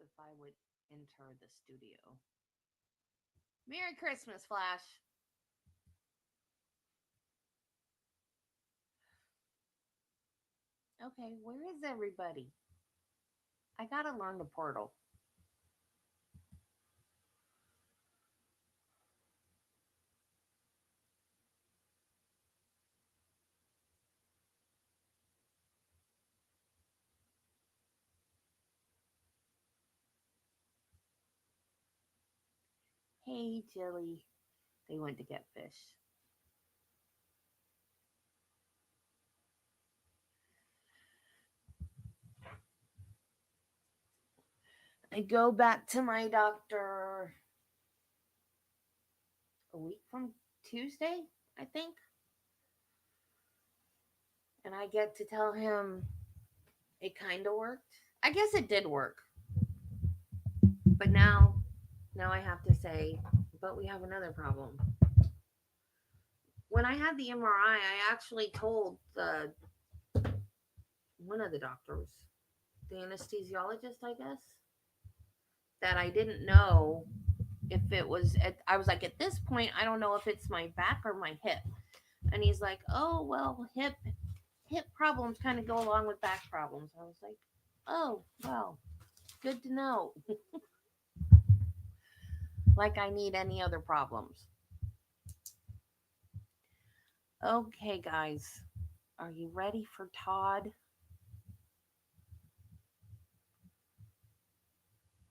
if I would enter the studio. Merry Christmas, Flash. Okay, where is everybody? I gotta learn the portal. Hey, Jilly. They went to get fish. I go back to my doctor a week from Tuesday, I think. And I get to tell him it kind of worked. I guess it did work. But now I have to say, but we have another problem. When I had the MRI, I actually told the one of the doctors, the anesthesiologist, I guess, that I didn't know if it was I was like, at this point I don't know if it's my back or my hip. And he's like, "Oh, well, hip problems kind of go along with back problems." I was like, "Oh, well, good to know." Like I need any other problems. Okay, guys, are you ready for Todd?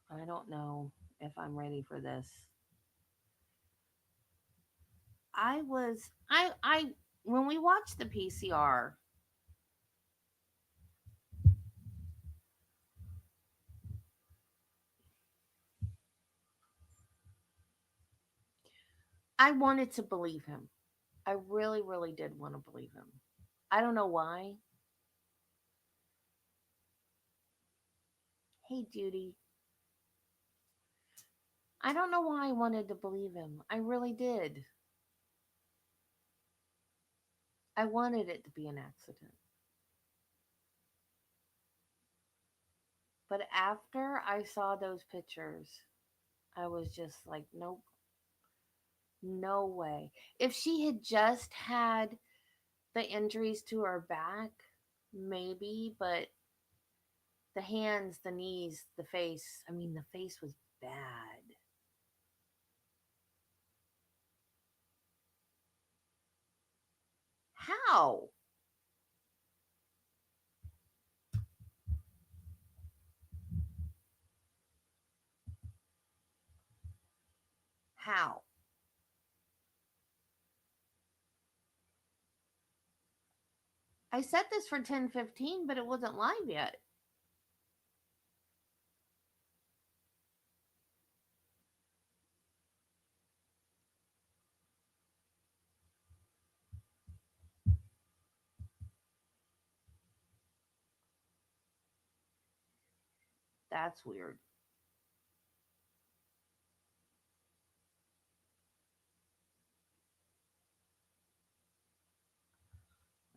I don't know if I'm ready for this. I when we watched the PCR, I wanted to believe him. I really, really did want to believe him. I don't know why. Hey, Judy. I don't know why I wanted to believe him. I really did. I wanted it to be an accident. But after I saw those pictures, I was just like, nope, no way. If she had just had the injuries to her back, maybe, but the hands, the knees, the face, I mean, the face was bad. How? How? I set this for 10:15, but it wasn't live yet. That's weird.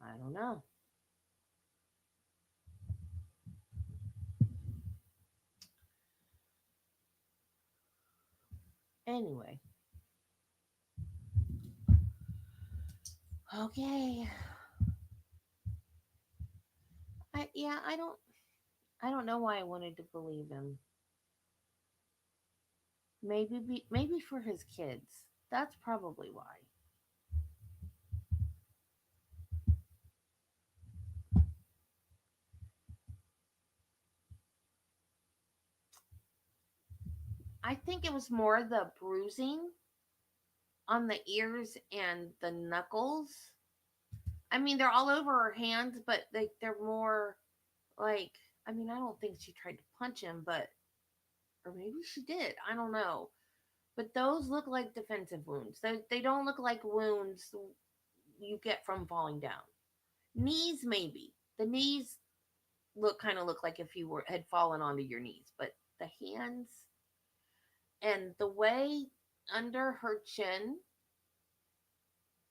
I don't know. Anyway, okay. Yeah, I don't know why I wanted to believe him. Maybe for his kids. That's probably why. I think it was more the bruising on the ears and the knuckles. I mean, they're all over her hands, but they're more like, I mean, I don't think she tried to punch him, but or maybe she did. I don't know. But those look like defensive wounds. They don't look like wounds you get from falling down. Knees maybe. The knees look like if you were had fallen onto your knees, but the hands and the way under her chin,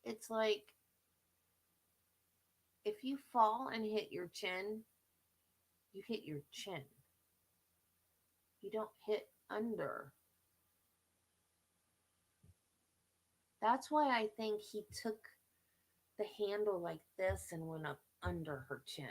it's like if you fall and hit your chin, you hit your chin. You don't hit under. That's why I think he took the handle like this and went up under her chin.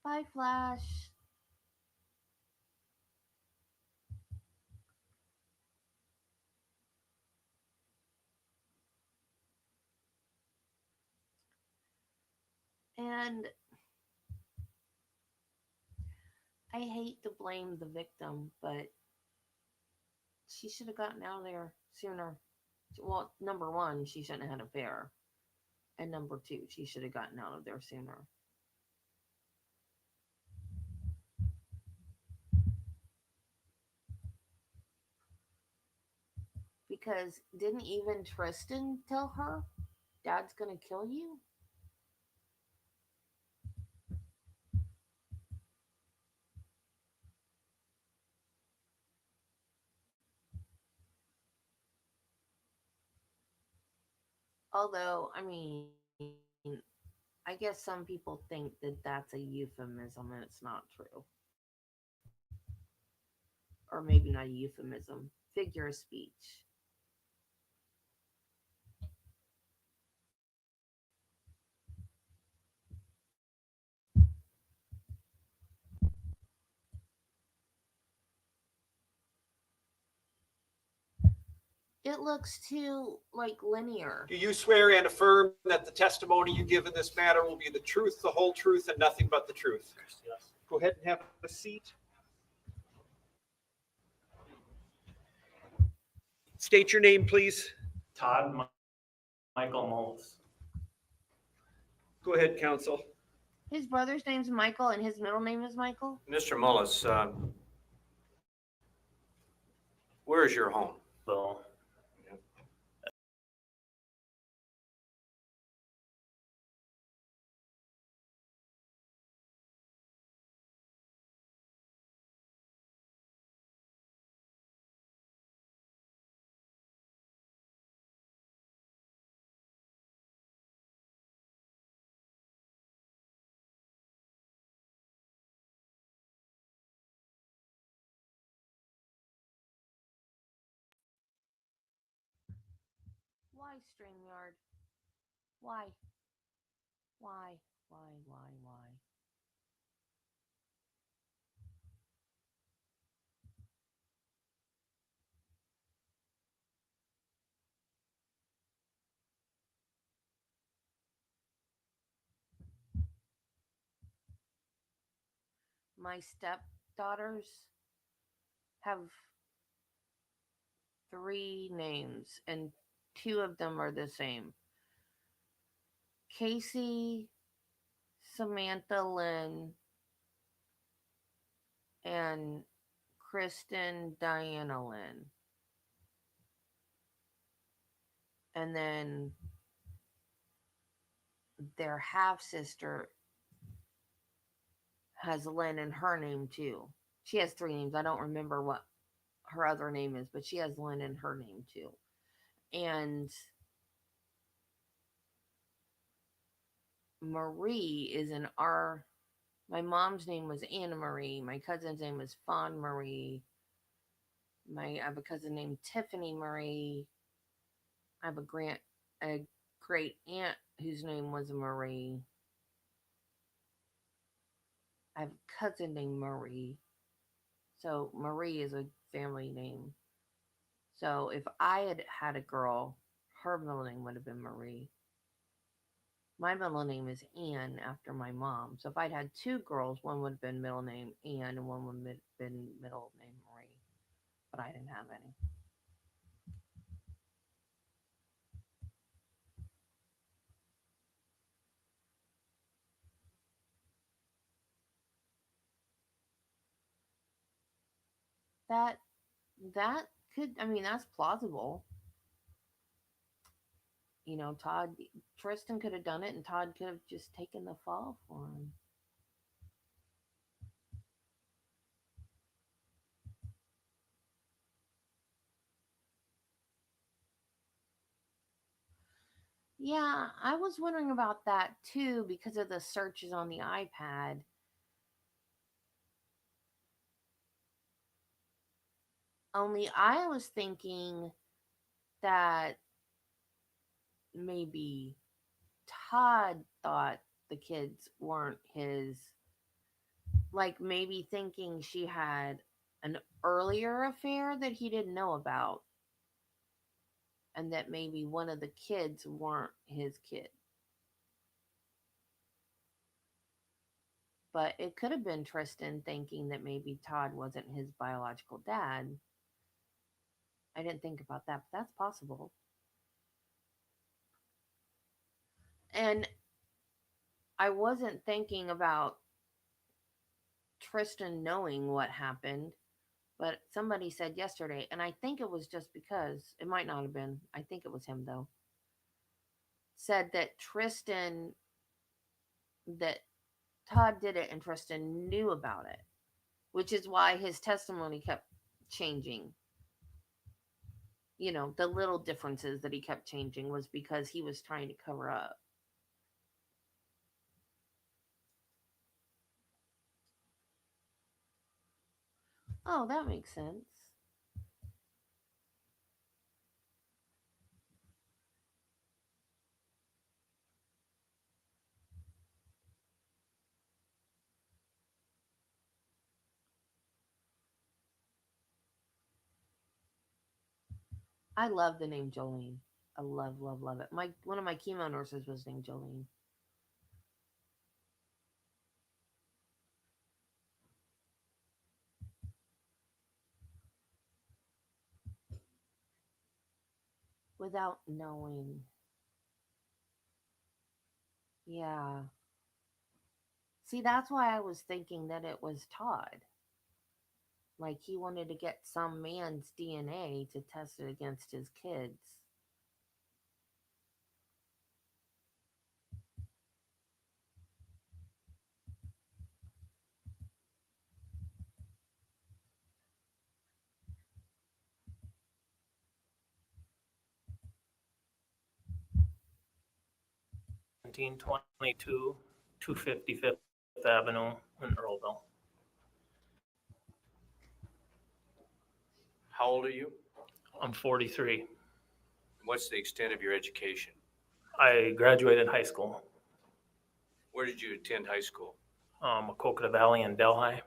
5 flash. And I hate to blame the victim, but she should have gotten out of there sooner. Well, number one, she shouldn't have had an affair. And number two, she should have gotten out of there sooner. Because didn't even Tristan tell her, Dad's gonna kill you? Although, I mean, I guess some people think that that's a euphemism and it's not true. Or maybe not a euphemism, figure of speech. It looks too like linear. Do you swear and affirm that the testimony you give in this matter will be the truth, the whole truth, and nothing but the truth? Yes. Go ahead and have a seat. State your name, please. Todd Michael Mullis. Go ahead, counsel. His brother's name's Michael and his middle name is Michael? Mr. Mullis, where is your home? So Why, StreamYard? Why? Why? Why? My stepdaughters have 3 names, and 2 of them are the same. Casey, Samantha Lynn, and Kristen Diana Lynn. And then their half sister has Lynn in her name too. She has 3 names. I don't remember what her other name is, but she has Lynn in her name too. And Marie is in our. My mom's name was Anna Marie. My cousin's name was Fawn Marie. I have a cousin named Tiffany Marie. I have a great aunt whose name was Marie. I have a cousin named Marie. So Marie is a family name. So if I had had a girl, her middle name would have been Marie. My middle name is Anne after my mom. So if I'd had 2 girls, one would have been middle name Anne and one would have been middle name Marie. But I didn't have any. That that could, I mean, that's plausible. Todd Tristan could have done it and Todd could have just taken the fall for him. Yeah, I was wondering about that too because of the searches on the iPad. Only I was thinking that maybe Todd thought the kids weren't his, like maybe thinking she had an earlier affair that he didn't know about, and that maybe one of the kids weren't his kid. But it could have been Tristan thinking that maybe Todd wasn't his biological dad. I didn't think about that, but that's possible. And I wasn't thinking about Tristan knowing what happened, but somebody said yesterday, and I think it was just because it might not have been, I think it was him though, said that that Todd did it and Tristan knew about it, which is why his testimony kept changing. The little differences that he kept changing was because he was trying to cover up. Oh, that makes sense. I love the name Jolene. I love, love, love it. One of my chemo nurses was named Jolene. Without knowing. Yeah. See, that's why I was thinking that it was Todd. Like he wanted to get some man's DNA to test it against his kids. Seventeen 22, 255th Avenue in Earlville. How old are you? I'm 43. What's the extent of your education? I graduated high school, Where did you attend high school? Coconut Valley in Delhi.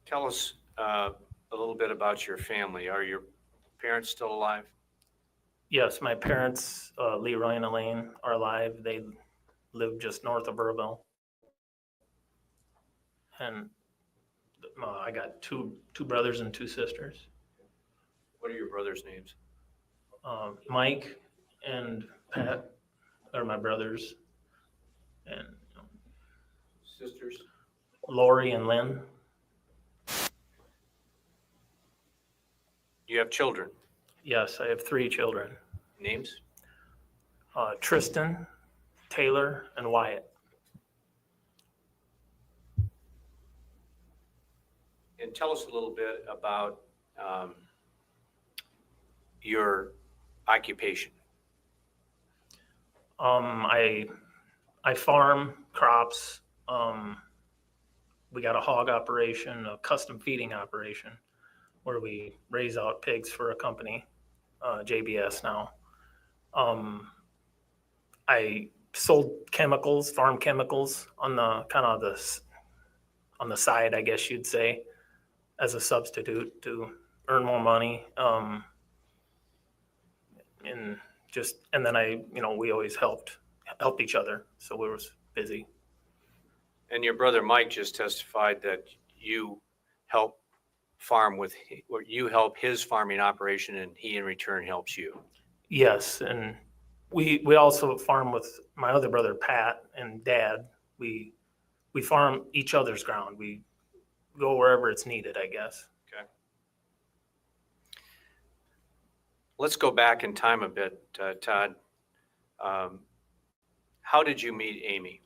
Tell us a little bit about your family. Are your parents still alive? Yes, my parents, Leroy and Elaine, are alive. They live just north of Burrillville. And I got two brothers and two sisters. What are your brothers' names? Mike and Pat are my brothers, and Sisters? Lori and Lynn. You have children? Yes, I have 3 children. Names? Tristan, Taylor, and Wyatt. And tell us a little bit about your occupation. I farm crops. We got a hog operation, a custom feeding operation, where we raise out pigs for a company, JBS now. I sold chemicals, farm chemicals on the kind of on the side, I guess you'd say, as a substitute to earn more money. And then we always helped each other, so we was busy. And your brother Mike just testified that you help his farming operation, and he in return helps you. Yes, and we also farm with my other brother Pat and Dad. We farm each other's ground. We go wherever it's needed, I guess. Okay. Let's go back in time a bit, Todd. How did you meet Amy?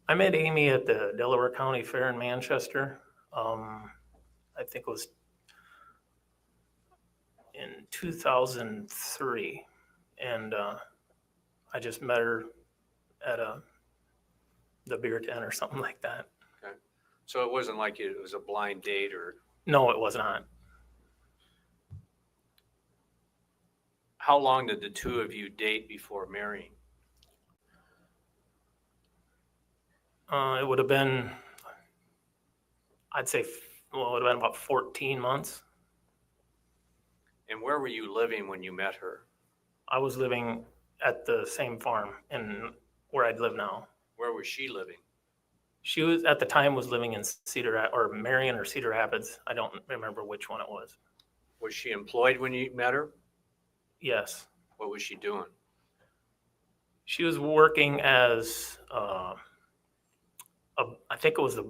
I met Amy at the Delaware County Fair in Manchester. I think it was in 2003, and I just met her at the beer tent or something like that. So it wasn't like it was a blind date or? No, it was not. How long did the two of you date before marrying? It would have been, I'd say, well, it would have been about 14 months. And where were you living when you met her? I was living at the same farm in where I'd live now. Where was she living? She was at the time was living in or Marion or Cedar Rapids. I don't remember which one it was. Was she employed when you met her? Yes, What was she doing? she was working as I think it was a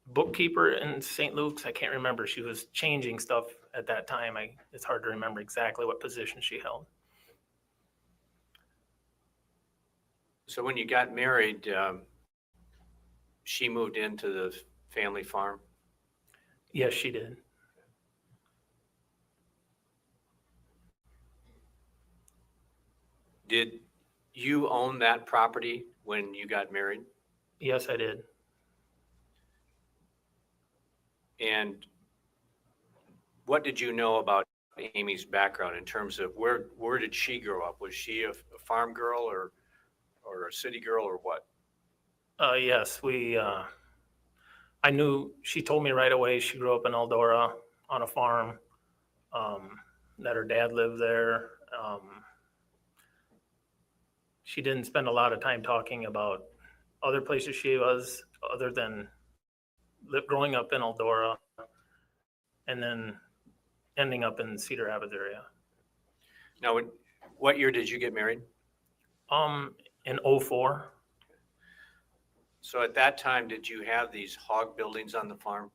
bookkeeper in St. Luke's. I can't remember. She was changing stuff at that time. It's hard to remember exactly what position she held. So when you got married, she moved into the family farm? Yes, she did. Did you own that property when you got married? Yes, I did. And what did you know about Amy's background in terms of where did she grow up? Was she a farm girl or a city girl or what? Yes, I knew, she told me right away she grew up in Eldora on a farm, that her dad lived there. She didn't spend a lot of time talking about other places she was, other than growing up in Eldora and then ending up in Cedar Rapids area. Now, what year did you get married? In 04. So at that time, did you have these hog buildings on the farm?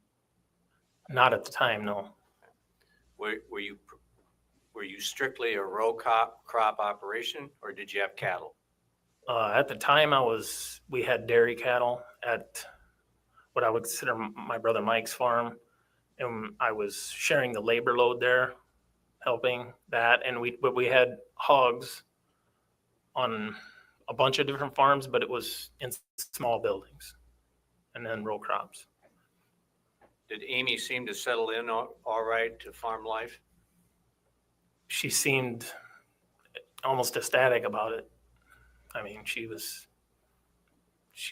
Not at the time, no. Were you strictly a row crop operation, or did you have cattle? At the time we had dairy cattle at what I would consider my brother Mike's farm. And I was sharing the labor load there, helping that. And we had hogs on a bunch of different farms, but it was in small buildings and then row crops. Did Amy seem to settle in all right to farm life? She seemed almost ecstatic about it. I mean, she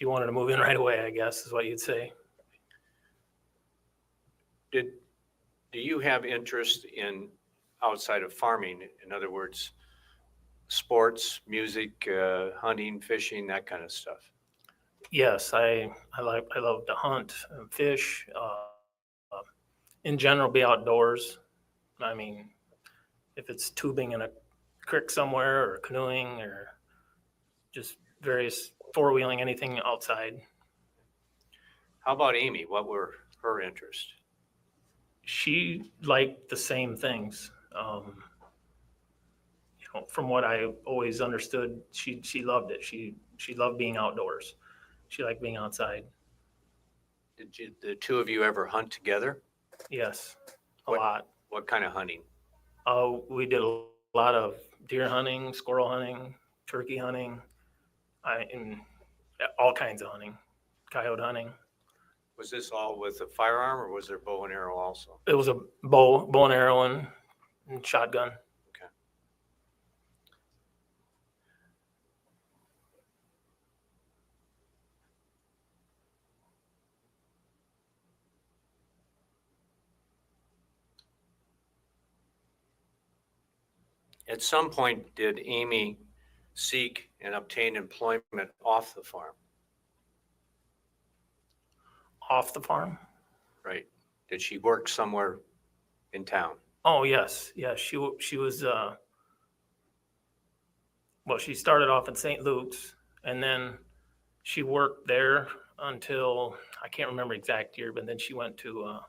wanted to move in right away, I guess is what you'd say. Do you have interest in outside of farming? In other words, sports, music, hunting, fishing, that kind of stuff? Yes, I love to hunt and fish. In general, be outdoors. I mean, if it's tubing in a creek somewhere or canoeing or just various four-wheeling, anything outside. How about Amy? What were her interests? She liked the same things. From what I always understood, she loved it. She loved being outdoors. She liked being outside. Did the two of you ever hunt together? Yes, a What- lot. What kind of hunting? We did a lot of deer hunting, squirrel hunting, turkey hunting, and all kinds of hunting, coyote hunting. Was this all with a firearm or was there bow and arrow also? It was a bow and arrow and shotgun. At some point, did Amy seek and obtain employment off the farm? Off the farm? Right? Did she work somewhere in town? Oh, yes. She was, well, she started off in St. Luke's and then she worked there until, I can't remember exact year, but then she went to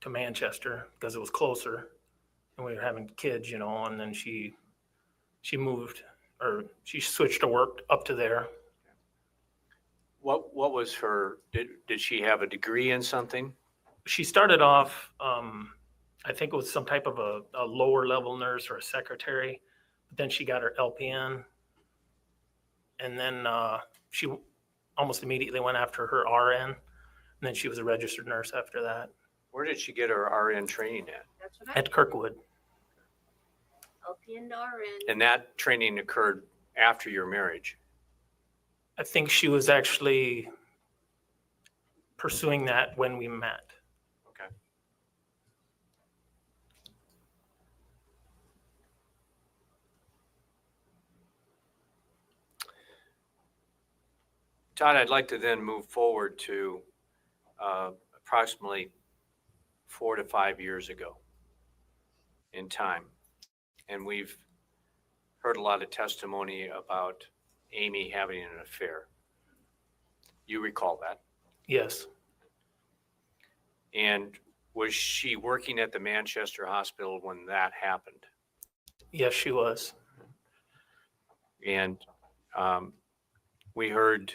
Manchester because it was closer and we were having kids, and then she moved, or she switched to work up to there. What was her, did she have a degree in something? She started off, I think it was some type of a lower level nurse or a secretary. But then she got her LPN, and then she almost immediately went after her RN, and then she was a registered nurse after that Where did she get her RN training at? That's what I at Kirkwood. LP and RN. And that training occurred after your marriage. I think she was actually pursuing that when we met. Okay. Todd, I'd like to then move forward to approximately 4 to 5 years ago in time. And we've heard a lot of testimony about Amy having an affair. You recall that? Yes, And was she working at the Manchester Hospital when that happened? yes, she was. And we heard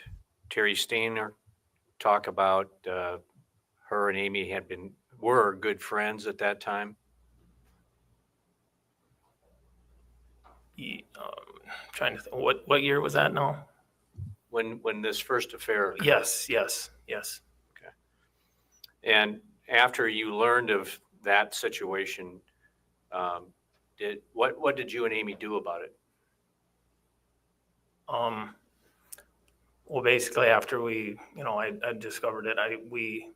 Terry Stainer talk about her and Amy were good friends at that time. Trying to think, what year was that now? When this first affair occurred. Yes. And after you learned of that situation, what did you and Amy do about it? Well, basically after we, I discovered it, we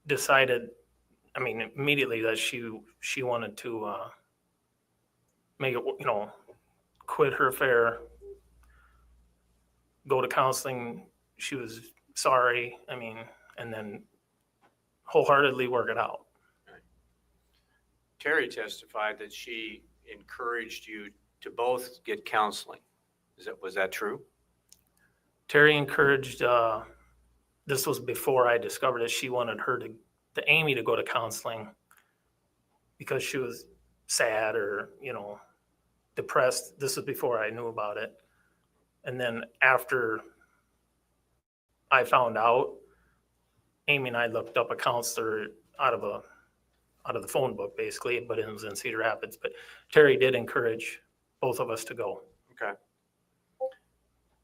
decided, immediately that she wanted to make it, quit her affair, go to counseling. She was sorry. And then wholeheartedly work it out. Terry testified that she encouraged you to both get counseling. Was that true? Terry encouraged, this was before I discovered it. She wanted Amy to go to counseling because she was sad or, depressed. This was before I knew about it. And then after I found out, Amy and I looked up a counselor out of the phone book, basically, but it was in Cedar Rapids. But Terry did encourage both of us to go. Okay.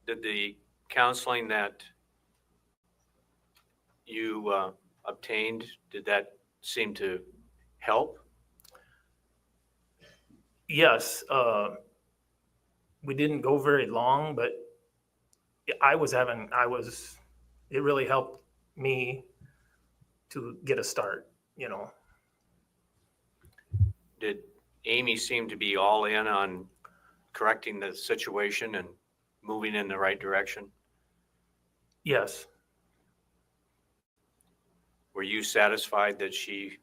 Did the counseling that you obtained, did that seem to help? Yes. We didn't go very long, but it really helped me to get a start, Did Amy seem to be all in on correcting the situation and moving in the right direction? Yes. Were you satisfied that she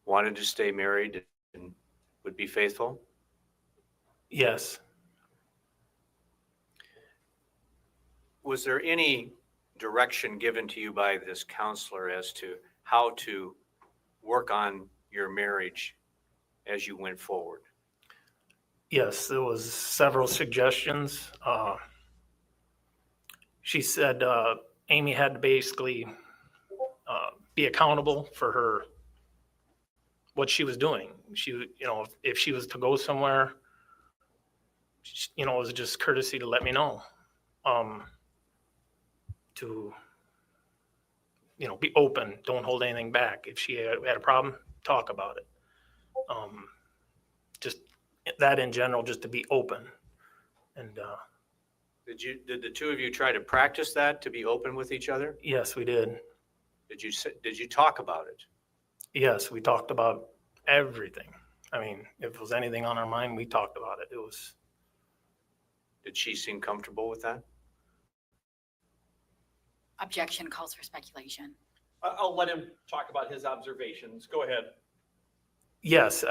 wanted to stay married and would be faithful? Yes. Was there any direction given to you by this counselor as to how to work on your marriage as you went forward? Yes, there was several suggestions. She said Amy had to basically be accountable for what she was doing. She, if she was to go somewhere, it was just courtesy to let me know. To, be open, don't hold anything back. If she had a problem, talk about it. Just that in general, just to be open. And Did the two of you try to practice that, to be open with each other? yes, we did. Did you talk about it? Yes, we talked about everything. If it was anything on our mind, we talked about it. Did she seem comfortable with that? Objection calls for speculation. I'll let him talk about his observations. Go ahead. Yes,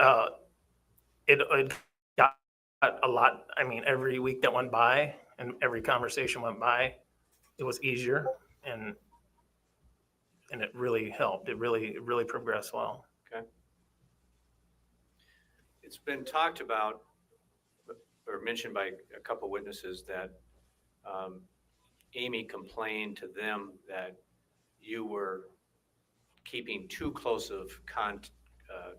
it got a lot. Every week that went by and every conversation went by, it was easier and it really helped. It really progressed well. Okay. It's been talked about or mentioned by a couple witnesses that Amy complained to them that you were keeping too close of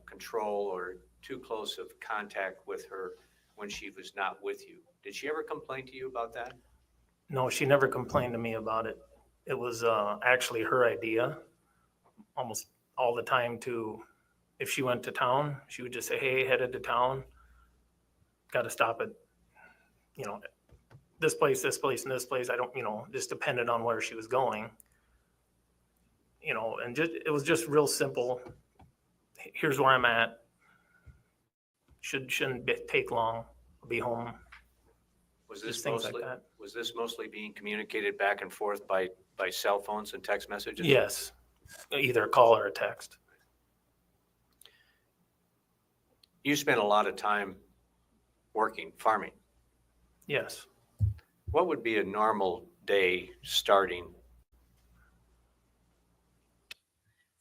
control or too close of contact with her when she was not with you. Did she ever complain to you about that? No, she never complained to me about it. It was actually her idea almost all the time to, if she went to town, she would just say, hey, headed to town. Got to stop at, you know, this place, and this place. I don't, just depended on where she was going. And just, it was just real simple. Here's where I'm at. Shouldn't take long. I'll be home. Was this Just things mostly like that. was this mostly being communicated back and forth by cell phones and text messages? Yes, either a call or a text. You spent a lot of time working, farming. Yes. What would be a normal day starting?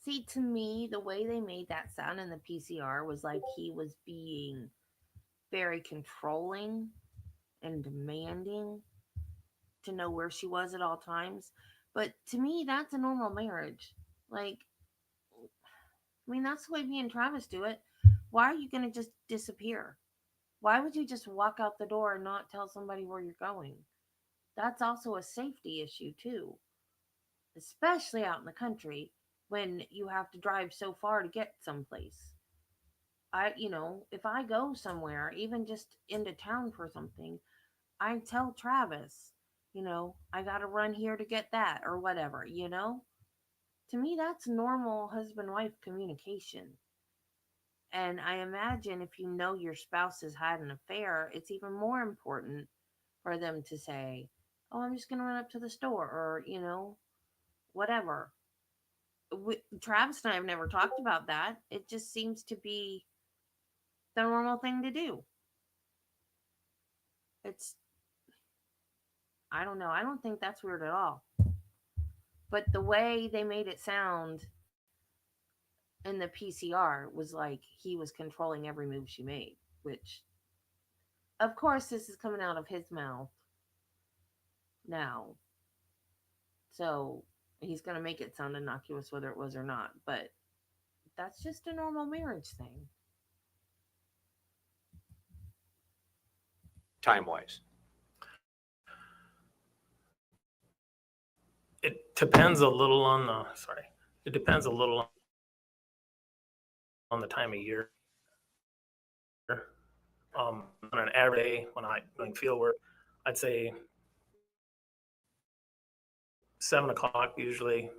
See, to me, the way they made that sound in the PCR was like he was being very controlling and demanding to know where she was at all times. But to me, that's a normal marriage. Like, I mean, that's the way me and Travis do it. Why are you going to just disappear? Why would you just walk out the door and not tell somebody where you're going? That's also a safety issue, too, especially out in the country when you have to drive so far to get someplace. If I go somewhere, even just into town for something, I tell Travis, I got to run here to get that or whatever. To me, that's normal husband wife communication. And I imagine if you know your spouse has had an affair, it's even more important for them to say, oh, I'm just going to run up to the store or, whatever. Travis and I have never talked about that. It just seems to be the normal thing to do. I don't know. I don't think that's weird at all. But the way they made it sound in the PCR was like he was controlling every move she made, which, of course, this is coming out of his mouth now. So he's going to make it sound innocuous whether it was or not. But that's just a normal marriage thing. Time-wise? It depends a little on it depends a little on the time of year. On an average day when I'm doing field work, I'd say 7 o'clock usually,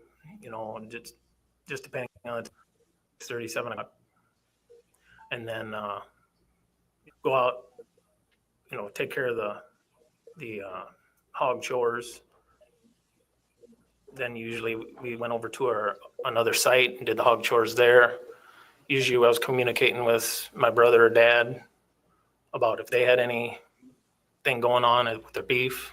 just depending on the 37 o'clock. And then go out, take care of the hog chores. Then usually we went over to another site and did the hog chores there. Usually I was communicating with my brother or dad about if they had anything going on with their beef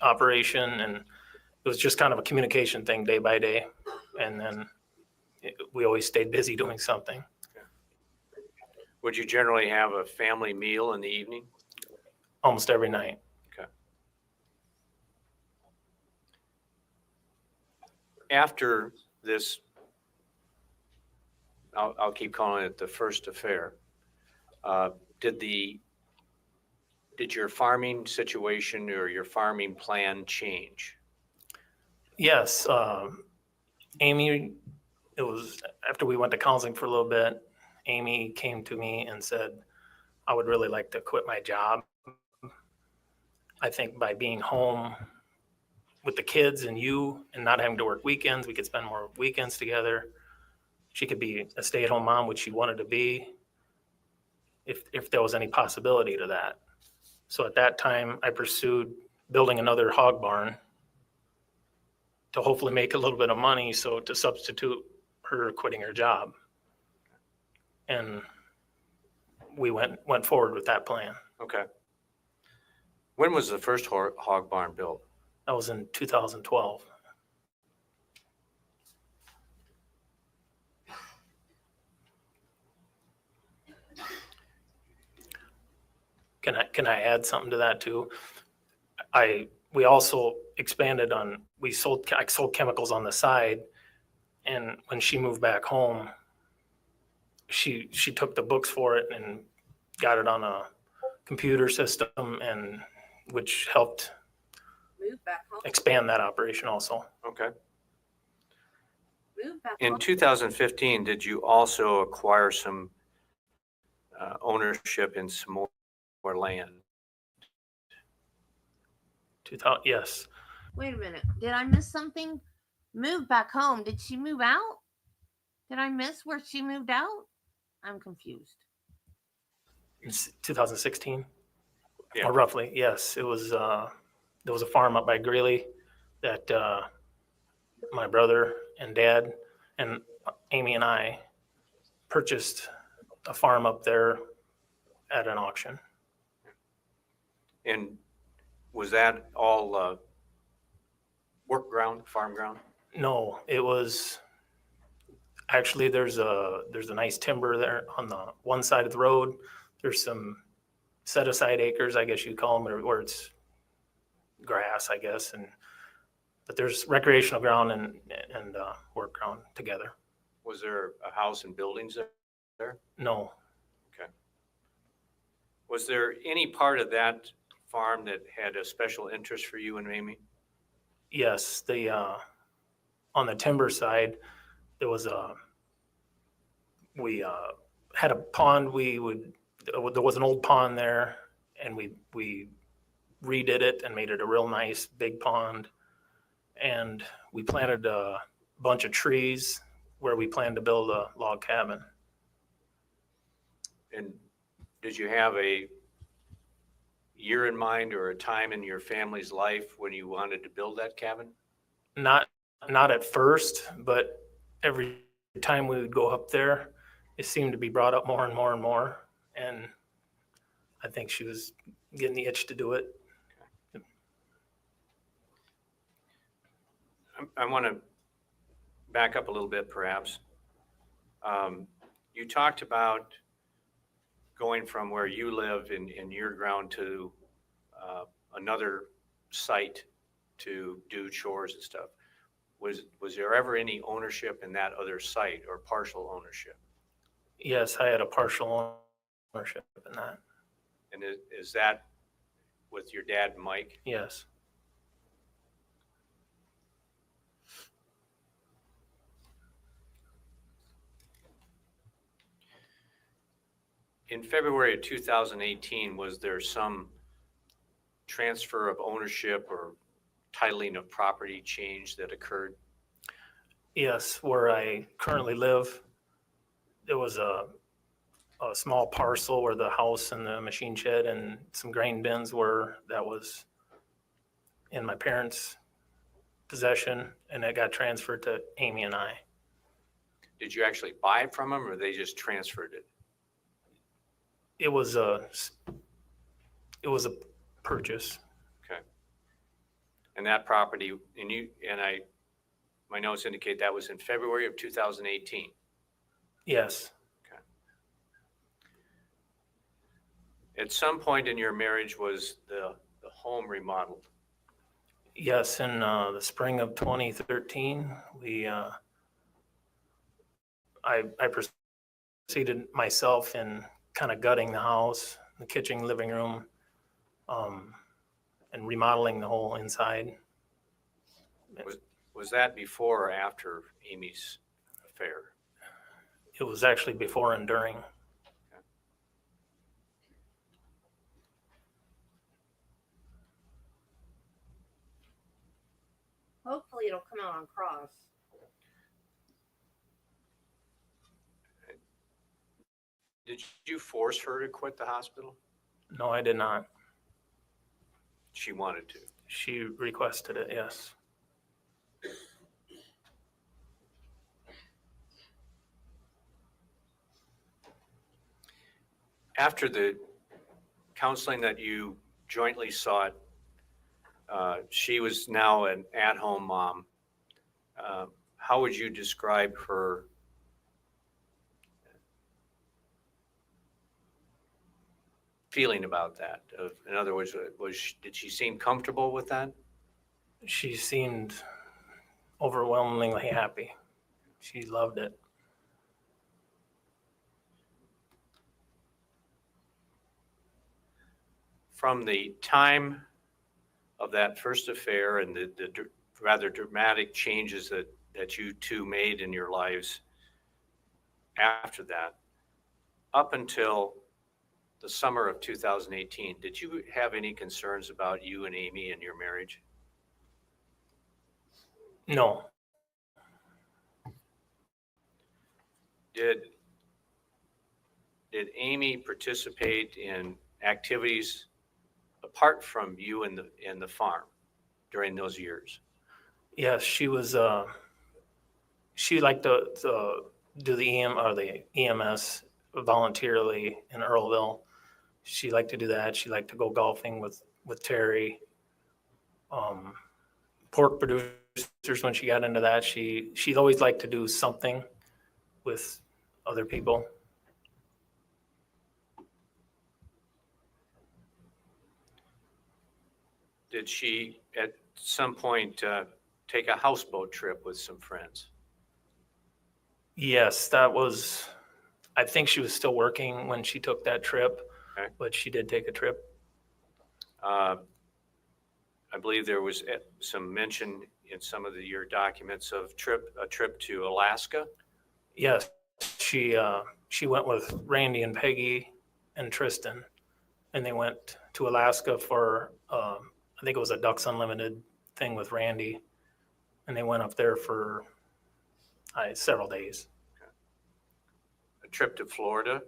operation. And it was just kind of a communication thing day by day. And then we always stayed busy doing something. Would you generally have a family meal in the evening? Almost every night. Okay. After this, I'll keep calling it the first affair. Did your farming situation or your farming plan change? Yes. Amy, it was after we went to counseling for a little bit, Amy came to me and said, I would really like to quit my job. I think by being home with the kids and you and not having to work weekends, we could spend more weekends together. She could be a stay-at-home mom, which she wanted to be, if there was any possibility to that. So at that time, I pursued building another hog barn to hopefully make a little bit of money, so to substitute her quitting her job. And we went forward with that plan. Okay. When was the first hog barn built? That was in 2012. Can I add something to that too? We also expanded on, I sold chemicals on the side, And when she moved back home, she took the books for it and got it on a computer system, and which helped Move back home. expand that operation also. Okay. Move back In home. 2015, did you also acquire some ownership in some more land? 2000, yes. Wait a minute. Did I miss something? Move back home. Did she move out? Did I miss where she moved out? I'm confused. It's 2016, Yeah. or roughly. Yes, it was. There was a farm up by Greeley that my brother and dad and Amy and I purchased a farm up there at an auction. And was that all work ground, farm ground? No, it was actually there's a nice timber there on the one side of the road. There's some set aside acres, I guess you'd call them, where it's grass, I guess, but there's recreational ground and work ground together. Was there a house and buildings there? No, Was there any part of that farm that had a special interest for you and Amy? yes, the on the timber side, there was we had a pond. There was an old pond there, and we redid it and made it a real nice big pond. And we planted a bunch of trees where we planned to build a log cabin. And did you have a year in mind or a time in your family's life when you wanted to build that cabin? Not at first, but every time we would go up there, it seemed to be brought up more and more and more. And I think she was getting the itch to do it. I want to back up a little bit, perhaps. You talked about going from where you live in your ground to another site to do chores and stuff. Was there ever any ownership in that other site or partial ownership? Yes, I had a partial ownership in that. And is that with your dad, Mike? Yes. In February of 2018, was there some transfer of ownership or titling of property change that occurred? Yes, where I currently live, there was a small parcel where the house and the machine shed and some grain bins were, that was in my parents' possession, and it got transferred to Amy and I. Did you actually buy it from them or they just transferred it? It was a purchase. Okay. And that property, my notes indicate that was in February of 2018. Yes. At some point in your marriage, was the home remodeled? Yes, in the spring of 2013, I proceeded myself in kind of gutting the house, the kitchen, living room, and remodeling the whole inside. Was that before or after Amy's affair? It was actually before and during. Hopefully it'll come out on cross. Did you force her to quit the hospital? No, I did not. She wanted to. She requested it, yes. After the counseling that you jointly sought, she was now an at-home mom. How would you describe her feeling about that? In other words, did she seem comfortable with that? She seemed overwhelmingly happy. She loved it. From the time of that first affair and the rather dramatic changes that you two made in your lives after that, up until the summer of 2018, did you have any concerns about you and Amy and your marriage? No, Did Amy participate in activities apart from you and the farm during those years? yes, she was. She liked to do the EMS voluntarily in Earlville. She liked to do that. She liked to go golfing with Terry. Pork producers, when she got into that, she always liked to do something with other people. Did she at some point take a houseboat trip with some friends? Yes, that was. I think she was still working when she took that trip, Okay. but she did take a trip. I believe there was some mention in some of your documents of a trip to Alaska. Yes, she went with Randy and Peggy and Tristan, and they went to Alaska for I think it was a Ducks Unlimited thing with Randy, and they went up there for several days. A trip to Florida.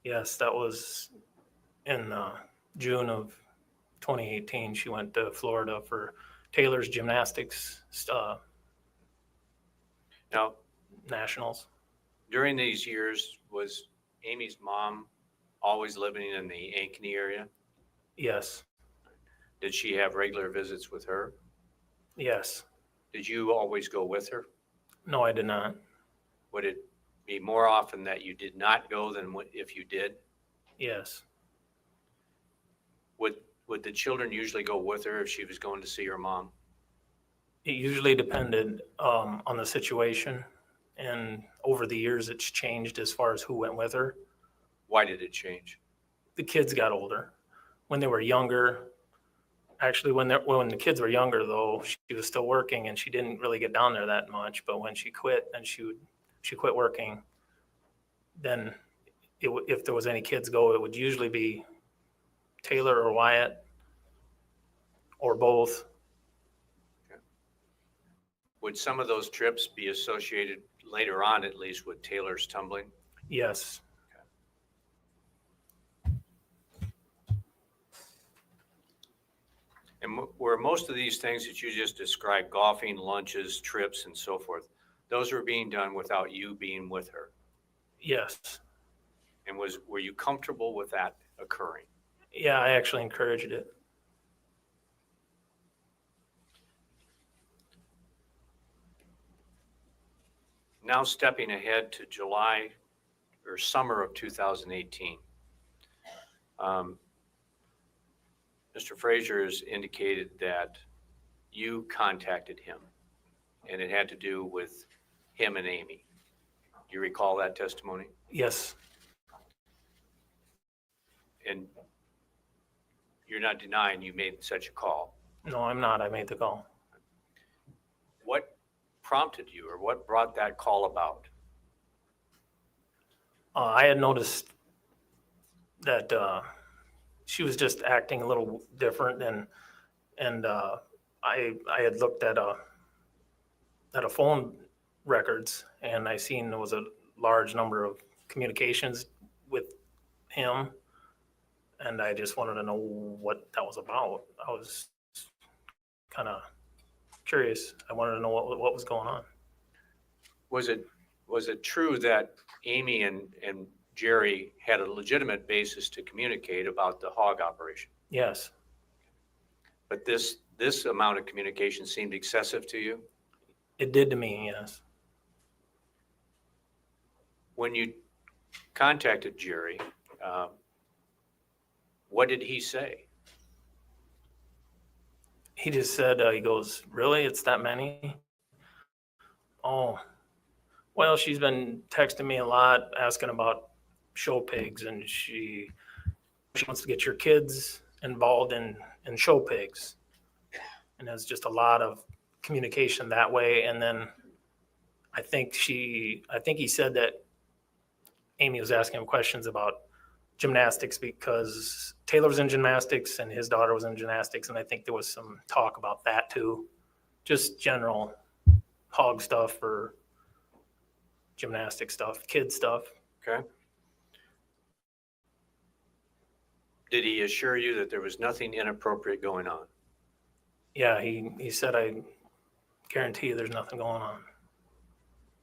Yes, that was in June of 2018. She went to Florida for Taylor's gymnastics Now, nationals. during these years, was Amy's mom always living in the Ankeny area? Yes, Did she have regular visits with her? yes. Did you always go with her? No, I did not. Would it be more often that you did not go than if you did? Yes, Would the children usually go with her if she was going to see her mom? it usually depended on the situation, and over the years it's changed as far as who went with her. Why did it change? The kids got older. When they were younger, actually when the kids were younger though, she was still working and she didn't really get down there that much. But when she quit and she quit working, then if there was any kids go, it would usually be Taylor or Wyatt or both. Would some of those trips be associated later on, at least, with Taylor's tumbling? Yes, And were most of these things that you just described, golfing, lunches, trips, and so forth, those were being done without you being with her? yes. And were you comfortable with that occurring? Yeah, I actually encouraged it. Now stepping ahead to July or summer of 2018. Mr. Frazier has indicated that you contacted him, and it had to do with him and Amy. Do you recall that testimony? Yes, And you're not denying you made such a call. no, I'm not. I made the call. What prompted you, or what brought that call about? I had noticed that she was just acting a little different, and I had looked at a phone records, and I seen there was a large number of communications with him, and I just wanted to know what that was about. I was kind of curious. I wanted to know what was going on. Was it true that Amy and Jerry had a legitimate basis to communicate about the hog operation? Yes, But this amount of communication seemed excessive to you? it did to me. Yes. When you contacted Jerry, what did he say? He just said, he goes, "Really? It's that many?" Oh, Well, she's been texting me a lot, asking about show pigs, and she wants to get your kids involved in show pigs. And there's just a lot of communication that way. And then I think he said that Amy was asking him questions about gymnastics because Taylor was in gymnastics and his daughter was in gymnastics. And I think there was some talk about that too. Just general hog stuff or gymnastic stuff, kid stuff. Okay. Did he assure you that there was nothing inappropriate going on? Yeah, he said, I guarantee you there's nothing going on.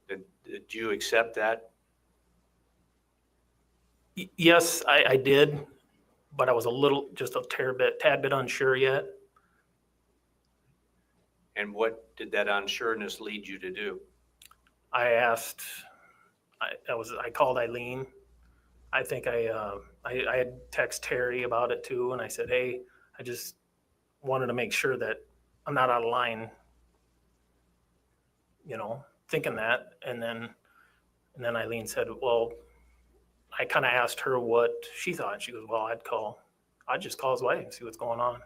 Did you accept that? Yes, I did, but I was just a tad bit unsure yet. And what did that unsureness lead you to do? I called Eileen. I think I had text Terry about it too, and I said, hey, I just wanted to make sure that I'm not out of line, thinking that. And then Eileen said, well, I kind of asked her what she thought. She goes, well, I'd just call his wife and see what's going on.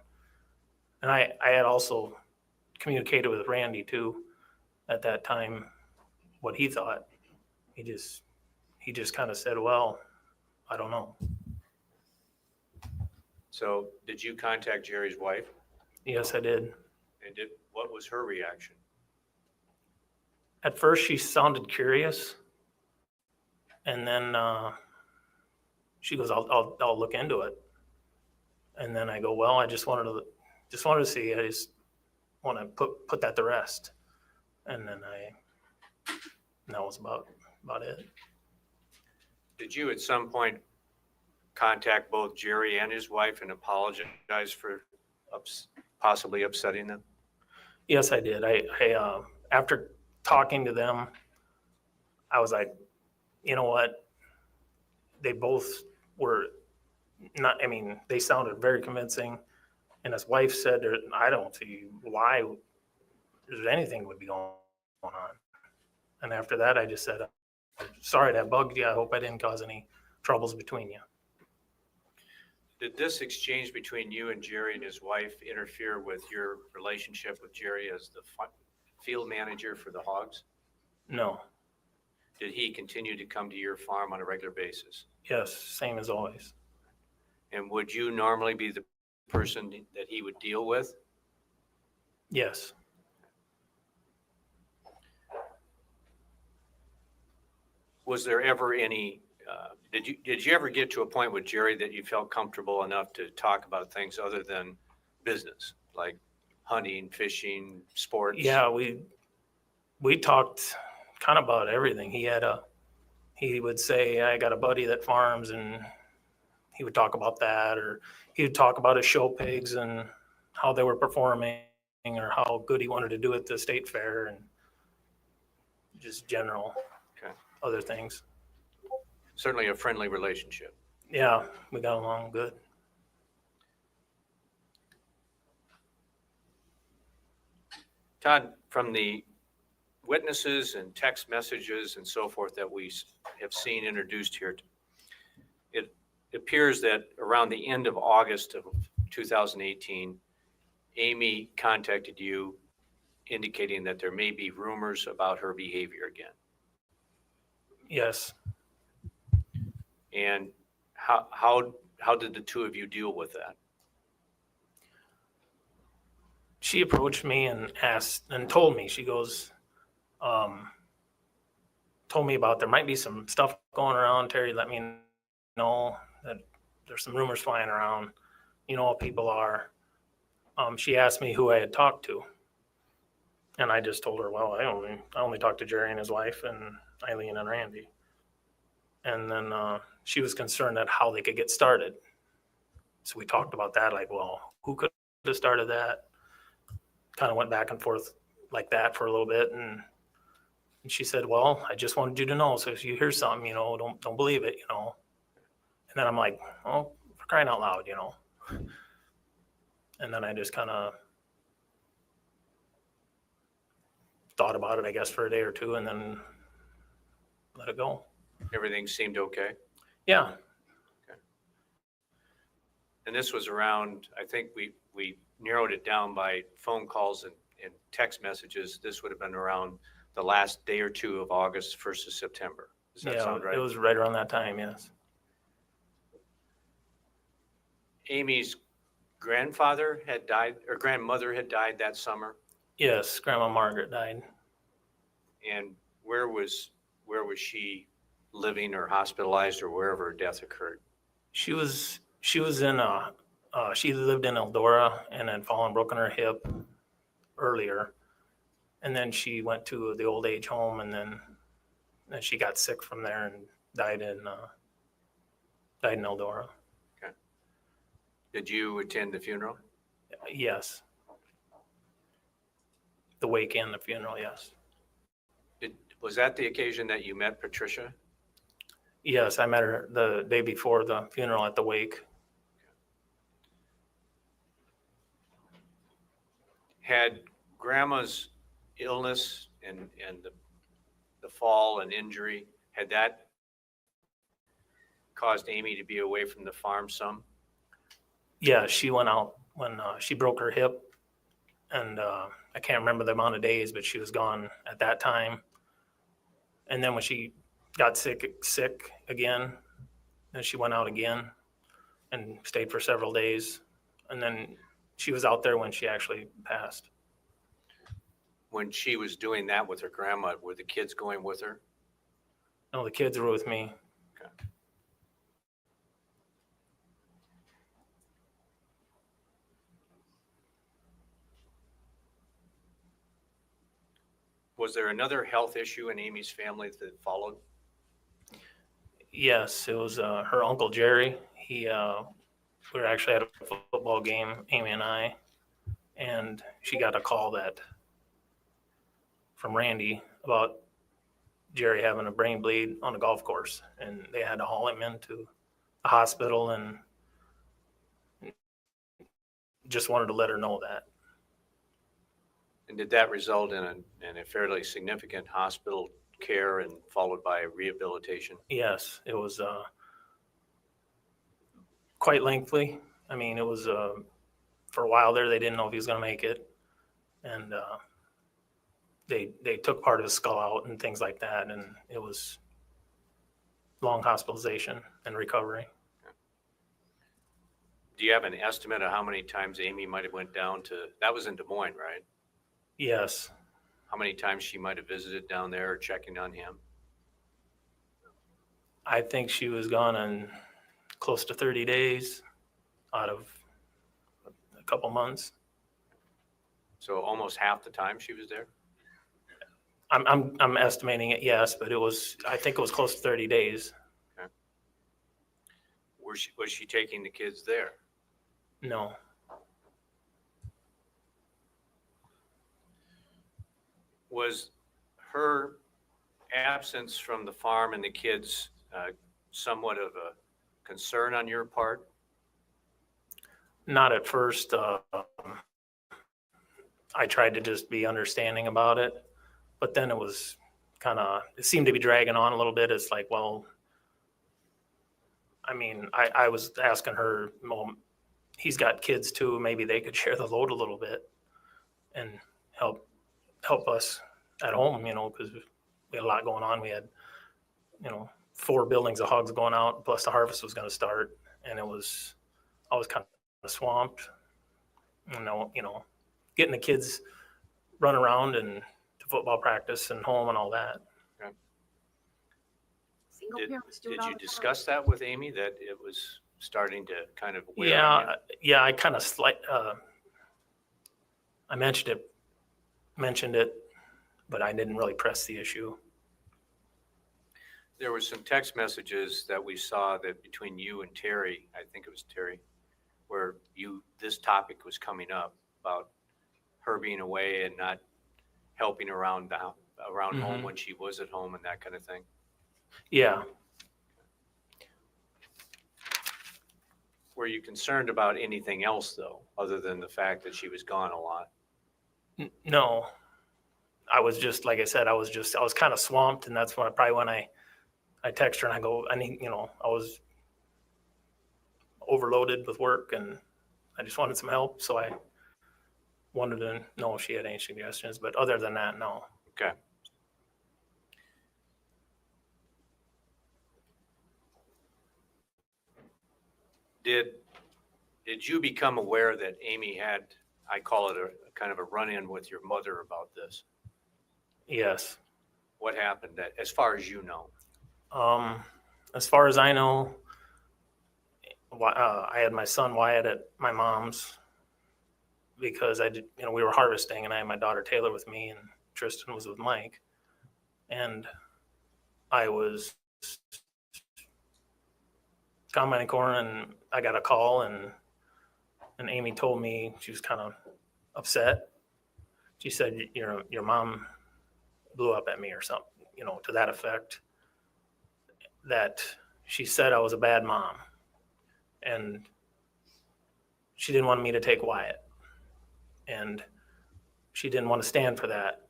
And I had also communicated with Randy too at that time what he thought. He just kind of said, well, I don't know. So did you contact Jerry's wife? Yes, I did. And what was her reaction? At first, she sounded curious, and then she goes, "I'll look into it." And then I go, "Well, I just wanted to see. I just want to put that to rest." And then that was about it. Did you at some point contact both Jerry and his wife and apologize for possibly upsetting them? Yes, I did. I after talking to them, I was like, you know what? They both were not. I mean, they sounded very convincing, and his wife said, "I don't see why there's anything would be going on." And after that, I just said, "I'm sorry to have bugged you. I hope I didn't cause any troubles between you." Did this exchange between you and Jerry and his wife interfere with your relationship with Jerry as the field manager for the Hogs? No. Did he continue to come to your farm on a regular basis? Yes, same as always. And would you normally be the person that he would deal with? Yes. Was there ever any, did you ever get to a point with Jerry that you felt comfortable enough to talk about things other than business, like hunting, fishing, sports? Yeah, we talked kind of about everything. He would say, I got a buddy that farms, and he would talk about that, or he would talk about his show pigs and how they were performing or how good he wanted to do at the state fair, and just general other things. Certainly a friendly relationship. Yeah, we got along good. Todd, from the witnesses and text messages and so forth that we have seen introduced here, it appears that around the end of August of 2018, Amy contacted you indicating that there may be rumors about her behavior again. Yes. And how did the two of you deal with that? She approached me and asked and told me, she goes, told me about there might be some stuff going around. Terry let me know that there's some rumors flying around. You know how people are. She asked me who I had talked to. And I just told her, well, I only talked to Jerry and his wife and Eileen and Randy. And then she was concerned at how they could get started. So we talked about that, like, well, who could have started that? Kind of went back and forth like that for a little bit. And she said, well, I just wanted you to know. So if you hear something, don't believe it, And then I'm like, oh, for crying out loud, And then I just kind of thought about it, I guess, for a day or two. And then let it go. Everything seemed okay. Yeah. And this was around, I think we narrowed it down by phone calls and text messages. This would have been around the last day or two of August, 1st of September. Does that sound right? It was right around that time. Yes. Amy's grandfather had died, or grandmother had died that summer. Yes. Grandma Margaret died. And where was she living or hospitalized or wherever her death occurred? She was in she lived in Eldora and had broken her hip earlier. And then she went to the old age home, and then she got sick from there and died in Eldora. Okay. Did you attend the funeral? Yes. The wake and the funeral, yes. Was that the occasion that you met Patricia? Yes, I met her the day before the funeral at the wake. Had grandma's illness and the fall and injury, had that caused Amy to be away from the farm some? Yeah, she went out when she broke her hip, and I can't remember the amount of days, but she was gone at that time. And then when she got sick again, then she went out again and stayed for several days. And then she was out there when she actually passed. When she was doing that with her grandma, were the kids going with her? No, the kids were with me. Okay. Was there another health issue in Amy's family that followed? Yes, it was her Uncle Jerry. We were actually at a football game, Amy and I, and she got a call from Randy about Jerry having a brain bleed on a golf course, and they had to haul him into the hospital, and just wanted to let her know that. And did that result in a fairly significant hospital care and followed by rehabilitation? Yes, it was quite lengthy. I mean, it was for a while there, they didn't know if he was going to make it, and they took part of his skull out and things like that, and it was long hospitalization and recovery. Do you have an estimate of how many times Amy might have went down to, that was in Des Moines, right? Yes, How many times she might have visited down there or checking on him? I think she was gone in close to 30 days out of a couple months. So almost half the time she was there? I'm estimating it, yes, but I think it was close to 30 days. Okay. Was she taking the kids there? No. Was her absence from the farm and the kids somewhat of a concern on your part? Not at first. I tried to just be understanding about it, but then it seemed to be dragging on a little bit. It's like, well, I mean, I was asking her, well, he's got kids too. Maybe they could share the load a little bit and help us at home, because we had a lot going on. We had, 4 buildings of hogs going out, plus the harvest was going to start, and I was kind of swamped. Getting the kids run around and to football practice and home and all that. Single Did parents do it all you the time. discuss that with Amy, that it was starting to kind of wear on you? Yeah, I kind of I mentioned it, but I didn't really press the issue. There were some text messages that we saw that between you and Terry, I think it was Terry, where this topic was coming up about her being away and not helping around home when she was at home and that kind of thing. Yeah. Were you concerned about anything else though, other than the fact that she was gone a lot? No, I was just, like I said, I was kind of swamped, and that's when I I text her and I go, I need, I was overloaded with work and I just wanted some help. So I wanted to know if she had any suggestions, but other than that, no. Okay. Did you become aware that Amy had, I call it a kind of a run-in with your mother about this? Yes. What happened that, as far as you know? As far as I know, I had my son Wyatt at my mom's because we were harvesting and I had my daughter Taylor with me and Tristan was with Mike. And I was commenting corner and I got a call and Amy told me she was kind of upset. She said, your mom blew up at me or something, to that effect, that she said I was a bad mom and she didn't want me to take Wyatt and she didn't want to stand for that.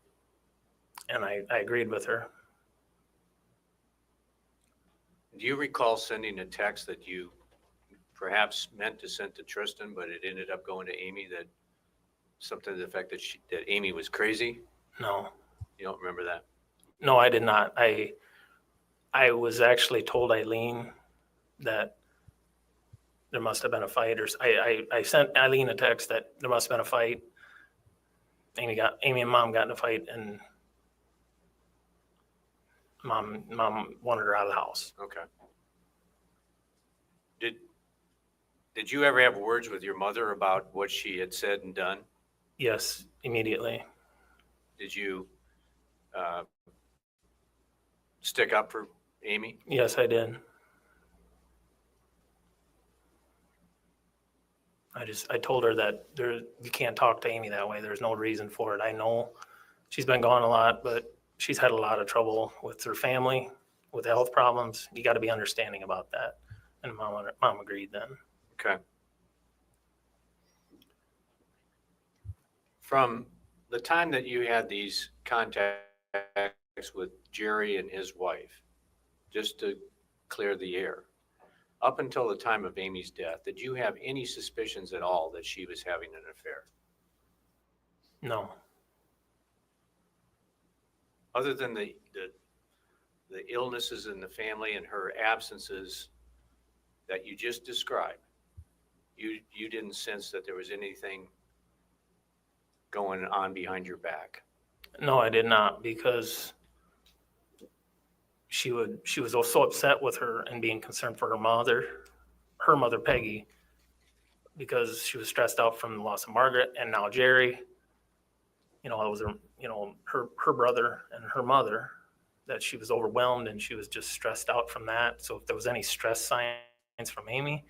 And I agreed with her. Do you recall sending a text that you perhaps meant to send to Tristan, but it ended up going to Amy, that something to the effect that Amy was crazy? No. You don't remember that? No, I did not. I was actually told Eileen that there must have been a fight, or I sent Eileen a text that there must have been a fight. Amy and Mom got in a fight, and Mom wanted her out of the house. Okay. Did you ever have words with your mother about what she had said and done? Yes, immediately. Did you stick up for Amy? Yes, I did. I told her that you can't talk to Amy that way. There's no reason for it. I know she's been gone a lot, but she's had a lot of trouble with her family, with health problems. You got to be understanding about that. And Mom agreed then. Okay. From the time that you had these contacts with Jerry and his wife, just to clear the air, up until the time of Amy's death, did you have any suspicions at all that she was having an affair? No. Other than the illnesses in the family and her absences that you just described, you didn't sense that there was anything going on behind your back? No, I did not, because she was so upset with her and being concerned for her mother Peggy, because she was stressed out from the loss of Margaret and now Jerry. It was her brother and her mother, that she was overwhelmed and she was just stressed out from that. So if there was any stress signs from Amy,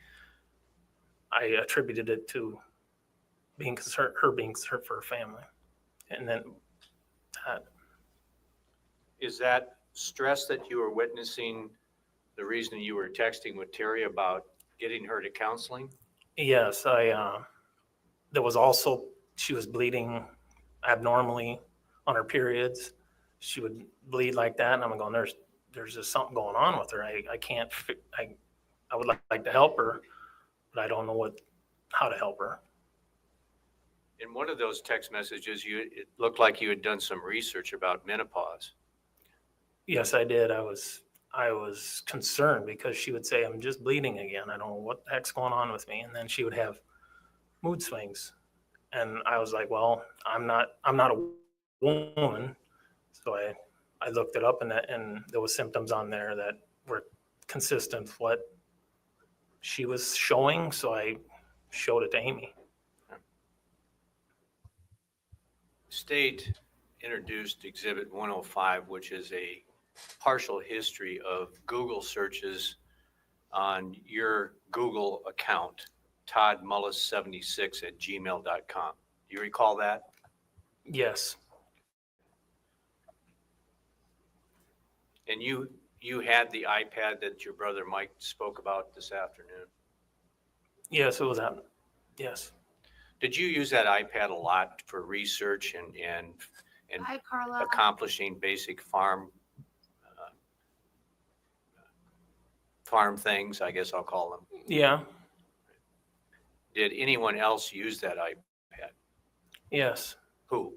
I attributed it to her being concerned for her family. And then Is that stress that you were witnessing the reason you were texting with Terry about getting her to counseling? yes, there was also, she was bleeding abnormally on her periods. She would bleed like that, and I'm going, there's just something going on with her. I can't, I would like to help her, but I don't know how to help her. In one of those text messages, it looked like you had done some research about menopause. Yes, I did. I was concerned because she would say, I'm just bleeding again. I don't know what the heck's going on with me. And then she would have mood swings. And I was like, well, I'm not a woman. So I looked it up, and there was symptoms on there that were consistent with what she was showing. So I showed it to Amy. State introduced Exhibit 105, which is a partial history of Google searches on your Google account, Todd Mullis 76 at gmail.com. Do you recall that? Yes. And you had the iPad that your brother Mike spoke about this afternoon. Yes, it was that. Yes. Did you use that iPad a lot for research and Hi, Carla. accomplishing basic farm farm things, I guess I'll call them. Yeah. Did anyone else use that iPad? Yes. Who?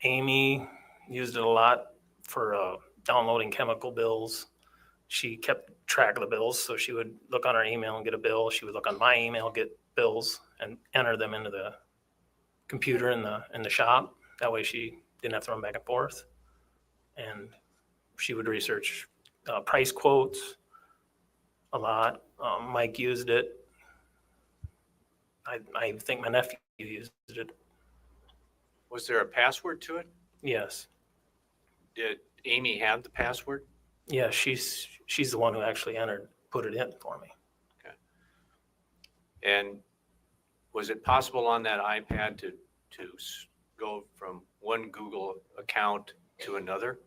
Amy used it a lot for downloading chemical bills. She kept track of the bills, so she would look on her email and get a bill. She would look on my email, get bills, and enter them into the computer in the shop. That way, she didn't have to run back and forth. And she would research price quotes a lot. Mike used it. I think my nephew used it. Was there a password to it? Yes. Did Amy have the password? Yeah, she's the one who actually put it in for me. And was it possible on that iPad to go from one Google account to another?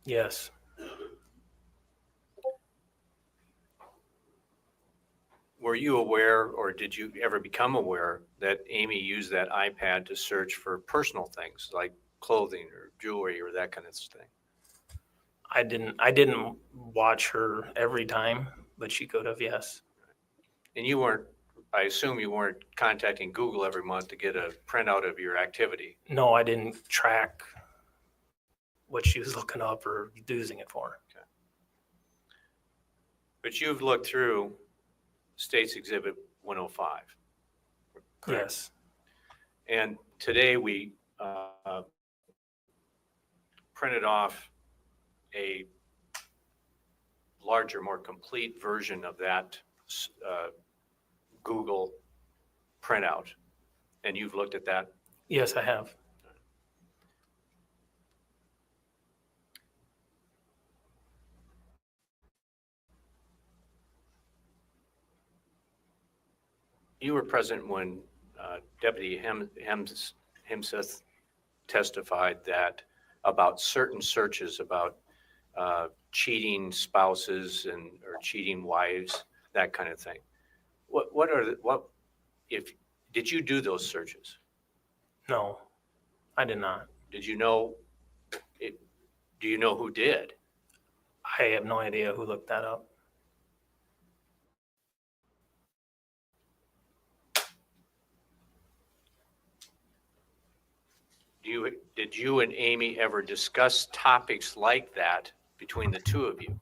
Yes. Were you aware, or did you ever become aware that Amy used that iPad to search for personal things like clothing or jewelry or that kind of thing? I didn't watch her every time, but she could have, yes. And you weren't, I assume you weren't contacting Google every month to get a printout of your activity. No, I didn't track what she was looking up or using it for. Okay. But you've looked through State's Exhibit 105. Correct? Yes. And today we printed off a larger, more complete version of that Google printout. And you've looked at that? Yes, I have. You were present when Deputy Hemseth testified that about certain searches about cheating spouses or cheating wives, that kind of thing. Did you do those searches? No, I did not. Did you know it? Do you know who did? I have no idea who looked that up. Did you and Amy ever discuss topics like that between the two of you?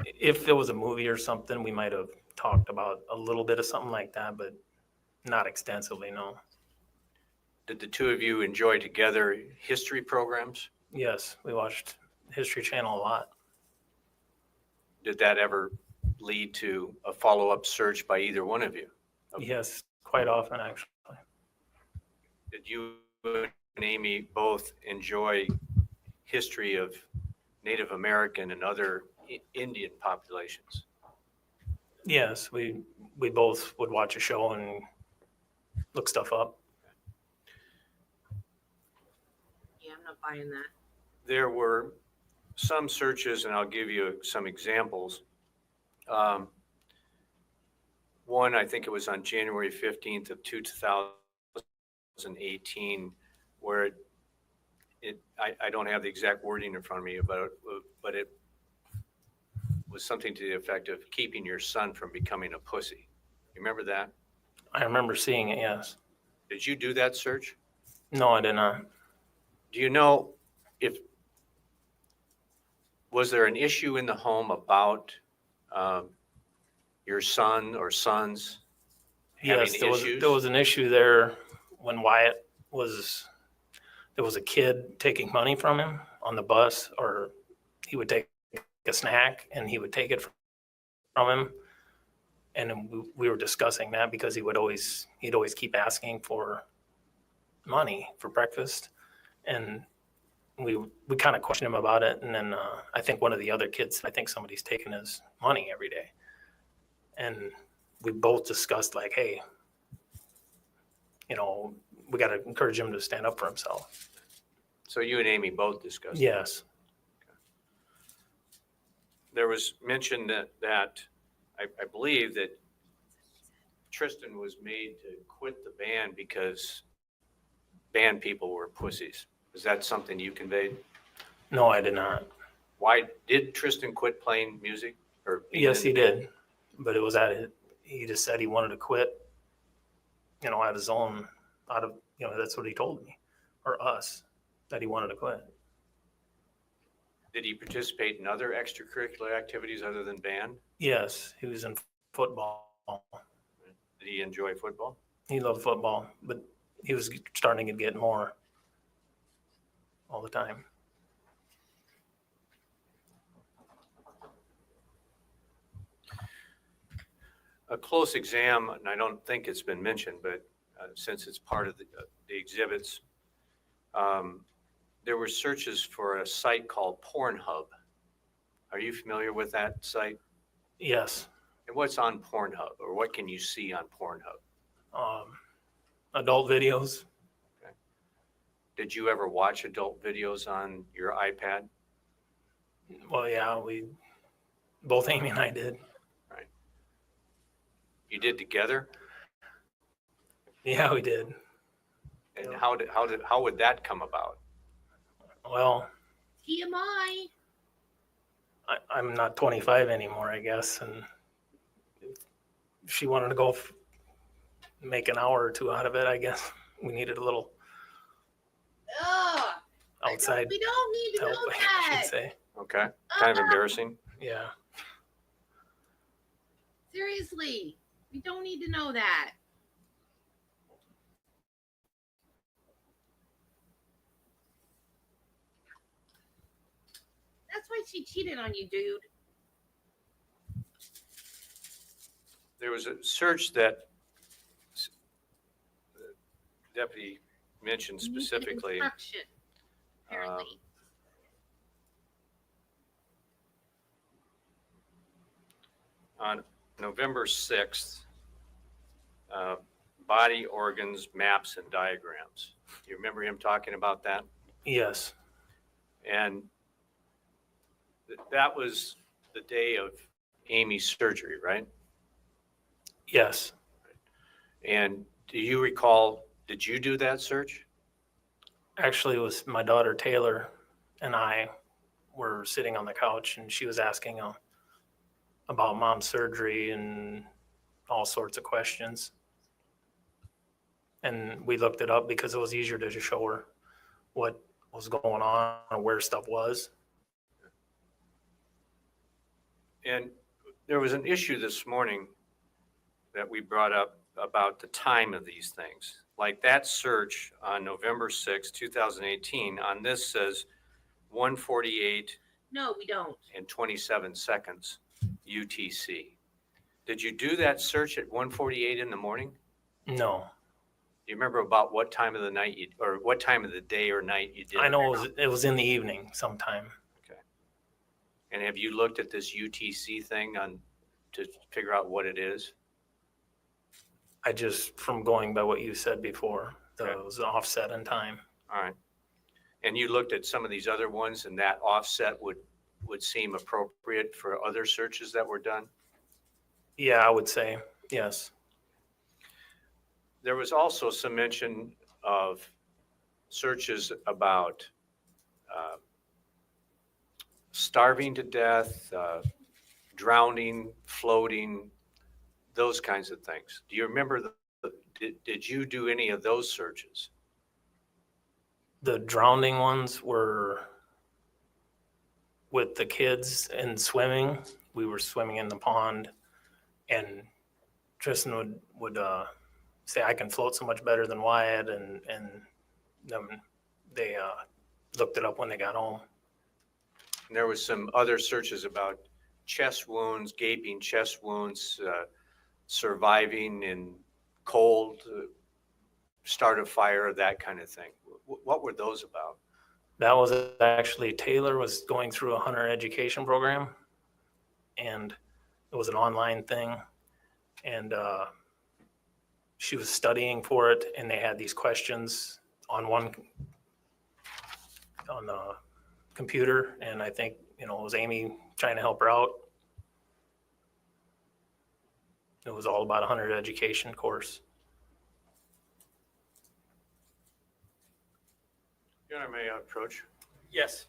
If there was a movie or something, we might have talked about a little bit of something like that, but not extensively, no. Did the two of you enjoy together history programs? Yes, we watched History Channel a lot. Did that ever lead to a follow-up search by either one of you? Yes, quite often, actually. Did you and Amy both enjoy history of Native American and other Indian populations? Yes, we both would watch a show and look stuff up. Yeah, I'm not buying that. There were some searches, and I'll give you some examples. One, I think it was on January 15th of 2018, where I don't have the exact wording in front of me, but it was something to the effect of keeping your son from becoming a pussy. You remember that? I remember seeing it, yes. Did you do that search? No, I did not. Do you know was there an issue in the home about your son or sons having Yes, issues? there was an issue there when Wyatt there was a kid taking money from him on the bus, or he would take a snack and he would take it from him. And we were discussing that because he'd always keep asking for money for breakfast. And we kind of questioned him about it. And then I think one of the other kids, I think somebody's taking his money every day. And we both discussed like, hey, we got to encourage him to stand up for himself. So you and Amy both discussed it. Yes. There was mention that I believe that Tristan was made to quit the band because band people were pussies. Is that something you conveyed? No, I did not. Why did Tristan quit playing music? Or being Yes, in he the band? did, but it was he just said he wanted to quit, at his own, that's what he told me, or us, that he wanted to quit. Did he participate in other extracurricular activities other than band? Yes, he was in football. Did he enjoy football? He loved football, but he was starting to get more all the time. A close exam, and I don't think it's been mentioned, but since it's part of the exhibits, there were searches for a site called Pornhub. Are you familiar with that site? Yes. And what's on Pornhub, or what can you see on Pornhub? Adult videos. Okay. Did you ever watch adult videos on your iPad? Well, yeah, both Amy and I did. Right. You did together? Yeah, we did. And how would that come about? Well, TMI. I'm not 25 anymore, I guess, and if she wanted to go make an hour or two out of it, I guess we needed a little Ugh. outside We don't need to help, know I that. should say. Okay, kind of embarrassing. Yeah. Seriously, we don't need to know that. That's why she cheated on you, dude. There was a search that the deputy mentioned You need specifically. instruction, apparently. On November 6th, body organs, maps, and diagrams. You remember him talking about that? Yes. And that was the day of Amy's surgery, right? Yes. And do you recall, did you do that search? Actually, it was my daughter Taylor and I were sitting on the couch, and she was asking about mom's surgery and all sorts of questions. And we looked it up because it was easier to just show her what was going on and where stuff was. And there was an issue this morning that we brought up about the time of these things. Like that search on November 6, 2018, on this says 1:48 No, we don't. and 27 seconds UTC. Did you do that search at 1:48 in the morning? No, Do you remember about what time of the night or what time of the day or night you did I it? know it was in the evening sometime. Okay. And have you looked at this UTC thing to figure out what it is? I just, from going by what you said before, Okay. it was offset in time. All right. And you looked at some of these other ones, and that offset would seem appropriate for other searches that were done? Yeah, I would say, yes. There was also some mention of searches about starving to death, drowning, floating, those kinds of things. Do you remember did you do any of those searches? The drowning ones were with the kids and swimming. We were swimming in the pond, and Tristan would say, I can float so much better than Wyatt, and then they looked it up when they got home. And there was some other searches about chest wounds, gaping chest wounds, surviving in cold, start a fire, that kind of thing. What were those about? That was actually, Taylor was going through a hunter education program, and it was an online thing, and she was studying for it, and they had these questions on the computer, and I think, it was Amy trying to help her out. It was all about a hunter education course. Your Honor, may I approach? Yes.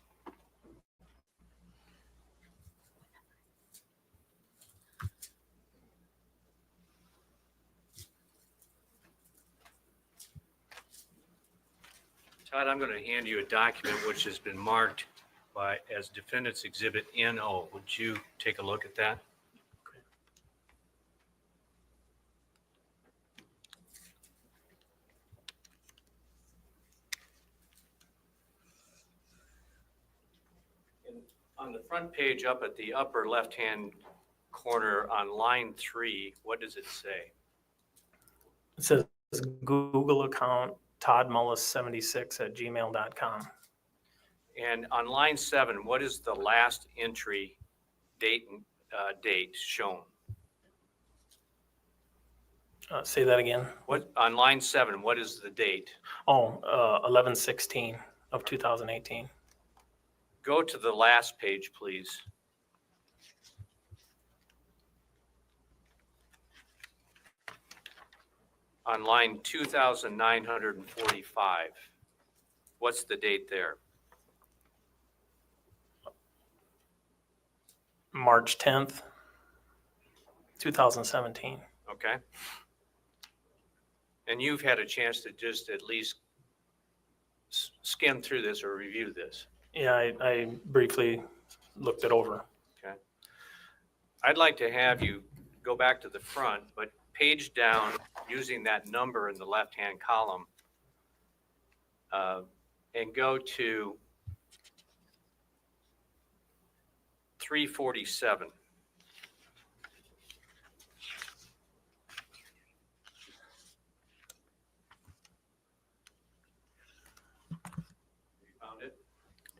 Todd, I'm going to hand you a document which has been marked as Defendant's Exhibit NO. Would you take a look at that? On the front page up at the upper left-hand corner on line 3, what does it say? It says Google account Todd Mullis 76 at gmail.com. And on line 7, what is the last entry date shown? Say that again. What on line 7, what is the date? 11/16 of 2018. Go to the last page, please. On line 2945, what's the date there? March 10th, 2017. Okay. And you've had a chance to just at least skim through this or review this. Yeah, I briefly looked it over. Okay. I'd like to have you go back to the front, but page down using that number in the left-hand column and go to 347. You found it?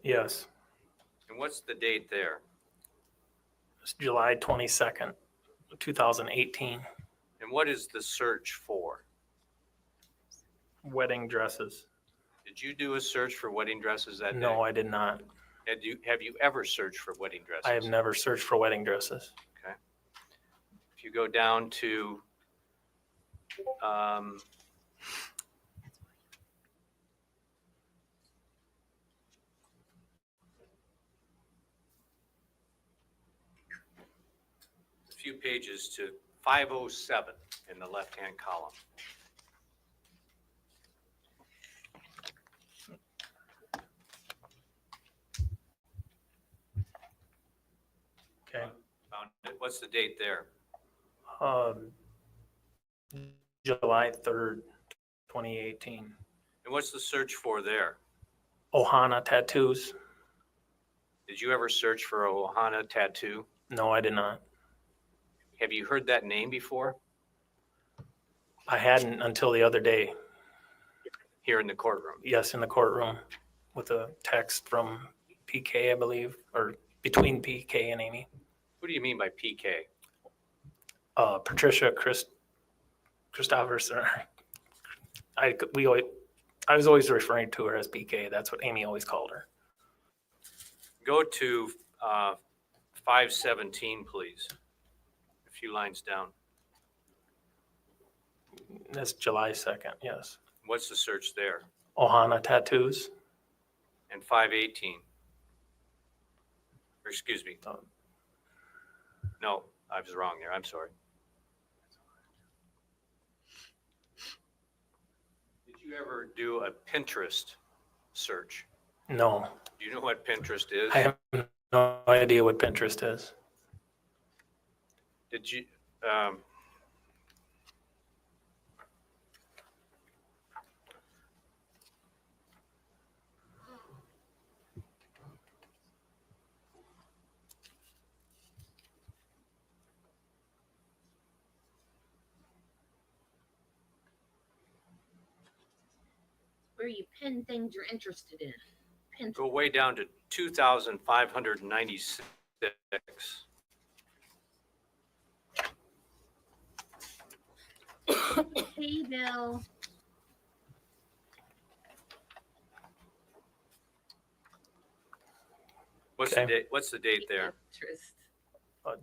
Yes, And what's the date there? it's July 22nd, 2018. And what is the search for? Wedding dresses. Did you do a search for wedding dresses that day? No, I did not. Have you ever searched for wedding dresses? I have never searched for wedding dresses. Okay. If you go down to a few pages to 507 in the left-hand column. Okay. Found it. What's the date there? July 3rd, 2018. And what's the search for there? Ohana tattoos. Did you ever search for a Ohana tattoo? No, I did not. Have you heard that name before I hadn't until the other day. here in the courtroom? Yes, in the courtroom with a text from PK, I believe, or between PK and Amy. What do you mean by PK? Patricia Christopherson. I was always referring to her as PK. That's what Amy always called her. Go to 517, please. A few lines down. That's July 2nd, yes. What's the search there? Ohana tattoos. And 518. Or excuse me. No, I was wrong there. I'm sorry. Did you ever do a Pinterest search? No, Do you know what Pinterest is? I have no idea what Pinterest is. Did you, Where you pin things you're interested in. Pin. go way down to 2,596. Hey, Bill. What's the Okay. date? What's the date there? Interest.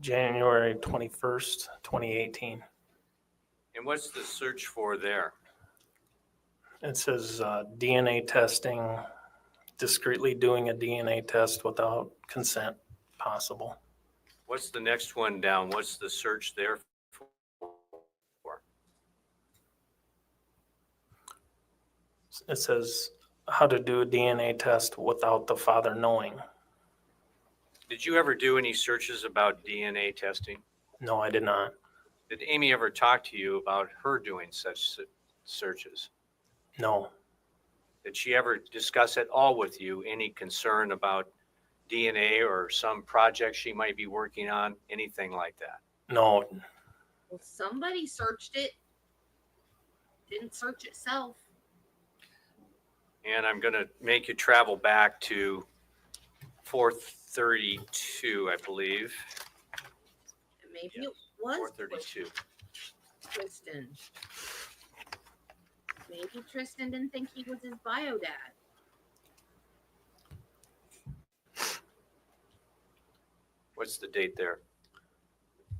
January 21st, 2018. And what's the search for there? It says DNA testing, discreetly doing a DNA test without consent possible. What's the next one down? What's the search there for? It says How to do a DNA test without the father knowing. Did you ever do any searches about DNA testing? No, I did not. Did Amy ever talk to you about her doing such searches? No, Did she ever discuss at all with you any concern about DNA or some project she might be working on, anything like that? no, Well, somebody searched it. Didn't search itself. And I'm going to make you travel back to 432, I believe. Maybe Yes, it was 432. Tristan. Maybe Tristan didn't think he was his bio dad. What's the date there?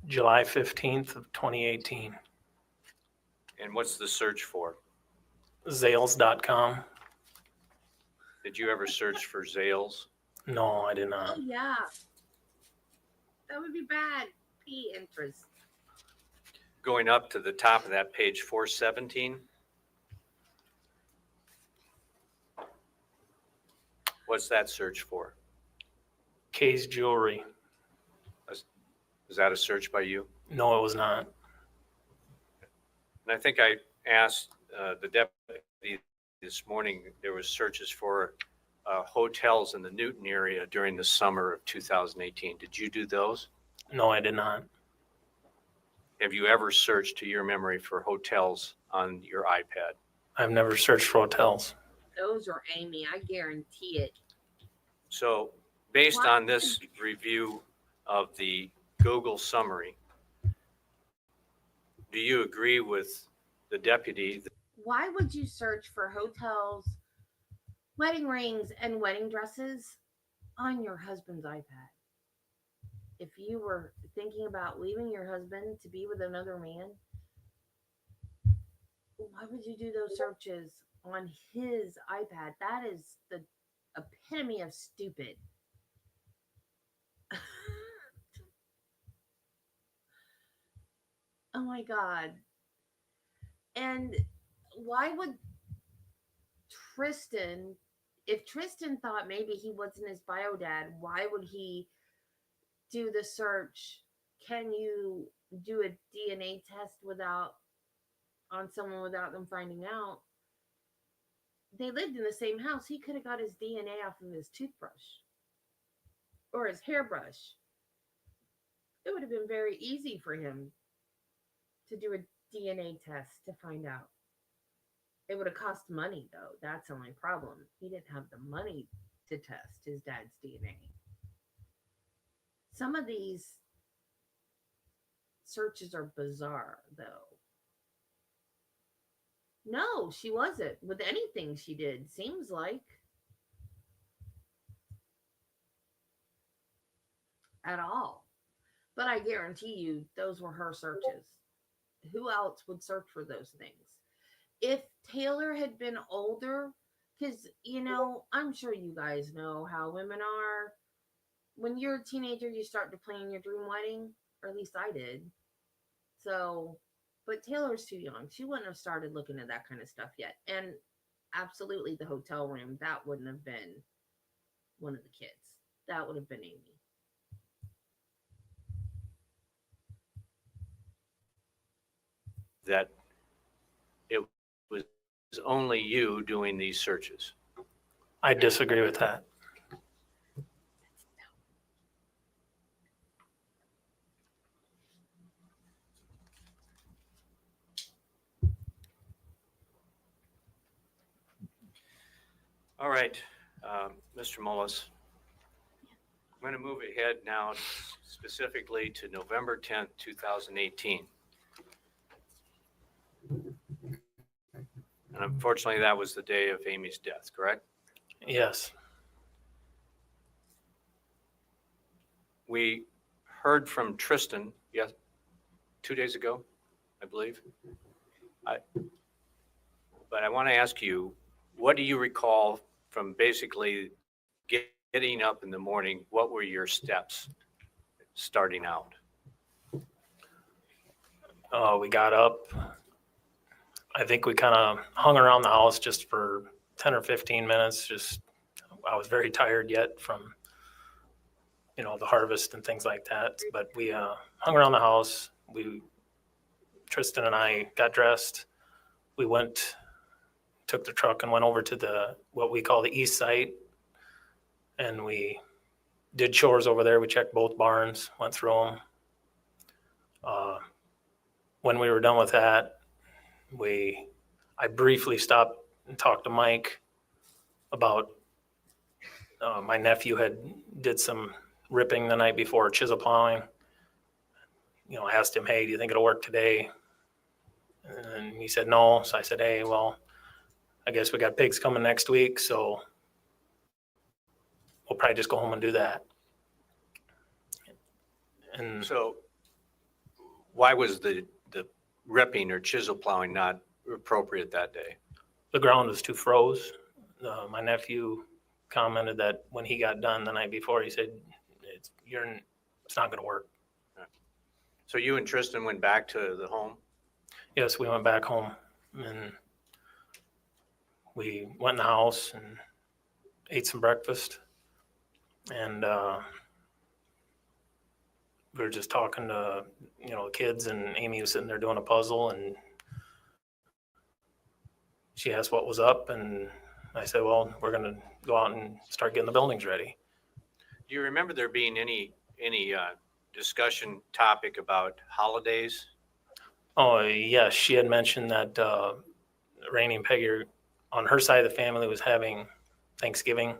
July 15th of 2018. And what's the search for? Zales.com. Did you ever search for Zales? No, I did Oh not. yeah. That would be bad. P interest. Going up to the top of that page, 417. What's that search for? Kay's Jewelry. Is that a search by you? No, it was not. And I think I asked the deputy this morning, there was searches for hotels in the Newton area during the summer of 2018. Did you do those? No, I did not. Have you ever searched, to your memory, for hotels on your iPad? I've never searched for hotels. Those are Amy. I guarantee it. So based What? on this review of the Google summary, do you agree with the deputy? Why would you search for hotels, wedding rings, and wedding dresses on your husband's iPad? If you were thinking about leaving your husband to be with another man, why would you do those searches on his iPad? That is the epitome of stupid. Oh my God. And why would Tristan, if Tristan thought maybe he wasn't his bio dad, why would he do the search? Can you do a DNA test on someone without them finding out? They lived in the same house. He could have got his DNA off of his toothbrush or his hairbrush. It would have been very easy for him to do a DNA test to find out. It would have cost money, though. That's the only problem. He didn't have the money to test his dad's DNA. Some of these searches are bizarre, though. No, she wasn't. With anything she did, seems like. At all. But I guarantee you, those were her searches. Who else would search for those things? If Taylor had been older, because, I'm sure you guys know how women are. When you're a teenager, you start to plan your dream wedding, or at least I did. So, but Taylor's too young. She wouldn't have started looking at that kind of stuff yet. And absolutely the hotel room, that wouldn't have been one of the kids. That would have been Amy. That it was only you doing these searches. I disagree with that. All right, Mr. Mullis, I'm going to move ahead now specifically to November 10th, 2018. And unfortunately, that was the day of Amy's death, correct? Yes. We heard from Tristan, 2 days ago, I believe. But I want to ask you, what do you recall from basically getting up in the morning? What were your steps starting out? We got up. I think we kind of hung around the house just for 10 or 15 minutes. Just, I was very tired yet from, the harvest and things like that. But we hung around the house. Tristan and I got dressed. We took the truck and went over to what we call the east site. And we did chores over there. We checked both barns, went through them. When we were done with that, I briefly stopped and talked to Mike about my nephew did some ripping the night before, chisel plowing. I asked him, hey, do you think it'll work today? And he said no. So I said, hey, well, I guess we got pigs coming next week, so we'll probably just go home and do that. And So why was the ripping or chisel plowing not appropriate that day? the ground was too froze. My nephew commented that when he got done the night before, he said, it's not going to work. So you and Tristan went back to the home? Yes, we went back home and we went in the house and ate some breakfast. And we were just talking to, the kids, and Amy was sitting there doing a puzzle, and she asked what was up. And I said, well, we're going to go out and start getting the buildings ready. Do you remember there being any discussion topic about holidays? Oh, yes. She had mentioned that Rainey and Peggy on her side of the family was having Thanksgiving.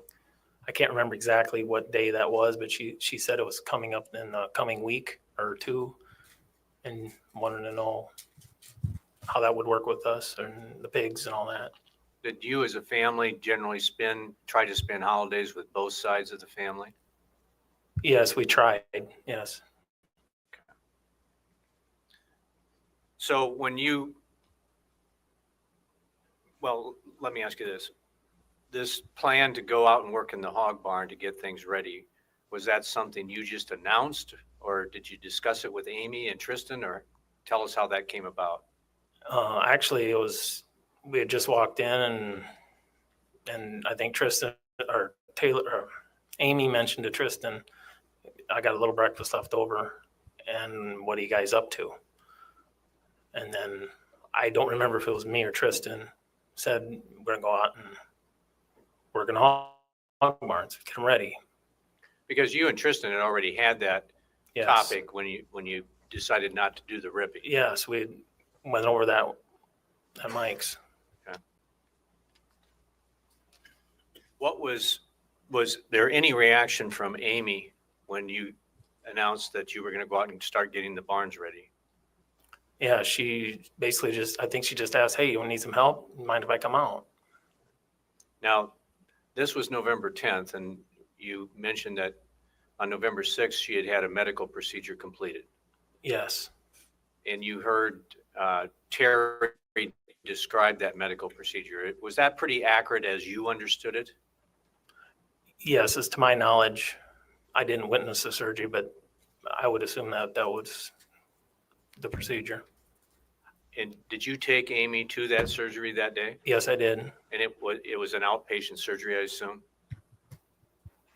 I can't remember exactly what day that was, but she said it was coming up in the coming week or two, and wanted to know how that would work with us and the pigs and all that. Did you as a family generally try to spend holidays with both sides of the family? Yes, we tried. Yes. So let me ask you this. This plan to go out and work in the hog barn to get things ready, was that something you just announced, or did you discuss it with Amy and Tristan, or tell us how that came about? Actually, we had just walked in, and I think Tristan or Taylor or Amy mentioned to Tristan, I got a little breakfast left over, and what are you guys up to? And then I don't remember if it was me or Tristan said, we're gonna go out and work in hog barns, get them ready. Because you and Tristan had already had that Yes. topic when you decided not to do the ripping. Yes, we went over that at Mike's. What was there any reaction from Amy when you announced that you were going to go out and start getting the barns ready? Yeah, she basically I think she just asked, hey, you need some help? Mind if I come out? Now, this was November 10th, and you mentioned that on November 6th, she had had a medical procedure completed. Yes. And you heard Terry describe that medical procedure. Was that pretty accurate as you understood it? Yes, as to my knowledge, I didn't witness the surgery, but I would assume that was the procedure. And did you take Amy to that surgery that day? Yes, I did. And it was an outpatient surgery, I assume?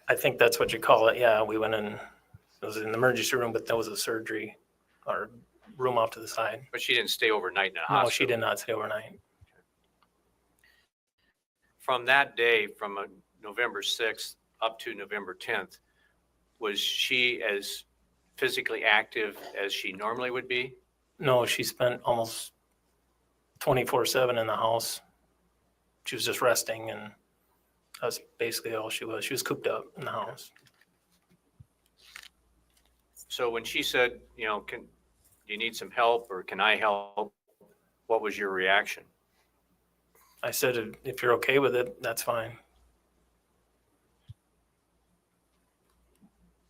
I think that's what you call it. Yeah, we went in, it was in the emergency room, but that was a surgery or room off to the side. But she didn't stay overnight in a hospital? No, she did not stay overnight. From that day, from November 6th up to November 10th, was she as physically active as she normally would be? No, she spent almost 24/7 in the house. She was just resting, and that's basically all she was. She was cooped up in the house. So when she said, do you need some help, or can I help? What was your reaction? I said, if you're okay with it, that's fine.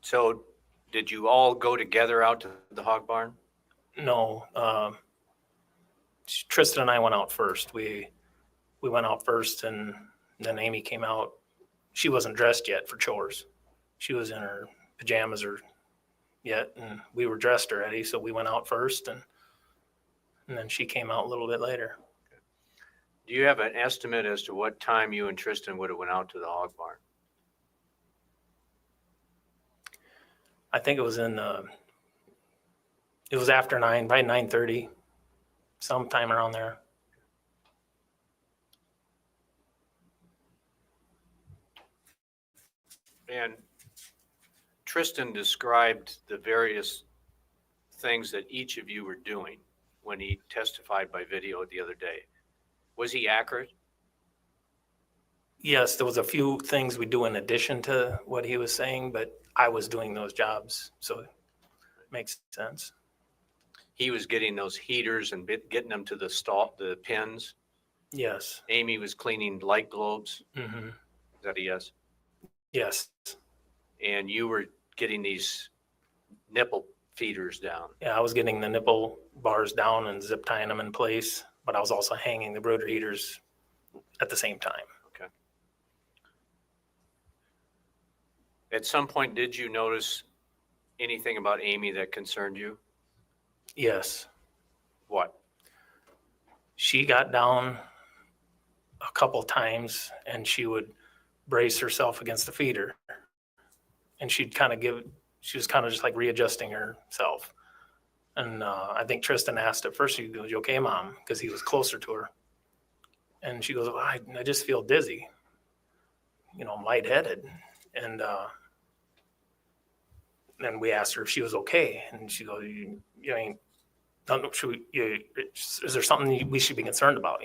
So did you all go together out to the hog barn? No, Tristan and I went out first. We went out first, and then Amy came out. She wasn't dressed yet for chores. She was in her pajamas yet, and we were dressed already. So we went out first, and then she came out a little bit later. Do you have an estimate as to what time you and Tristan would have went out to the hog barn? I think it was it was after 9, by 9:30, sometime around there. And Tristan described the various things that each of you were doing when he testified by video the other day. Was he accurate? Yes, there was a few things we do in addition to what he was saying, but I was doing those jobs, so it makes sense. He was getting those heaters and getting them to the pins. Yes. Amy was cleaning light globes. Mm-hmm. Is that a yes? Yes. And you were getting these nipple feeders down. Yeah, I was getting the nipple bars down and zip tying them in place, but I was also hanging the brooder heaters at the same time. Okay. At some point, did you notice anything about Amy that concerned you? Yes. What? She got down a couple times and she would brace herself against the feeder. And she'd kind of she was kind of just like readjusting herself. And I think Tristan asked at first, she goes, "You okay, Mom?" Because he was closer to her. And she goes, I just feel dizzy. I'm lightheaded. And then we asked her if she was okay. And she goes, you ain't, is there something we should be concerned about?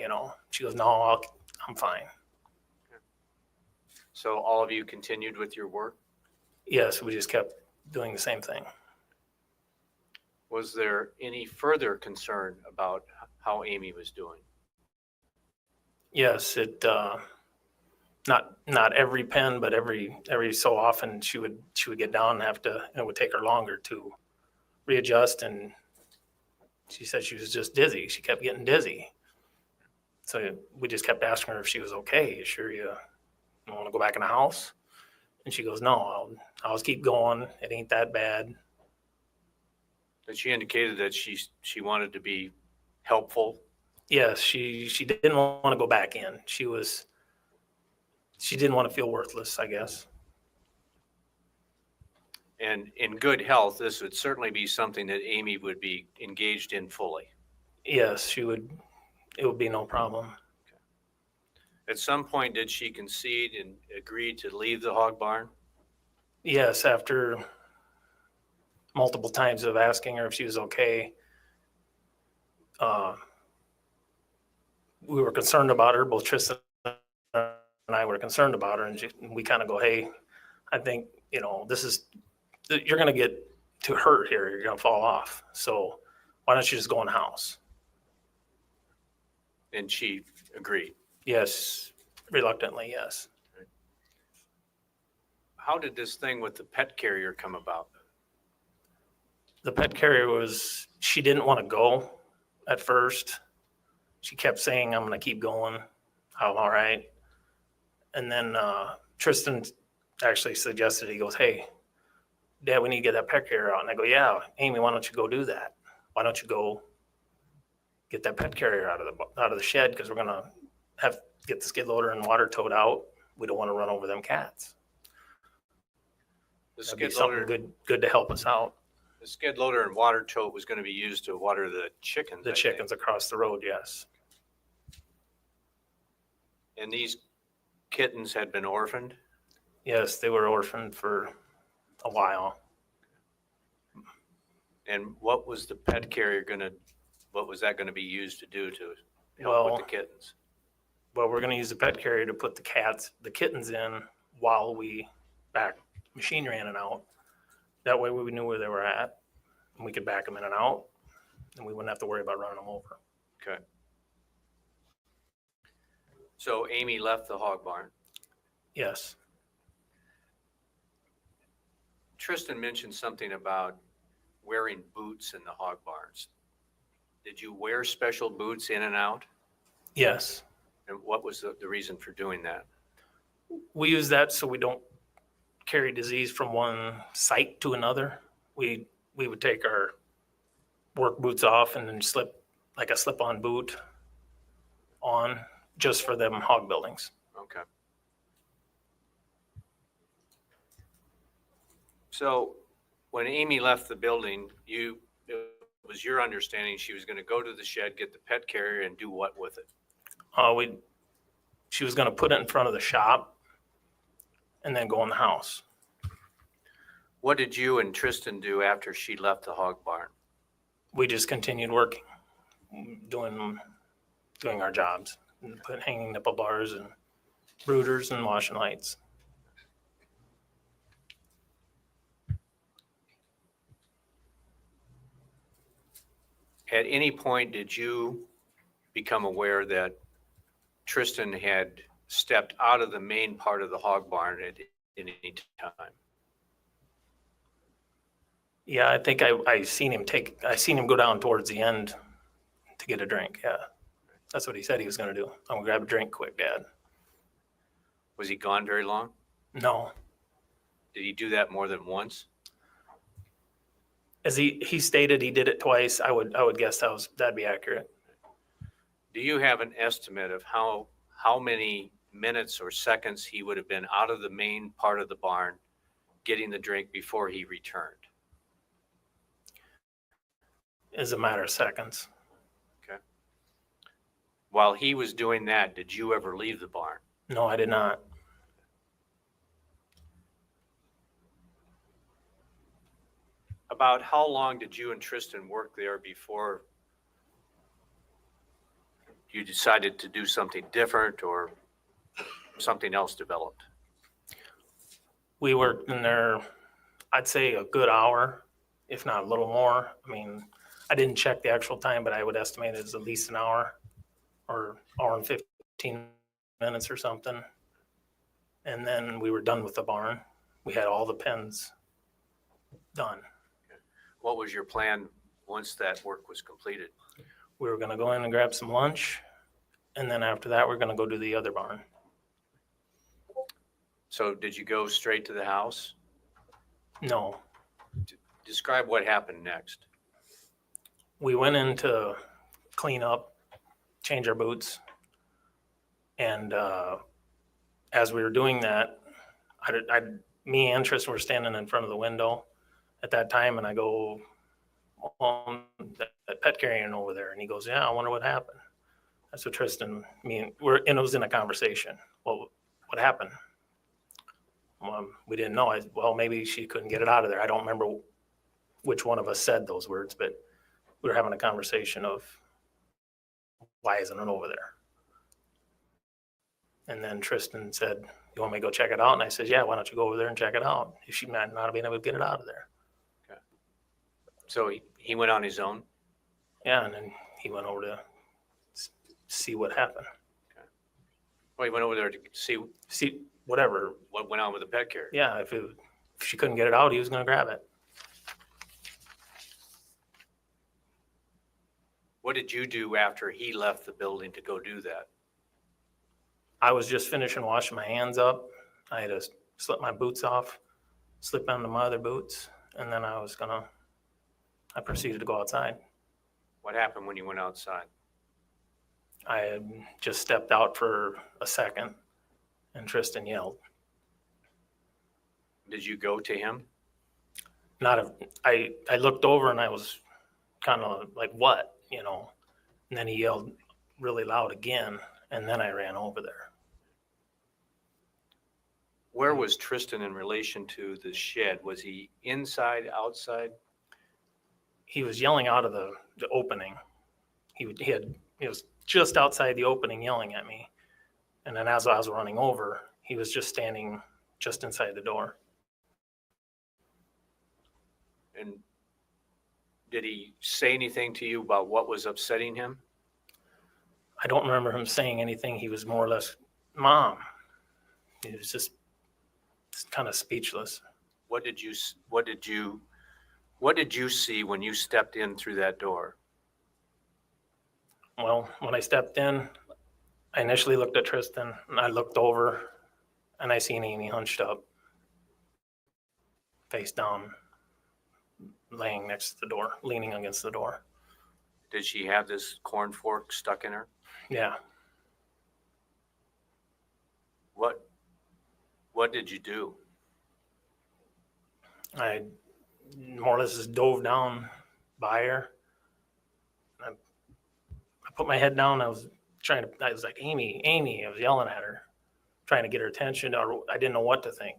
She goes, no, I'm fine. So all of you continued with your work? Yes, we just kept doing the same thing. Was there any further concern about how Amy was doing? Yes, not every pen, but every so often she would get down and it would take her longer to readjust. And she said she was just dizzy. She kept getting dizzy. So we just kept asking her if she was okay. Sure, you want to go back in the house? And she goes, no, I'll just keep going. It ain't that bad. And she indicated that she wanted to be helpful. Yes, she didn't want to go back in. She didn't want to feel worthless, I guess. And in good health, this would certainly be something that Amy would be engaged in fully. Yes, she would. It would be no problem. At some point, did she concede and agree to leave the hog barn? Yes, after multiple times of asking her if she was okay. We were concerned about her. Both Tristan and I were concerned about her, and we kind of go, hey, I think, you're going to get too hurt here. You're going to fall off. So why don't you just go in the house? And she agreed. Yes, reluctantly, yes. How did this thing with the pet carrier come about? The pet carrier she didn't want to go at first. She kept saying, I'm going to keep going. I'm all right. And then Tristan actually suggested, he goes, hey, Dad, we need to get that pet carrier out. And I go, yeah, Amy, why don't you go do that? Why don't you go get that pet carrier out of the shed? Because we're going to get the skid loader and water towed out. We don't want to run over them cats. The That'd be skid loader, something good to help us out. the skid loader and water tote was going to be used to water the chickens. The chickens across the road, yes. And these kittens had been orphaned? Yes, they were orphaned for a while. And what was the pet carrier what was that going to be used to do to help Well, with the kittens? Well, we're going to use the pet carrier to put the kittens in while we back machinery in and out. That way we knew where they were at and we could back them in and out and we wouldn't have to worry about running them over. Okay. So Amy left the hog barn. Yes. Tristan mentioned something about wearing boots in the hog barns. Did you wear special boots in and out? Yes. And what was the reason for doing that? We use that so we don't carry disease from one site to another. We would take our work boots off and then slip a slip-on boot on just for them hog buildings. Okay. So when Amy left the building, it was your understanding she was going to go to the shed, get the pet carrier, and do what with it? She was going to put it in front of the shop and then go in the house. What did you and Tristan do after she left the hog barn? We just continued working, doing our jobs, hanging nipple bars and brooders and washing lights. At any point, did you become aware that Tristan had stepped out of the main part of the hog barn at any time? Yeah, I think I seen him go down towards the end to get a drink. Yeah, that's what he said he was going to do. I'm going to grab a drink quick, Dad. Was he gone very long? No. Did he do that more than once? As he stated he did it twice, I would guess that'd be accurate. Do you have an estimate of how many minutes or seconds he would have been out of the main part of the barn getting the drink before he returned? It's a matter of seconds. Okay. While he was doing that, did you ever leave the barn? No, I did not. About how long did you and Tristan work there before you decided to do something different or something else developed? We worked in there, I'd say a good hour, if not a little more. I mean, I didn't check the actual time, but I would estimate it as at least an hour or hour and 15 minutes or something. And then we were done with the barn. We had all the pens done. What was your plan once that work was completed? We were going to go in and grab some lunch. And then after that, we're going to go to the other barn. So did you go straight to the house? No, Describe what happened next. we went in to clean up, change our boots. And as we were doing that, me and Tristan were standing in front of the window at that time. And I go, that pet carrier over there. And he goes, yeah, I wonder what happened. That's what Tristan, and it was in a conversation. Well, what happened? We didn't know. Well, maybe she couldn't get it out of there. I don't remember which one of us said those words, but we were having a conversation of why isn't it over there? And then Tristan said, you want me to go check it out? And I said, yeah, why don't you go over there and check it out? If she might not have been able to get it out of there. Okay. So he went on his own? Yeah, and then he went over to see what happened. Okay. Well, he went over there to see Whatever. what went on with the pet carrier. Yeah, if she couldn't get it out, he was going to grab it. What did you do after he left the building to go do that? I was just finishing washing my hands up. I had to slip my boots off, slip onto my other boots, and then I proceeded to go outside. What happened when you went outside? I had just stepped out for a second, and Tristan yelled. Did you go to him? I looked over and I was kind of like, what, And then he yelled really loud again, and then I ran over there. Where was Tristan in relation to the shed? Was he inside, outside? He was yelling out of the opening. He was just outside the opening yelling at me. And then as I was running over, he was just standing just inside the door. And did he say anything to you about what was upsetting him? I don't remember him saying anything. He was more or less, Mom. He was just kind of speechless. What did you see when you stepped in through that door? Well, when I stepped in, I initially looked at Tristan, and I looked over, and I seen Amy hunched up, face down, laying next to the door, leaning against the door. Did she have this corn fork stuck in her? Yeah. What did you do? I more or less just dove down by her. I put my head down. I was like, Amy, I was yelling at her, trying to get her attention. Or I didn't know what to think.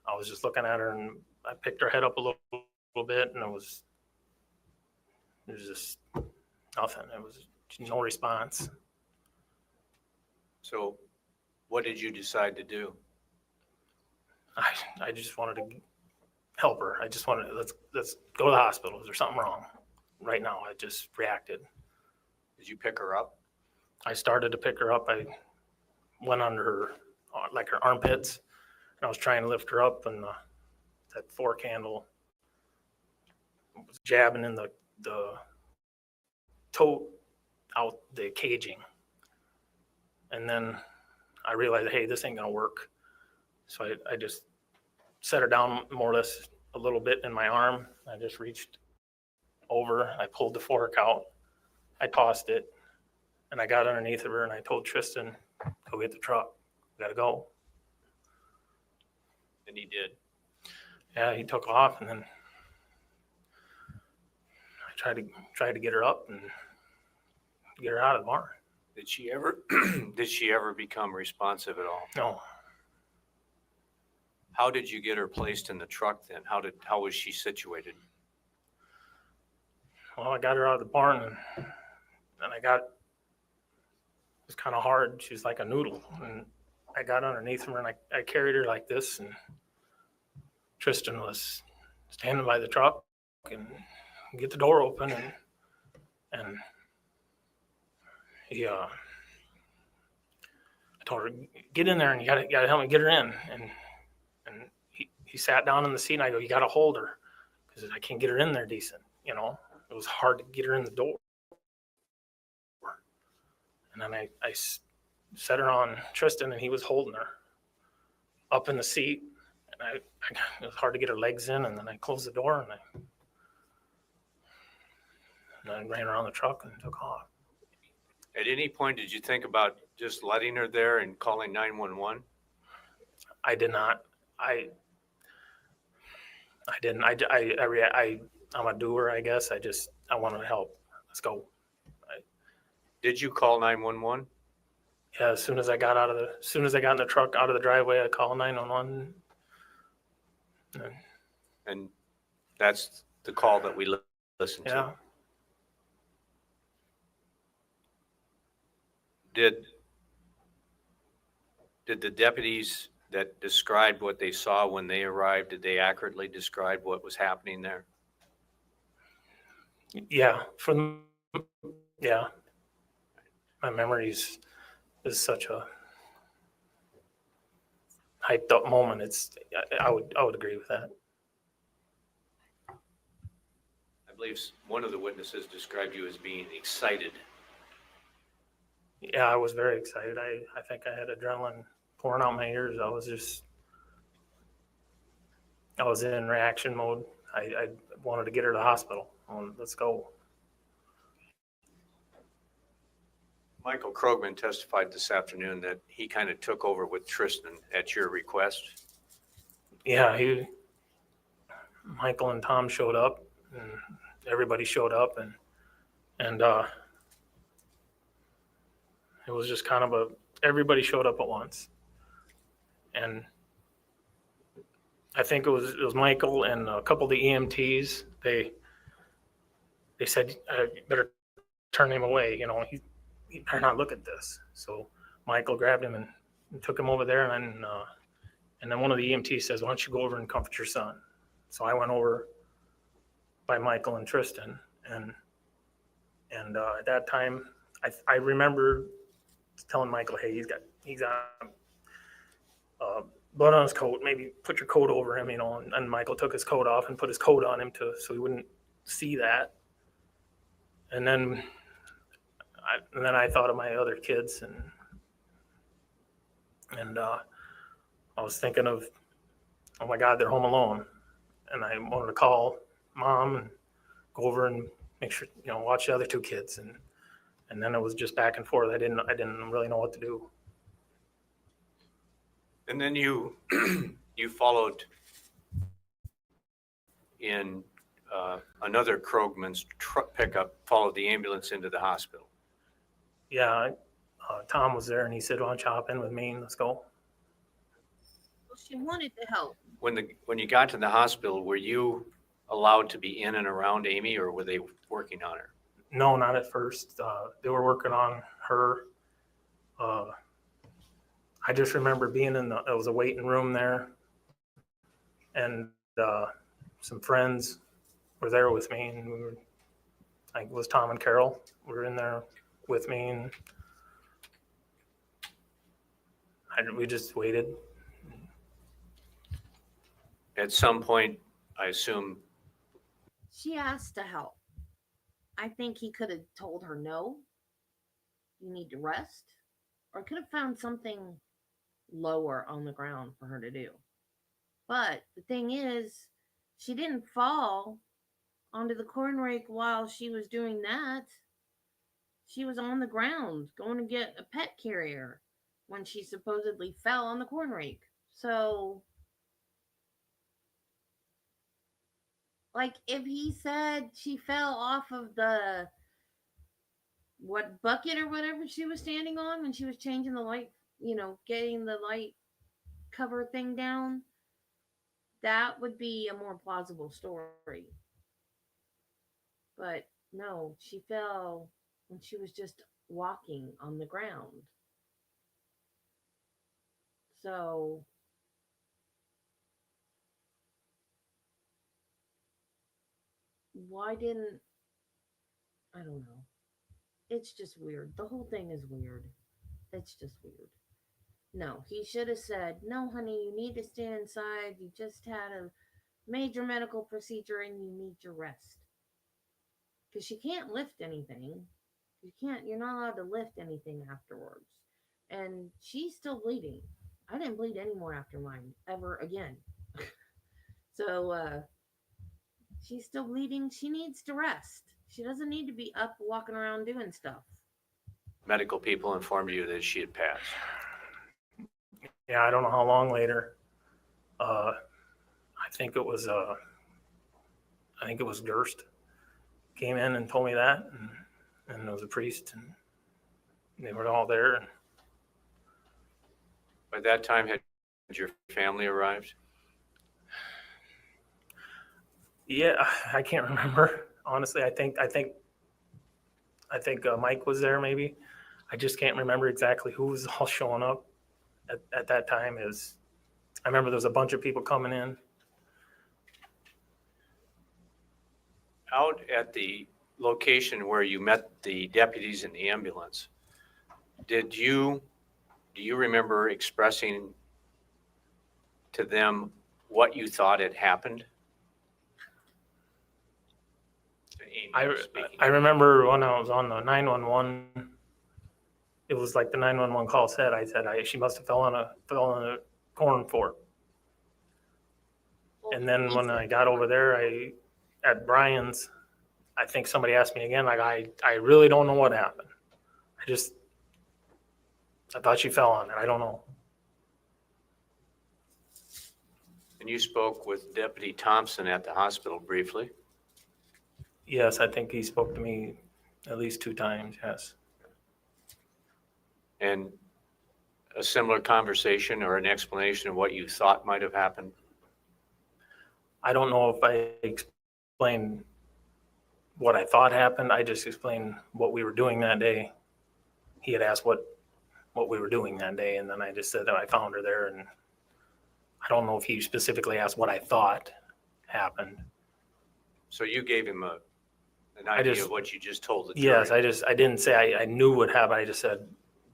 I was just looking at her, and I picked her head up a little bit, and it was just nothing. It was no response. So what did you decide to do? I just wanted to help her. I just wanted to, let's go to the hospital. Is there something wrong? Right now, I just reacted. Did you pick her up? I started to pick her up. I went under her, like her armpits, and I was trying to lift her up, and that fork handle was jabbing in the toe out the caging. And then I realized, hey, this ain't gonna work. So I just set her down more or less a little bit in my arm. I just reached over, I pulled the fork out, I tossed it, and I got underneath of her, and I told Tristan, go get the truck, we gotta go. And he did. Yeah, he took off, and then I tried to get her up and get her out of the barn. Did she ever become responsive at all? No, How did you get her placed in the truck then? How was she situated? well, I got her out of the barn, and it was kind of hard. She was like a noodle, and I got underneath her, and I carried her like this, and Tristan was standing by the truck and get the door open, and he I told her, get in there, and you gotta help me get her in, and he sat down in the seat, and I go, you gotta hold her, because I can't get her in there decent, you know. It was hard to get her in the door. And then I set her on Tristan, and he was holding her up in the seat, and it was hard to get her legs in, and then I closed the door, and I ran around the truck and took off. At any point, did you think about just letting her there and calling 911? I did not. I didn't. I'm a doer, I guess. I wanted to help. Let's go. Did you call 911? Yeah, as soon as I got in the truck out of the driveway, I called 911. And that's the call that we listened to. Yeah. Did the deputies that described what they saw when they arrived, did they accurately describe what was happening there? Yeah. Yeah. My memories is such a hyped up moment. I would agree with that. I believe one of the witnesses described you as being excited. Yeah, I was very excited. I think I had adrenaline pouring out my ears. I was in reaction mode. I wanted to get her to the hospital. Let's go. Michael Krogman testified this afternoon that he kind of took over with Tristan at your request. Yeah, Michael and Tom showed up, and everybody showed up, and it was just kind of everybody showed up at once. And I think it was Michael and a couple of the EMTs. They said, you better turn him away. You know, he better not look at this. So Michael grabbed him and took him over there. And then one of the EMTs says, why don't you go over and comfort your son? So I went over by Michael and Tristan. And at that time, I remember telling Michael, hey, he's got blood on his coat. Maybe put your coat over him, you know. And Michael took his coat off and put his coat on him so he wouldn't see that. And then I thought of my other kids, and I was thinking of, oh my God, they're home alone, and I wanted to call mom and go over and make sure, you know, watch the other two kids, and then it was just back and forth. I didn't really know what to do. And then you, you followed in another Krogman's truck pickup, followed the ambulance into the hospital. Yeah, Tom was there and he said, "Why don't you hop in with me and let's go?" Well, she wanted to help. When you got to the hospital, were you allowed to be in and around Amy, or were they working on her? No, not at first. They were working on her. I just remember being it was a waiting room there, and some friends were there with me, and we were, I think it was Tom and Carol were in there with me, and we just waited. At some point, I assume, She asked to help. I think he could have told her no, you need to rest, or could have found something lower on the ground for her to do. But the thing is, she didn't fall onto the corn rake while she was doing that. She was on the ground going to get a pet carrier when she supposedly fell on the corn rake. So, like, if he said she fell off of the what bucket or whatever she was standing on when she was changing the light, getting the light cover thing down, that would be a more plausible story. But no, she fell when she was just walking on the ground. So why didn't I don't know. It's just weird. The whole thing is weird. It's just weird. No, he should have said, "No, honey, you need to stay inside. You just had a major medical procedure and you need your rest." Because she can't lift anything. You're not allowed to lift anything afterwards. And she's still bleeding. I didn't bleed anymore after mine ever again. So she's still bleeding. She needs to rest. She doesn't need to be up walking around doing stuff. medical people informed you that she had passed. Yeah, I don't know how long later. I think it was Gerst came in and told me that, and there was a priest, and they were all there. And By that time, had your family arrived? yeah, I can't remember honestly. I think Mike was there maybe. I just can't remember exactly who was all showing up at that time. I remember there was a bunch of people coming in. Out at the location where you met the deputies in the ambulance, do you remember expressing to them what you thought had happened? Amy speaking. I remember when I was on the 911, it was like the 911 call said, she must have fell in a corn fork. And then when I got over there, at Brian's, I think somebody asked me again, like, I really don't know what happened. I thought she fell on it. I don't know. And you spoke with Deputy Thompson at the hospital briefly. Yes, I think he spoke to me at least 2 times, yes. And a similar conversation or an explanation of what you thought might have happened? I don't know if I explained what I thought happened. I just explained what we were doing that day. He had asked what we were doing that day, and then I just said that I found her there, and I don't know if he specifically asked what I thought happened. So you gave him an idea of what you just told the jury? Yes, I didn't say I knew what happened. I just said,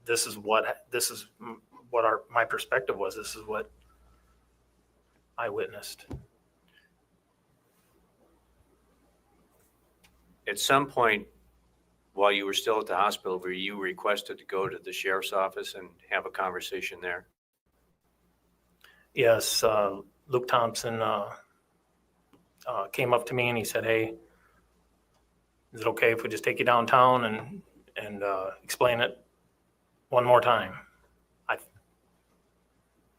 this is what my perspective was. This is what I witnessed. At some point, while you were still at the hospital, were you requested to go to the sheriff's office and have a conversation there? Yes, Luke Thompson came up to me and he said, "Hey, is it okay if we just take you downtown and explain it one more time?"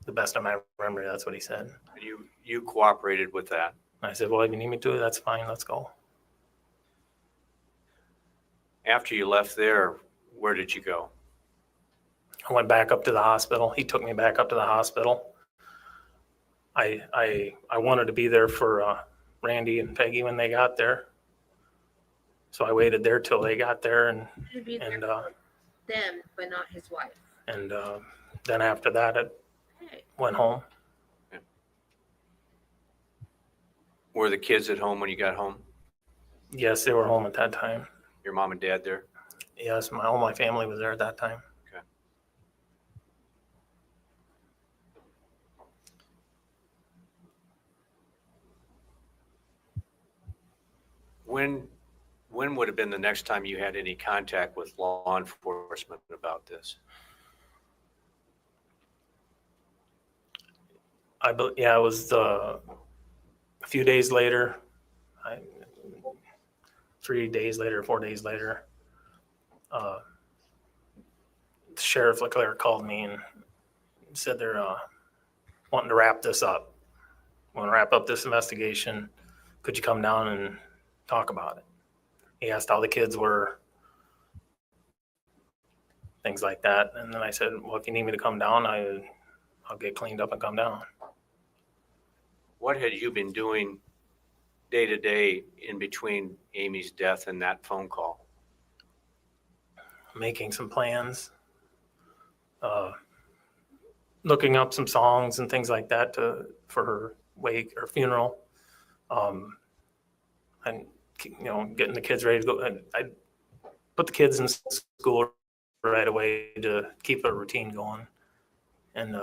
the best of my memory, that's what he said. And you cooperated with that. And I said, well, if you need me to, that's fine. Let's go. After you left there, where did you go? I went back up to the hospital. He took me back up to the hospital. I wanted to be there for Randy and Peggy when they got there. So I waited there till they got there, and To be there and for them, but not his wife. and then after that, I Hey, went home. Were the kids at home when you got home? Yes, they were home at that time. Your mom and dad there? Yes, all my family was there at that time. When would have been the next time you had any contact with law enforcement about this? Yeah, it was a few days later, 3 days later, 4 days later. Sheriff Leclerc called me and said they're wanting to wrap this up. Want to wrap up this investigation. Could you come down and talk about it? He asked how the kids were, things like that. And then I said, well, if you need me to come down, I'll get cleaned up and come down. What had you been doing day to day in between Amy's death and that phone call? Making some plans, looking up some songs and things like that for her wake or funeral, and getting the kids ready to go. And I put the kids in school right away to keep a routine going, and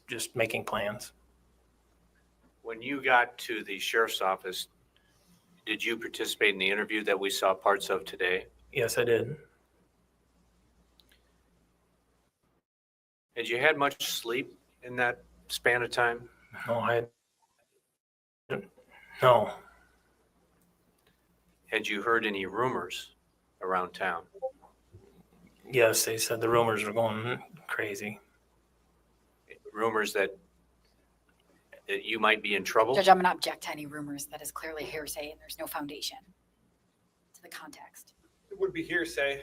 just making plans. When you got to the sheriff's office, did you participate in the interview that we saw parts of today? Yes, I did. Had you had much sleep in that span of time? No. Had you heard any rumors around town? Yes, they said the rumors were going crazy. Rumors that you might be in trouble? Judge, I'm going to object to any rumors. That is clearly hearsay and there's no foundation to the context. It would be hearsay.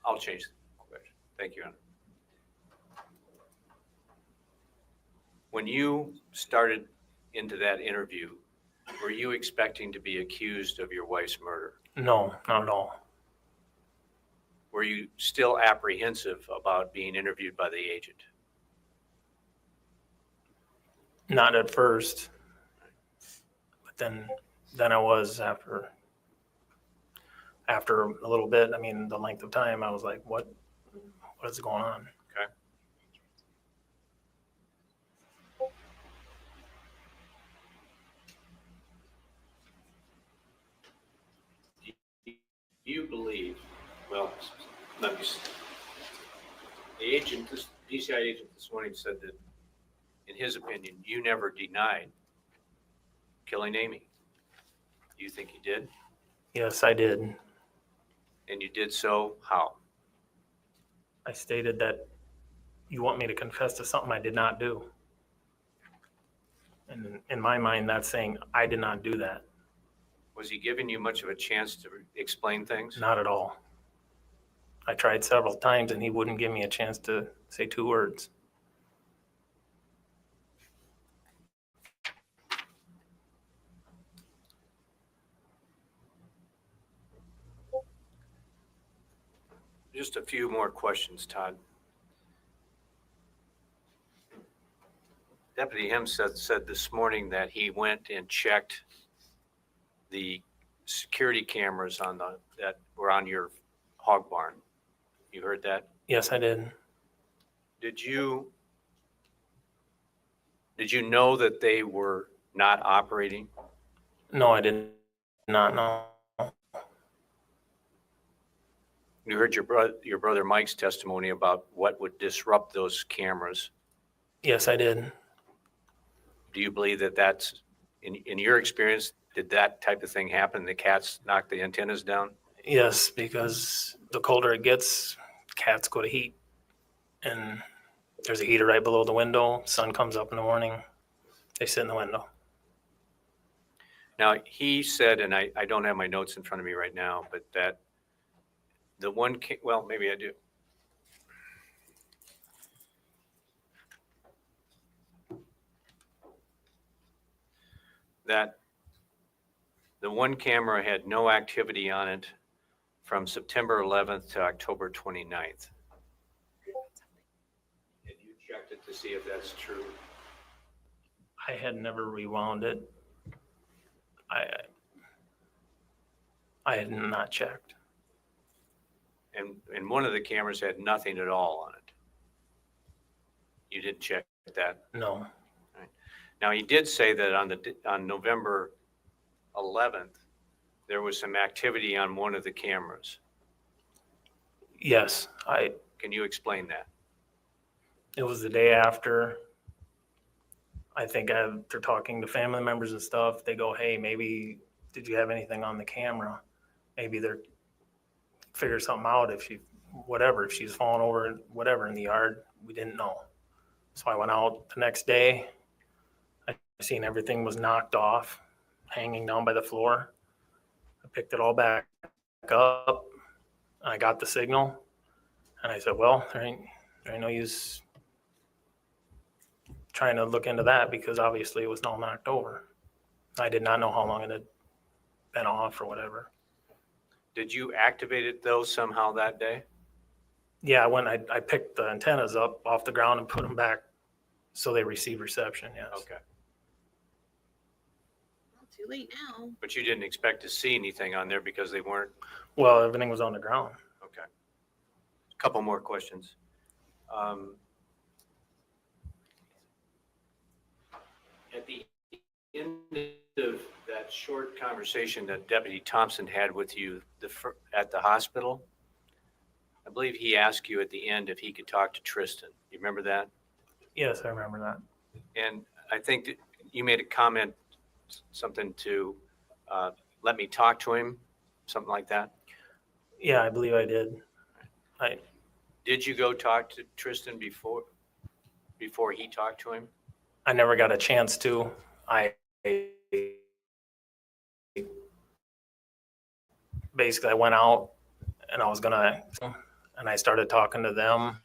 I'll change the question. Thank you, Anna. When you started into that interview, were you expecting to be accused of your wife's murder? No, not at all. Were you still apprehensive about being interviewed by the agent? Not at first, but then I was after a little bit. I mean, the length of time, I was like, what is going on? You believe, well, let me see. The agent, this DCI agent this morning said that, in his opinion, you never denied killing Amy. Do you think you did? Yes, I did. And you did so how? I stated that you want me to confess to something I did not do. And in my mind, that's saying I did not do that. Was he giving you much of a chance to explain things? Not at all. I tried several times and he wouldn't give me a chance to say 2 words. Just a few more questions, Todd. Deputy Hemseth said this morning that he went and checked the security cameras that were on your hog barn. You heard that? Yes, I did. Did you know that they were not operating? No, I did not know. You heard your brother Mike's testimony about what would disrupt those cameras. Yes, I did. Do you believe that that's, in your experience, did that type of thing happen? The cats knock the antennas down? Yes, because the colder it gets, cats go to heat. and there's a heater right below the window. Sun comes up in the morning. They sit in the window. Now, he said, and I don't have my notes in front of me right now, but that the one, well, maybe I do. That the one camera had no activity on it from September 11th to October 29th. Have you checked it to see if that's true? I had never rewound it. I had not checked. And one of the cameras had nothing at all on it. You didn't check that? No. Now, he did say that on November 11th, there was some activity on one of the cameras. Yes, Can you explain that? it was the day after. I think after talking to family members and stuff, they go, "Hey, maybe did you have anything on the camera? Maybe they're figure something out if she's falling over, whatever in the yard. We didn't know." So I went out the next day. I seen everything was knocked off, hanging down by the floor. I picked it all back up. I got the signal, and I said, "Well, there ain't no use trying to look into that because obviously it was all knocked over." I did not know how long it had been off or whatever. Did you activate it though somehow that day? Yeah, I picked the antennas up off the ground and put them back so they receive reception. Yes. Okay. Too late now. But you didn't expect to see anything on there because they weren't? Well, everything was on the ground. Okay. A couple more questions. At the end of that short conversation that Deputy Thompson had with you at the hospital, I believe he asked you at the end if he could talk to Tristan. You remember that? Yes, I remember that. And I think that you made a comment, something to let me talk to him, something like that. Yeah, I believe I did. Did you go talk to Tristan before he talked to him? I never got a chance to. Basically, I went out and and I started talking to them.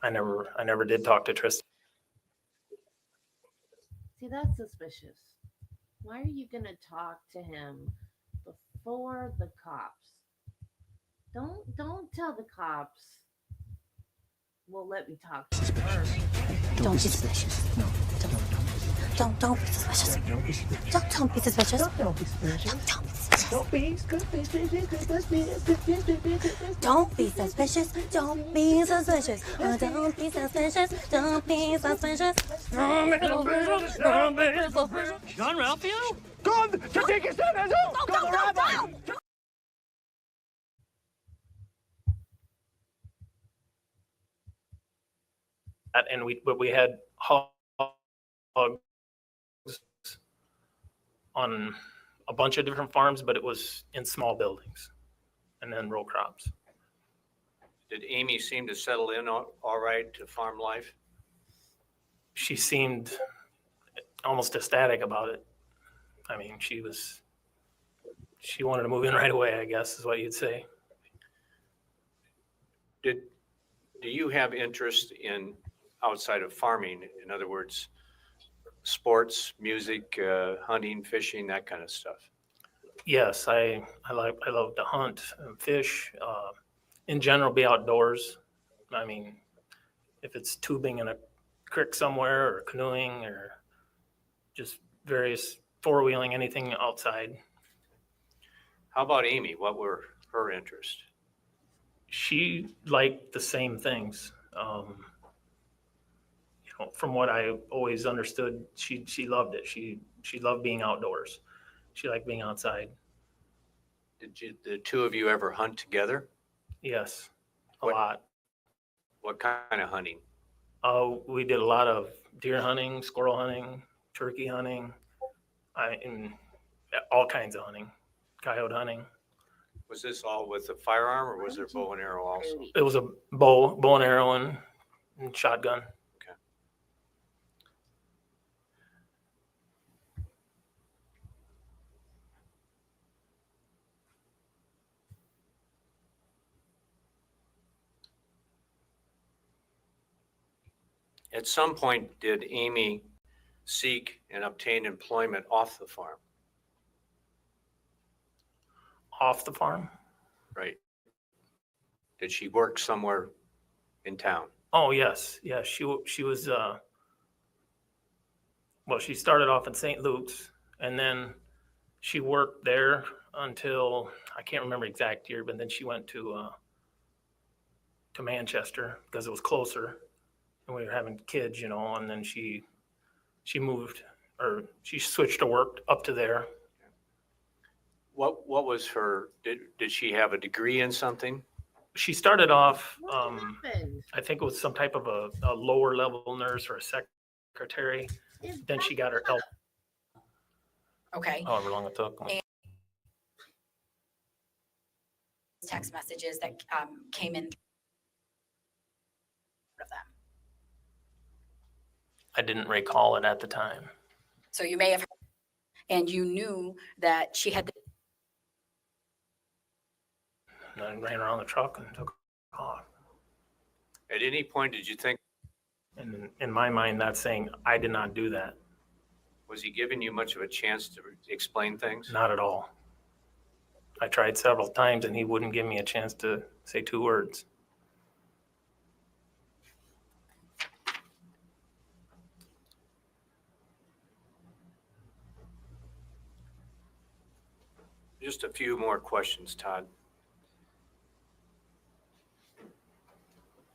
I never did talk to Tristan. See, that's suspicious. Why are you gonna talk to him before the cops? Don't tell the cops. Well, let me talk to him first. Don't be suspicious. No. Don't be suspicious. Don't be suspicious. Don't be suspicious. Don't be suspicious. Don't be suspicious. Don't be suspicious. Don't be suspicious. Don't be suspicious. Don't be suspicious. John Ralphio? Come to take his son. Go. And we had hogs on a bunch of different farms, but it was in small buildings and then row crops. Did Amy seem to settle in all right to farm life? She seemed almost ecstatic about it. I mean, she wanted to move in right away, I guess is what you'd say. Do you have interest in outside of farming? In other words, sports, music, hunting, fishing, that kind of stuff? Yes, I love to hunt and fish. In general, be outdoors. I mean, if it's tubing in a creek somewhere or canoeing or just various four-wheeling, anything outside. How about Amy? What were her interests? She liked the same things. From what I always understood, she loved it. She loved being outdoors. She liked being outside. Did the two of you ever hunt together? Yes, a What- lot. What kind of hunting? We did a lot of deer hunting, squirrel hunting, turkey hunting, and all kinds of hunting, coyote hunting. Was this all with a firearm or was there bow and arrow also? It was a bow and arrow and shotgun. At some point, did Amy seek and obtain employment off the farm? Off the farm? Right. Did she work somewhere in town? Oh, yes. Yeah, she was, well, she started off in St. Luke's, and then she worked there until, I can't remember exact year, but then she went to Manchester because it was closer, and we were having kids, you know, and then she moved, or she switched to work up to there. What was her, did she have a degree in something? She started off, What happened? I think it was some type of a lower level nurse or a secretary. Then she got her L, Okay. however long it took. Text messages that came in of them. I didn't recall it at the time. So you may have, and you knew that she had, And I ran around the truck and took off. At any point, did you think, And in my mind, that's saying I did not do that. was he giving you much of a chance to explain things? Not at all. I tried several times and he wouldn't give me a chance to say 2 words. Just a few more questions, Todd.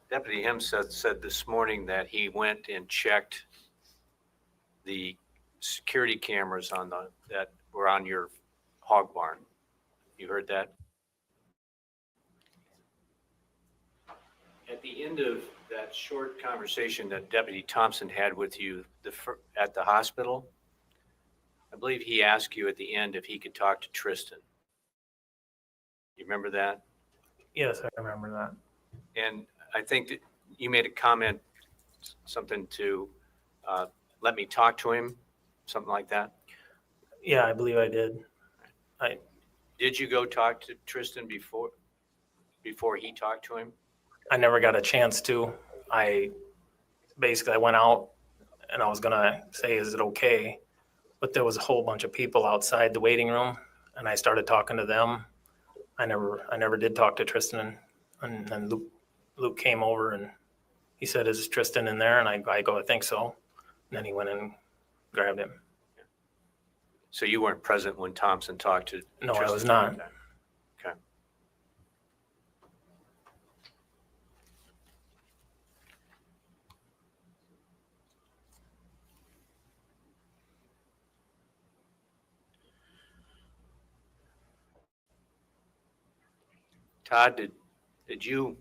Deputy Hemseth said this morning that he went and checked the security cameras that were on your hog barn. You heard that? At the end of that short conversation that Deputy Thompson had with you at the hospital, I believe he asked you at the end if he could talk to Tristan. You remember that? Yes, I remember that. And I think that you made a comment, something to let me talk to him, something like that. Yeah, I believe I did. Did you go talk to Tristan before he talked to him? I never got a chance to. I went out and I was gonna say, is it okay? But there was a whole bunch of people outside the waiting room and I started talking to them. I never did talk to Tristan, and then Luke came over and he said, is Tristan in there? And I go, I think so. And then he went and grabbed him. So you weren't present when Thompson talked to No, Tristan? I was not. Okay. Todd, did you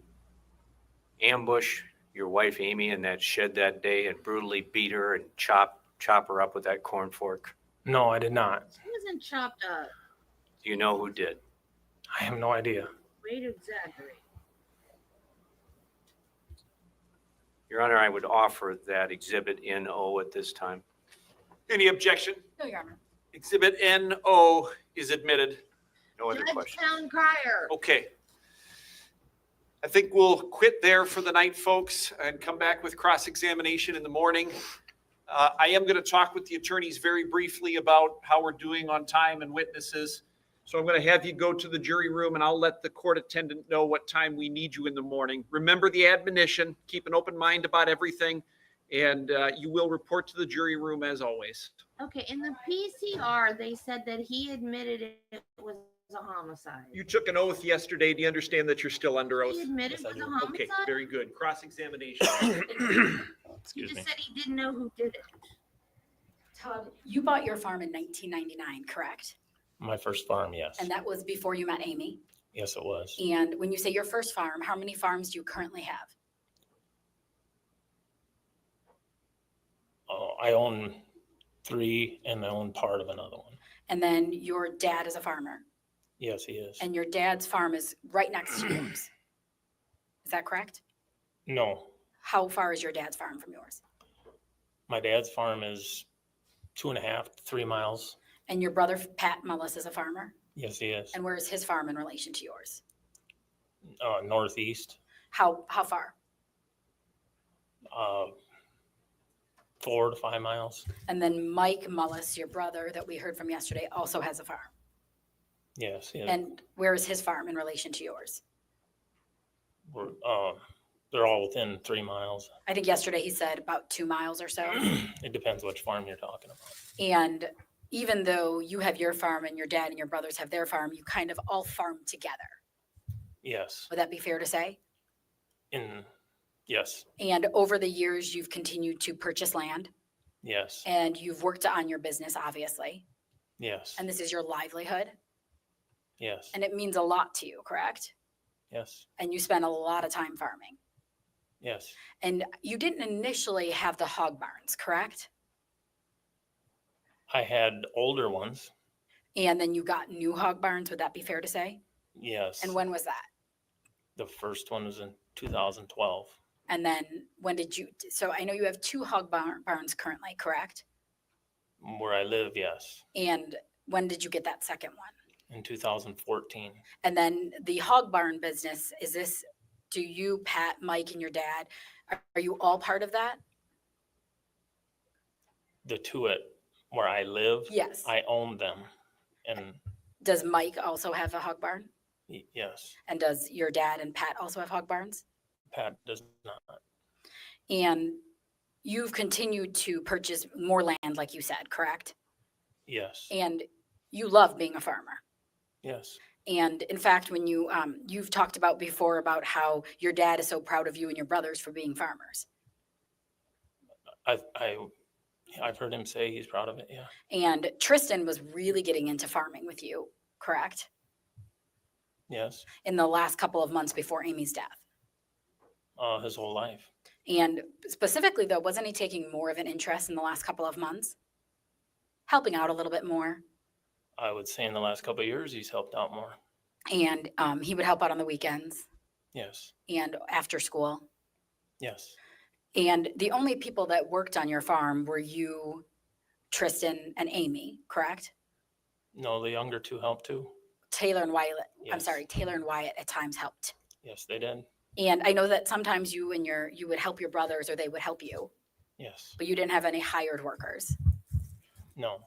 ambush your wife Amy in that shed that day and brutally beat her and chop her up with that corn fork? No, I did not. She wasn't chopped up. Do you know who did? I have no idea. Way to exaggerate. Your Honor, I would offer that Exhibit NO at this time. Any objection? no, Your Honor. Exhibit NO is admitted. No other Judge questions. Town Crier. Okay. I think we'll quit there for the night, folks, and come back with cross-examination in the morning. I am going to talk with the attorneys very briefly about how we're doing on time and witnesses. So I'm going to have you go to the jury room and I'll let the court attendant know what time we need you in the morning. Remember the admonition, keep an open mind about everything, and you will report to the jury room as always. Okay, in the PCR, they said that he admitted it was a homicide. You took an oath yesterday. Do you understand that you're still under oath? He admitted Yes, I it was a do. homicide? Okay, very good. Cross-examination. He just said he didn't know who did it. Todd, you bought your farm in 1999, correct? My first farm, yes. And that was before you met Amy. Yes, it was. And when you say your first farm, how many farms do you currently have? Oh, I own 3 and I own part of another one. And then your dad is a farmer. Yes, he is. And your dad's farm is right next to yours. Is that correct? No, How far is your dad's farm from yours? my dad's farm is 2.5 to 3 miles. And your brother, Pat Mullis, is a farmer? Yes, he is. And where is his farm in relation to yours? Northeast, How far? 4 to 5 miles. And then Mike Mullis, your brother that we heard from yesterday, also has a farm. Yes, he is. And where is his farm in relation to yours? They're all within 3 miles. I think yesterday he said about 2 miles or so. It depends which farm you're talking about. And even though you have your farm and your dad and your brothers have their farm, you kind of all farm together. Yes. Would that be fair to say? Yes. And over the years, you've continued to purchase land Yes. and you've worked on your business, obviously. Yes. And this is your livelihood. Yes. And it means a lot to you, correct? Yes. And you spend a lot of time farming. Yes. And you didn't initially have the hog barns, correct? I had older ones. And then you got new hog barns. Would that be fair to say? Yes. And when was that? The first one was in 2012. And then when did you, so I know you have 2 hog barns currently, correct? Where I live, yes. And when did you get that second one? In 2014. And then the hog barn business, do you, Pat, Mike, and your dad, are you all part of that? The two at where I live, Yes. I own them. And Does Mike also have a hog barn? yes, And does your dad and Pat also have hog barns? Pat does not. And you've continued to purchase more land, like you said, correct? Yes. And you love being a farmer. Yes. And in fact, when you've talked about before about how your dad is so proud of you and your brothers for being farmers. I've heard him say he's proud of it. Yeah. And Tristan was really getting into farming with you, correct? Yes. In the last couple of months before Amy's death. His whole life. And specifically though, wasn't he taking more of an interest in the last couple of months? Helping out a little bit more. I would say in the last couple of years, he's helped out more. And he would help out on the weekends Yes. and after school. Yes. And the only people that worked on your farm were you, Tristan, and Amy, correct? No, the younger two helped too. Taylor and Wyatt, Yes. Taylor and Wyatt at times helped. Yes, they did. And I know that sometimes you would help your brothers or they would help you, Yes. but you didn't have any hired workers. No.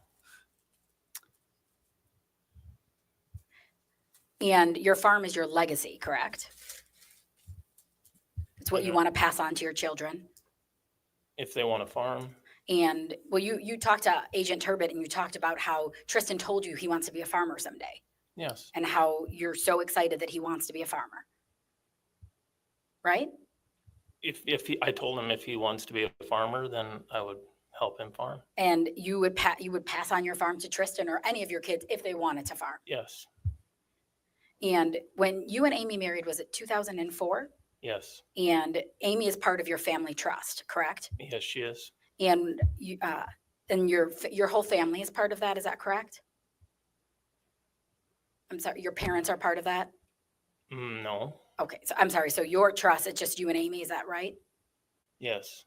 And your farm is your legacy, correct? It's what you Yeah. want to pass on to your children. If they want to farm, And well, you talked to Agent Turbot and you talked about how Tristan told you he wants to be a farmer someday yes. and how you're so excited that he wants to be a farmer. Right? I told him if he wants to be a farmer, then I would help him farm. And you would pass on your farm to Tristan or any of your kids if they wanted to farm. Yes. And when you and Amy married, was it 2004? Yes. And Amy is part of your family trust, correct? Yes, she is. And you, and your whole family is part of that. Is that correct? I'm sorry, your parents are part of that? No. Okay, so I'm sorry. So your trust, it's just you and Amy, is that right? Yes.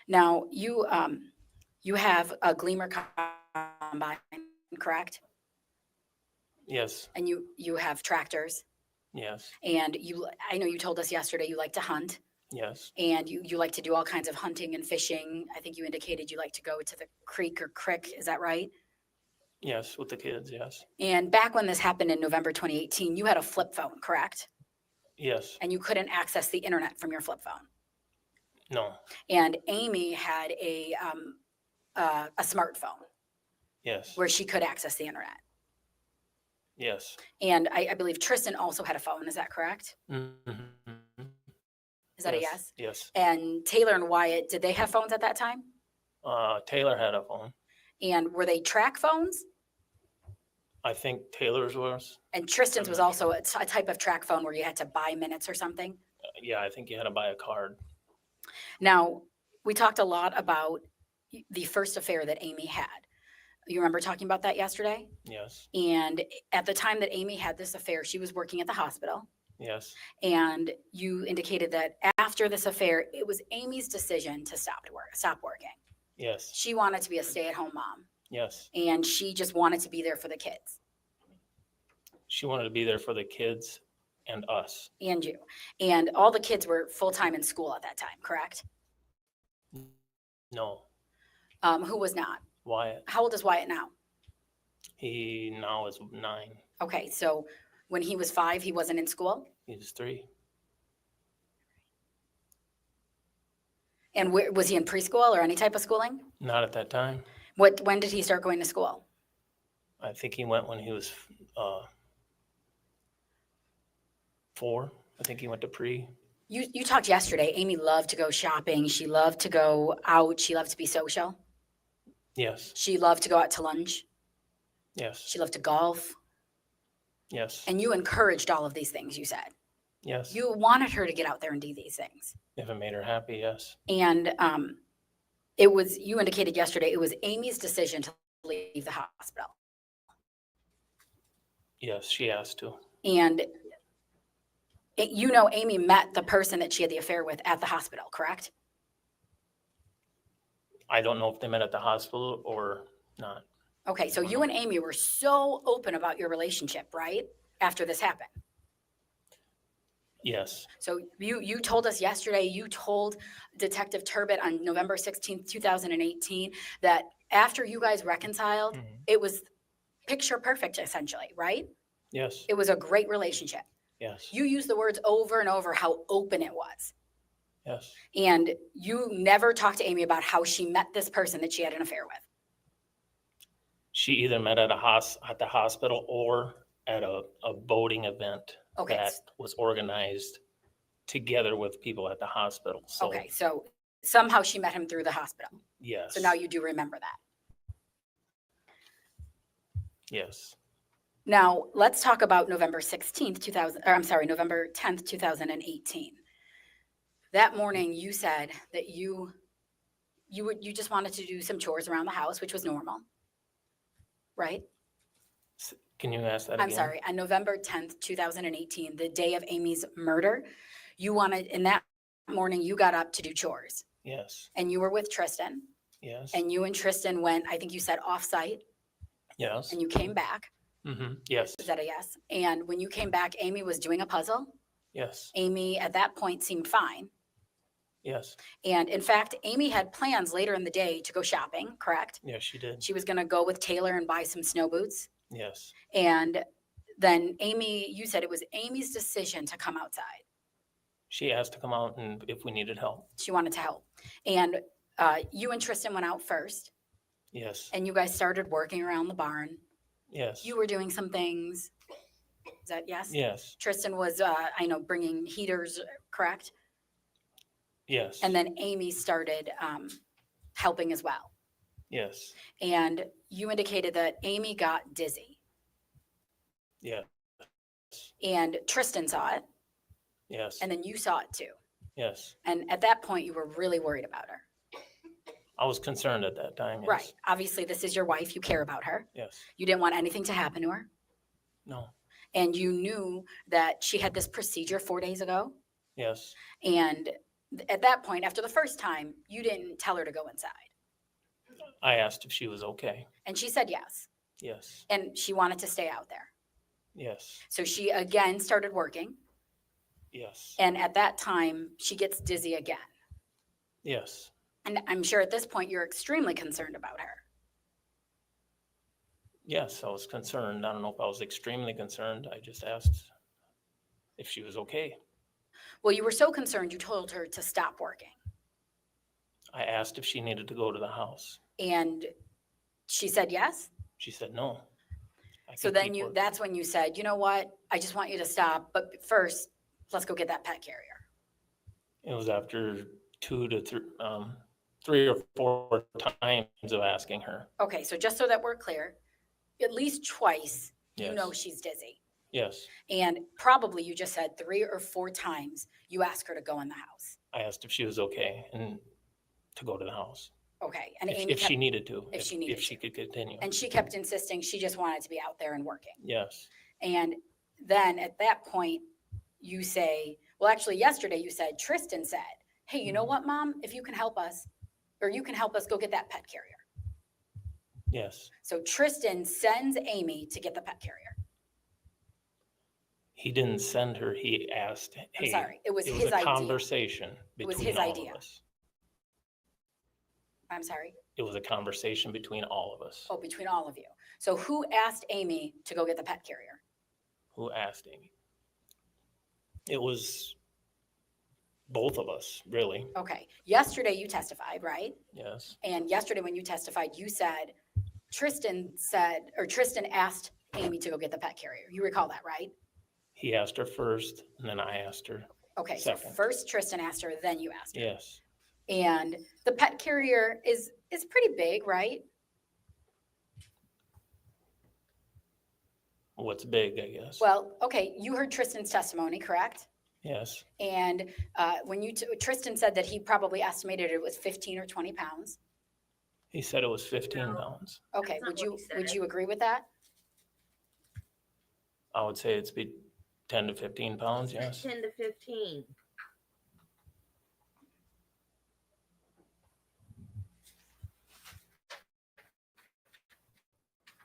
Now you have a Gleamer combine, correct? Yes. And you have tractors, Yes. and I know you told us yesterday you like to hunt, Yes. and you like to do all kinds of hunting and fishing. I think you indicated you like to go to the creek or crick. Is that right? Yes. With the kids. Yes. And back when this happened in November 2018, you had a flip phone, correct? Yes. And you couldn't access the internet from your flip phone. No. And Amy had a smartphone Yes. where she could access the internet. Yes. And I believe Tristan also had a phone. Is that correct? Mm-hmm. Is that a yes? Yes. And Taylor and Wyatt, did they have phones at that time? Taylor had a phone. And were they track phones? I think Taylor's was. And Tristan's was also a type of track phone where you had to buy minutes or something. Yeah, I think you had to buy a card. Now, we talked a lot about the first affair that Amy had. You remember talking about that yesterday? Yes, And at the time that Amy had this affair, she was working at the hospital. yes, And you indicated that after this affair, it was Amy's decision to stop working. yes, She wanted to be a stay-at-home mom, yes. and she just wanted to be there for the kids She wanted to be there for the kids and us. and you. And all the kids were full-time in school at that time, correct? No, Who was not? Wyatt, How old is Wyatt now? he now is 9. Okay, so when he was 5, he wasn't in school? He's 3. And was he in preschool or any type of schooling? Not at that time. When did he start going to school? I think he went when he was 4. I think he went to pre. You talked yesterday. Amy loved to go shopping. She loved to go out. She loved to be social. Yes, She loved to go out to lunch. yes, She loved to golf. yes, And you encouraged all of these things, you said. yes. You wanted her to get out there and do these things. If it made her happy, yes. And you indicated yesterday, it was Amy's decision to leave the hospital. Yes, she asked to. And Amy met the person that she had the affair with at the hospital, correct? I don't know if they met at the hospital or not. Okay, so you and Amy were so open about your relationship, right? After this happened. Yes, So you told us yesterday, you told Detective Turbot on November 16th, 2018, that after you guys reconciled, Mhm. it was picture perfect, essentially, right? yes, It was a great relationship. yes, You used the words over and over how open it was. yes. And you never talked to Amy about how she met this person that she had an affair with. She either met at at the hospital or at a boating event Okay, that was organized together with people at the hospital. So, okay, so somehow she met him through the hospital. yes, So now you do remember that. yes, Now, let's talk about November 16th, November 10th, 2018. That morning, you said that you just wanted to do some chores around the house, which was normal, right? Can you ask that again? I'm sorry, on November 10th, 2018, the day of Amy's murder, in that morning, you got up to do chores, Yes, and you were with Tristan, yes, and you and Tristan went, I think you said off-site, yes, and you came back. yes, Is that a yes? And when you came back, Amy was doing a puzzle. yes, Amy, at that point, seemed fine. yes, And in fact, Amy had plans later in the day to go shopping, correct? yes, she did. She was going to go with Taylor and buy some snow boots. Yes, And then you said it was Amy's decision to come outside. she asked to come out and if we needed help. She wanted to help. And you and Tristan went out first, Yes, and you guys started working around the barn. yes, You were doing some things. Is that yes? yes, Tristan was, bringing heaters, correct? yes, And then Amy started helping as well. yes, And you indicated that Amy got dizzy, yes, and Tristan saw it, yes, and then you saw it too. yes. And at that point, you were really worried about her. I was concerned at that time. Yes. Right. Obviously, this is your wife. You care about her. Yes. You didn't want anything to happen to her. No. And you knew that she had this procedure 4 days ago. Yes. And at that point, after the first time, you didn't tell her to go inside. I asked if she was okay. And she said yes. Yes. And she wanted to stay out there. Yes. So she again started working. Yes. And at that time, she gets dizzy again. Yes. And I'm sure at this point, you're extremely concerned about her. Yes, I was concerned. I don't know if I was extremely concerned. I just asked if she was okay. Well, you were so concerned, you told her to stop working. I asked if she needed to go to the house. And she said yes. She said no. So then that's when you said, you know what? I just want you to stop. But first, let's go get that pet carrier. It was after 3 or 4 times of asking her. Okay, so just so that we're clear, at least twice, you Yes. know she's dizzy. Yes. And probably you just said 3 or 4 times you asked her to go in the house. I asked if she was okay and to go to the house. Okay, and if, Amy if she kept, needed to, if she needed if she to. could continue. And she kept insisting she just wanted to be out there and working. Yes, And then at that point, you say, well, actually, yesterday you said, Tristan said, hey, you know what, Mom? If you can help us, or you can help us go get that pet carrier. yes. So Tristan sends Amy to get the pet carrier. He didn't send her, he asked, I'm hey. sorry, it was It was his a idea. conversation It was between his all idea. of us. I'm sorry. It was a conversation between all of us. Oh, between all of you. So who asked Amy to go get the pet carrier? Who asked Amy? It was both of us, really. Okay. Yesterday you testified, right? Yes, And yesterday when you testified, you said, Tristan asked Amy to go get the pet carrier. You recall that, right? he asked her first, and then I asked her. Okay, so Second. first Tristan asked her, then you asked her. Yes, And the pet carrier is pretty big, right? what's big, I guess. Well, okay, you heard Tristan's testimony, correct? Yes, And when Tristan said that he probably estimated it was 15 or 20 pounds. he said it was 15 No. pounds. Okay, That's not what he would said. you agree with that? I would say it's be 10 to 15 pounds, yes. 10 to 15.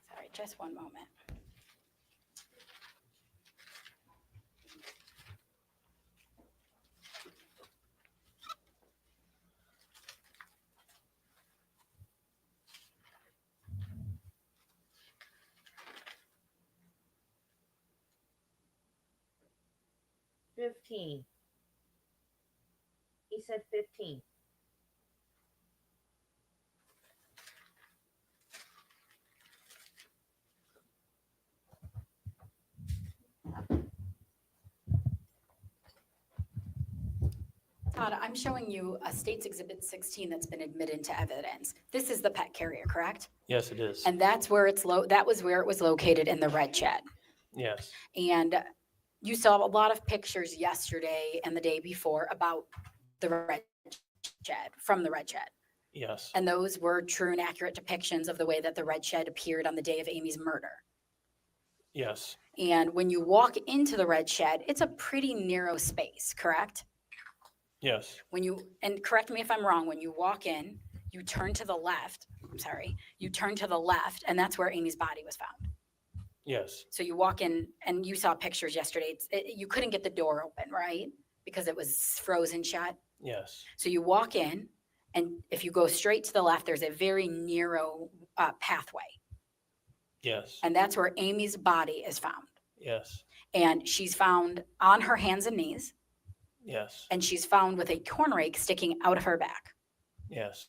Sorry, just one moment. $15. He said 15. Todd, I'm showing you a State's Exhibit 16 that's been admitted to evidence. This is the pet carrier, correct? Yes, it is. And that's where that was where it was located in the red shed. Yes, And you saw a lot of pictures yesterday and the day before about the red shed, from the red shed. yes, And those were true and accurate depictions of the way that the red shed appeared on the day of Amy's murder. yes, And when you walk into the red shed, it's a pretty narrow space, correct? yes, And correct me if I'm wrong, when you walk in, you turn to the left, you turn to the left, and that's where Amy's body was found. yes, So you walk in, and you saw pictures yesterday, you couldn't get the door open, right? Because it was frozen shut. yes, So you walk in, and if you go straight to the left, there's a very narrow pathway, yes, and that's where Amy's body is found. yes, And she's found on her hands and knees, yes, and she's found with a corn rake sticking out of her back. yes,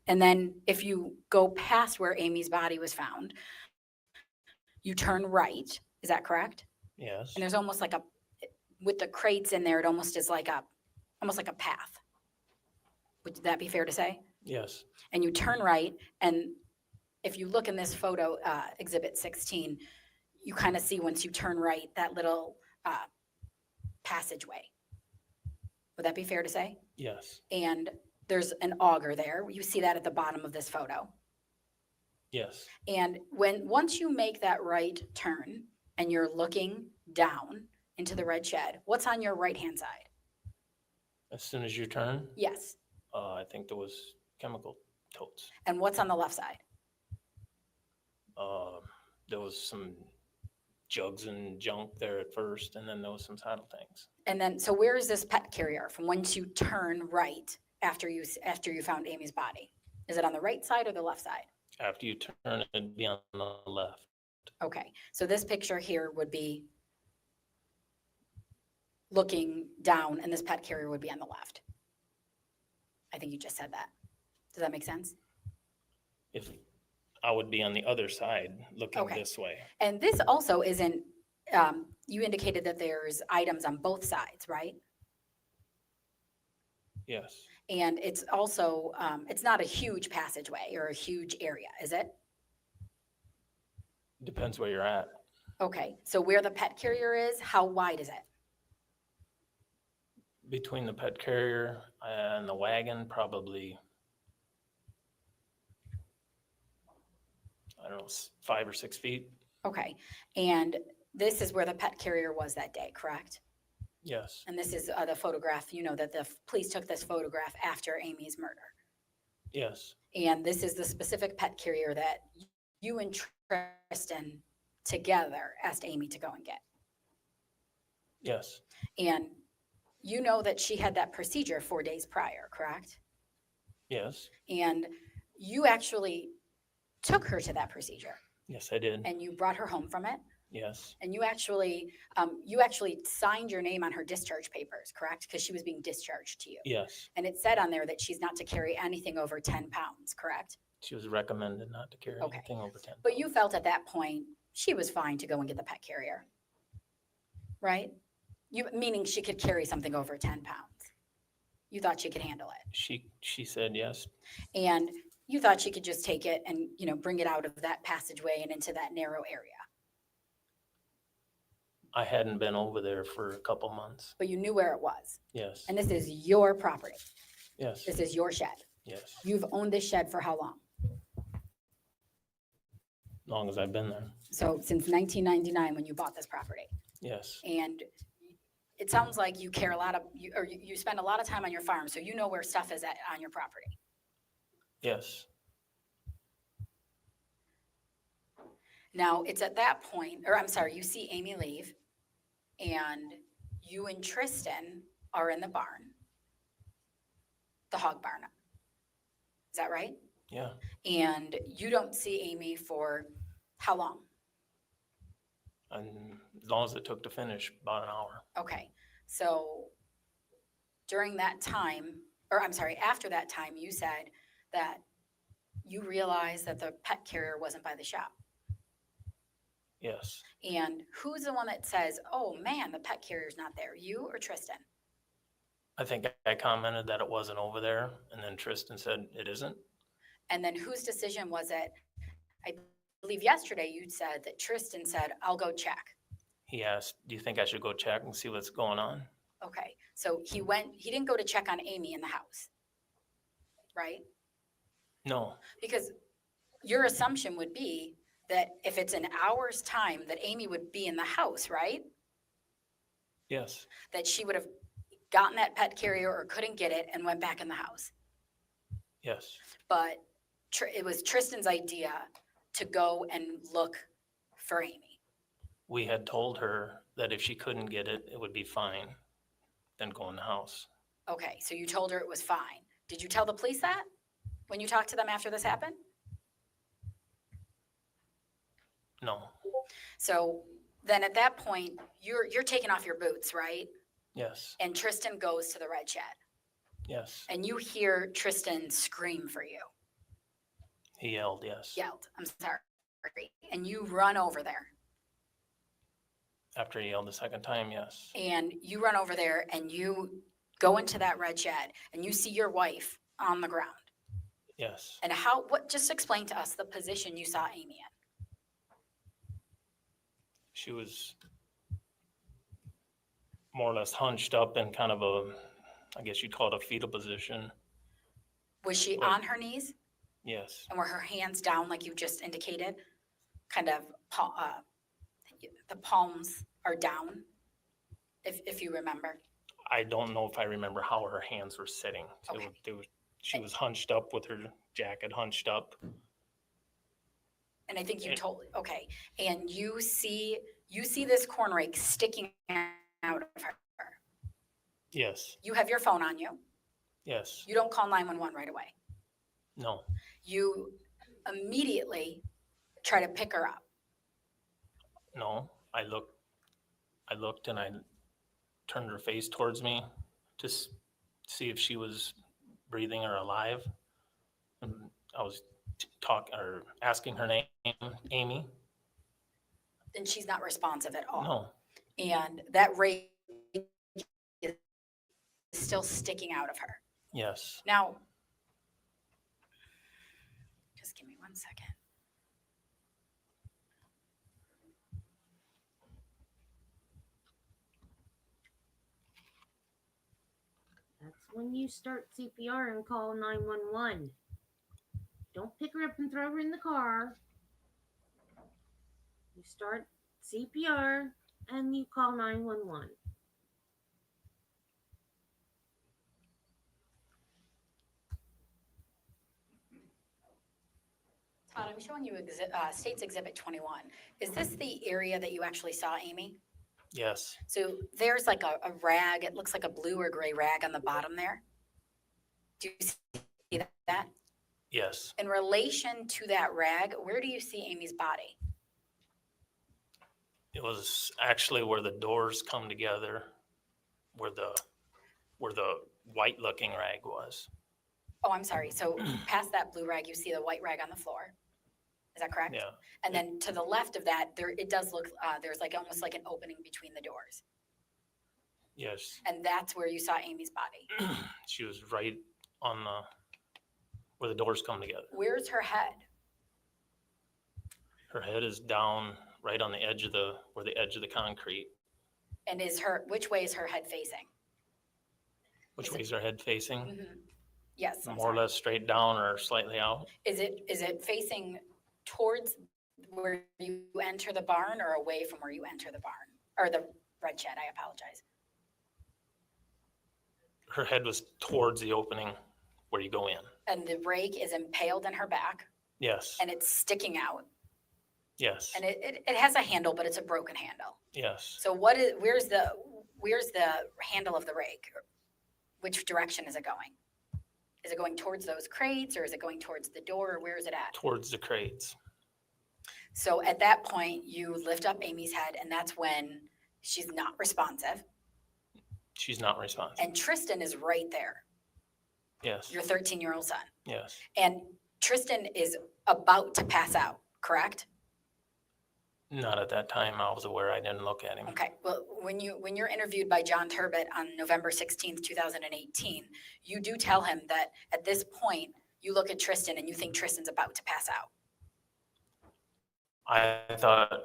And then if you go past where Amy's body was found, you turn right. Is that correct? yes, And there's almost like with the crates in there, it almost is almost like a path. Would that be fair to say? yes, And you turn right, and if you look in this photo, Exhibit 16, you kind of see once you turn right, that little passageway. Would that be fair to say? yes, And there's an auger there. You see that at the bottom of this photo. yes, And once you make that right turn and you're looking down into the red shed, what's on your right-hand side? as soon as you turn, Yes. I think there was chemical totes. And what's on the left side? There was some jugs and junk there at first, and then there was some saddle things. And then, so where is this pet carrier from once you turn right after you found Amy's body? Is it on the right side or the left side? After you turn, it'd be on the left. Okay, so this picture here would be looking down, and this pet carrier would be on the left. I think you just said that. Does that make sense? If I would be on the other side, looking Okay. this way. And this also isn't, you indicated that there's items on both sides, right? Yes, And it's also, it's not a huge passageway or a huge area, is it? depends where you're at. Okay, so where the pet carrier is, how wide is it? Between the pet carrier and the wagon, probably don't know, 5 or 6 feet. Okay. And this is where the pet carrier was that day, correct? Yes, And this is the photograph, you know, that the police took this photograph after Amy's murder. yes, And this is the specific pet carrier that you and Tristan together asked Amy to go and get. yes, And you know that she had that procedure 4 days prior, correct? yes, And you actually took her to that procedure yes, I did. and you brought her home from it. Yes, And you actually signed your name on her discharge papers, correct? Because she was being discharged to you. yes. And it said on there that she's not to carry anything over 10 pounds, correct? She was recommended not to carry Okay. anything over 10. But you felt at that point she was fine to go and get the pet carrier, right? You meaning she could carry something over 10 pounds. You thought she could handle it. She said yes. And you thought she could just take it and, you know, bring it out of that passageway and into that narrow area. I hadn't been over there for a couple months. But you knew where it was. Yes, And this is your property. yes, This is your shed. yes. You've owned this shed for how long? Long as I've been there. So since 1999 when you bought this property. Yes, And it sounds like you care a lot of, you spend a lot of time on your farm, so you know where stuff is at on your property. yes, Now, it's at that point, or I'm sorry, you see Amy leave and you and Tristan are in the barn, the hog barn. Is that right? yeah. And you don't see Amy for how long? And as long as it took to finish, about an hour. Okay, so during that time, or I'm sorry, after that time, you said that you realized that the pet carrier wasn't by the shop. Yes, And who's the one that says, oh man, the pet carrier's not there, you or Tristan? I think I commented that it wasn't over there, and then Tristan said it isn't. And then whose decision was it? I believe yesterday you said that Tristan said, I'll go check. He asked, do you think I should go check and see what's going on? Okay, so he didn't go to check on Amy in the house, right? No, Because your assumption would be that if it's an hour's time that Amy would be in the house, right? yes, That she would have gotten that pet carrier or couldn't get it and went back in the house. yes, But it was Tristan's idea to go and look for Amy. we had told her that if she couldn't get it, it would be fine, then go in the house. Okay, so you told her it was fine. Did you tell the police that when you talked to them after this happened? No, So then at that point, you're taking off your boots, right? yes, And Tristan goes to the red shed yes. and you hear Tristan scream for you, He yelled, yes. yelled, I'm sorry. And you run over there After he yelled the second time, yes. and you run over there and you go into that red shed and you see your wife on the ground. Yes, And just explain to us the position you saw Amy in. she was more or less hunched up in kind of a, I guess you'd call it a fetal position. Was she Well- on her knees Yes, and were her hands down like you just indicated? Kind of, the palms are down, if you remember. I don't know if I remember how her hands were sitting. Okay. She was hunched up with her jacket hunched up. And I think you It- told, okay, and you see this corn rake sticking out of her. Yes, You have your phone on you. yes, You don't call 911 right away. no, You immediately try to pick her up. no. I looked and I turned her face towards me to see if she was breathing or alive. And I was asking her name, Amy. And she's not responsive at all. No, And that rake is still sticking out of her. yes, Now, just give me 1 second. That's when you start CPR and call 911. Don't pick her up and throw her in the car. You start CPR and you call 911. Todd, I'm showing you State's Exhibit 21. Is this the area that you actually saw Amy? Yes. So there's like a rag, it looks like a blue or gray rag on the bottom there. Do you see that? Yes. In relation to that rag, where do you see Amy's body? It was actually where the doors come together, where the white looking rag was. Oh, I'm sorry. So past that blue rag, you see the white rag on the floor. Is that correct? Yeah. And then to the left of that, it does look, there's like almost like an opening between the doors. Yes. And that's where you saw Amy's body. She was right on where the doors come together. Where's her head? Her head is down right on the edge of where the edge of the concrete. And which way is her head facing? Which way is her head facing? Mhm. Yes. I'm More or sorry. less straight down or slightly out? Is it facing towards where you enter the barn or away from where you enter the barn? Or the red shed, I apologize. Her head was towards the opening where you go in. And the rake is impaled in her back Yes. and it's sticking out. Yes. And it has a handle, but it's a broken handle. Yes. So where's the handle of the rake? Which direction is it going? Is it going towards those crates or is it going towards the door or where is it at? Towards the crates. So at that point, you lift up Amy's head and that's when she's not responsive. She's not responsive. And Tristan is right there, Yes. your 13-year-old son. Yes. And Tristan is about to pass out, correct? Not at that time. I was aware. I didn't look at him. Okay, well, when you're interviewed by John Turbot on November 16th, 2018, you do tell him that at this point, you look at Tristan and you think Tristan's about to pass out. I thought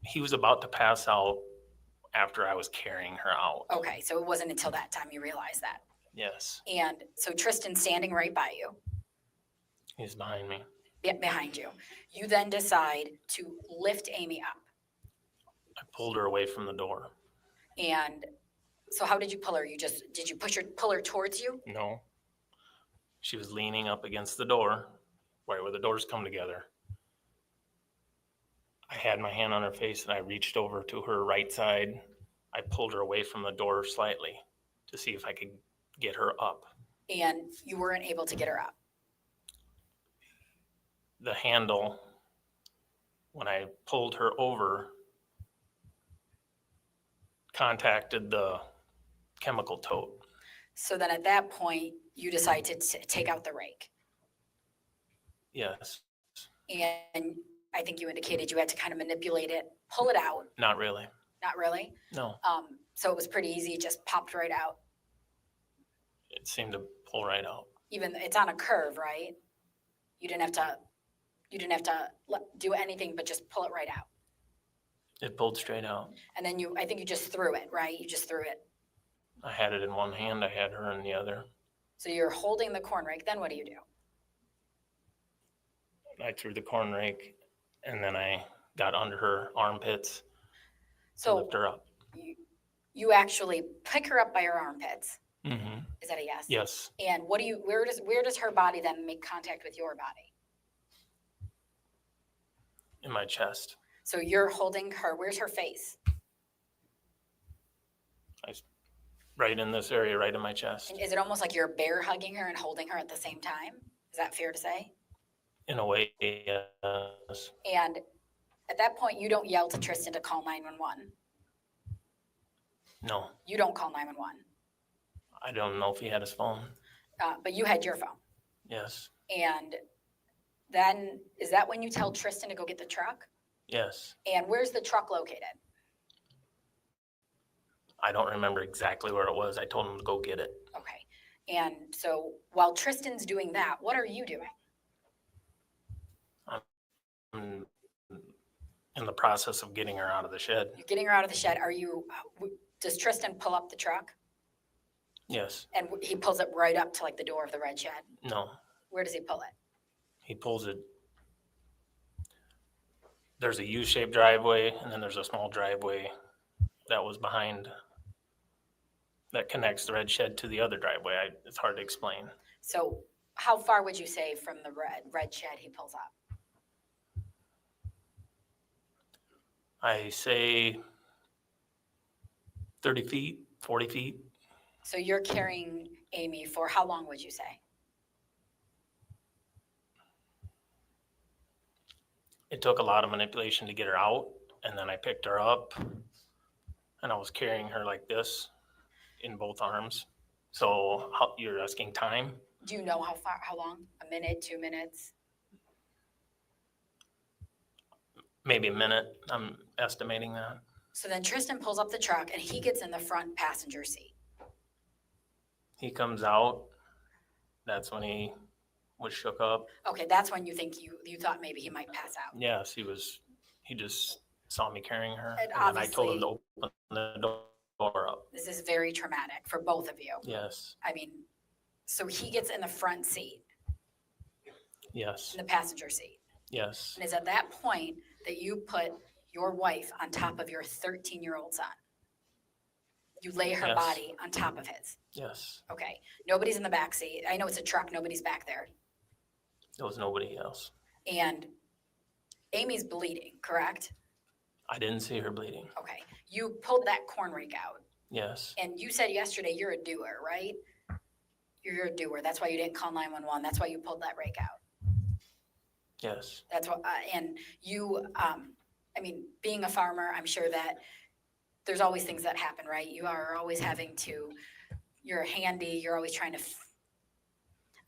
he was about to pass out after I was carrying her out. Okay, so it wasn't until that time you realized that. Yes. And so Tristan's standing right by you, He's behind me. behind you. You then decide to lift Amy up. I pulled her away from the door. And so how did you pull her? Did you pull her towards you? No. She was leaning up against the door, right where the doors come together. I had my hand on her face and I reached over to her right side. I pulled her away from the door slightly to see if I could get her up. And you weren't able to get her up. The handle, when I pulled her over, contacted the chemical tote. So then at that point, you decide to take out the rake. Yes. And I think you indicated you had to kind of manipulate it, pull it out. Not really. Not really. No. So it was pretty easy, it just popped right out. It seemed to pull right out. Even it's on a curve, right? You didn't have to do anything but just pull it right out. It pulled straight out. And then I think you just threw it, right? You just threw it. I had it in one hand. I had her in the other. So you're holding the corn rake. Then what do? I threw the corn rake and then I got under her armpits to So lift her up. you actually pick her up by her armpits. Mm-hmm. Is that a yes? Yes. And where does her body then make contact with your body? In my chest. So you're holding her. Where's her face? Right in this area, right in my chest. And is it almost like you're bear hugging her and holding her at the same time? Is that fair to say? In a way, yes. And at that point, you don't yell to Tristan to call 911. No, You don't call 911. I don't know if he had his phone. But you had your phone. Yes. And then, is that when you tell Tristan to go get the truck? Yes. And where's the truck located? I don't remember exactly where it was. I told him to go get it. Okay. And so while Tristan's doing that, what are you doing? I'm in the process of getting her out of the shed. You're getting her out of the shed. Does Tristan pull up the truck? Yes. And he pulls it right up to like the door of the red shed? No. Where does he pull it? He pulls it there's a U-shaped driveway, and then there's a small driveway that was behind, that connects the red shed to the other driveway. It's hard to explain. So how far would you say from the red shed he pulls up? I say 30 feet, 40 feet. So you're carrying Amy for how long would you say? It took a lot of manipulation to get her out, and then I picked her up, and I was carrying her like this in both arms. So you're asking time? Do you know how long? A minute, 2 minutes? Maybe a minute. I'm estimating that. So then Tristan pulls up the truck and he gets in the front passenger seat. He comes out. That's when he was shook up. Okay, that's when you think you thought maybe he might pass out. Yes, he just saw me carrying her. And And then I told him to open the door up. This is very traumatic for both of you. Yes, I mean, so he gets in the front seat, yes, in the passenger seat. yes, And it's at that point that you put your wife on top of your 13-year-old son. You lay her Yes. body on top of his. yes. Okay. Nobody's in the back seat. I know it's a truck. Nobody's back there. There was nobody else. And Amy's bleeding, correct? I didn't see her bleeding. Okay. You pulled that corn rake out. Yes, And you said yesterday you're a doer, right? You're a doer. That's why you didn't call 911. That's why you pulled that rake out. yes, That's what, and you, I mean, being a farmer, I'm sure that there's always things that happen, right? You are always having to, you're handy, you're always trying to,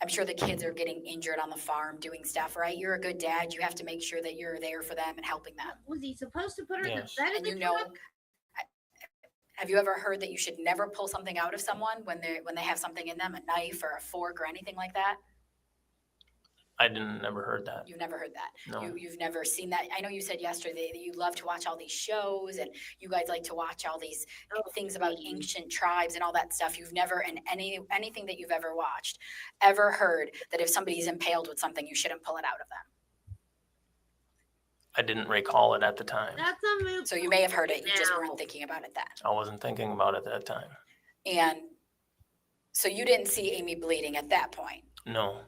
I'm sure the kids are getting injured on the farm doing stuff, right? You're a good dad. You have to make sure that you're there for them and helping them. Was he supposed to put her Yes. in the bed of And the you know, truck? have you ever heard that you should never pull something out of someone when they have something in them, a knife or a fork or anything like that? I never heard that. You've never heard that. No. You've never seen that. I know you said yesterday that you love to watch all these shows and you guys like to watch all these things about ancient tribes and all that stuff. You've never, in anything that you've ever watched, ever heard that if somebody's impaled with something, you shouldn't pull it out of them. I didn't recall it at the time. That's a move. So you may have heard it. You just now. weren't thinking about it then. I wasn't thinking about it at that time. And so you didn't see Amy bleeding at that point. No,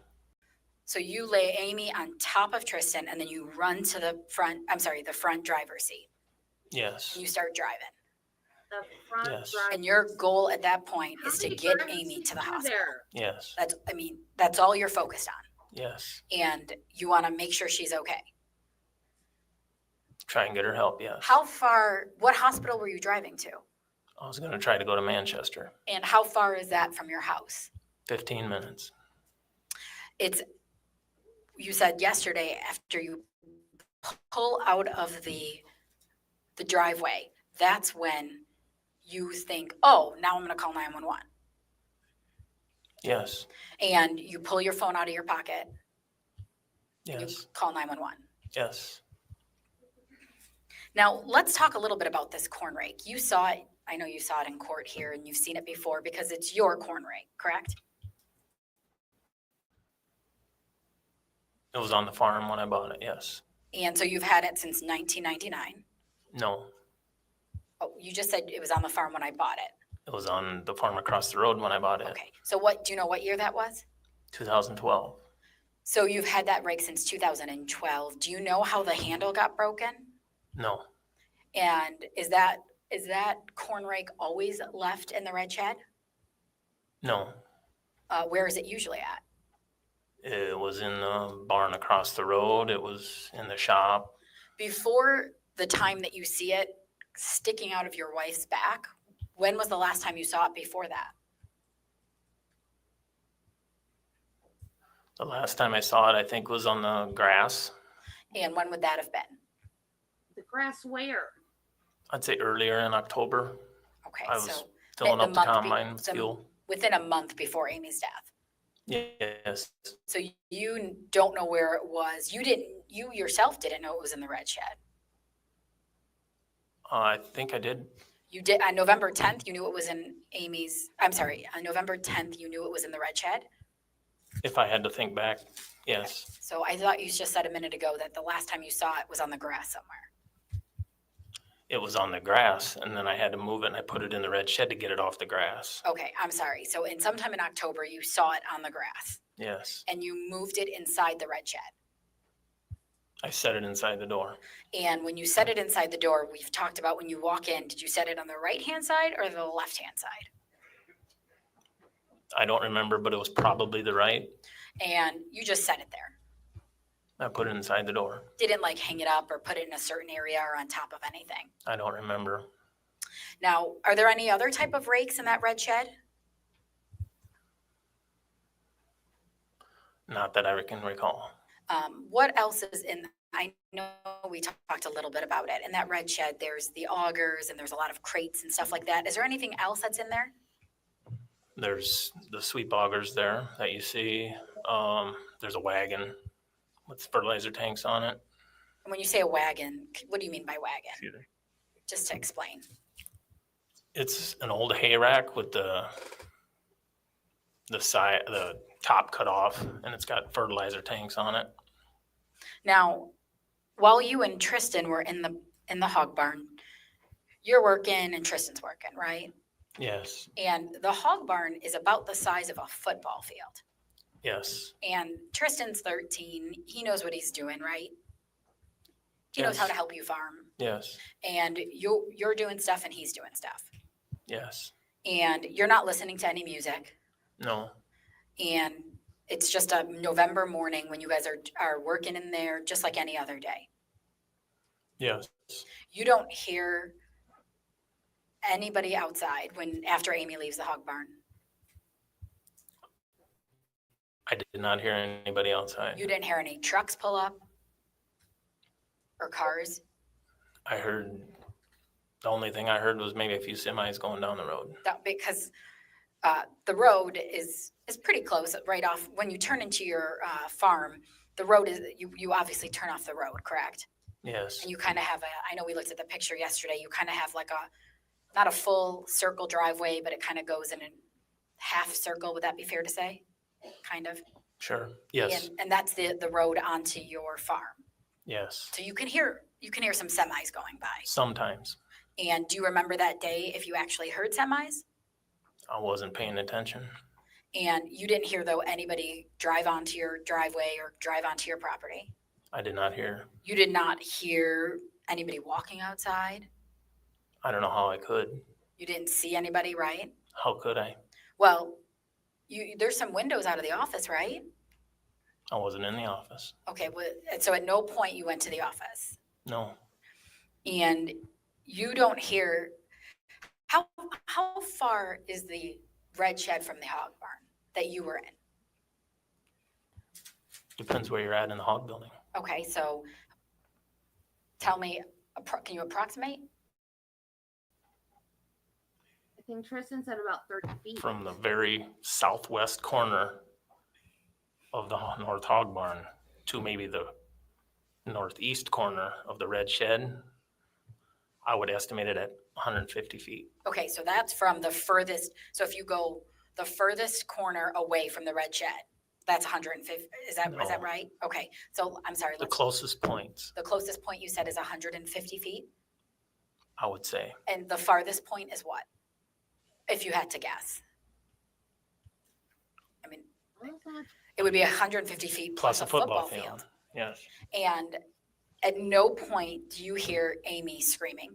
So you lay Amy on top of Tristan and then you run to the front driver's seat. yes, And you start driving. The front Yes. drive- And your goal at that point How is to many get driver's Amy to the seats are hospital. there? yes, That's all you're focused on. yes. And you want to make sure she's okay. Try and get her help, yes. What hospital were you driving to? I was going to try to go to Manchester. And how far is that from your house? 15 minutes. You said yesterday after you pull out of the driveway, that's when you think, oh, now I'm going to call 911. Yes, And you pull your phone out of your pocket, you yes, call 911. yes. Now, let's talk a little bit about this corn rake. You saw it, I know you saw it in court here and you've seen it before because it's your corn rake, correct? It was on the farm when I bought it, yes. And so you've had it since 1999. No, Oh, you just said it was on the farm when I bought it. it was on the farm across the road when I bought it. Okay, so do you know what year that was? 2012. So you've had that rake since 2012. Do you know how the handle got broken? No, And is that corn rake always left in the red shed? no. Where is it usually at? It was in the barn across the road. It was in the shop. Before the time that you see it sticking out of your wife's back, when was the last time you saw it before that? The last time I saw it, I think, was on the grass. And when would that have been? The grass where? I'd say earlier in October. Okay, I was so filling the up the month be- combine with the- fuel. within a month before Amy's death. Yes, So you don't know where it was. You yourself didn't know it was in the red shed. I think I did. You did on November 10th, you knew it was in on November 10th, you knew it was in the red shed. If I had to think back, yes. So I thought you just said a minute ago that the last time you saw it was on the grass somewhere. It was on the grass, and then I had to move it, and I put it in the red shed to get it off the grass. Okay, I'm sorry. So sometime in October, you saw it on the grass Yes. and you moved it inside the red shed. I set it inside the door. And when you set it inside the door, we've talked about when you walk in, did you set it on the right-hand side or the left-hand side? I don't remember, but it was probably the right. And you just set it there. I put it inside the door. Didn't like hang it up or put it in a certain area or on top of anything. I don't remember. Now, are there any other type of rakes in that red shed? Not that I can recall. What else is in? I know we talked a little bit about it. In that red shed, there's the augers and there's a lot of crates and stuff like that. Is there anything else that's in there? There's the sweep augers there that you see. There's a wagon with fertilizer tanks on it. And when you say a wagon, what do you mean by wagon? Just to explain. It's an old hay rack with the top cut off, and it's got fertilizer tanks on it. Now, while you and Tristan were in the hog barn, you're working and Tristan's working, right? Yes. And the hog barn is about the size of a football field. Yes. And Tristan's 13. He knows what he's doing, right? He knows Yes. how to help you farm. Yes. And you're doing stuff and he's doing stuff. Yes. And you're not listening to any music. No. And it's just a November morning when you guys are working in there just like any other day. Yes. You don't hear anybody outside after Amy leaves the hog barn. I did not hear anybody outside. You didn't hear any trucks pull up or cars. I heard, the only thing I heard was maybe a few semis going down the road. Because the road is pretty close, right off. When you turn into your farm, the road is, you obviously turn off the road, correct? Yes. And you kind of have I know we looked at the picture yesterday, you kind of have like not a full circle driveway, but it kind of goes in a half circle. Would that be fair to say? Kind of? Sure. Yes. And that's the road onto your farm. Yes. So you can hear some semis going by. Sometimes. And do you remember that day if you actually heard semis? I wasn't paying attention. And you didn't hear, though, anybody drive onto your driveway or drive onto your property? I did not hear. You did not hear anybody walking outside? I don't know how I could. You didn't see anybody, right? How could I? Well, there's some windows out of the office, right? I wasn't in the office. Okay, well, so at no point you went to the office. No. And you don't hear, how far is the red shed from the hog barn that you were in? Depends where you're at in the hog building. Okay, so tell me, can you approximate? I think Tristan said about 30 feet. From the very southwest corner of the north hog barn to maybe the northeast corner of the red shed, I would estimate it at 150 feet. Okay, so that's from the furthest, so if you go the furthest corner away from the red shed, that's 150, is that No. right? Okay, so I'm sorry. The closest points, The closest point you said is 150 feet? I would say. And the farthest point is what? If you had to guess. I mean, it would be 150 feet Plus a football field. Yes. And at no point do you hear Amy screaming.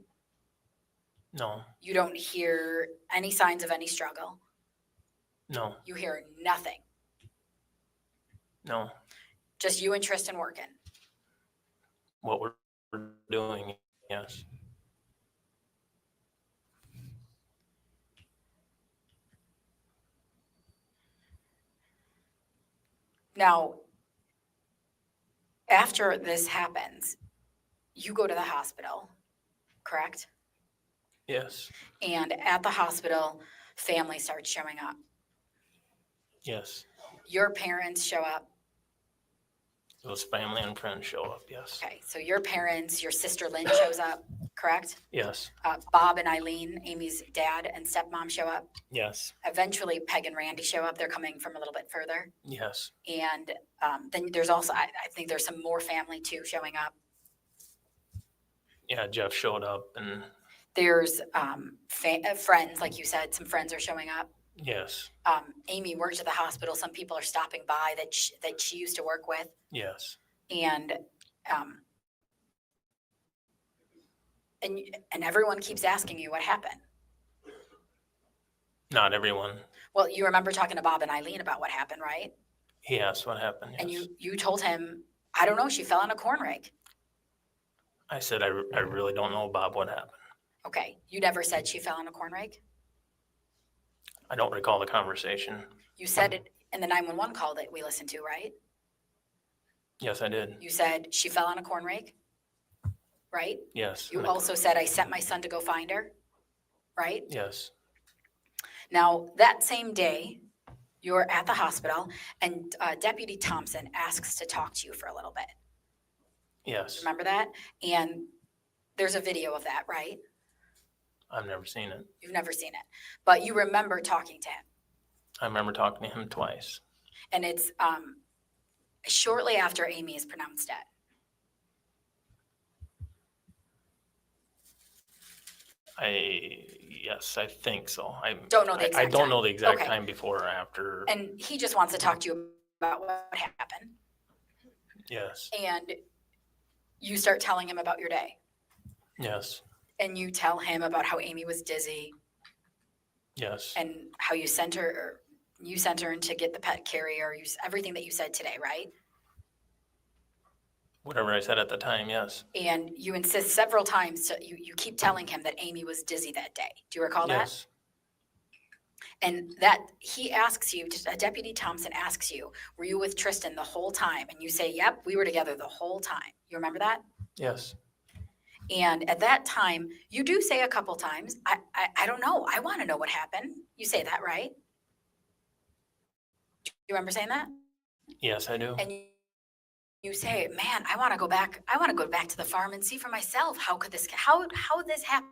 No. You don't hear any signs of any struggle. No. You hear nothing. No. Just you and Tristan working. What we're doing, yes. Now, after this happens, you go to the hospital, correct? Yes. And at the hospital, family starts showing up. Yes. Your parents show up. Those family and friends show up, yes. Okay, so your parents, your sister Lynn shows up, correct? Yes, Bob and Eileen, Amy's dad and stepmom show up. yes, Eventually Peg and Randy show up. They're coming from a little bit further. yes, And then there's also, I think there's some more family too showing up. yeah, Jeff showed up and There's friends, like you said, some friends are showing up. yes, Amy works at the hospital. Some people are stopping by that she used to work with. yes, And everyone keeps asking you what happened. not everyone. Well, you remember talking to Bob and Eileen about what happened, right? He asked what happened, And yes. you told him, I don't know, she fell on a corn rake. I said, I really don't know, Bob, what happened. Okay, you never said she fell on a corn rake? I don't recall the conversation. You said it in the 911 call that we listened to, right? Yes, I did, You said she fell on a corn rake, right? yes. You and also said, I sent my son to go find her, right? Yes, Now, that same day, you're at the hospital and Deputy Thompson asks to talk to you for a little bit. yes, Remember that? And there's a video of that, right? I've never seen it. You've never seen it, but you remember talking to him. I remember talking to him twice. And it's shortly after Amy is pronounced dead. Yes, I think so. I Don't know the I exact don't time. know the exact Okay. time before or after. And he just wants to talk to you about what happened. Yes, And you start telling him about your day. yes, And you tell him about how Amy was dizzy yes, and how you sent her in to get the pet carrier, everything that you said today, right? whatever I said at the time, yes, And you insist several times, you keep telling him that Amy was dizzy that day. Do you recall that? yes, And that he asks you, Deputy Thompson asks you, were you with Tristan the whole time? And you say, yep, we were together the whole time. You remember that? yes, And at that time, you do say a couple times, I don't know. I want to know what happened. You say that, right? Do you remember saying that? yes, I do. And you say, man, I want to go back. I want to go back to the farm and see for myself. How this happen?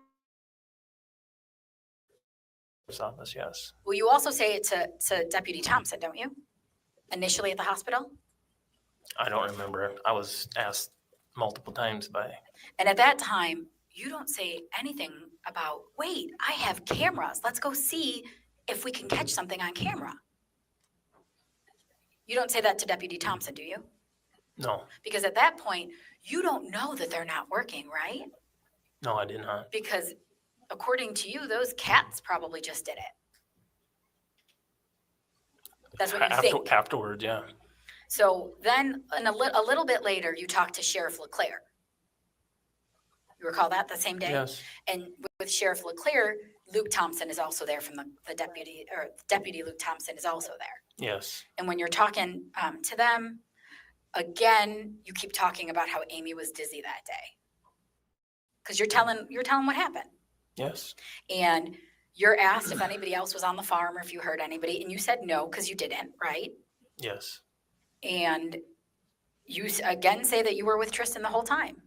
Office, yes, Well, you also say it to Deputy Thompson, don't you? Initially at the hospital? I don't remember. I was asked multiple times by, And at that time, you don't say anything about, wait, I have cameras. Let's go see if we can catch something on camera. You don't say that to Deputy Thompson, do you? no, Because at that point, you don't know that they're not working, right? no, I did not. Because according to you, those cats probably just did it. That's what you think. Afterwards, yeah, So then a little bit later, you talk to Sheriff LeClaire. You recall that the same day? yes, And with Sheriff LeClaire, Luke Thompson is also there from the deputy, or Deputy Luke Thompson is also there. yes, And when you're talking to them, again, you keep talking about how Amy was dizzy that day. Because you're telling what happened. yes, And you're asked if anybody else was on the farm or if you heard anybody, and you said no, because you didn't, right? yes, And you again say that you were with Tristan the whole time.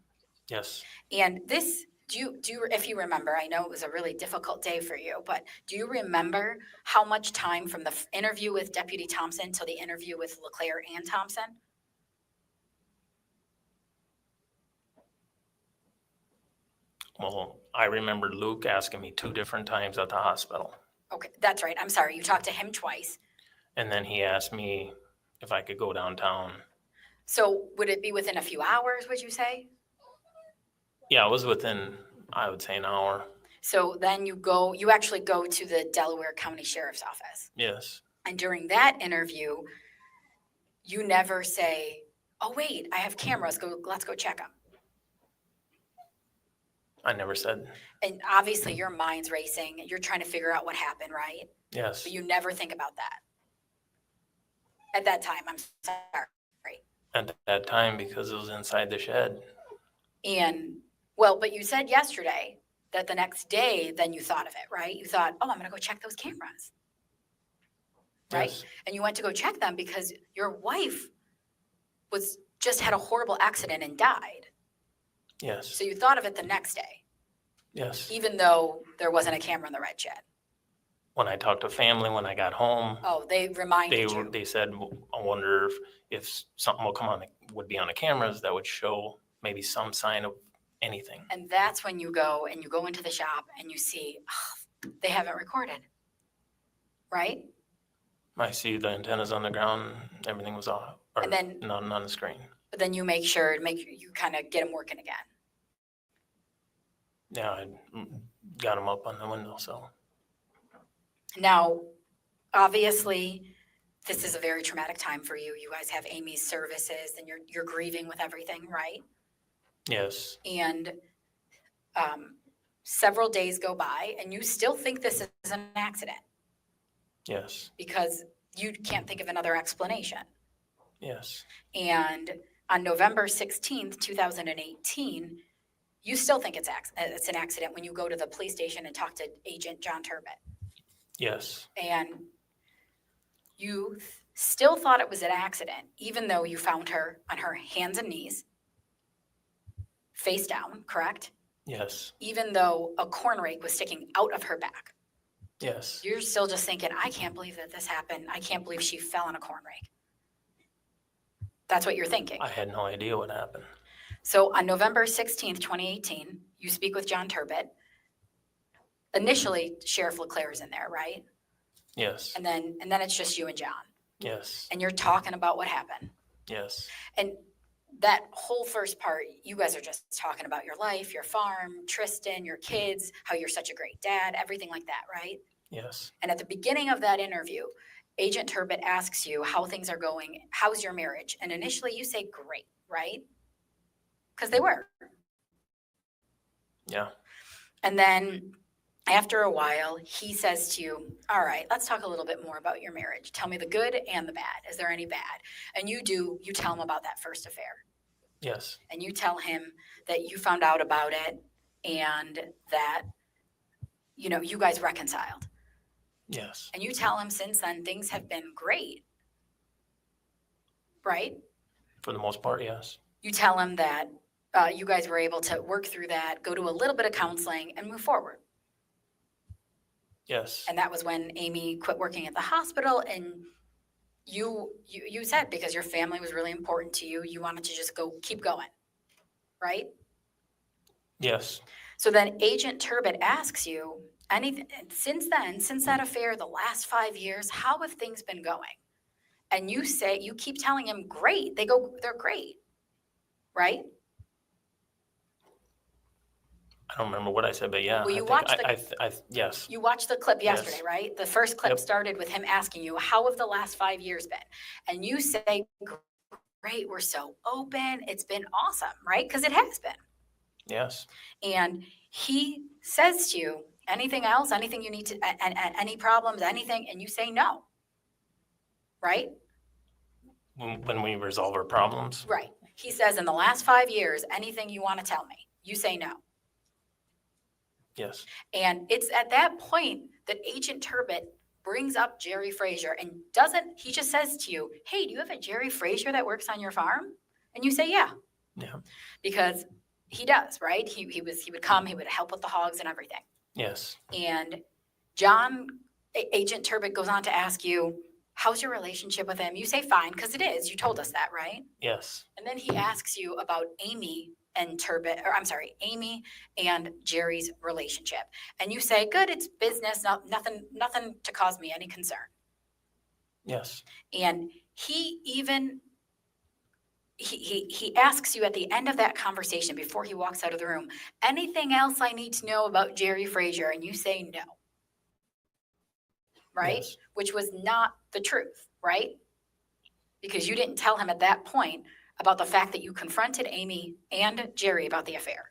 yes. And this, do you, if you remember, I know it was a really difficult day for you, but do you remember how much time from the interview with Deputy Thompson till the interview with LeClaire and Thompson? Well, I remember Luke asking me 2 different times at the hospital. Okay, that's right. I'm sorry. You talked to him twice. And then he asked me if I could go downtown. So would it be within a few hours, would you say? Yeah, it was within, I would say, an hour. So then you actually go to the Delaware County Sheriff's Office. Yes, And during that interview, you never say, oh, wait, I have cameras. Let's go check them. I never said, And obviously your mind's racing. You're trying to figure out what happened, right? yes, But you never think about that. At that time, I'm sorry. at that time because it was inside the shed. And, well, but you said yesterday that the next day, then you thought of it, right? You thought, oh, I'm going to go check those cameras. Right? Yes, And you went to go check them because your wife was just had a horrible accident and died. Yes. So you thought of it the next day, Yes. even though there wasn't a camera in the red shed. When I talked to family, when I got home, Oh, they reminded you. they said, I wonder if something would be on the cameras that would show maybe some sign of anything. And that's when you go into the shop and you see, they haven't recorded, right? I see the antennas on the ground, everything was off, or And then- not on the screen. But then you make sure you kind of get them working again. Yeah, I got them up on the windowsill. Now, obviously, this is a very traumatic time for you. You guys have Amy's services and you're grieving with everything, right? Yes. And several days go by and you still think this is an accident Yes. because you can't think of another explanation. Yes. And on November 16th, 2018, you still think it's an accident when you go to the police station and talk to Agent John Turbett. Yes. And you still thought it was an accident, even though you found her on her hands and knees, face down, correct? Yes. Even though a corn rake was sticking out of her back. Yes. You're still just thinking, I can't believe that this happened. I can't believe she fell on a corn rake. That's what you're thinking. I had no idea what happened. So on November 16th, 2018, you speak with John Turbett. Initially, Sheriff LeClaire is in there, right? Yes. And then it's just you and John. Yes. And you're talking about what happened. Yes. And that whole first part, you guys are just talking about your life, your farm, Tristan, your kids, how you're such a great dad, everything like that, right? Yes. And at the beginning of that interview, Agent Turbett asks you how things are going. How's your marriage? And initially you say great, right? Because they were. Yeah. And then after a while, he says to you, all right, let's talk a little bit more about your marriage. Tell me the good and the bad. Is there any bad? And you tell him about that first affair. Yes. And you tell him that you found out about it and that, you guys reconciled. Yes. And you tell him since then, things have been great. Right? For the most part, yes. You tell him that you guys were able to work through that, go to a little bit of counseling and move forward. Yes. And that was when Amy quit working at the hospital and you said because your family was really important to you, you wanted to just keep going, right? Yes. So then Agent Turbett asks you, since that affair, the last 5 years, how have things been going? And you keep telling him, great, they're great, right? I don't remember what I said, but yeah. Well, you I think watched yes. You watched the clip yesterday, Yes. right? The first clip Yep. started with him asking you, how have the last 5 years been? And you say, great, we're so open. It's been awesome, right? Because it has been. Yes. And he says to you, anything else, anything you need to, any problems, anything, and you say no, right? When we resolve our problems. Right. He says, in the last 5 years, anything you want to tell me, you say no. Yes. And it's at that point that Agent Turbett brings up Jerry Frazier and he just says to you, hey, do you have a Jerry Frazier that works on your farm? And you say, yeah. Yeah. Because he does, right? He would come, he would help with the hogs and everything. Yes. And Agent Turbett goes on to ask you, how's your relationship with him? You say fine, because it is. You told us that, right? Yes. And then he asks you about Amy and Jerry's relationship. And you say, good, it's business, nothing to cause me any concern. Yes. And he asks you at the end of that conversation before he walks out of the room, anything else I need to know about Jerry Frazier? And you say no. Right? Yes. Which was not the truth, right? Because you didn't tell him at that point about the fact that you confronted Amy and Jerry about the affair.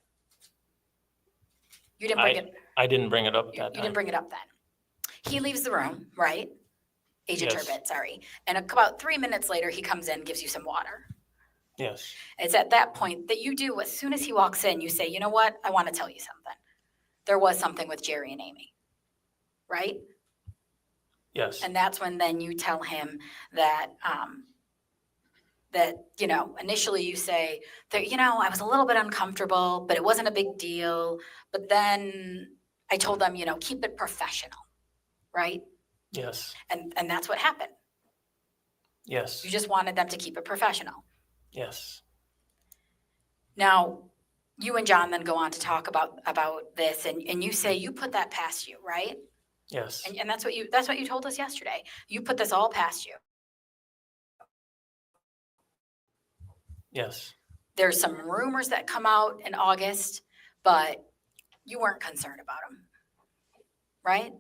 You didn't bring it. I didn't bring it up You that time. didn't bring it up then. He leaves the room, right? Agent Yes. Turbett, sorry. And about 3 minutes later, he comes in, gives you some water. Yes. It's at that point that you do, as soon as he walks in, you say, you know what? I want to tell you something. There was something with Jerry and Amy, right? Yes. And that's when then you tell him that that, initially you say that, I was a little bit uncomfortable, but it wasn't a big deal. But then I told them, keep it professional, right? Yes. And that's what happened. Yes. You just wanted them to keep it professional. Yes. Now, you and John then go on to talk about this, and you say you put that past you, right? Yes. And that's what you told us yesterday. You put this all past you. Yes. There's some rumors that come out in August, but you weren't concerned about them, right?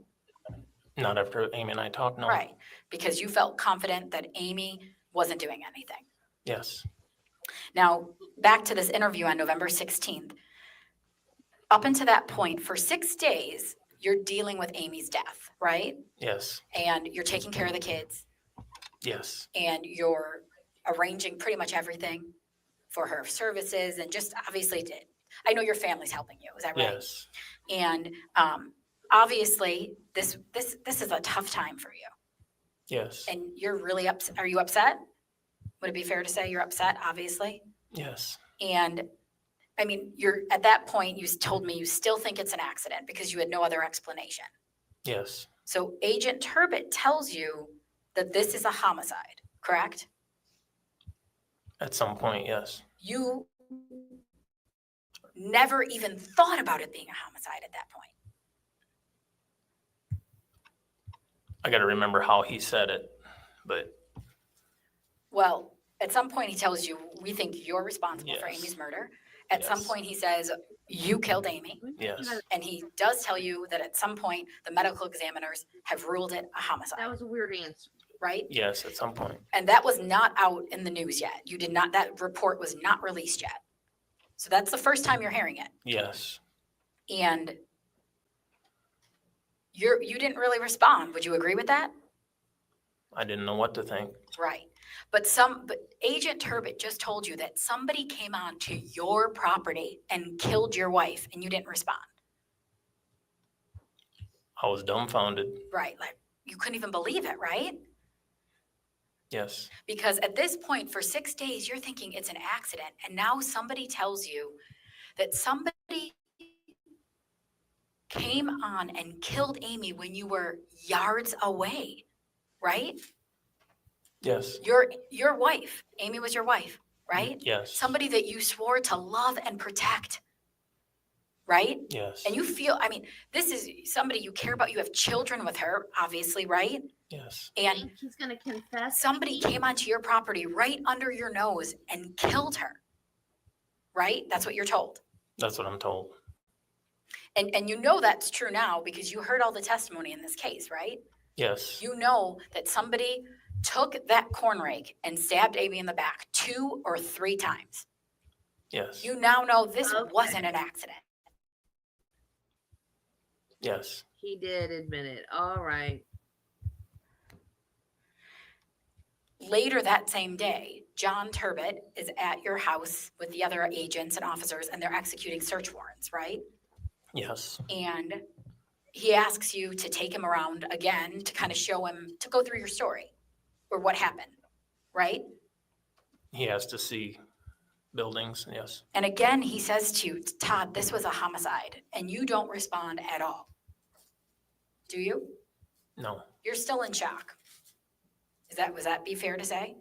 Not after Amy and I talked, no. Right, because you felt confident that Amy wasn't doing anything. Yes. Now, back to this interview on November 16th. Up until that point, for 6 days, you're dealing with Amy's death, right? Yes. And you're taking care of the kids, Yes. and you're arranging pretty much everything for her services, and just obviously, I know your family's helping you, is that right? Yes. And obviously, this is a tough time for you, Yes. and you're really upset. Are you upset? Would it be fair to say you're upset, obviously? Yes. And I mean, you're at that point, you told me you still think it's an accident because you had no other explanation. Yes. So Agent Turbot tells you that this is a homicide, correct? At some point, yes. You never even thought about it being a homicide at that point. I got to remember how he said it, but Well, at some point he tells you, we think you're responsible for Yes. Amy's murder. At some Yes. point he says, you killed Amy. yes. And he does tell you that at some point the medical examiners have ruled it a That homicide, was a weird answer. right? Yes, at some point. And that was not out in the news yet. That report was not released yet. So that's the first time you're hearing it. Yes. And you didn't really respond. Would you agree with that? I didn't know what to think. Right. But Agent Turbot just told you that somebody came on to your property and killed your wife, and you didn't respond. I was dumbfounded. Right. Like, you couldn't even believe it, right? Yes. Because at this point, for 6 days, you're thinking it's an accident. And now somebody tells you that somebody came on and killed Amy when you were yards away, right? Yes. Your wife, Amy was your wife, right? Yes. Somebody that you swore to love and protect, right? Yes. And you feel, I mean, this is somebody you care about. You have children with her, obviously, right? Yes. And Think he's gonna confess. somebody came onto your property right under your nose and killed her, right? That's what you're told. That's what I'm told. And you know that's true now because you heard all the testimony in this case, right? Yes. You know that somebody took that corn rake and stabbed Amy in the back 2 or 3 times. Yes. You now know this Okay. wasn't an accident. Yes. He did admit it. All right. Later that same day, John Turbot is at your house with the other agents and officers, and they're executing search warrants, right? Yes. And he asks you to take him around again to kind of show him, to go through your story or what happened, right? He has to see buildings. Yes. And again, he says to you, Todd, this was a homicide, and you don't respond at all. Do you? No. You're still in shock. Was that be fair to say?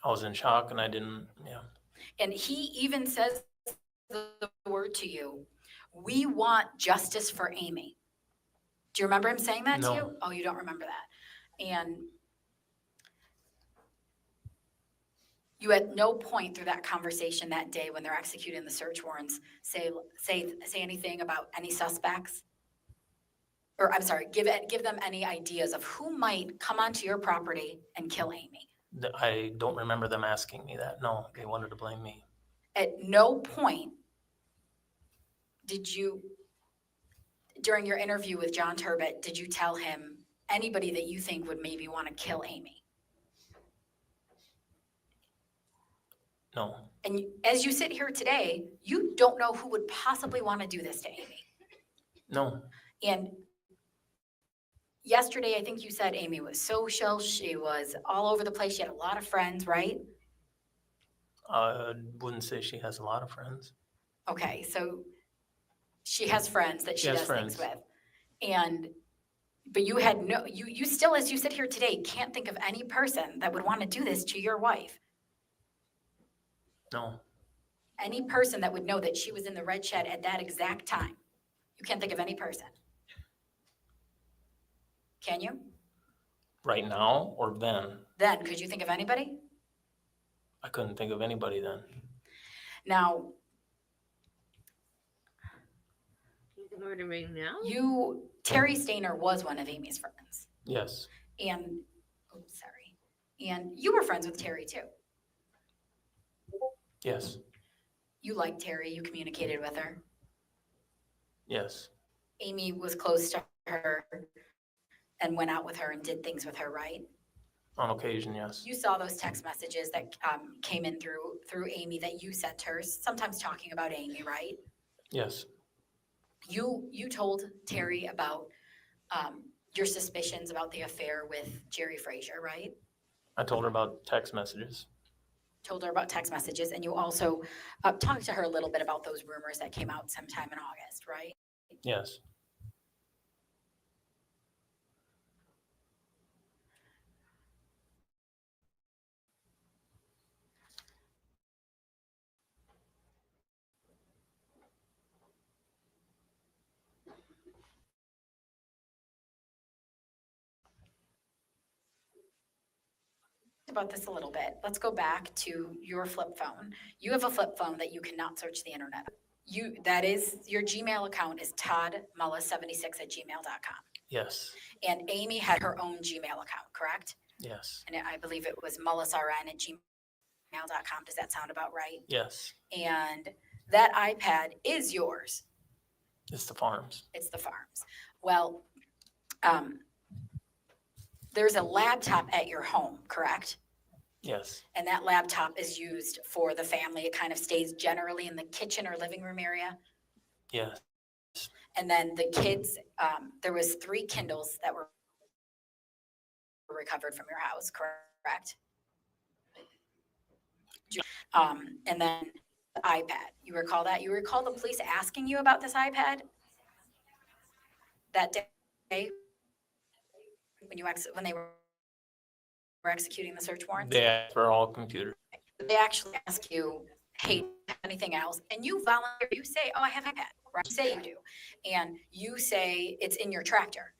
I was in shock and I didn't. Yeah. And he even says the word to you, we want justice for Amy. Do you remember him saying that to No. you? Oh, you don't remember that. And you at no point through that conversation that day when they're executing the search warrants say anything about any suspects? Or I'm sorry, give them any ideas of who might come onto your property and kill Amy. I don't remember them asking me that. No, they wanted to blame me. At no point did you, during your interview with John Turbot, did you tell him anybody that you think would maybe want to kill Amy? No. And as you sit here today, you don't know who would possibly want to do this to Amy. No. And yesterday, I think you said Amy was social. She was all over the place. She had a lot of friends, right? I wouldn't say she has a lot of friends. Okay, so she has friends that she She has does things friends. with. And, but you had no, you still, as you sit here today, can't think of any person that would want to do this to your wife. No, Any person that would know that she was in the red shed at that exact time. You can't think of any person. Can you? right now or then? Then, could you think of anybody? I couldn't think of anybody then. Now, You can murder me now? Terry Stainer was one of Amy's friends. Yes, And, oh, sorry. And you were friends with Terry too. yes, You liked Terry, you communicated with her. yes, Amy was close to her and went out with her and did things with her, right? on occasion, yes, You saw those text messages that came in through Amy that you sent her, sometimes talking about Amy, right? yes, You told Terry about your suspicions about the affair with Jerry Frazier, right? I told her about text messages. Told her about text messages, and you also talked to her a little bit about those rumors that came out sometime in August, right? Yes, About this a little bit. Let's go back to your flip phone. You have a flip phone that you cannot search the internet. That is, your Gmail account is toddmullis76@gmail.com. yes, And Amy had her own Gmail account, correct? yes, And I believe it was mullisrn@gmail.com. Does that sound about right? yes. And that iPad is yours. It's the farms. It's the farm's. Well, there's a laptop at your home, correct? Yes, And that laptop is used for the family. It kind of stays generally in the kitchen or living room area. yes, And then the kids, there was 3 Kindles that were recovered from your house, correct? And then the iPad. You recall that? You recall the police asking you about this iPad that day when they were executing the search warrants? they asked for all computers. They actually ask you, hey, anything else? And you volunteer, you say, oh, I have an iPad, right? You say you do. And you say it's in your tractor.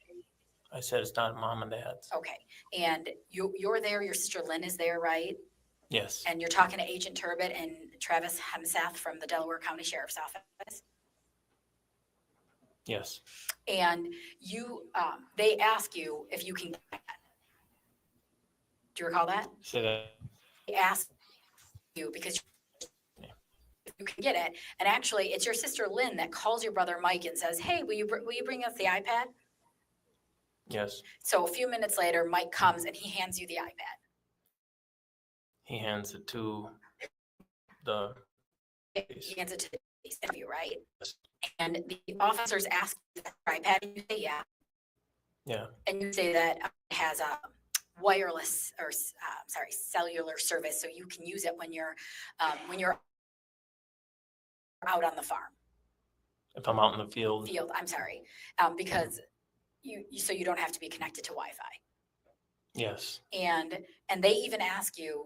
I said it's not mom and dad's. Okay. And you're there, your sister Lynn is there, right? Yes, And you're talking to Agent Turbot and Travis Hemsath from the Delaware County Sheriff's Office. yes, And they ask you if you can get that. Do you recall that? say that. They ask you because you can get it. And actually, it's your sister Lynn that calls your brother Mike and says, hey, will you bring us the iPad? Yes, So a few minutes later, Mike comes and he hands you the iPad. he hands it to the He hands it to the police interview, right? And the officers ask you for the iPad, and you say, yeah. yeah, And you say that it has a wireless or cellular service, so you can use it when you're out on the farm if I'm out in the field. I'm sorry, because so you don't have to be connected to Wi-Fi. Yes, And they even ask you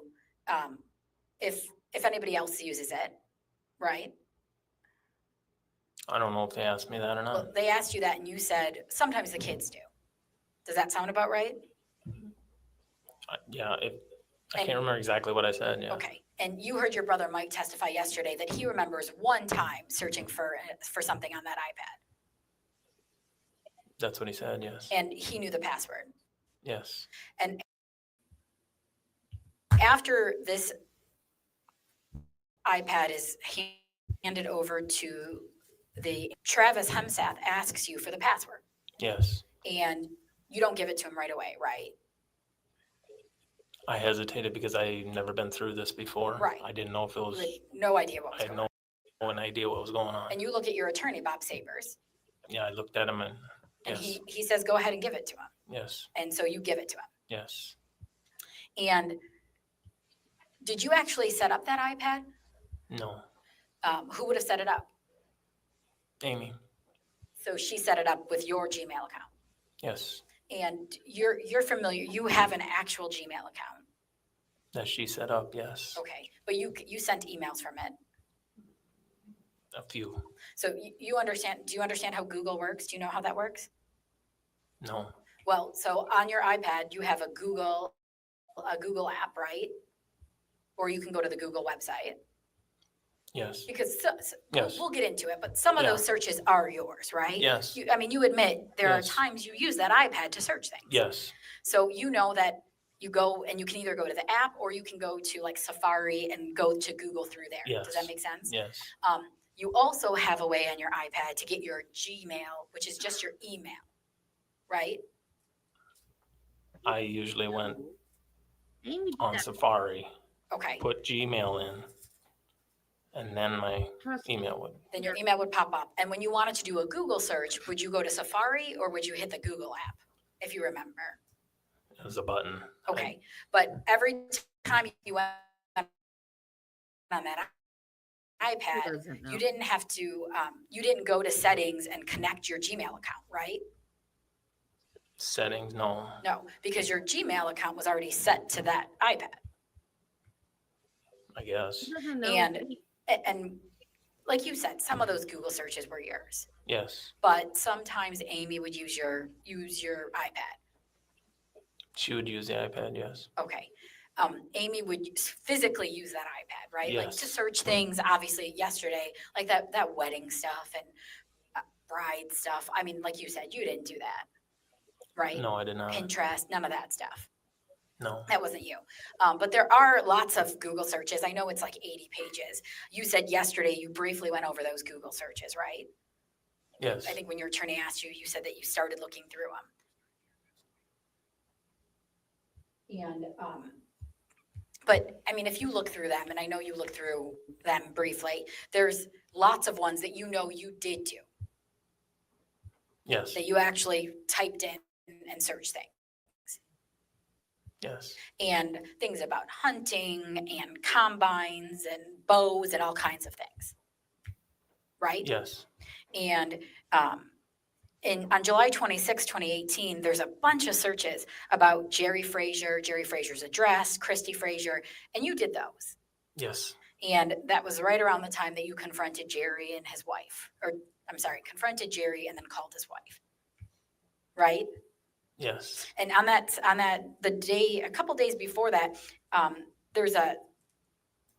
if anybody else uses it, right? I don't know if they asked me that or Well, not. they asked you that, and you said sometimes the kids do. Does that sound about right? Yeah, I can't remember exactly what I said, yeah. Okay. And you heard your brother Mike testify yesterday that he remembers one time searching for something on that iPad, That's what he said, yes, and he knew the password. yes, And after this iPad is handed over to Travis Hemsath asks you for the password, yes. and you don't give it to him right away, right? I hesitated because I never been through this before. Right. I didn't know if it was, Like, no idea what I was had going on. no idea what was going on. And you look at your attorney, Bob Sabers, Yeah, I looked at him and, and yes, he says, go ahead and give it to him. Yes. And so you give it to him. Yes. And did you actually set up that iPad? No. Who would have set it up? Amy. So she set it up with your Gmail account. Yes. And you're familiar, you have an actual Gmail account. That she set up. Yes. Okay, but you sent emails from it. A few. So you understand, do you understand how Google works? Do you know how that works? No. Well, so on your iPad, you have a Google app, right? Or you can go to the Google website. Yes. Because Yes. we'll get into it, but some of Yeah. those searches are yours, right? Yes. I mean, you admit there Yes. are times you use that iPad to search things. Yes. So you know that you go and you can either go to the app or you can go to like Safari and go to Google through there. Yes. Does that make sense? Yes. You also have a way on your iPad to get your Gmail, which is just your email, right? I usually went Amy did on that. Safari, Okay, put Gmail in, and then my Trust me. email would. then your email would pop up. And when you wanted to do a Google search, would you go to Safari or would you hit the Google app, if you remember? It was a button. Okay, but every time you went on that Who iPad, doesn't know? you didn't have to, you didn't go to settings and connect your Gmail account, right? Settings, no. No, because your Gmail account was already set to that iPad. I guess. Who doesn't know? And And like you said, some of those Google searches were yours, Yes. but sometimes Amy would use your iPad. She would use the iPad, yes. Okay. Amy would physically use that iPad, right? Like to Yes. search things, obviously yesterday, like that wedding stuff and bride stuff. I mean, like you said, you didn't do that, right? No, I did not. Pinterest, none of that stuff. No. That wasn't you. But there are lots of Google searches. I know it's like 80 pages. You said yesterday you briefly went over those Google searches, right? Yes. I think when your attorney asked you, you said that you started looking through them. And, but I mean, if you look through them, and I know you looked through them briefly, there's lots of ones that you know you did do, Yes. that you actually typed in and searched things. Yes. And things about hunting and combines and bows and all kinds of things. Right? Yes. And on July 26, 2018, there's a bunch of searches about Jerry Frazier's address, Christy Frazier, and you did those. Yes. And that was right around the time that you confronted Jerry and his wife, or I'm sorry, confronted Jerry and then called his wife. Right? Yes. And a couple days before that, there's a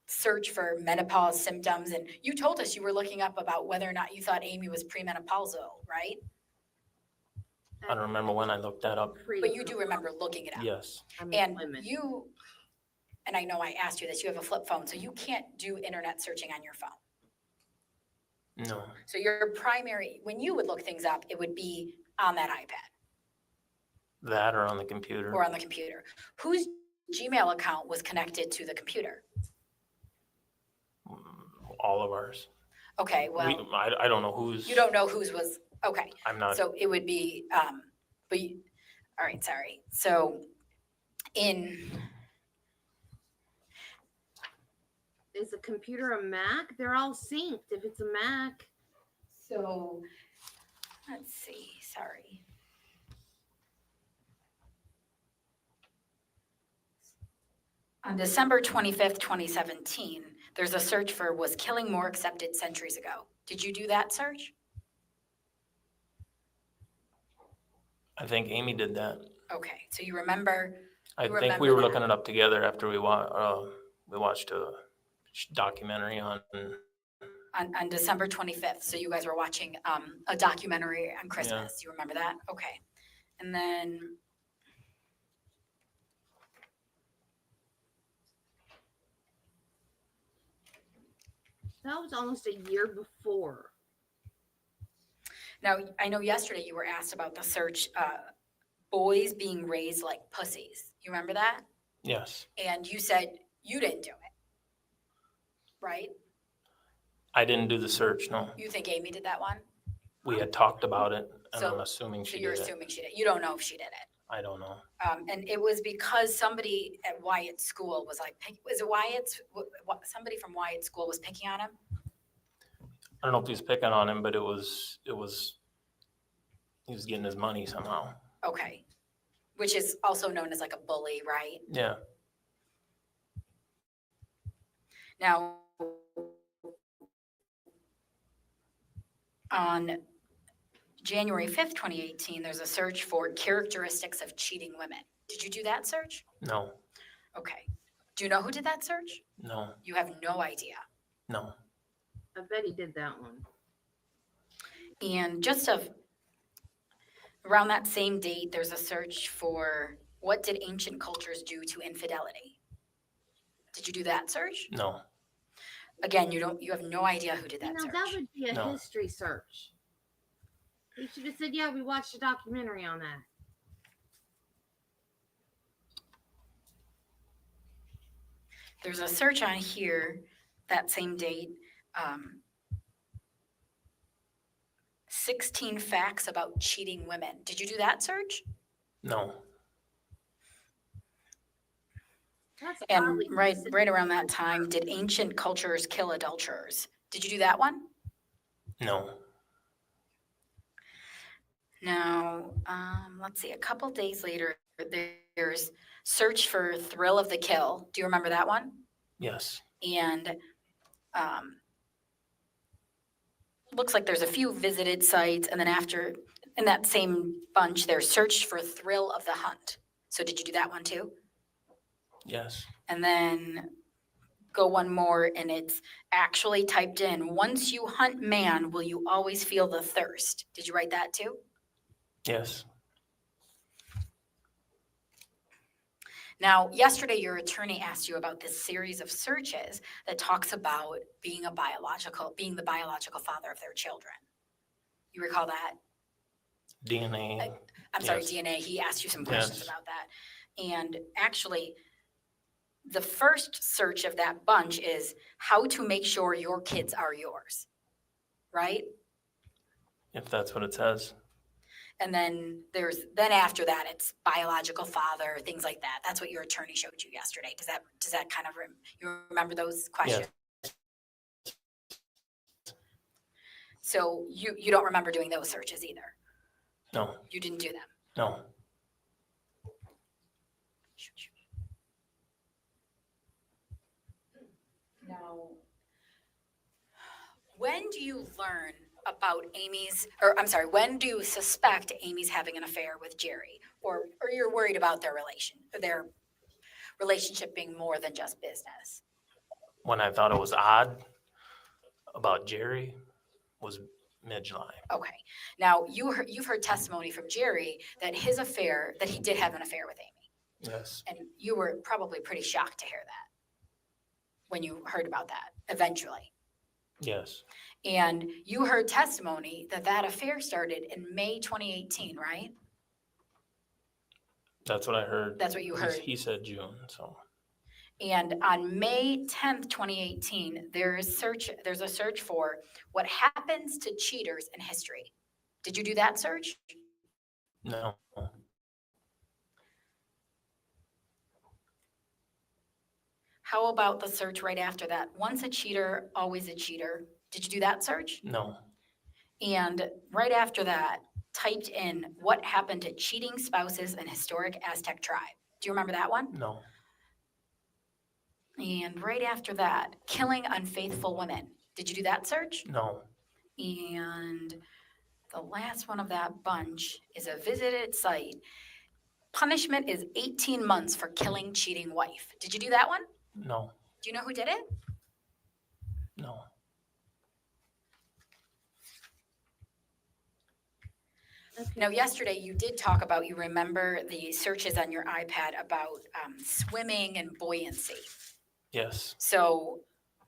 search for menopause symptoms. And you told us you were looking up about whether or not you thought Amy was premenopausal, right? I don't remember when I looked that up. But you do remember looking it up. Yes. And and I know I asked you this, you have a flip phone, so you can't do internet searching on your phone. No. So when you would look things up, it would be on that iPad. That or on the computer. Or on the computer. Whose Gmail account was connected to the computer? All of ours. Okay, well, I don't know who's. you don't know whose was, okay. I'm not. So it would be, all right, sorry. So Is a computer a Mac? They're all synced if it's a Mac. so, let's see, sorry. On December 25th, 2017, there's a search for was killing more accepted centuries ago. Did you do that search? I think Amy did that. Okay, so you remember, I You think we remember were that. looking it up together after we watched a documentary on. on December 25th, so you guys were watching a documentary on Christmas. You remember that? Okay. And then That was almost a year before. now, I know yesterday you were asked about the search, boys being raised like pussies. You remember that? Yes. And you said you didn't do it, right? I didn't do the search. No. You think Amy did that one? We had talked about it, and So- I'm assuming So she you're did it. assuming she did. You don't know if she did it. I don't know. And it was because somebody at Wyatt's school was like, was it Wyatt's? Somebody from Wyatt's school was picking on him? I don't know if he's picking on him, but he was getting his money somehow. Okay. Which is also known as like a bully, right? Yeah. Now, on January 5th, 2018, there's a search for characteristics of cheating women. Did you do that search? No. Okay. Do you know who did that search? No. You have no idea. No. I bet he did that one. And just around that same date, there's a search for what did ancient cultures do to infidelity? Did you do that search? No. Again, you have no idea who did that search. That would be a No. history search. You should have said, yeah, we watched a documentary on that. There's a search on here that same date. 16 facts about cheating women. Did you do that search? No. That's And oddly right specific. around that time, did ancient cultures kill adulterers? Did you do that one? No. Now, let's see, a couple days later, there's search for thrill of the kill. Do you remember that one? Yes. And looks like there's a few visited sites, and then after, in that same bunch, there's search for thrill of the hunt. So did you do that one too? Yes. And then go one more, and it's actually typed in, once you hunt man, will you always feel the thirst? Did you write that too? Yes. Now, yesterday, your attorney asked you about this series of searches that talks about being the biological father of their children. You recall that? DNA. I'm sorry, Yes. DNA. He asked you some questions Yes. about that. And actually, the first search of that bunch is how to make sure your kids are yours, right? If that's what it says. And then after that, it's biological father, things like that. That's what your attorney showed you yesterday. Does that kind of, you remember those questions? So you don't remember doing those searches either? No. You didn't do them? No. No. When do you learn about when do you suspect Amy's having an affair with Jerry? Or you're worried about their relationship being more than just business? When I thought it was odd about Jerry was mid-July. Okay. Now, you've heard testimony from Jerry that he did have an affair with Amy. Yes. And you were probably pretty shocked to hear that when you heard about that eventually. Yes. And you heard testimony that affair started in May 2018, right? That's what I heard. That's what you heard. He said June, so. And on May 10th, 2018, there's a search for what happens to cheaters in history. Did you do that search? No. How about the search right after that? Once a cheater, always a cheater. Did you do that search? No. And right after that, typed in what happened to cheating spouses in historic Aztec tribe. Do you remember that one? No. And right after that, killing unfaithful women. Did you do that search? No. And the last one of that bunch is a visited site. Punishment is 18 months for killing cheating wife. Did you do that one? No. Do you know who did it? No. Okay. Now, yesterday you did talk about, you remember the searches on your iPad about swimming and buoyancy. Yes. So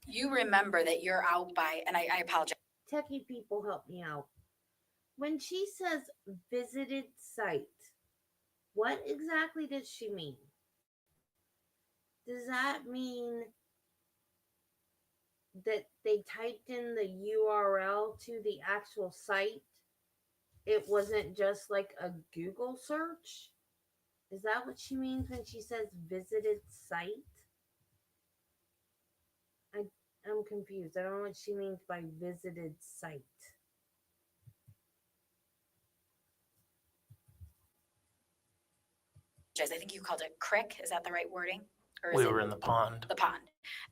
you remember that you're out by, and I apologize. Techie people, help me out. When she says visited site, what exactly does she mean? Does that mean that they typed in the URL to the actual site? It wasn't just like a Google search? Is that what she means when she says visited site? I'm confused. I don't know what she means by visited site. I think you called it crick. Is that the right wording? Or is We it were in the pond. the pond?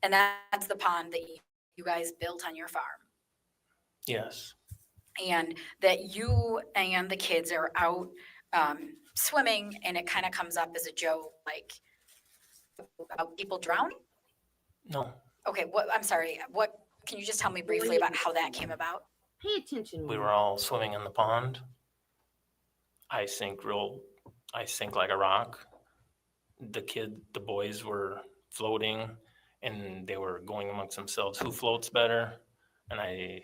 And that's the pond that you guys built on your farm. Yes. And that you and the kids are out swimming, and it kind of comes up as a joke, like about people drowning. No. Okay, I'm sorry. What can you just tell me briefly about how that came about? Pay attention. We were all swimming in the pond. I sink like a rock. The boys were floating, and they were going amongst themselves, who floats better? And I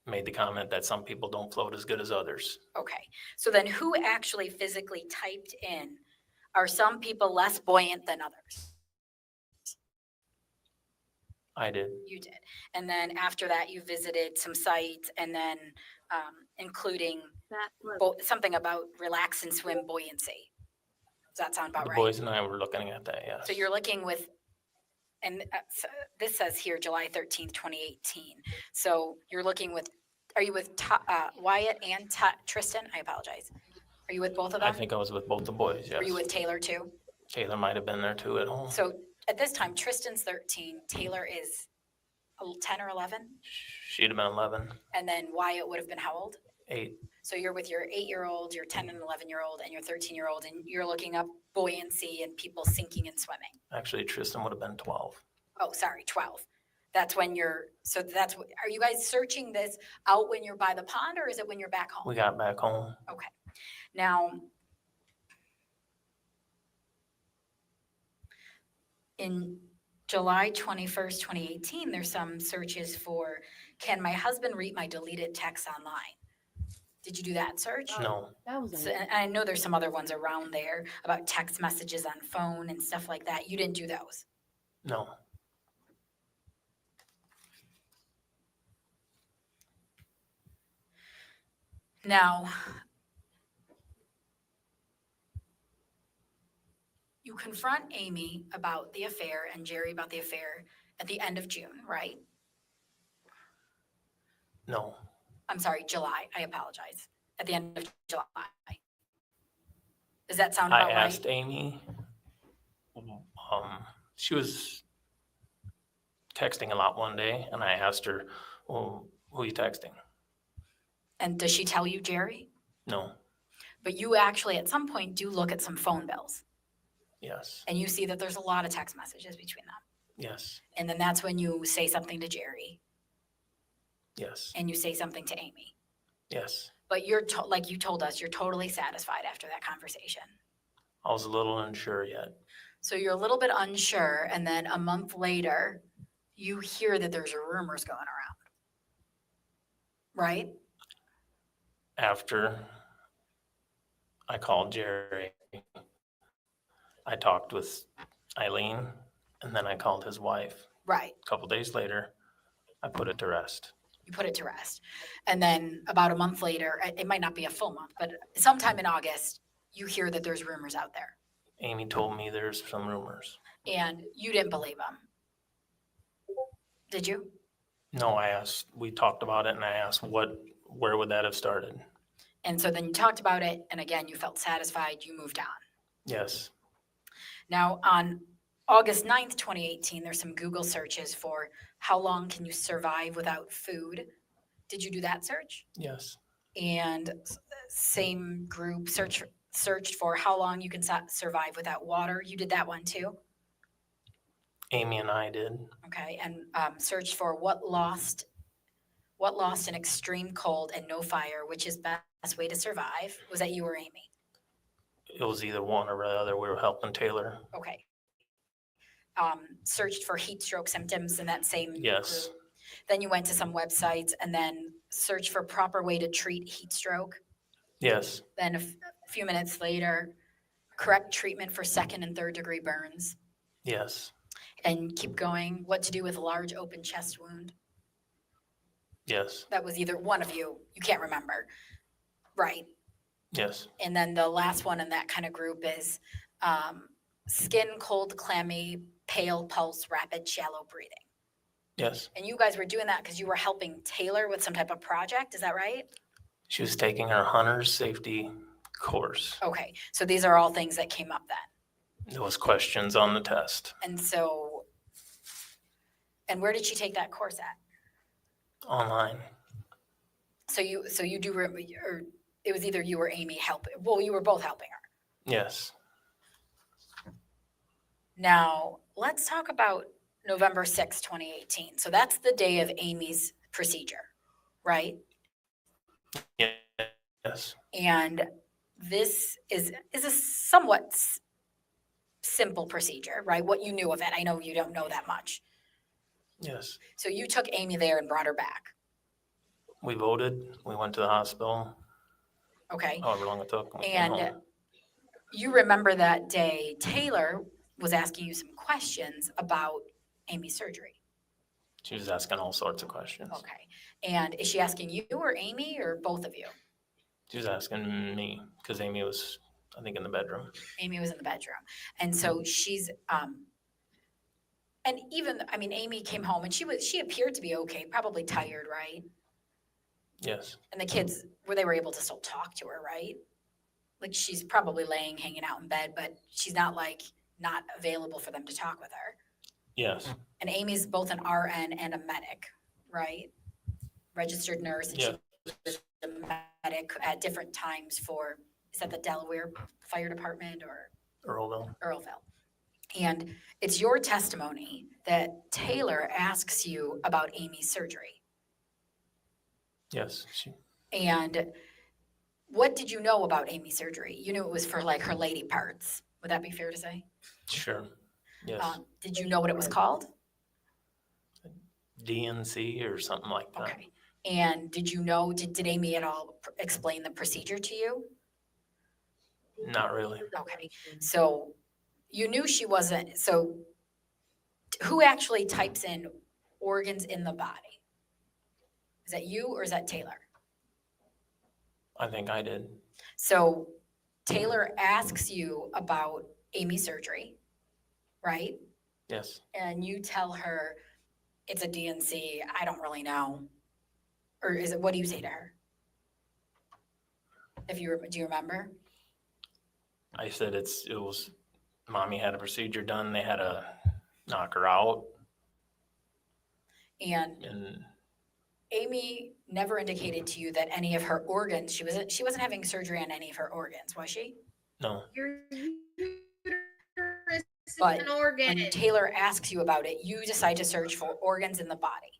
made the comment that some people don't float as good as others. Okay, so then who actually physically typed in, are some people less buoyant than others? I did. You did. And then after that, you visited some sites, and then including That was something about relax and swim buoyancy. Does that sound about The right? boys and I were looking at that, yes. So you're looking with, and this says here, July 13th, 2018. So you're looking with, are you with Wyatt and Tristan? I apologize. Are you with both of them? I think I was with both the boys, yes. Were you with Taylor too? Taylor might have been there too at home. So at this time, Tristan's 13, Taylor is 10 or 11, She'd have been 11, and then Wyatt would have been how old? 8. So you're with your 8-year-old, your 10 and 11-year-old, and your 13-year-old, and you're looking up buoyancy and people sinking and swimming. Actually, Tristan would have been 12. Oh, sorry, 12. That's when are you guys searching this out when you're by the pond, or is it when you're back home? We got back home. Okay. Now, in July 21st, 2018, there's some searches for, can my husband read my deleted texts online? Did you do that search? No, that was So, and I know there's some other ones around there about text messages on phone and stuff like that. You didn't do those. no. Now, you confront Amy about the affair and Jerry about the affair at the end of June, right? No, I'm sorry, July. I apologize. At the end of July. Does that sound I about right? asked Amy, she was texting a lot one day, and I asked her, well, who are you texting? And does she tell you Jerry? No, But you actually at some point do look at some phone bills, yes, and you see that there's a lot of text messages between them. yes, And then that's when you say something to Jerry yes, and you say something to Amy. yes. But you're like you told us, you're totally satisfied after that conversation. I was a little unsure yet. So you're a little bit unsure, and then a month later, you hear that there's rumors going around, right? After I called Jerry, I talked with Eileen, and then I called his wife. Right. A couple days later, I put it to rest. You put it to rest. And then about a month later, it might not be a full month, but sometime in August, you hear that there's rumors out there. Amy told me there's some rumors. And you didn't believe them. Did you? No, we talked about it, and I asked where would that have started? And so then you talked about it, and again, you felt satisfied, you moved on. Yes, Now, on August 9th, 2018, there's some Google searches for how long can you survive without food. Did you do that search? yes, And same group searched for how long you can survive without water. You did that one too? Amy and I did. Okay, and searched for what lost in extreme cold and no fire, which is best way to survive. Was that you or Amy? It was either one or the other. We were helping Taylor. Okay. Searched for heat stroke symptoms in that same Yes. group. Then you went to some websites and then searched for proper way to treat heat stroke. Yes, Then a few minutes later, correct treatment for 2nd and 3rd degree burns. yes, And keep going. What to do with a large open chest wound. yes, That was either one of you. You can't remember. Right. Yes. And then the last one in that kind of group is skin, cold, clammy, pale, pulse, rapid, shallow breathing. Yes. And you guys were doing that because you were helping Taylor with some type of project. Is that right? She was taking her hunter's safety course. Okay. So these are all things that came up then. There was questions on the test. And so, and where did she take that course at? Online. So you do, or it was either you or Amy helping. Well, you were both helping her. Yes. Now, let's talk about November 6, 2018. So that's the day of Amy's procedure, right? Yes. And this is a somewhat simple procedure, right? What you knew of it. I know you don't know that much. Yes. So you took Amy there and brought her back. We voted. We went to the hospital. Okay. However long it took. We came And home. you remember that day, Taylor was asking you some questions about Amy's surgery. She was asking all sorts of questions. Okay. And is she asking you or Amy or both of you? She was asking me because Amy was, I think, in the bedroom. Amy was in the bedroom. And so she's, and even, I mean, Amy came home and she appeared to be okay, probably tired, right? Yes. And the kids, they were able to still talk to her, right? Like she's probably hanging out in bed, but she's not like not available for them to talk with her. Yes. And Amy's both an RN and a medic, right? Registered nurse. And Yeah. she was a medic at different times for, is that the Delaware Fire Department or Earlville. Earlville? And it's your testimony that Taylor asks you about Amy's surgery. Yes. And what did you know about Amy's surgery? You knew it was for like her lady parts. Would that be fair to say? Sure. Yes. Did you know what it was called? DNC or something like that. Okay. And did you know, did Amy at all explain the procedure to you? Not really. Okay. So you knew she wasn't, so who actually types in organs in the body? Is that you or is that Taylor? I think I did. So Taylor asks you about Amy's surgery, right? Yes. And you tell her it's a DNC, I don't really know. Or is it, what do you say to her? Do you remember? I said it was, mommy had a procedure done. They had to knock her out. And Amy never indicated to you that any of her organs, she wasn't having surgery on any of her organs, was she? No. Your uterus is But an organ. when Taylor asks you about it, you decide to search for organs in the body,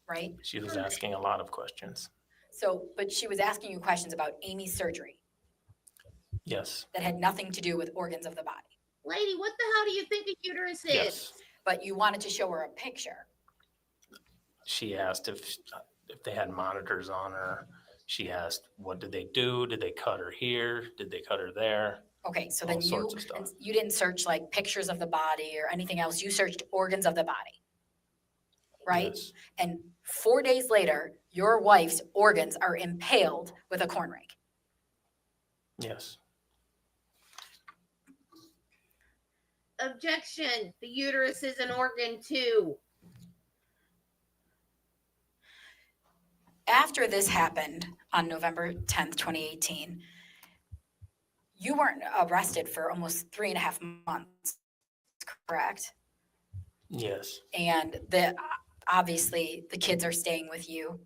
right? She was asking a lot of questions. So, but she was asking you questions about Amy's surgery Yes. that had nothing to do with organs of the body. Lady, what the hell do you think a uterus is? Yes. But you wanted to show her a picture. She asked if they had monitors on her. She asked, what did they do? Did they cut her here? Did they cut her there? Okay, so All then sorts of stuff. you didn't search like pictures of the body or anything else. You searched organs of the body, right? Yes. And 4 days later, your wife's organs are impaled with a corn rake. Yes. Objection. The uterus is an organ too. After this happened on November 10th, 2018, you weren't arrested for almost 3.5 months, correct? Yes. And obviously the kids are staying with you.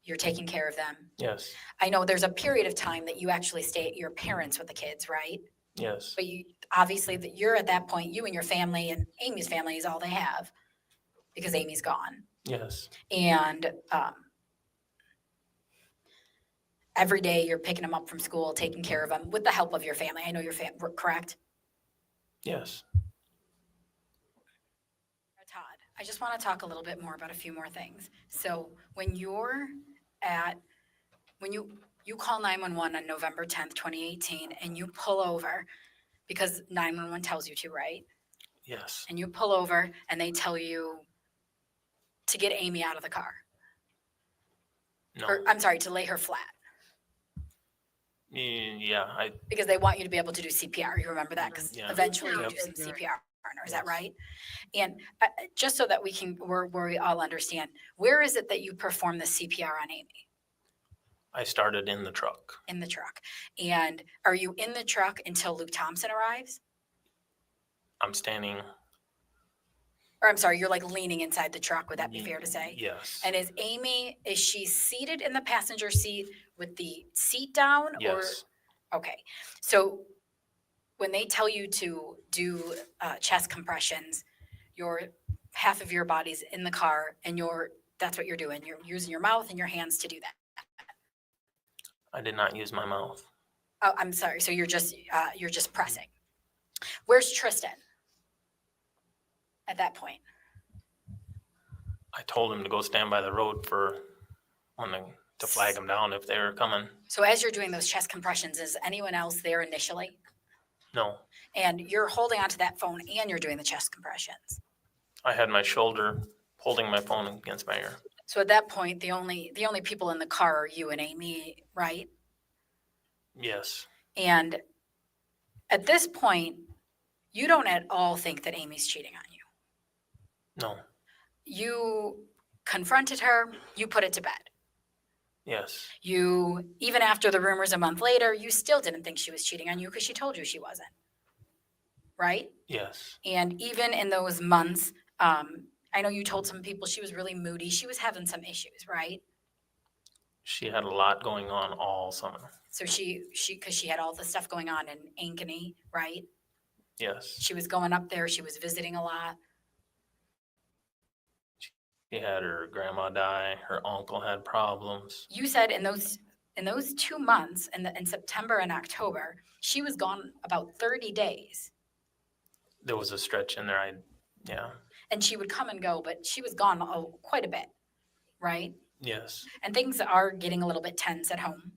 You're taking care of them. Yes. I know there's a period of time that you actually stay at your parents with the kids, right? Yes. But you obviously you're at that point, you and your family and Amy's family is all they have because Amy's gone. Yes. And every day you're picking them up from school, taking care of them with the help of your family. I know your family, correct? Yes. Todd, I just want to talk a little bit more about a few more things. So when you call 911 on November 10th, 2018, and you pull over because 911 tells you to, right? Yes. And you pull over and they tell you to get Amy out of the car. No. Or I'm sorry, to lay her flat. Yeah, Because they want you to be able to do CPR. You remember that? Because Yeah. eventually you Yep. do some CPR. Is that Yes. right? And just so that where we all understand, where is it that you perform the CPR on Amy? I started in the truck. In the truck. And are you in the truck until Luke Thompson arrives? I'm standing. Or I'm sorry, you're like leaning inside the truck. Would that be fair to say? Yes. And is she seated in the passenger seat with the seat down? Yes. Or, okay. So when they tell you to do chest compressions, half of your body's in the car and that's what you're doing. You're using your mouth and your hands to do that. I did not use my mouth. Oh, I'm sorry. So you're just pressing. Where's Tristan at that point? I told him to go stand by the road to flag them down if they were coming. So as you're doing those chest compressions, is anyone else there initially? No, And you're holding onto that phone and you're doing the chest compressions. I had my shoulder holding my phone against my ear. So at that point, the only people in the car are you and Amy, right? Yes. And at this point, you don't at all think that Amy's cheating on you. No. You confronted her, you put it to bed. Yes. You, even after the rumors a month later, you still didn't think she was cheating on you because she told you she wasn't. Right? Yes. And even in those months, I know you told some people she was really moody. She was having some issues, right? She had a lot going on all summer. So because she had all the stuff going on in Ankeny, right? Yes. She was going up there. She was visiting a lot. She had her grandma die. Her uncle had problems. You said in those 2 months, in September and October, she was gone about 30 days. There was a stretch in there. Yeah. And she would come and go, but she was gone quite a bit, right? Yes. And things are getting a little bit tense at home.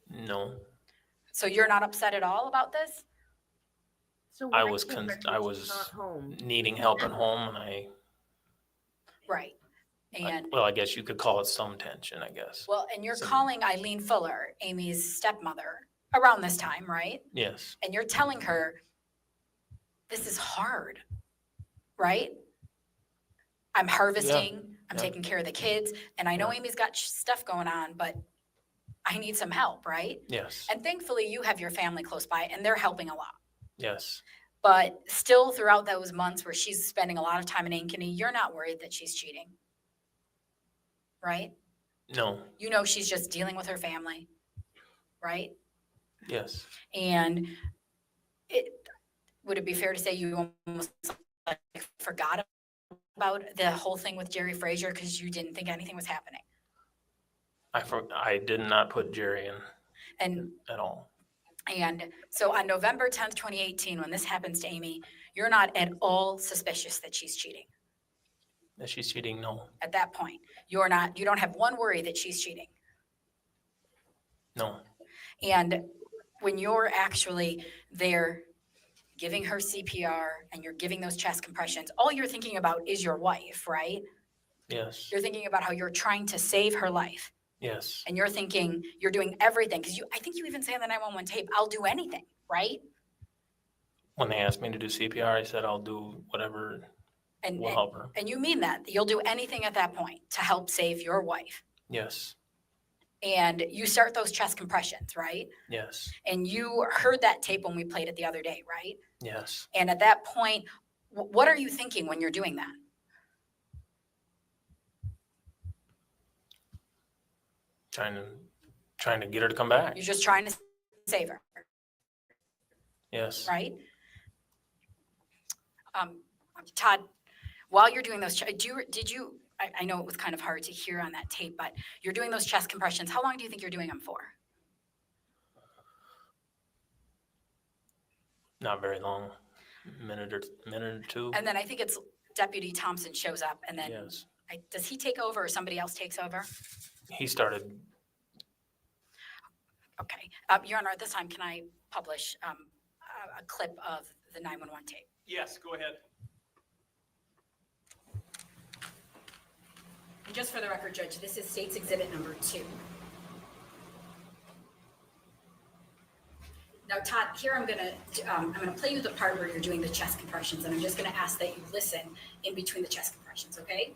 No. So you're not upset at all about this? So I why was can't con- the I kids was not home? needing help at home, and Right. And well, I guess you could call it some tension, I guess. well, and you're Some- calling Eileen Fuller, Amy's stepmother, around this time, right? Yes. And you're telling her, this is hard, right? I'm harvesting, I'm Yeah. taking care of the kids, and I know Yeah. Amy's got stuff going on, but I need some help, right? Yes. And thankfully, you have your family close by, and they're helping a lot. Yes. But still, throughout those months where she's spending a lot of time in Ankeny, you're not worried that she's cheating, right? No. You know she's just dealing with her family, right? Yes. And would it be fair to say you almost like forgot about the whole thing with Jerry Frazier because you didn't think anything was happening? I did not put Jerry in And at all. So on November 10th, 2018, when this happens to Amy, you're not at all suspicious that she's cheating. Is she cheating? No. At that point, you don't have one worry that she's cheating. No. And when you're actually there giving her CPR and you're giving those chest compressions, all you're thinking about is your wife, right? Yes. You're thinking about how you're trying to save her life. Yes. And you're thinking you're doing everything. Because I think you even say on the 911 tape, I'll do anything, right? When they asked me to do CPR, I said I'll do whatever And, will help her. and you mean that. You'll do anything at that point to help save your wife. Yes. And you start those chest compressions, right? Yes. And you heard that tape when we played it the other day, right? Yes. And at that point, what are you thinking when you're doing that? Trying to get her to come back. You're just trying to save her, Yes. right? Todd, while you're doing those, I know it was kind of hard to hear on that tape, but you're doing those chest compressions. How long do you think you're doing them for? Not very long. Minute or two. And then I think it's Deputy Thompson shows up and then Yes. does he take over or somebody else takes over? He started. Okay. Your Honor, at this time, can I publish a clip of the 911 tape? Yes, go ahead. And just for the record, Judge, this is State's Exhibit number 2. Now, Todd, here I'm gonna play you the part where you're doing the chest compressions, and I'm just gonna ask that you listen in between the chest compressions, okay?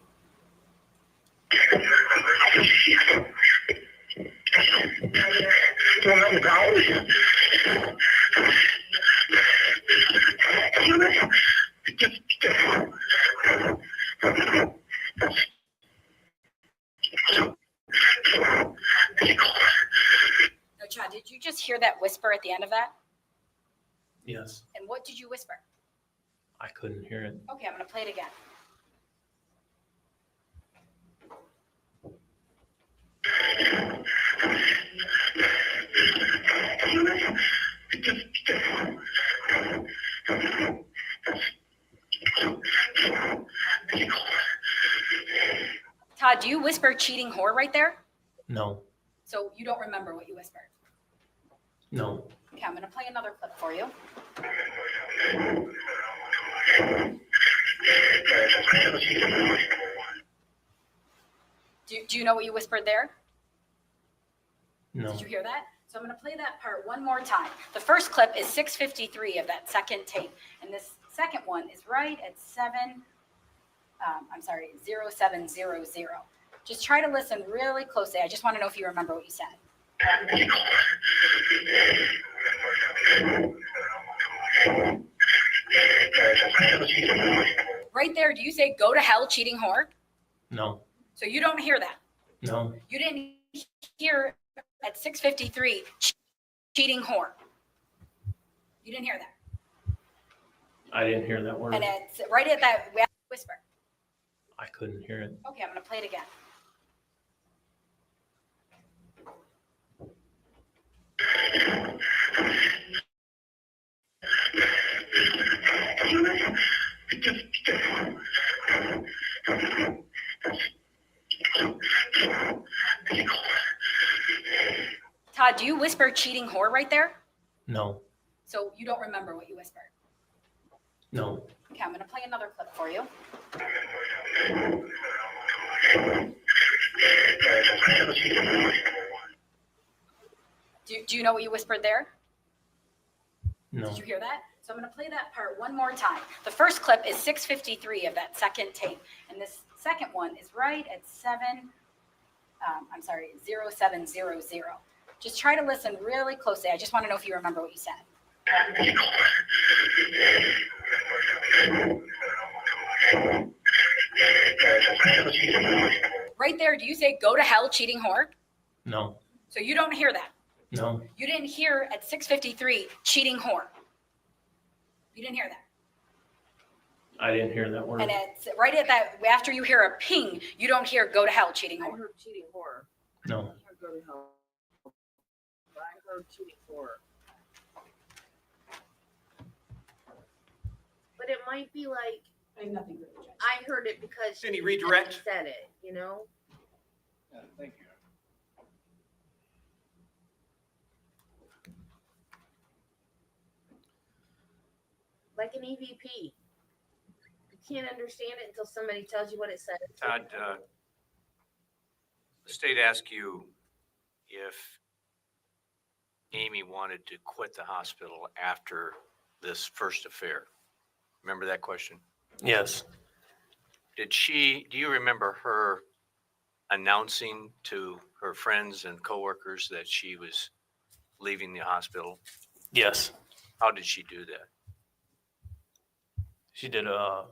Now, Todd, did you just hear that whisper at the end of that? Yes. And what did you whisper? I couldn't hear it. Okay, I'm gonna play it again. Todd, do you whisper cheating whore right there? No. So you don't remember what you whispered? No. Okay, I'm gonna play another clip for you. Do you know what you whispered there? No. Did you hear that? So I'm going to play that part one more time. The first clip is 6:53 of that second tape. And this second one is right at 0700. Just try to listen really closely. I just want to know if you remember what you said. Right there, do you say go to hell, cheating whore? No. So you don't hear that. No. You didn't hear at 6:53 cheating whore. You didn't hear that. I didn't hear that word. And it's right at that whisper. I couldn't hear it. Okay, I'm going to play it again. Todd, do you whisper cheating whore right there? No. So you don't remember what you whispered? No. Okay, I'm going to play another clip for you. Do you know what you whispered there? No. Did you hear that? So I'm going to play that part one more time. The first clip is 6:53 of that second tape. And this second one is right at 0700. Just try to listen really closely. I just want to know if you remember what you said. Right there, do you say go to hell, cheating whore? No. So you don't hear that. No. You didn't hear at 6:53 cheating whore. You didn't hear that. I didn't hear that word. And it's right at that, after you hear a ping, you don't hear go to hell, cheating I whore. heard cheating whore. No. I heard go to hell. But I heard cheating whore. But it might be like I have nothing for the judge. I heard it because Any she redirect? said it, you know? Thank you. Like an EVP. You can't understand it until somebody tells you what it says. Todd, the state asked you if Amy wanted to quit the hospital after this first affair. Remember that question? Yes. Do you remember her announcing to her friends and coworkers that she was leaving the hospital? Yes. How did she do that? She did a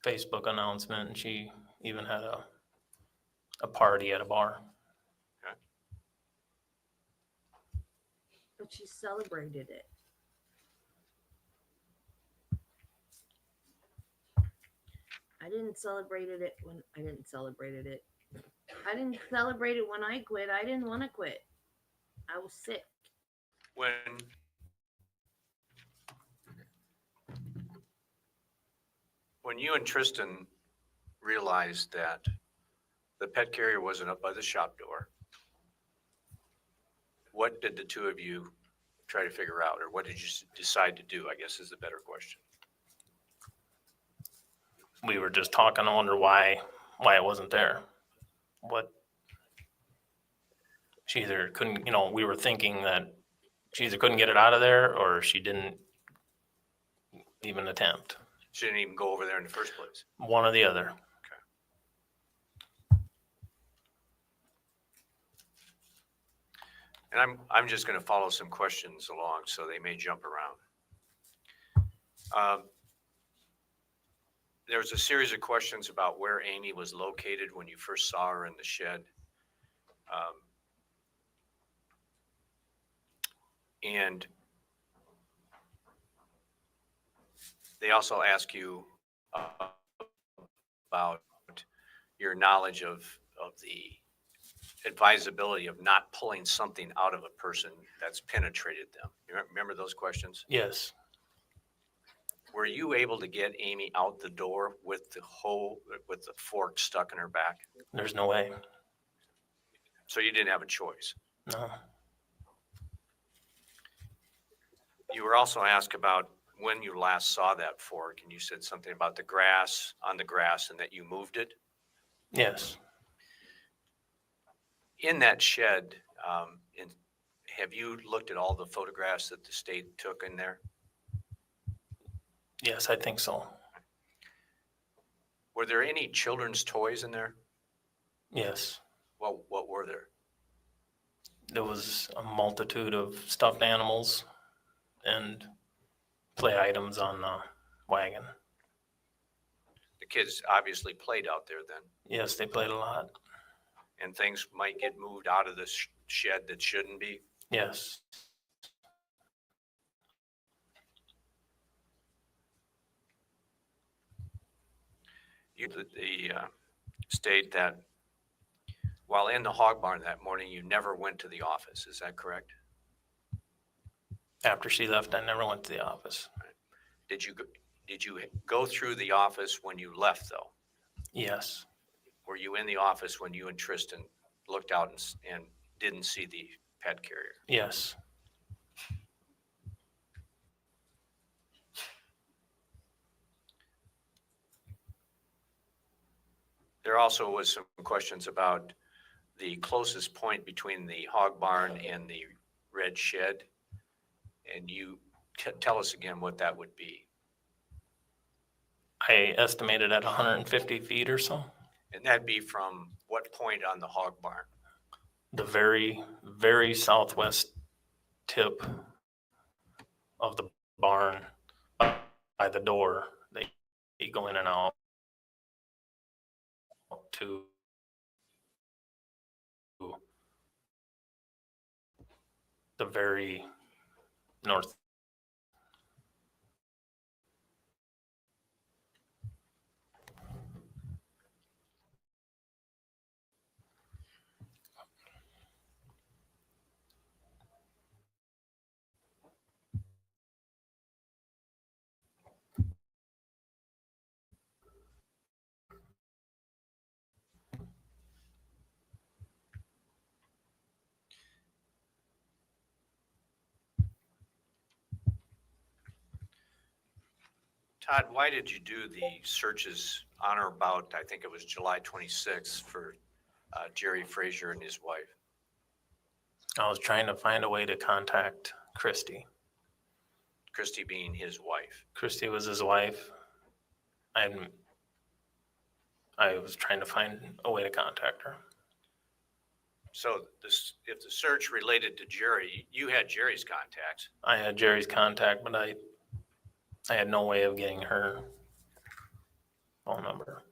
Facebook announcement, and she even had a party at a bar. But she celebrated it. I didn't celebrate it when I didn't celebrate it. I didn't celebrate it when I quit. I didn't want to quit. I was sick. When you and Tristan realized that the pet carrier wasn't up by the shop door, what did the two of you try to figure out, or what did you decide to do, I guess is the better question. We were just talking to wonder why it wasn't there. What she either couldn't, we were thinking that She either couldn't get it out of there or she didn't even attempt. She didn't even go over there in the first place. One or the other. And I'm just going to follow some questions along, so they may jump around. There's a series of questions about where Amy was located when you first saw her in the shed. And they also ask you about your knowledge of the advisability of not pulling something out of a person that's penetrated them. You remember those questions? Yes. Were you able to get Amy out the door with the fork stuck in her back? There's no way. So you didn't have a choice. No. You were also asked about when you last saw that fork, and you said something about on the grass, and that you moved it. Yes. In that shed, have you looked at all the photographs that the state took in there? Yes, I think so. Were there any children's toys in there? Yes. What were there? There was a multitude of stuffed animals and play items on the wagon. The kids obviously played out there then, Yes, they played a lot. and things might get moved out of the shed that shouldn't be. Yes. The state that while in the hog barn that morning, you never went to the office. Is that correct? After she left, I never went to the office. Did you go through the office when you left, though? Yes. Were you in the office when you and Tristan looked out and didn't see the pet carrier? Yes. There also was some questions about the closest point between the hog barn and the red shed. And you tell us again what that would be. I estimated at 150 feet or so. And that'd be from what point on the hog barn? The very, very southwest tip of the barn by the door. They go in and out to the very north. Todd, why did you do the searches on or about, I think it was July 26th, for Jerry Frazier and his wife? I was trying to find a way to contact Christy. Christy being his wife. Christy was his wife. I was trying to find a way to contact her. So if the search related to Jerry, you had Jerry's contacts. I had Jerry's contact, but I had no way of getting her phone number.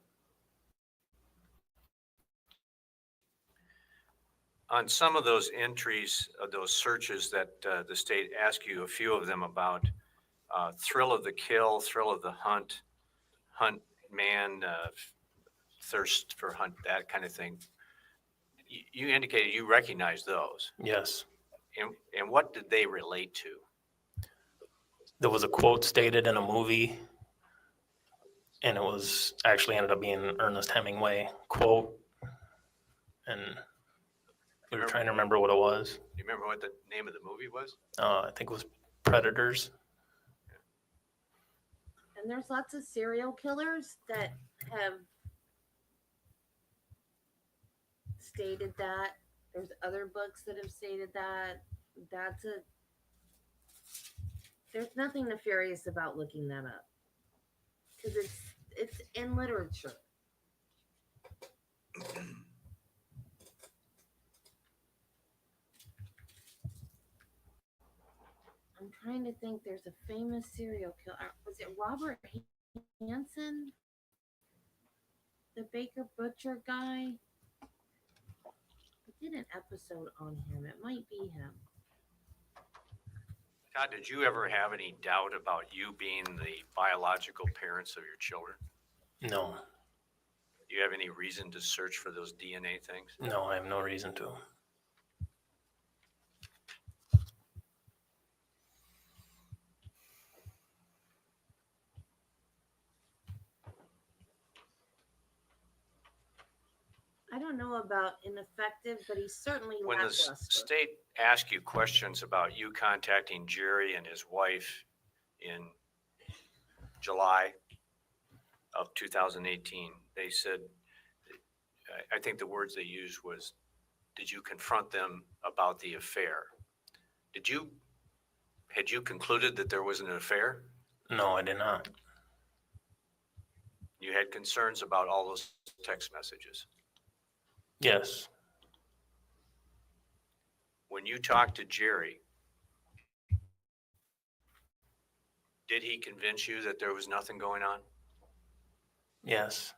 On some of those entries, those searches that the state asked you, a few of them about thrill of the kill, thrill of the hunt man, thirst for hunt, that kind of thing. You indicated you recognize those. Yes. And what did they relate to? There was a quote stated in a movie, and it was actually ended up being an Ernest Hemingway quote. And we were trying to remember what it was. Do you remember what the name of the movie was? I think it was Predators. And there's lots of serial killers that have stated that. There's other books that have stated that. That's a There's nothing nefarious about looking that up because it's in literature. I'm trying to think. There's a famous serial killer. Was it Robert Hansen, the Baker Butcher guy? I did an episode on him. It might be him. Todd, did you ever have any doubt about you being the biological parents of your children? No, Do you have any reason to search for those DNA things? no, I have no reason to. I don't know about ineffective, but he's certainly When the lackluster. state asked you questions about you contacting Jerry and his wife in July of 2018, they said, I think the words they used was, did you confront them about the affair? Had you concluded that there was an affair? No, I did not. You had concerns about all those text messages. Yes, When you talked to Jerry, did he convince you that there was nothing going on? yes.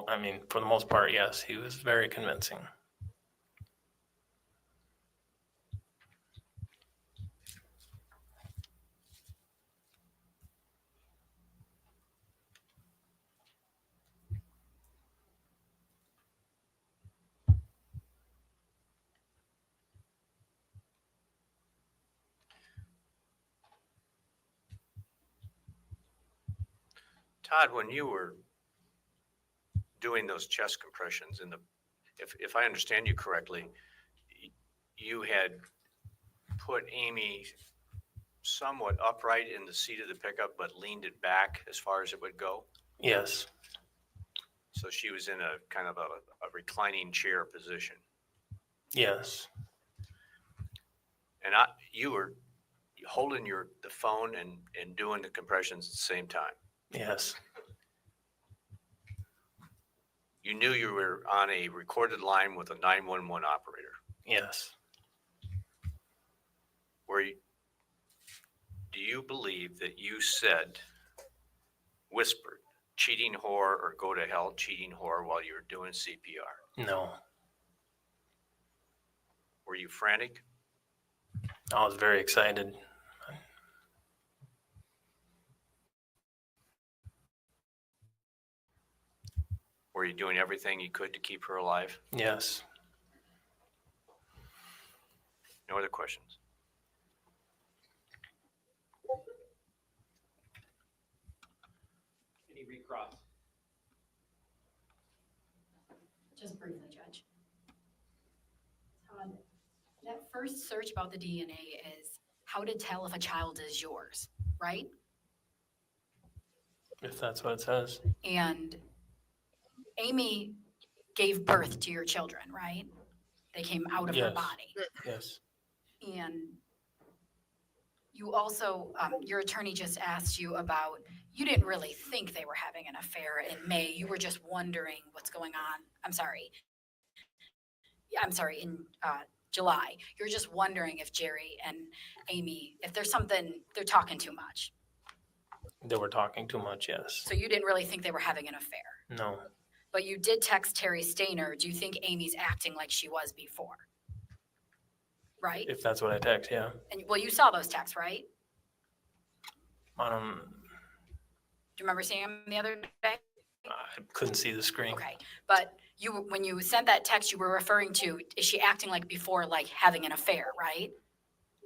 I mean, for the most part, yes, he was very convincing. Todd, when you were doing those chest compressions if I understand you correctly, you had put Amy somewhat upright in the seat of the pickup, but leaned it back as far as it would go. Yes, So she was in a kind of a reclining chair position. yes, And you were holding the phone and doing the compressions at the same time. yes, You knew you were on a recorded line with a 911 operator. yes, Do you believe that you whispered, cheating whore or go to hell, cheating whore, while you were doing CPR? no. Were you frantic? I was very excited. Were you doing everything you could to keep her alive? Yes, No other questions? Any recross? Just briefly, Judge. Todd, that first search about the DNA is how to tell if a child is yours, right? if that's what it says. And Amy gave birth to your children, right? They came out of her Yes. body. Yes, And you also, your attorney just asked you about, you didn't really think they were having an affair in May. You were just wondering what's going on. I'm sorry. Yeah, I'm sorry, in July. You're just wondering if Jerry and Amy, if there's something, they're talking too much. they were talking too much, yes. So you didn't really think they were having an affair. No, But you did text Terry Stainer. Do you think Amy's acting like she was before? Right? if that's what I text, yeah. And well, you saw those texts, right? I don't, Do you remember seeing them the other day? I couldn't see the screen. Okay, but when you sent that text, you were referring to, is she acting like before, like having an affair, right?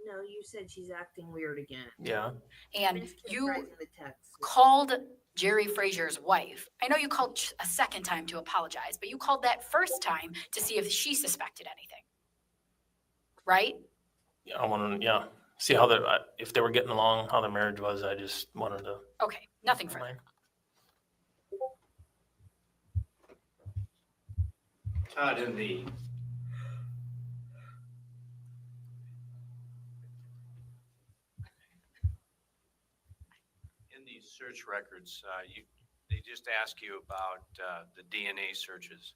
No, you said she's acting weird again. Yeah, And Mischaracterizing you the text. called Jerry Frazier's wife. I know you called a second time to apologize, but you called that first time to see if she suspected anything. Right? I wanted, yeah, see how if they were getting along, how their marriage was. I just wanted to. Okay, nothing further. Todd, in the search records, they just ask you about the DNA searches.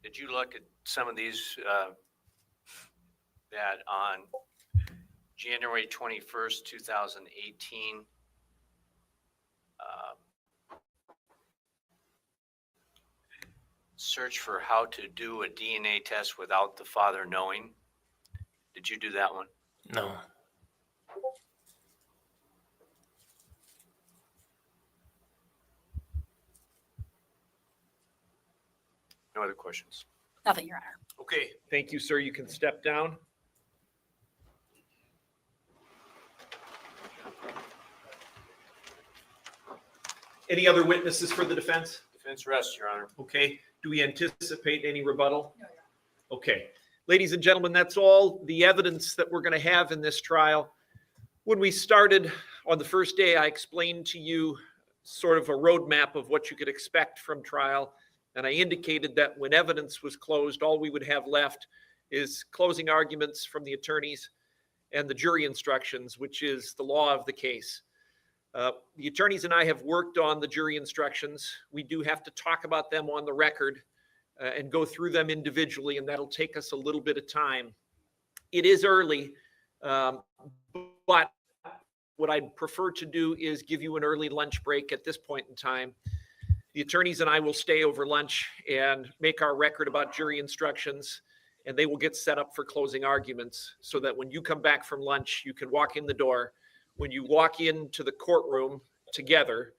Did you look at some of these that on January 21st, 2018, search for how to do a DNA test without the father knowing? Did you do that one? No. No other questions? Nothing, Your Honor. Okay, thank you, sir. You can step down. Any other witnesses for the defense? Defense rests, Your Honor. Okay, do we anticipate any rebuttal? No, Your Honor. Okay, ladies and gentlemen, that's all the evidence that we're going to have in this trial. When we started on the first day, I explained to you sort of a roadmap of what you could expect from trial. And I indicated that when evidence was closed, all we would have left is closing arguments from the attorneys and the jury instructions, which is the law of the case. The attorneys and I have worked on the jury instructions. We do have to talk about them on the record and go through them individually, and that'll take us a little bit of time. It is early, but what I'd prefer to do is give you an early lunch break at this point in time. The attorneys and I will stay over lunch and make our record about jury instructions, and they will get set up for closing arguments so that when you come back from lunch, you can walk in the door. When you walk into the courtroom together,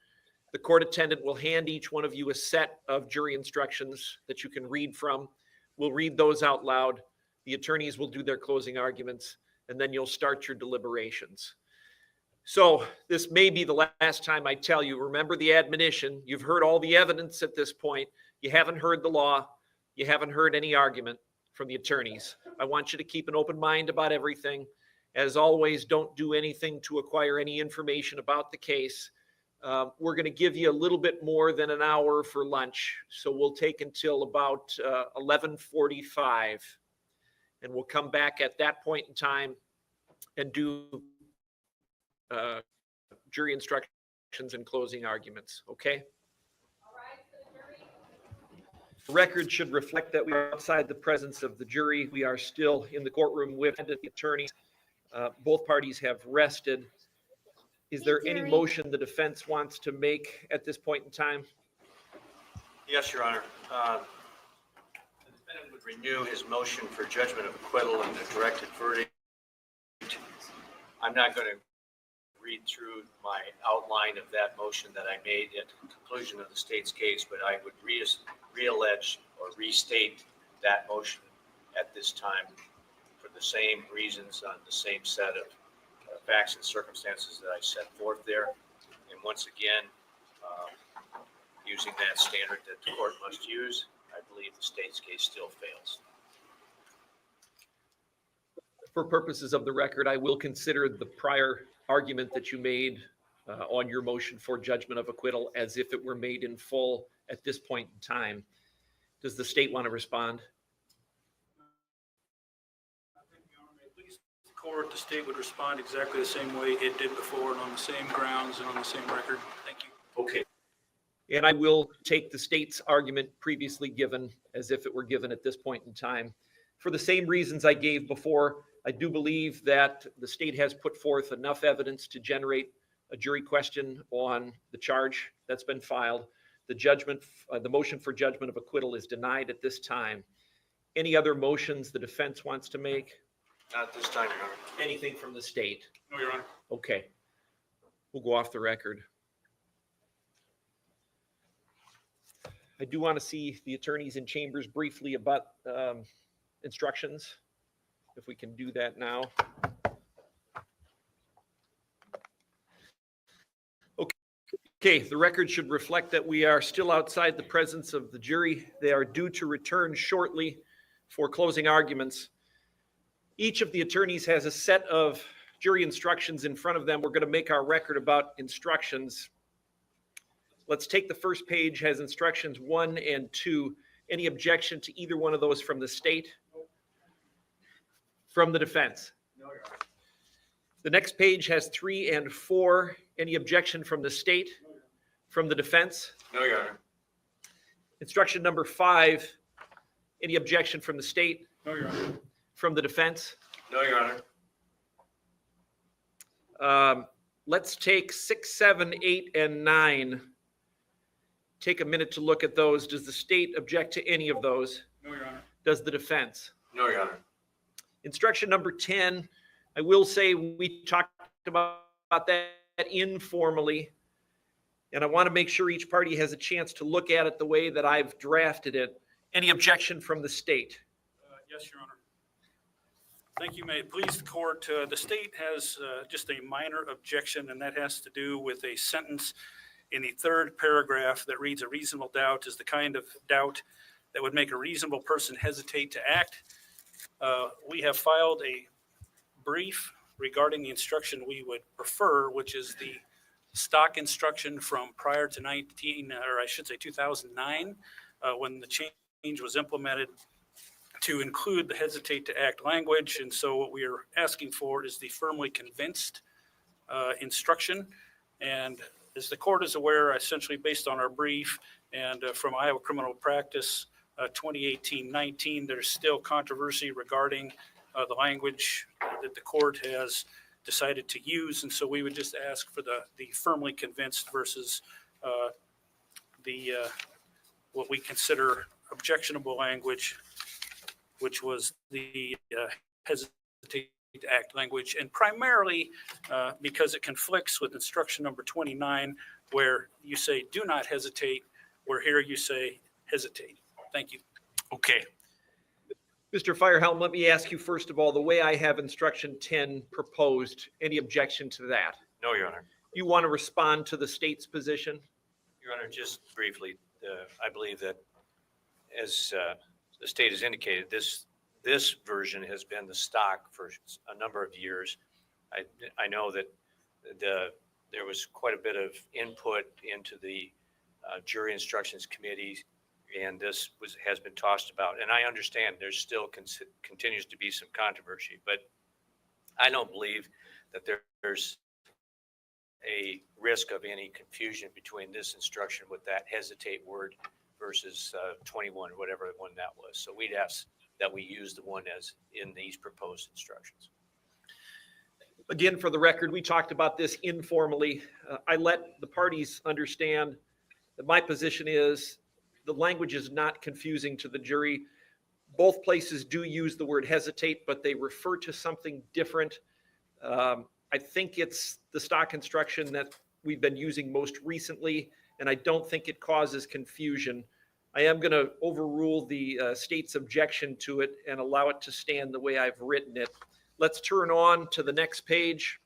the court attendant will hand each one of you a set of jury instructions that you can read from. We'll read those out loud. The attorneys will do their closing arguments, and then you'll start your deliberations. So this may be the last time I tell you, remember the admonition. You've heard all the evidence at this point. You haven't heard the law. You haven't heard any argument from the attorneys. I want you to keep an open mind about everything. As always, don't do anything to acquire any information about the case. We're going to give you a little bit more than an hour for lunch. So we'll take until about 11:45. And we'll come back at that point in time and do jury instructions and closing arguments, okay? All right, so jury. The record should reflect that we are outside the presence of the jury. We are still in the courtroom with the attorneys. Both parties have rested. Is there any motion the defense wants to make at this point in time? Yes, Your Honor. The defendant would renew his motion for judgment of acquittal and a directed verdict. I'm not going to read through my outline of that motion that I made at the conclusion of the state's case, but I would reallege or restate that motion at this time for the same reasons on the same set of facts and circumstances that I set forth there. And once again, using that standard that the court must use, I believe the state's case still fails. For purposes of the record, I will consider the prior argument that you made on your motion for judgment of acquittal as if it were made in full at this point in time. Does the state want to respond? I think at least the court, the state would respond exactly the same way it did before and on the same grounds and on the same record. Thank you. Okay. And I will take the state's argument previously given as if it were given at this point in time. For the same reasons I gave before, I do believe that the state has put forth enough evidence to generate a jury question on the charge that's been filed. The motion for judgment of acquittal is denied at this time. Any other motions the defense wants to make? Not at this time, Your Honor. Anything from the state? No, Your Honor. Okay. We'll go off the record. I do want to see the attorneys in chambers briefly about instructions, if we can do that now. Okay, the record should reflect that we are still outside the presence of the jury. They are due to return shortly for closing arguments. Each of the attorneys has a set of jury instructions in front of them. We're going to make our record about instructions. Let's take the first page, has instructions 1 and 2. Any objection to either one of those from the state? From the defense? No, Your Honor. The next page has 3 and 4. Any objection from the state? From the defense? No, Your Honor. Instruction number 5, any objection from the state? No, Your Honor. From the defense? No, Your Honor. Let's take 6, 7, 8, and 9. Take a minute to look at those. Does the state object to any of those? No, Your Honor. Does the defense? No, Your Honor. Instruction number 10, I will say we talked about that informally, and I want to make sure each party has a chance to look at it the way that I've drafted it. Any objection from the state? Yes, Your Honor. Thank you. May it please the court. The state has just a minor objection, and that has to do with a sentence in the third paragraph that reads, "A reasonable doubt is the kind of doubt that would make a reasonable person hesitate to act." We have filed a brief regarding the instruction we would prefer, which is the stock instruction from prior to 2009, when the change was implemented to include the hesitate to act language. And so what we are asking for is the firmly convinced instruction. And as the court is aware, essentially based on our brief and from Iowa criminal practice 2018-19, there's still controversy regarding the language that the court has decided to use. And so we would just ask for the firmly convinced versus what we consider objectionable language, which was the hesitate to act language, and primarily because it conflicts with instruction number 29, where you say do not hesitate, where here you say hesitate. Thank you. Okay. Mr. Firehelm, let me ask you first of all, the way I have instruction 10 proposed, any objection to that? No, Your Honor. You want to respond to the state's position? Your Honor, just briefly, I believe that as the state has indicated, this version has been the stock for a number of years. I know that there was quite a bit of input into the jury instructions committee, and this has been tossed about. And I understand there's still continues to be some controversy, but I don't believe that there's a risk of any confusion between this instruction with that hesitate word versus 21, whatever one that was. So we'd ask that we use the one as in these proposed instructions. Again, for the record, we talked about this informally. I let the parties understand that my position is the language is not confusing to the jury. Both places do use the word hesitate, but they refer to something different. I think it's the stock instruction that we've been using most recently, and I don't think it causes confusion. I am going to overrule the state's objection to it and allow it to stand the way I've written it. Let's turn on to the next page.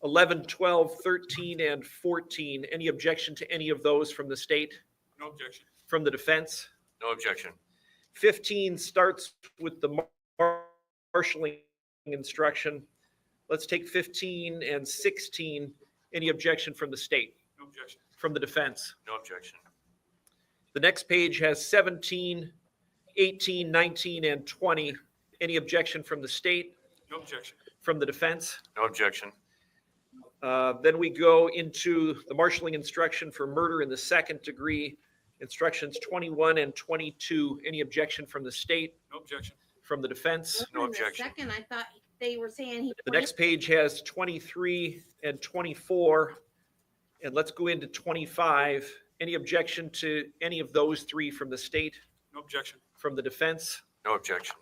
11, 12, 13, and 14. Any objection to any of those from the state? No objection. From the defense? No objection. 15 starts with the marshaling instruction. Let's take 15 and 16. Any objection from the state? No objection. From the defense? No objection. The next page has 17, 18, 19, and 20. Any objection from the state? No objection. From the defense? No objection. Then we go into the marshaling instruction for murder in the second degree, instructions 21 and 22. Any objection from the state? No objection. From the defense? No In the objection. Second, I thought they were saying he. The next page has 23 and 24. And let's go into 25. Any objection to any of those three from the state? No objection. From the defense? No objection.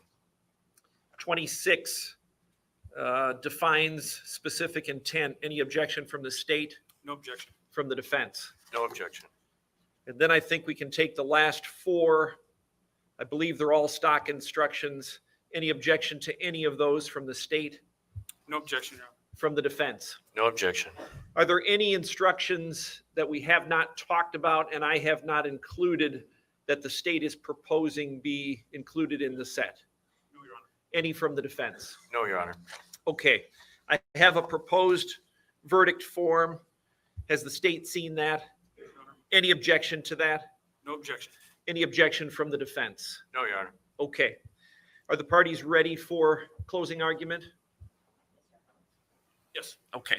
26 defines specific intent. Any objection from the state? No objection. From the defense? No objection. And then I think we can take the last four. I believe they're all stock instructions. Any objection to any of those from the state? No objection, Your Honor. From the defense? No objection. Are there any instructions that we have not talked about and I have not included that the state is proposing be included in the set? No, Your Honor. Any from the defense? No, Your Honor. Okay, I have a proposed verdict form. Has the state seen that? Your Honor. Any objection to that? No objection. Any objection from the defense? No, Your Honor. Okay. Are the parties ready for closing argument? Yes. Okay.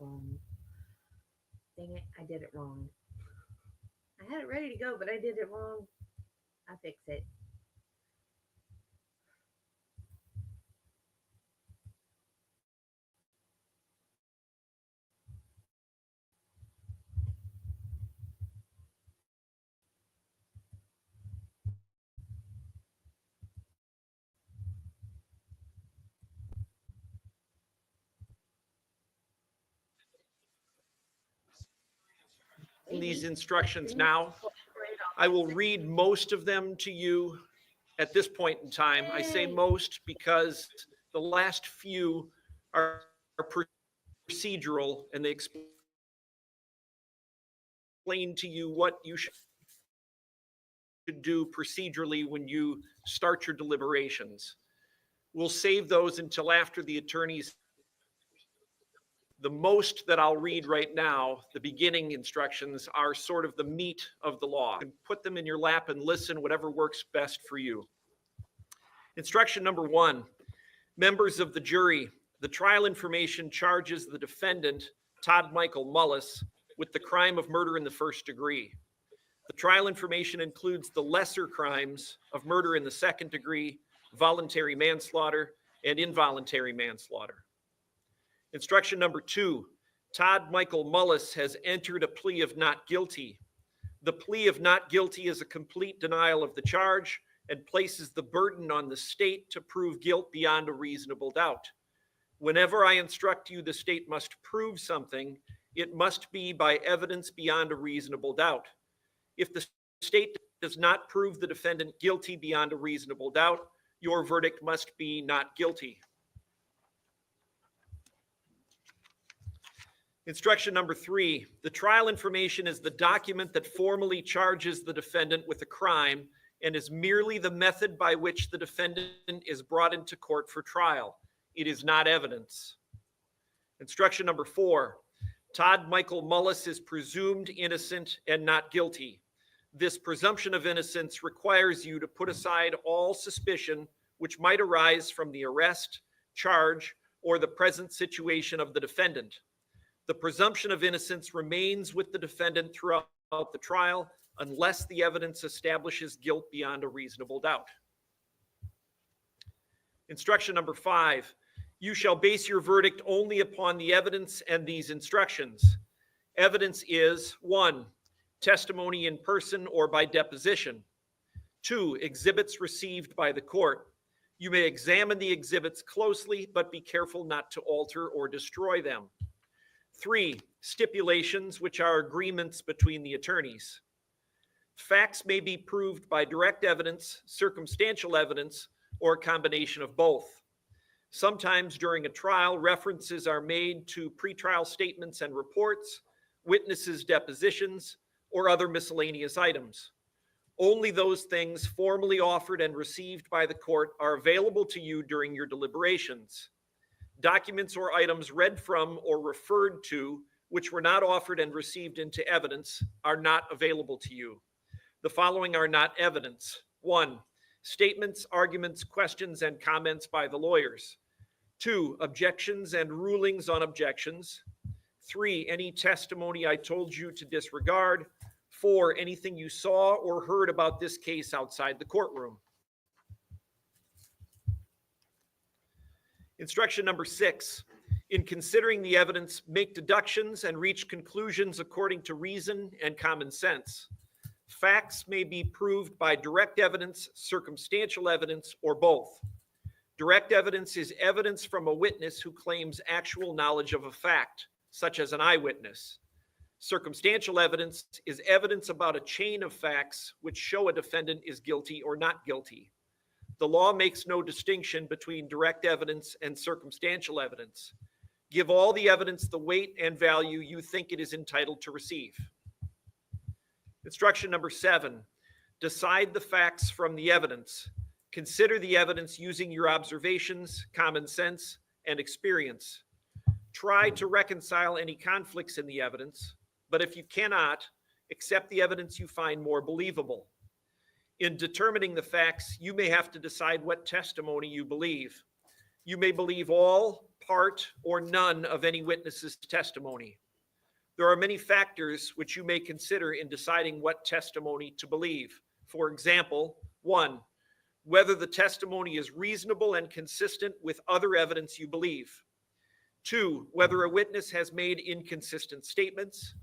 wrong. Dang it, I did it wrong. I had it ready to go, but I did it wrong. I fix it. These instructions now. I will read most of them to you at this point in time. I say most because the last few are procedural and they explain to you what you should do procedurally when you start your deliberations. We'll save those until after the attorneys. The most that I'll read right now, the beginning instructions, are sort of the meat of the law. You can put them in your lap and listen, whatever works best for you. Instruction number 1, members of the jury, the trial information charges the defendant, Todd Michael Mullis, with the crime of murder in the first degree. The trial information includes the lesser crimes of murder in the second degree, voluntary manslaughter, and involuntary manslaughter. Instruction number 2, Todd Michael Mullis has entered a plea of not guilty. The plea of not guilty is a complete denial of the charge and places the burden on the state to prove guilt beyond a reasonable doubt. Whenever I instruct you the state must prove something, it must be by evidence beyond a reasonable doubt. If the state does not prove the defendant guilty beyond a reasonable doubt, your verdict must be not guilty. Instruction number 3, the trial information is the document that formally charges the defendant with a crime and is merely the method by which the defendant is brought into court for trial. It is not evidence. Instruction number 4, Todd Michael Mullis is presumed innocent and not guilty. This presumption of innocence requires you to put aside all suspicion which might arise from the arrest, charge, or the present situation of the defendant. The presumption of innocence remains with the defendant throughout the trial unless the evidence establishes guilt beyond a reasonable doubt. Instruction number 5, you shall base your verdict only upon the evidence and these instructions. Evidence is 1, testimony in person or by deposition. 2, exhibits received by the court. You may examine the exhibits closely, but be careful not to alter or destroy them. 3, stipulations, which are agreements between the attorneys. Facts may be proved by direct evidence, circumstantial evidence, or a combination of both. Sometimes during a trial, references are made to pretrial statements and reports, witnesses' depositions, or other miscellaneous items. Only those things formally offered and received by the court are available to you during your deliberations. Documents or items read from or referred to, which were not offered and received into evidence, are not available to you. The following are not evidence. 1, statements, arguments, questions, and comments by the lawyers. 2, objections and rulings on objections. 3, any testimony I told you to disregard. 4, anything you saw or heard about this case outside the courtroom. Instruction number 6, in considering the evidence, make deductions and reach conclusions according to reason and common sense. Facts may be proved by direct evidence, circumstantial evidence, or both. Direct evidence is evidence from a witness who claims actual knowledge of a fact, such as an eyewitness. Circumstantial evidence is evidence about a chain of facts which show a defendant is guilty or not guilty. The law makes no distinction between direct evidence and circumstantial evidence. Give all the evidence the weight and value you think it is entitled to receive. Instruction number 7, decide the facts from the evidence. Consider the evidence using your observations, common sense, and experience. Try to reconcile any conflicts in the evidence, but if you cannot, accept the evidence you find more believable. In determining the facts, you may have to decide what testimony you believe. You may believe all, part, or none of any witness's testimony. There are many factors which you may consider in deciding what testimony to believe. For example, 1, whether the testimony is reasonable and consistent with other evidence you believe. 2, whether a witness has made inconsistent statements.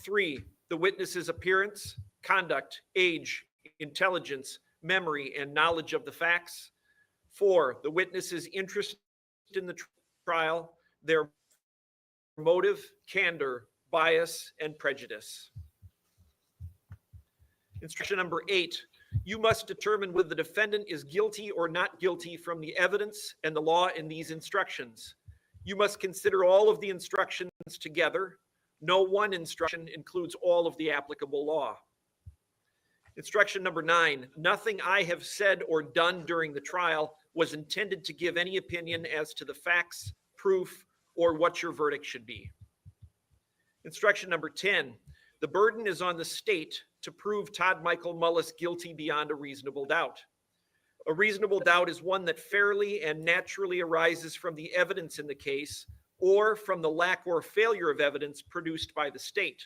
3, the witness's appearance, conduct, age, intelligence, memory, and knowledge of the facts. 4, the witness's interest in the trial, their motive, candor, bias, and prejudice. Instruction number 8, you must determine whether the defendant is guilty or not guilty from the evidence and the law in these instructions. You must consider all of the instructions together. No one instruction includes all of the applicable law. Instruction number 9, nothing I have said or done during the trial was intended to give any opinion as to the facts, proof, or what your verdict should be. Instruction number 10, the burden is on the state to prove Todd Michael Mullis guilty beyond a reasonable doubt. A reasonable doubt is one that fairly and naturally arises from the evidence in the case or from the lack or failure of evidence produced by the state.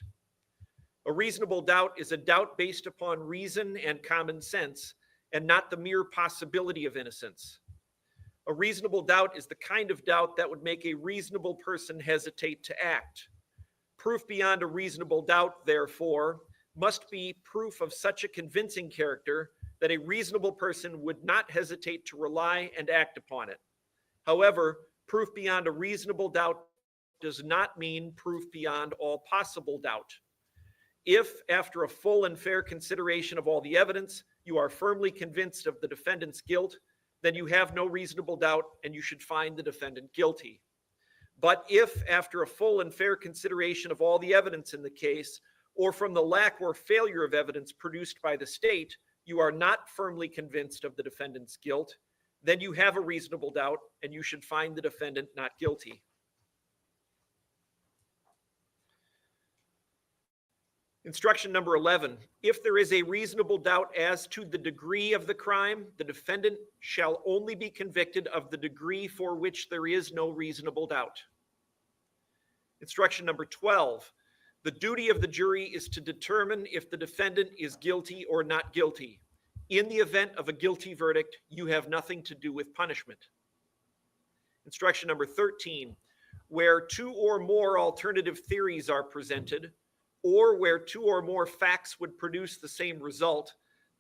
A reasonable doubt is a doubt based upon reason and common sense and not the mere possibility of innocence. A reasonable doubt is the kind of doubt that would make a reasonable person hesitate to act. Proof beyond a reasonable doubt, therefore, must be proof of such a convincing character that a reasonable person would not hesitate to rely and act upon it. However, proof beyond a reasonable doubt does not mean proof beyond all possible doubt. If, after a full and fair consideration of all the evidence, you are firmly convinced of the defendant's guilt, then you have no reasonable doubt and you should find the defendant guilty. But if, after a full and fair consideration of all the evidence in the case, or from the lack or failure of evidence produced by the state, you are not firmly convinced of the defendant's guilt, then you have a reasonable doubt and you should find the defendant not guilty. Instruction number 11, if there is a reasonable doubt as to the degree of the crime, the defendant shall only be convicted of the degree for which there is no reasonable doubt. Instruction number 12, the duty of the jury is to determine if the defendant is guilty or not guilty. In the event of a guilty verdict, you have nothing to do with punishment. Instruction number 13, where 2 or more alternative theories are presented, or where 2 or more facts would produce the same result,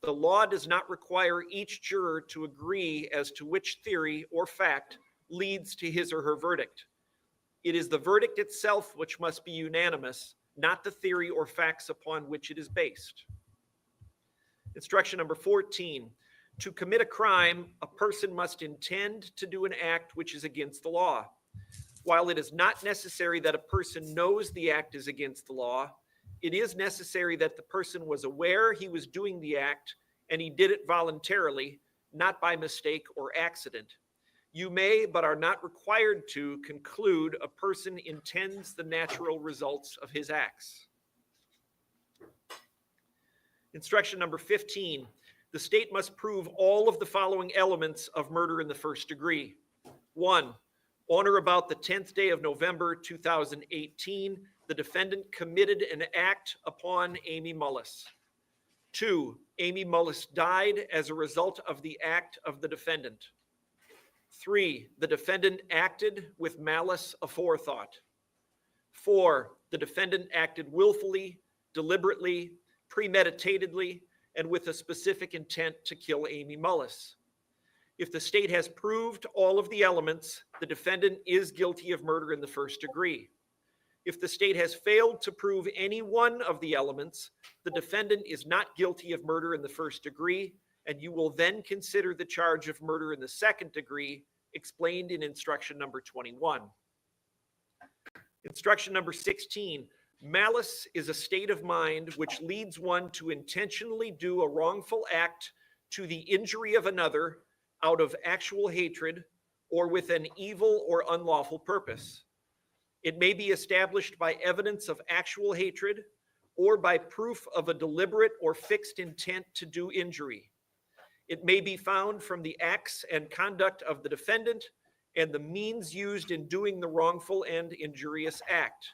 the law does not require each juror to agree as to which theory or fact leads to his or her verdict. It is the verdict itself which must be unanimous, not the theory or facts upon which it is based. Instruction number 14, to commit a crime, a person must intend to do an act which is against the law. While it is not necessary that a person knows the act is against the law, it is necessary that the person was aware he was doing the act and he did it voluntarily, not by mistake or accident. You may, but are not required to, conclude a person intends the natural results of his acts. Instruction number 15, the state must prove all of the following elements of murder in the first degree. 1, on or about the 10th day of November 2018, the defendant committed an act upon Amy Mullis. 2, Amy Mullis died as a result of the act of the defendant. 3, the defendant acted with malice aforethought. 4, the defendant acted willfully, deliberately, premeditatedly, and with a specific intent to kill Amy Mullis. If the state has proved all of the elements, the defendant is guilty of murder in the first degree. If the state has failed to prove any one of the elements, the defendant is not guilty of murder in the first degree, and you will then consider the charge of murder in the second degree, explained in instruction number 21. Instruction number 16, malice is a state of mind which leads one to intentionally do a wrongful act to the injury of another out of actual hatred or with an evil or unlawful purpose. It may be established by evidence of actual hatred or by proof of a deliberate or fixed intent to do injury. It may be found from the acts and conduct of the defendant and the means used in doing the wrongful and injurious act.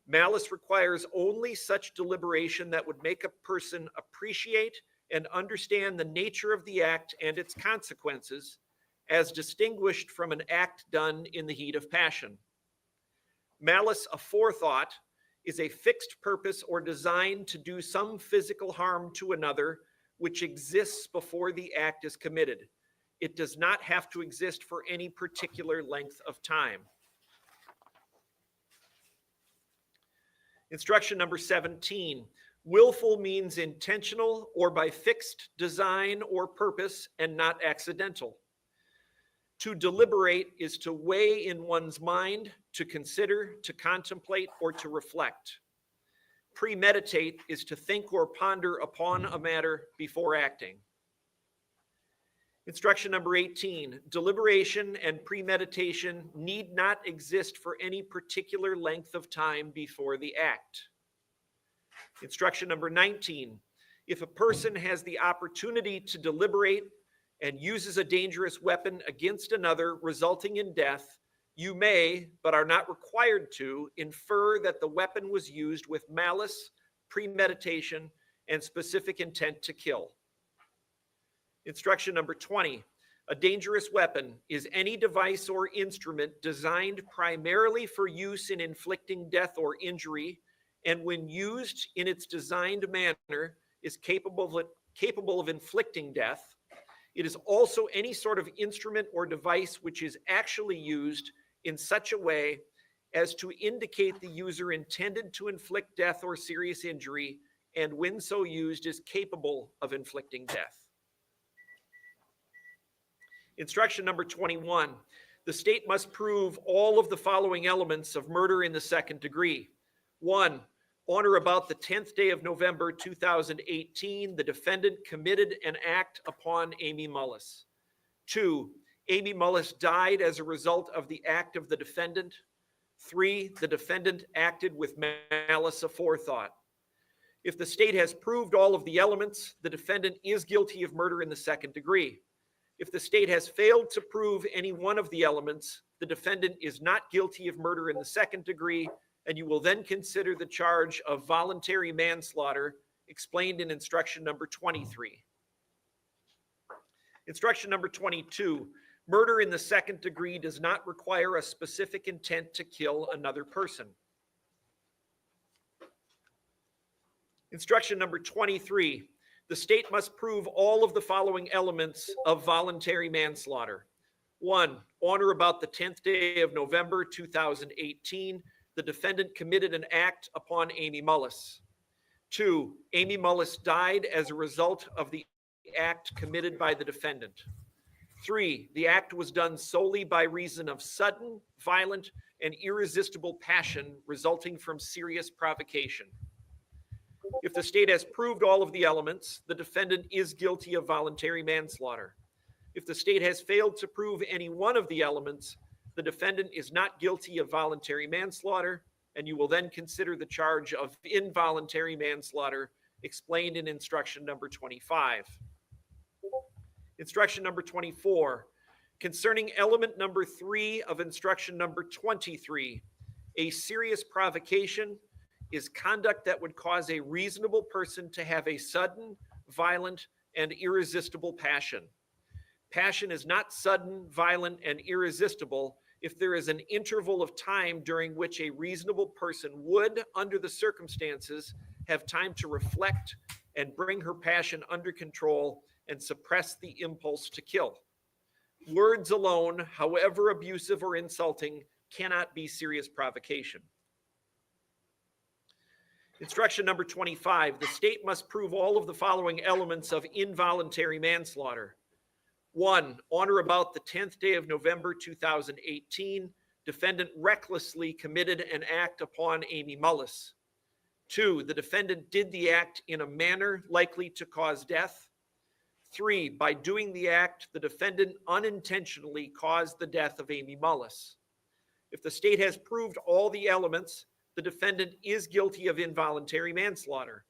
Malice requires only such deliberation that would make a person appreciate and understand the nature of the act and its consequences, as distinguished from an act done in the heat of passion. Malice aforethought is a fixed purpose or design to do some physical harm to another which exists before the act is committed. It does not have to exist for any particular length of time. Instruction number 17. Willful means intentional or by fixed design or purpose and not accidental. To deliberate is to weigh in one's mind, to consider, to contemplate, or to reflect. Premeditate is to think or ponder upon a matter before acting. Instruction number 18. Deliberation and premeditation need not exist for any particular length of time before the act. Instruction number 19. If a person has the opportunity to deliberate and uses a dangerous weapon against another, resulting in death, you may, but are not required to, infer that the weapon was used with malice, premeditation, and specific intent to kill. Instruction number 20. A dangerous weapon is any device or instrument designed primarily for use in inflicting death or injury, and when used in its designed manner is capable of inflicting death. It is also any sort of instrument or device which is actually used in such a way as to indicate the user intended to inflict death or serious injury, and when so used is capable of inflicting death. Instruction number 21. The state must prove all of the following elements of murder in the second degree. 1. On or about the 10th day of November 2018, the defendant committed an act upon Amy Mullis. 2. Amy Mullis died as a result of the act of the defendant. 3. The defendant acted with malice aforethought. If the state has proved all of the elements, the defendant is guilty of murder in the second degree. If the state has failed to prove any one of the elements, the defendant is not guilty of murder in the second degree, and you will then consider the charge of voluntary manslaughter explained in instruction number 23. Instruction number 22. Murder in the second degree does not require a specific intent to kill another person. Instruction number 23. The state must prove all of the following elements of voluntary manslaughter. 1. On or about the 10th day of November 2018, the defendant committed an act upon Amy Mullis. 2. Amy Mullis died as a result of the act committed by the defendant. 3. The act was done solely by reason of sudden, violent, and irresistible passion resulting from serious provocation. If the state has proved all of the elements, the defendant is guilty of voluntary manslaughter. If the state has failed to prove any one of the elements, the defendant is not guilty of voluntary manslaughter, and you will then consider the charge of involuntary manslaughter explained in instruction number 25. Instruction number 24. Concerning element number 3 of instruction number 23, a serious provocation is conduct that would cause a reasonable person to have a sudden, violent, and irresistible passion. Passion is not sudden, violent, and irresistible if there is an interval of time during which a reasonable person would, under the circumstances, have time to reflect and bring her passion under control and suppress the impulse to kill. Words alone, however abusive or insulting, cannot be serious provocation. Instruction number 25, the state must prove all of the following elements of involuntary manslaughter. 1, on or about the 10th day of November 2018, defendant recklessly committed an act upon Amy Mullis. 2, the defendant did the act in a manner likely to cause death. 3, by doing the act, the defendant unintentionally caused the death of Amy Mullis. If the state has proved all the elements, the defendant is guilty of involuntary manslaughter.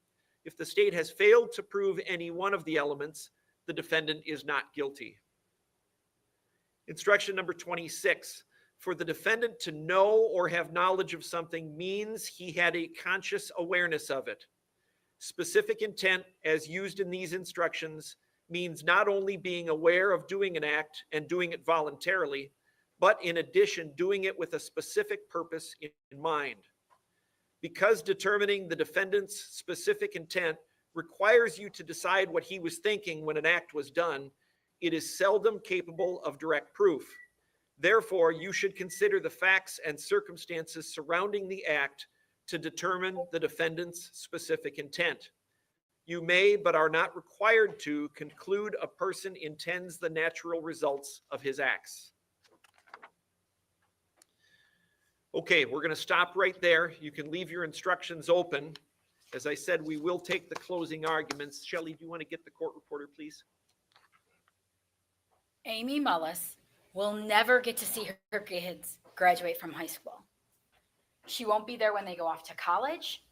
If the state has failed to prove any one of the elements, the defendant is not guilty. Instruction number 26. For the defendant to know or have knowledge of something means he had a conscious awareness of it. Specific intent, as used in these instructions, means not only being aware of doing an act and doing it voluntarily, but in addition, doing it with a specific purpose in mind. Because determining the defendant's specific intent requires you to decide what he was thinking when an act was done, it is seldom capable of direct proof. Therefore, you should consider the facts and circumstances surrounding the act to determine the defendant's specific intent. You may, but are not required to, conclude a person intends the natural results of his acts. Okay, we're going to stop right there. You can leave your instructions open. As I said, we will take the closing arguments. Shelley, do you want to get the court reporter, please? Amy Mullis will never get to see her kids graduate from high school. She won't be there when they go off to college,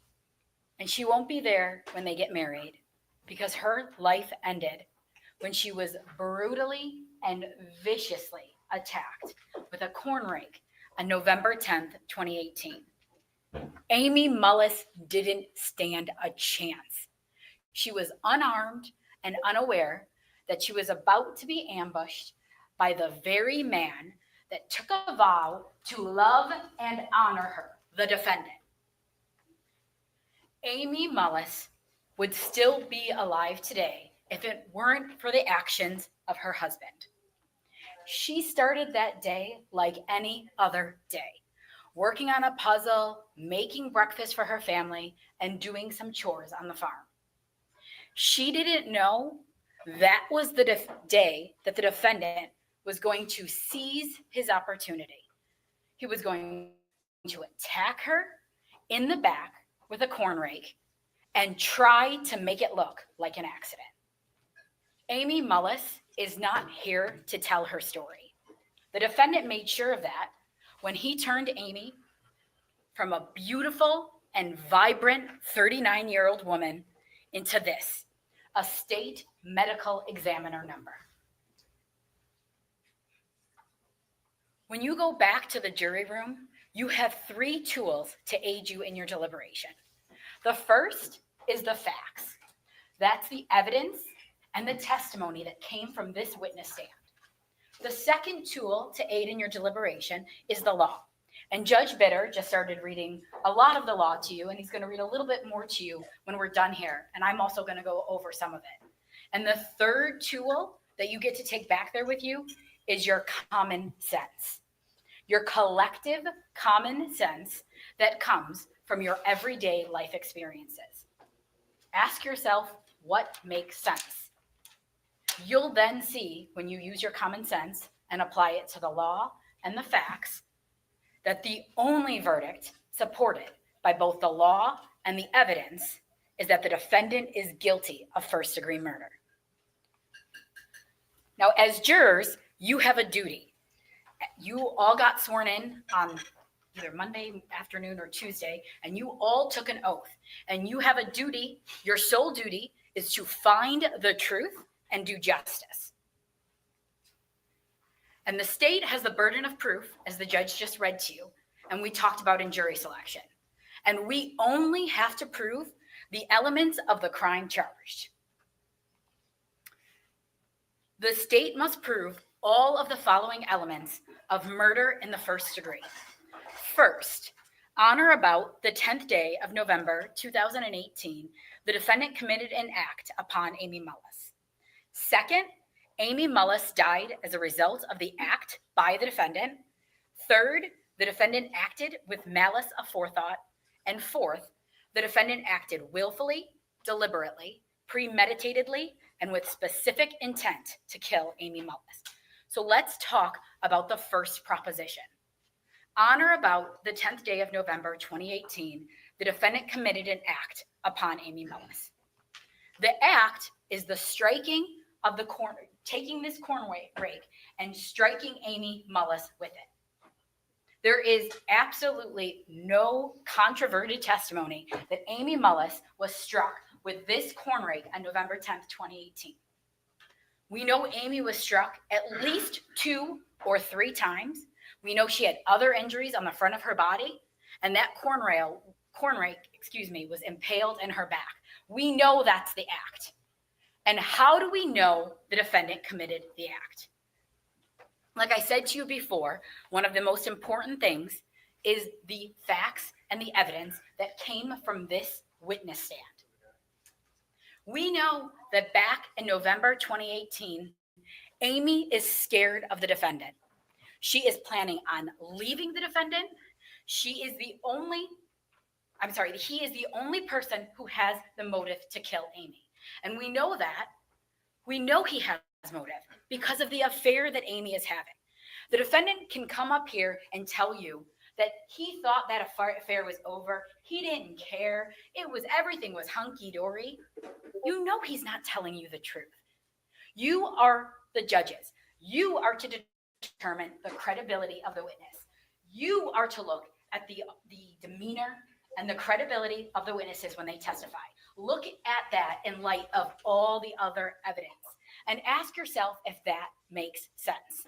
and she won't be there when they get married, because her life ended when she was brutally and viciously attacked with a corn rake on November 10th, 2018. Amy Mullis didn't stand a chance. She was unarmed and unaware that she was about to be ambushed by the very man that took a vow to love and honor her, the defendant. Amy Mullis would still be alive today if it weren't for the actions of her husband. She started that day like any other day, working on a puzzle, making breakfast for her family, and doing some chores on the farm. She didn't know that was the day that the defendant was going to seize his opportunity. He was going to attack her in the back with a corn rake and try to make it look like an accident. Amy Mullis is not here to tell her story. The defendant made sure of that when he turned Amy from a beautiful and vibrant 39-year-old woman into this, a state medical examiner number. When you go back to the jury room, you have 3 tools to aid you in your deliberation. The first is the facts. That's the evidence and the testimony that came from this witness stand. The second tool to aid in your deliberation is the law. And Judge Bitter just started reading a lot of the law to you, and he's going to read a little bit more to you when we're done here. And I'm also going to go over some of it. And the third tool that you get to take back there with you is your common sense. Your collective common sense that comes from your everyday life experiences. Ask yourself what makes sense. You'll then see, when you use your common sense and apply it to the law and the facts, that the only verdict supported by both the law and the evidence is that the defendant is guilty of first-degree murder. Now, as jurors, you have a duty. You all got sworn in on either Monday afternoon or Tuesday, and you all took an oath. And you have a duty, your sole duty is to find the truth and do justice. And the state has the burden of proof, as the judge just read to you, and we talked about in jury selection. And we only have to prove the elements of the crime charged. The state must prove all of the following elements of murder in the first degree. First, on or about the 10th day of November 2018, the defendant committed an act upon Amy Mullis. Second, Amy Mullis died as a result of the act by the defendant. Third, the defendant acted with malice aforethought. And fourth, the defendant acted willfully, deliberately, premeditatedly, and with specific intent to kill Amy Mullis. So let's talk about the first proposition. On or about the 10th day of November 2018, the defendant committed an act upon Amy Mullis. The act is the striking of the corn, taking this corn rake and striking Amy Mullis with it. There is absolutely no controverted testimony that Amy Mullis was struck with this corn rake on November 10th, 2018. We know Amy was struck at least 2 or 3 times. We know she had other injuries on the front of her body, and that corn rake, was impaled in her back. We know that's the act. And how do we know the defendant committed the act? Like I said to you before, one of the most important things is the facts and the evidence that came from this witness stand. We know that back in November 2018, Amy is scared of the defendant. She is planning on leaving the defendant. He is the only person who has the motive to kill Amy. And we know that. We know he has motive because of the affair that Amy is having. The defendant can come up here and tell you that he thought that affair was over. He didn't care. Everything was hunky-dory. You know he's not telling you the truth. You are the judges. You are to determine the credibility of the witness. You are to look at the demeanor and the credibility of the witnesses when they testify. Look at that in light of all the other evidence and ask yourself if that makes sense.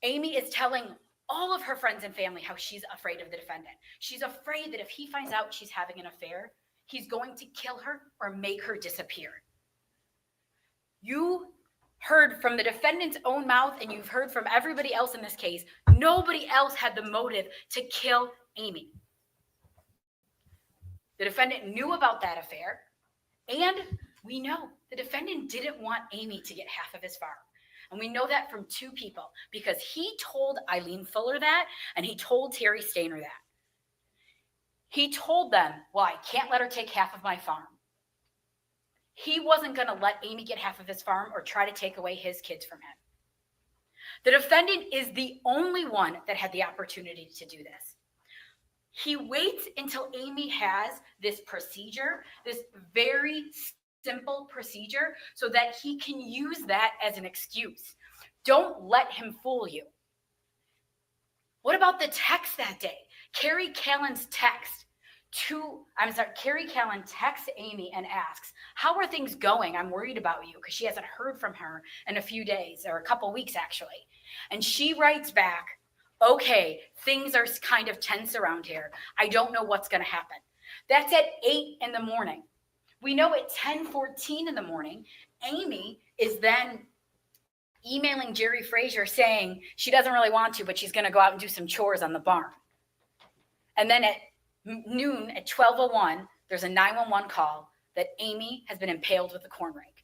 Amy is telling all of her friends and family how she's afraid of the defendant. She's afraid that if he finds out she's having an affair, he's going to kill her or make her disappear. You heard from the defendant's own mouth, and you've heard from everybody else in this case, nobody else had the motive to kill Amy. The defendant knew about that affair, and we know the defendant didn't want Amy to get half of his farm. And we know that from 2 people, because he told Eileen Fuller that, and he told Terry Stainer that. He told them, well, I can't let her take half of my farm. He wasn't going to let Amy get half of his farm or try to take away his kids from him. The defendant is the only one that had the opportunity to do this. He waits until Amy has this procedure, this very simple procedure, so that he can use that as an excuse. Don't let him fool you. What about the text that day? Carrie Callan's text. Carrie Callan texts Amy and asks, how are things going? I'm worried about you, because she hasn't heard from her in a few days, or a couple weeks actually. And she writes back, okay, things are kind of tense around here. I don't know what's going to happen. That's at 8 in the morning. We know at 10:14 in the morning, Amy is then emailing Jerry Frazier saying she doesn't really want to, but she's going to go out and do some chores on the barn. And then at noon, at 12:01, there's a 911 call that Amy has been impaled with a corn rake.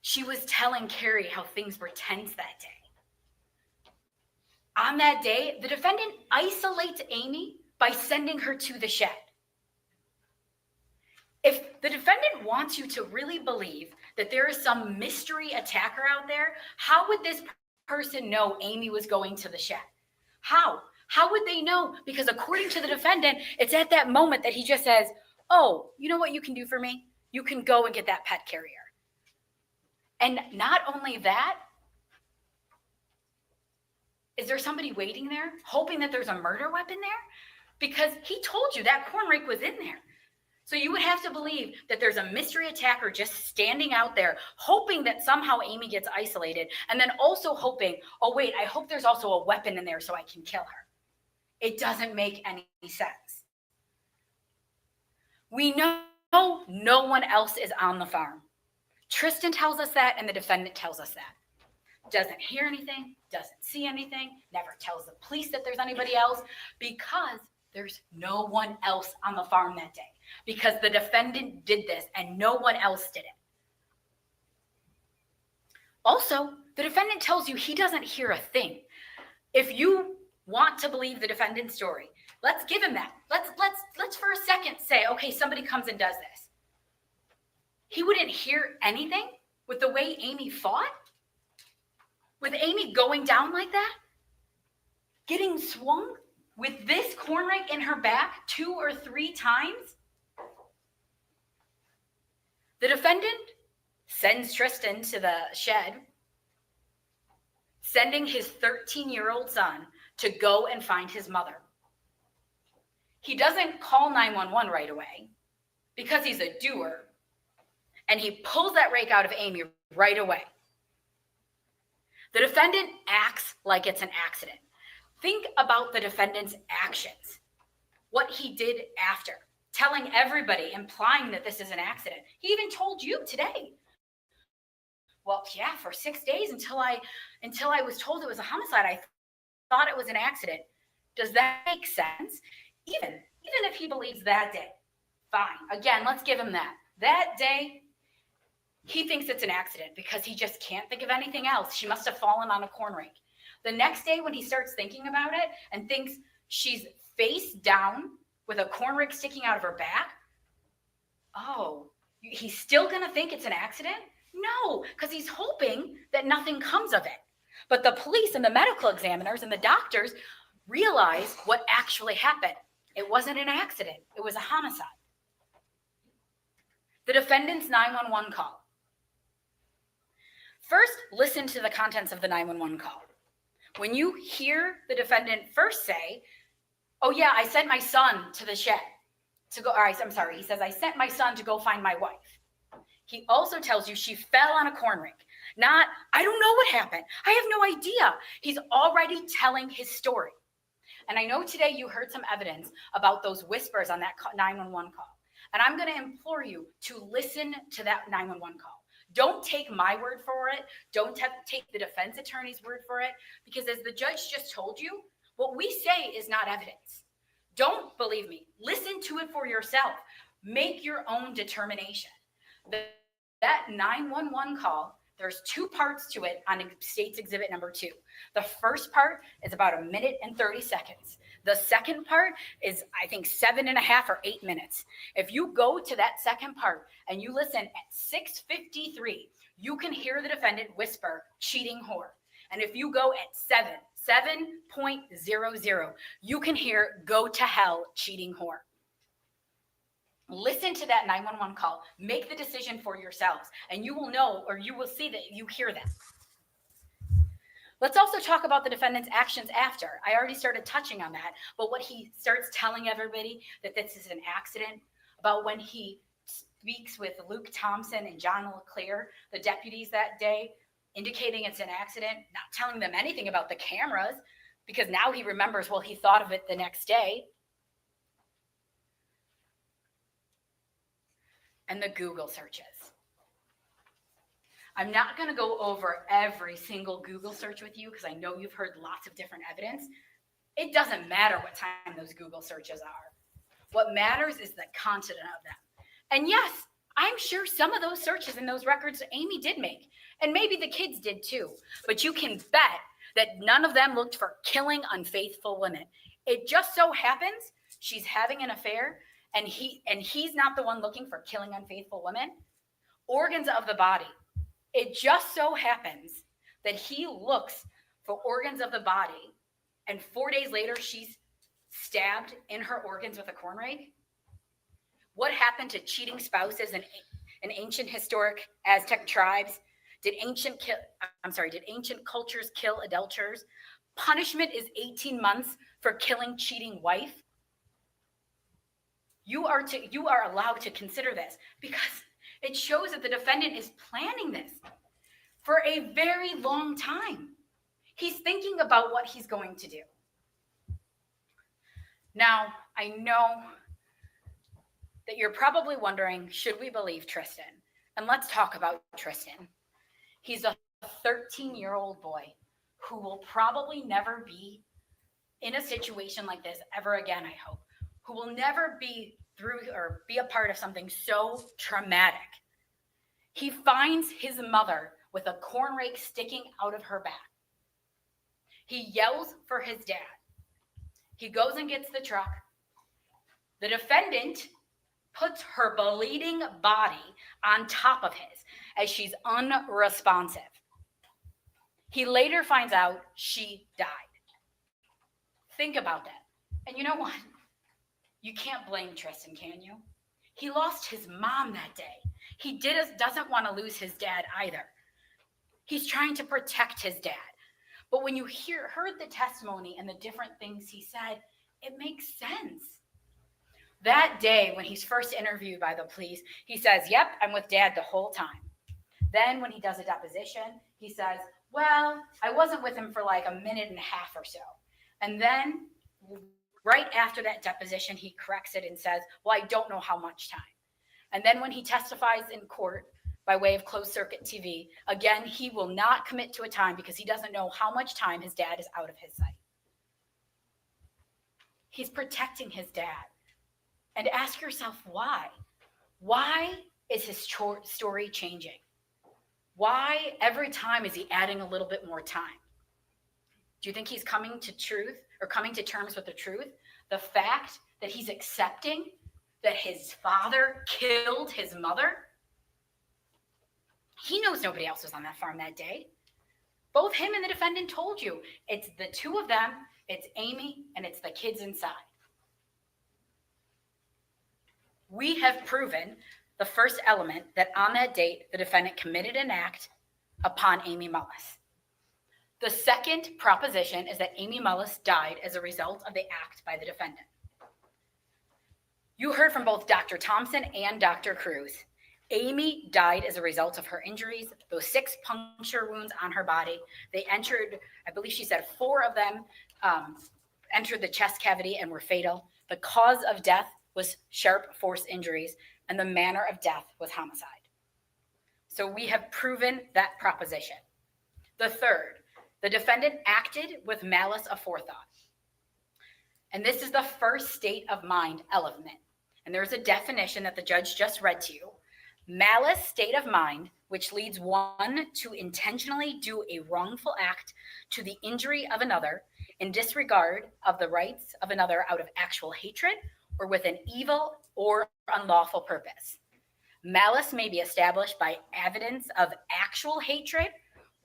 She was telling Carrie how things were tense that day. On that day, the defendant isolates Amy by sending her to the shed. If the defendant wants you to really believe that there is some mystery attacker out there, how would this person know Amy was going to the shed? How? How would they know? Because according to the defendant, it's at that moment that he just says, oh, you know what you can do for me? You can go and get that pet carrier. And not only that, is there somebody waiting there, hoping that there's a murder weapon there? Because he told you that corn rake was in there. So you would have to believe that there's a mystery attacker just standing out there, hoping that somehow Amy gets isolated, and then also hoping, oh wait, I hope there's also a weapon in there so I can kill her. It doesn't make any sense. We know no one else is on the farm. Tristan tells us that, and the defendant tells us that. Doesn't hear anything, doesn't see anything, never tells the police that there's anybody else, because there's no one else on the farm that day. Because the defendant did this and no one else did it. Also, the defendant tells you he doesn't hear a thing. If you want to believe the defendant's story, let's give him that. Let's for a second say, okay, somebody comes and does this. He wouldn't hear anything with the way Amy fought? With Amy going down like that? Getting swung with this corn rake in her back 2 or 3 times? The defendant sends Tristan to the shed, sending his 13-year-old son to go and find his mother. He doesn't call 911 right away because he's a doer, and he pulls that rake out of Amy right away. The defendant acts like it's an accident. Think about the defendant's actions, what he did after, telling everybody, implying that this is an accident. He even told you today. Well, yeah, for 6 days until I was told it was a homicide, I thought it was an accident. Does that make sense? Even if he believes that day, fine. Again, let's give him that. That day, he thinks it's an accident because he just can't think of anything else. She must have fallen on a corn rake. The next day, when he starts thinking about it and thinks she's face down with a corn rake sticking out of her back, oh, he's still going to think it's an accident? No, because he's hoping that nothing comes of it. But the police and the medical examiners and the doctors realize what actually happened. It wasn't an accident. It was a homicide. The defendant's 911 call. First, listen to the contents of the 911 call. When you hear the defendant first say, oh yeah, I sent my son to the shed to go, he says, I sent my son to go find my wife. He also tells you she fell on a corn rake. Not, I don't know what happened. I have no idea. He's already telling his story. And I know today you heard some evidence about those whispers on that 911 call. And I'm going to implore you to listen to that 911 call. Don't take my word for it. Don't take the defense attorney's word for it. Because as the judge just told you, what we say is not evidence. Don't believe me. Listen to it for yourself. Make your own determination. That 911 call, there's 2 parts to it on State's Exhibit number 2. The first part is about 1 minute and 30 seconds. The second part is, I think, 7.5 or 8 minutes. If you go to that second part and you listen at 6:53, you can hear the defendant whisper, cheating whore. And if you go at 7.00, you can hear, go to hell, cheating whore. Listen to that 911 call. Make the decision for yourselves, and you will know, or you will see that you hear them. Let's also talk about the defendant's actions after. I already started touching on that, but what he starts telling everybody that this is an accident, about when he speaks with Luke Thompson and John LeClaire, the deputies that day, indicating it's an accident, not telling them anything about the cameras, because now he remembers, well, he thought of it the next day. And the Google searches. I'm not going to go over every single Google search with you because I know you've heard lots of different evidence. It doesn't matter what time those Google searches are. What matters is the content of them. And yes, I'm sure some of those searches and those records Amy did make, and maybe the kids did too, but you can bet that none of them looked for killing unfaithful women. It just so happens she's having an affair and he's not the one looking for killing unfaithful women. Organs of the body. It just so happens that he looks for organs of the body, and 4 days later, she's stabbed in her organs with a corn rake. What happened to cheating spouses in ancient historic Aztec tribes? Did ancient cultures kill adulterers? Punishment is 18 months for killing cheating wife. You are allowed to consider this because it shows that the defendant is planning this for a very long time. He's thinking about what he's going to do. Now, I know that you're probably wondering, should we believe Tristan? And let's talk about Tristan. He's a 13-year-old boy who will probably never be in a situation like this ever again, I hope, who will never be through or be a part of something so traumatic. He finds his mother with a corn rake sticking out of her back. He yells for his dad. He goes and gets the truck. The defendant puts her bleeding body on top of his as she's unresponsive. He later finds out she died. Think about that. And you know what? You can't blame Tristan, can you? He lost his mom that day. He doesn't want to lose his dad either. He's trying to protect his dad. But when you heard the testimony and the different things he said, it makes sense. That day when he's first interviewed by the police, he says, yep, I'm with dad the whole time. Then when he does a deposition, he says, well, I wasn't with him for like a minute and a half or so. And then right after that deposition, he corrects it and says, well, I don't know how much time. And then when he testifies in court by way of closed circuit TV, again, he will not commit to a time because he doesn't know how much time his dad is out of his sight. He's protecting his dad. And ask yourself why. Why is his story changing? Why every time is he adding a little bit more time? Do you think he's coming to truth or coming to terms with the truth? The fact that he's accepting that his father killed his mother? He knows nobody else was on that farm that day. Both him and the defendant told you it's the two of them, it's Amy, and it's the kids inside. We have proven the first element that on that date, the defendant committed an act upon Amy Mullis. The second proposition is that Amy Mullis died as a result of the act by the defendant. You heard from both Dr. Thompson and Dr. Cruz. Amy died as a result of her injuries, those 6 puncture wounds on her body. They entered, I believe she said 4 of them entered the chest cavity and were fatal. The cause of death was sharp force injuries, and the manner of death was homicide. So we have proven that proposition. The third, the defendant acted with malice aforethought. And this is the first state of mind element. And there's a definition that the judge just read to you. Malice, state of mind, which leads one to intentionally do a wrongful act to the injury of another in disregard of the rights of another out of actual hatred or with an evil or unlawful purpose. Malice may be established by evidence of actual hatred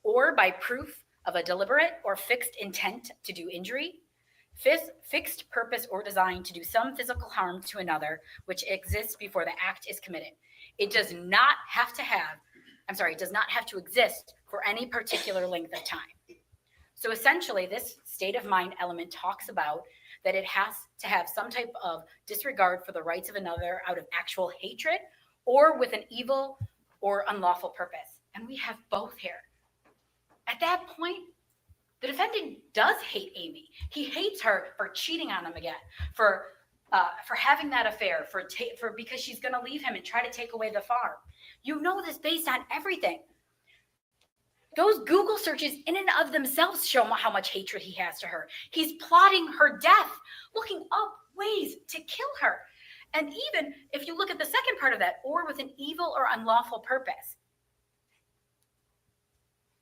or by proof of a deliberate or fixed intent to do injury, fixed purpose or design to do some physical harm to another, which exists before the act is committed. It does not have to exist for any particular length of time. So essentially, this state of mind element talks about that it has to have some type of disregard for the rights of another out of actual hatred or with an evil or unlawful purpose. And we have both here. At that point, the defendant does hate Amy. He hates her for cheating on him again, for having that affair, for because she's going to leave him and try to take away the farm. You know this based on everything. Those Google searches in and of themselves show how much hatred he has to her. He's plotting her death, looking up ways to kill her. And even if you look at the second part of that, or with an evil or unlawful purpose,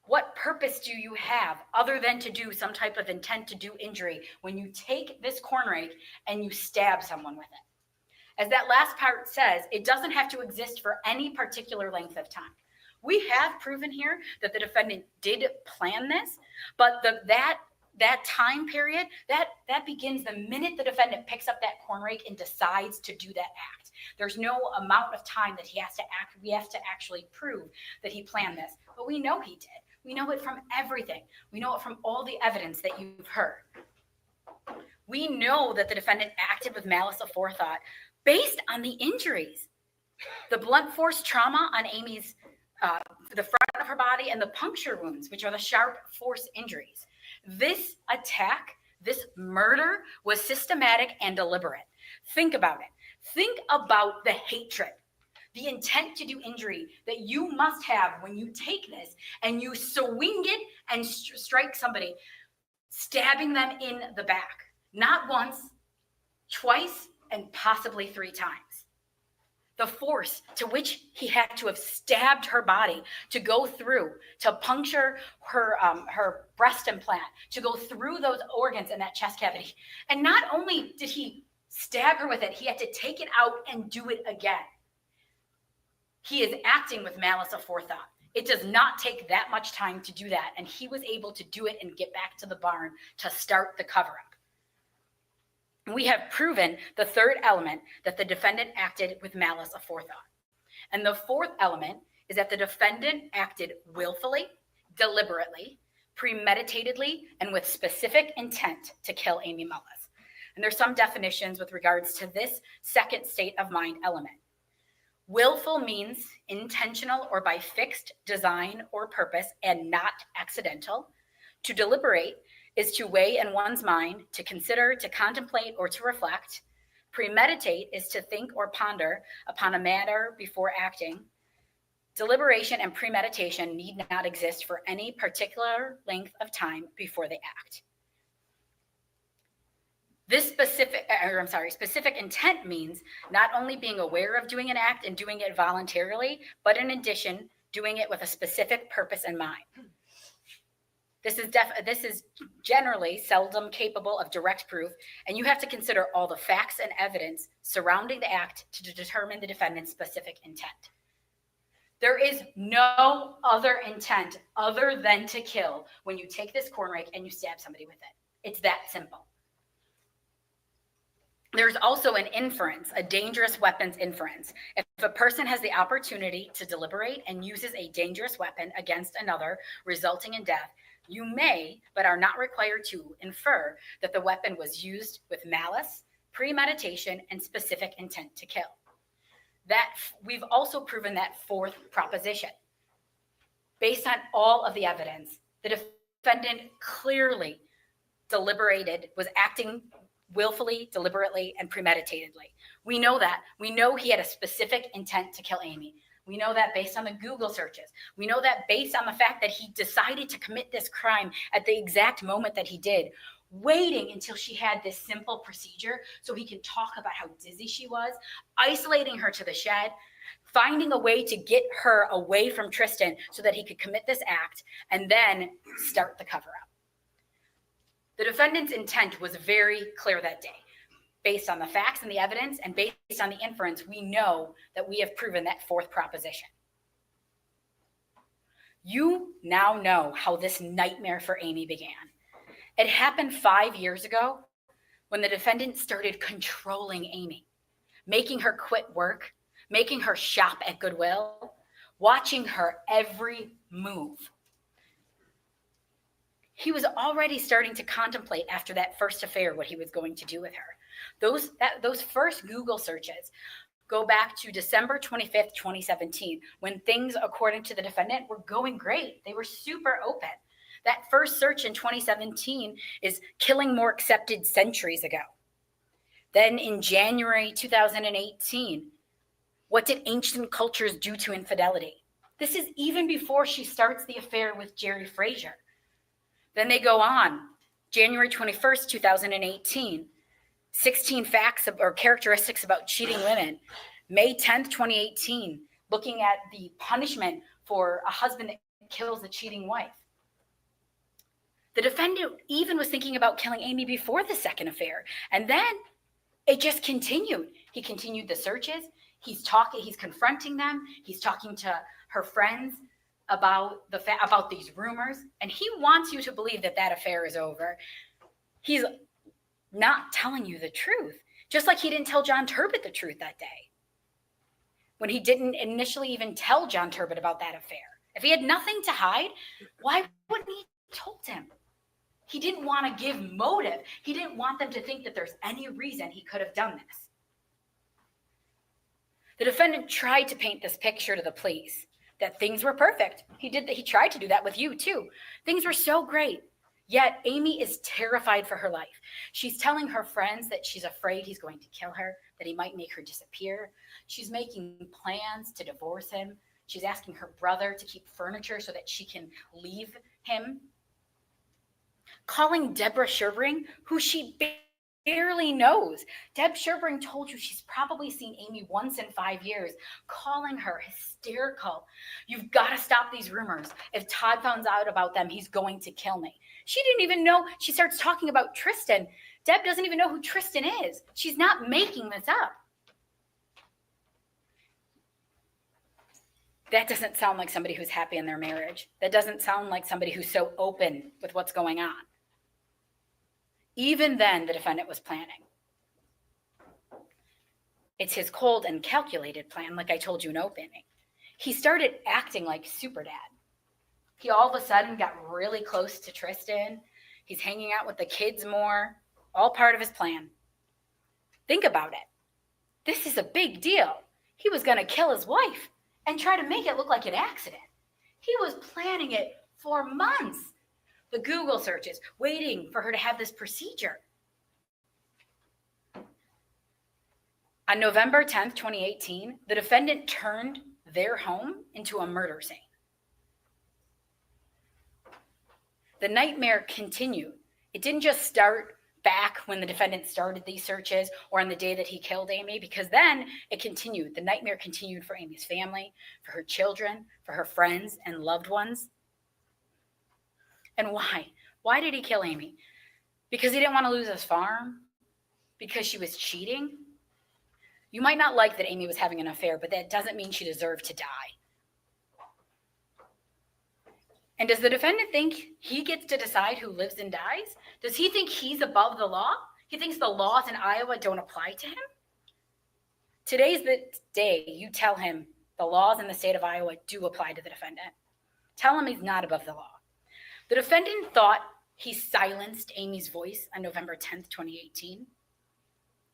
what purpose do you have other than to do some type of intent to do injury when you take this corn rake and you stab someone with it? As that last part says, it doesn't have to exist for any particular length of time. We have proven here that the defendant did plan this, but that time period, that begins the minute the defendant picks up that corn rake and decides to do that act. There's no amount of time that he has to act. We have to actually prove that he planned this, but we know he did. We know it from everything. We know it from all the evidence that you've heard. We know that the defendant acted with malice aforethought based on the injuries. The blunt force trauma on Amy's, the front of her body, and the puncture wounds, which are the sharp force injuries. This attack, this murder was systematic and deliberate. Think about it. Think about the hatred, the intent to do injury that you must have when you take this and you swing it and strike somebody, stabbing them in the back. Not once, twice, and possibly 3 times. The force to which he had to have stabbed her body to go through, to puncture her breast implant, to go through those organs in that chest cavity. And not only did he stab her with it, he had to take it out and do it again. He is acting with malice aforethought. It does not take that much time to do that. And he was able to do it and get back to the barn to start the cover-up. We have proven the third element, that the defendant acted with malice aforethought. And the fourth element is that the defendant acted willfully, deliberately, premeditatedly, and with specific intent to kill Amy Mullis. And there's some definitions with regards to this second state of mind element. Willful means intentional or by fixed design or purpose and not accidental. To deliberate is to weigh in one's mind, to consider, to contemplate, or to reflect. Premeditate is to think or ponder upon a matter before acting. Deliberation and premeditation need not exist for any particular length of time before they act. This specific intent means not only being aware of doing an act and doing it voluntarily, but in addition, doing it with a specific purpose in mind. This is generally seldom capable of direct proof, and you have to consider all the facts and evidence surrounding the act to determine the defendant's specific intent. There is no other intent other than to kill when you take this corn rake and you stab somebody with it. It's that simple. There's also an inference, a dangerous weapons inference. If a person has the opportunity to deliberate and uses a dangerous weapon against another, resulting in death, you may, but are not required to, infer that the weapon was used with malice, premeditation, and specific intent to kill. That we've also proven that fourth proposition. Based on all of the evidence, the defendant clearly deliberated, was acting willfully, deliberately, and premeditatedly. We know that. We know he had a specific intent to kill Amy. We know that based on the Google searches. We know that based on the fact that he decided to commit this crime at the exact moment that he did, waiting until she had this simple procedure so he can talk about how dizzy she was, isolating her to the shed, finding a way to get her away from Tristan so that he could commit this act and then start the cover-up. The defendant's intent was very clear that day. Based on the facts and the evidence and based on the inference, we know that we have proven that fourth proposition. You now know how this nightmare for Amy began. It happened 5 years ago when the defendant started controlling Amy, making her quit work, making her shop at Goodwill, watching her every move. He was already starting to contemplate after that first affair what he was going to do with her. Those first Google searches go back to December 25th, 2017, when things, according to the defendant, were going great. They were super open. That first search in 2017 is killing more accepted centuries ago. Then in January 2018, what did ancient cultures do to infidelity? This is even before she starts the affair with Jerry Frazier. Then they go on, January 21st, 2018, 16 facts or characteristics about cheating women. May 10th, 2018, looking at the punishment for a husband that kills a cheating wife. The defendant even was thinking about killing Amy before the second affair. And then it just continued. He continued the searches. He's confronting them. He's talking to her friends about these rumors. And he wants you to believe that affair is over. He's not telling you the truth. Just like he didn't tell John Turbot the truth that day. When he didn't initially even tell John Turbot about that affair. If he had nothing to hide, why wouldn't he told him? He didn't want to give motive. He didn't want them to think that there's any reason he could have done this. The defendant tried to paint this picture to the police that things were perfect. He tried to do that with you too. Things were so great. Yet Amy is terrified for her life. She's telling her friends that she's afraid he's going to kill her, that he might make her disappear. She's making plans to divorce him. She's asking her brother to keep furniture so that she can leave him. Calling Deborah Sherbring, who she barely knows. Deb Sherbring told you she's probably seen Amy once in 5 years, calling her hysterical. You've got to stop these rumors. If Todd finds out about them, he's going to kill me. She didn't even know. She starts talking about Tristan. Deb doesn't even know who Tristan is. She's not making this up. That doesn't sound like somebody who's happy in their marriage. That doesn't sound like somebody who's so open with what's going on. Even then, the defendant was planning. It's his cold and calculated plan, like I told you in opening. He started acting like super dad. He all of a sudden got really close to Tristan. He's hanging out with the kids more, all part of his plan. Think about it. This is a big deal. he was going to kill his wife and try to make it look like an accident. He was planning it for months. The Google searches, waiting for her to have this procedure. On November 10th, 2018, the defendant turned their home into a murder scene. The nightmare continued. It didn't just start back when the defendant started these searches or on the day that he killed Amy, because then it continued. The nightmare continued for Amy's family, for her children, for her friends and loved ones. And why? Why did he kill Amy? Because he didn't want to lose his farm? Because she was cheating? You might not like that Amy was having an affair, but that doesn't mean she deserved to die. And does the defendant think he gets to decide who lives and dies? Does he think he's above the law? He thinks the laws in Iowa don't apply to him? Today's the day you tell him the laws in the state of Iowa do apply to the defendant. Tell him he's not above the law. The defendant thought he silenced Amy's voice on November 10th, 2018.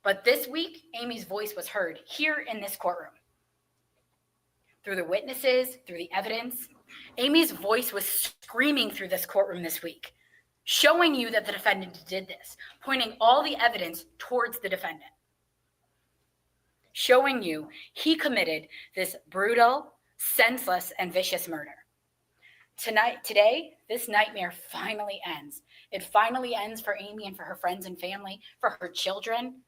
But this week, Amy's voice was heard here in this courtroom. Through the witnesses, through the evidence, Amy's voice was screaming through this courtroom this week, showing you that the defendant did this, pointing all the evidence towards the defendant, showing you he committed this brutal, senseless, and vicious murder. Today, this nightmare finally ends. It finally ends for Amy and for her friends and family, for her children,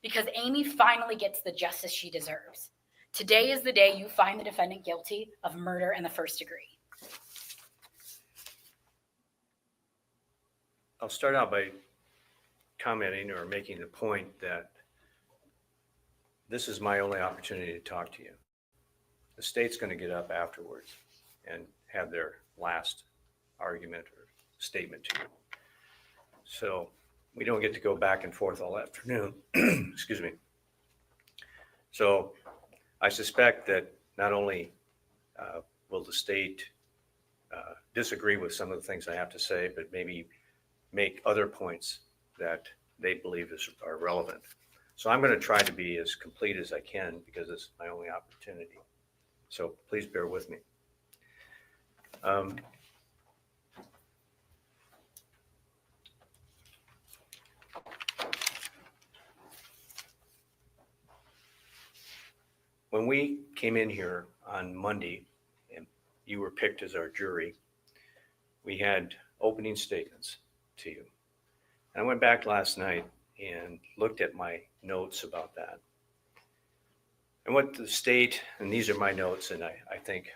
because Amy finally gets the justice she deserves. Today is the day you find the defendant guilty of murder in the first degree. I'll start out by commenting or making the point that this is my only opportunity to talk to you. The state's going to get up afterwards and have their last argument or statement to you. So we don't get to go back and forth all afternoon. Excuse me. So I suspect that not only will the state disagree with some of the things I have to say, but maybe make other points that they believe are relevant. So I'm going to try to be as complete as I can because it's my only opportunity. So please bear with me. When we came in here on Monday and you were picked as our jury, we had opening statements to you. And I went back last night and looked at my notes about that. And what the state, and these are my notes, and I think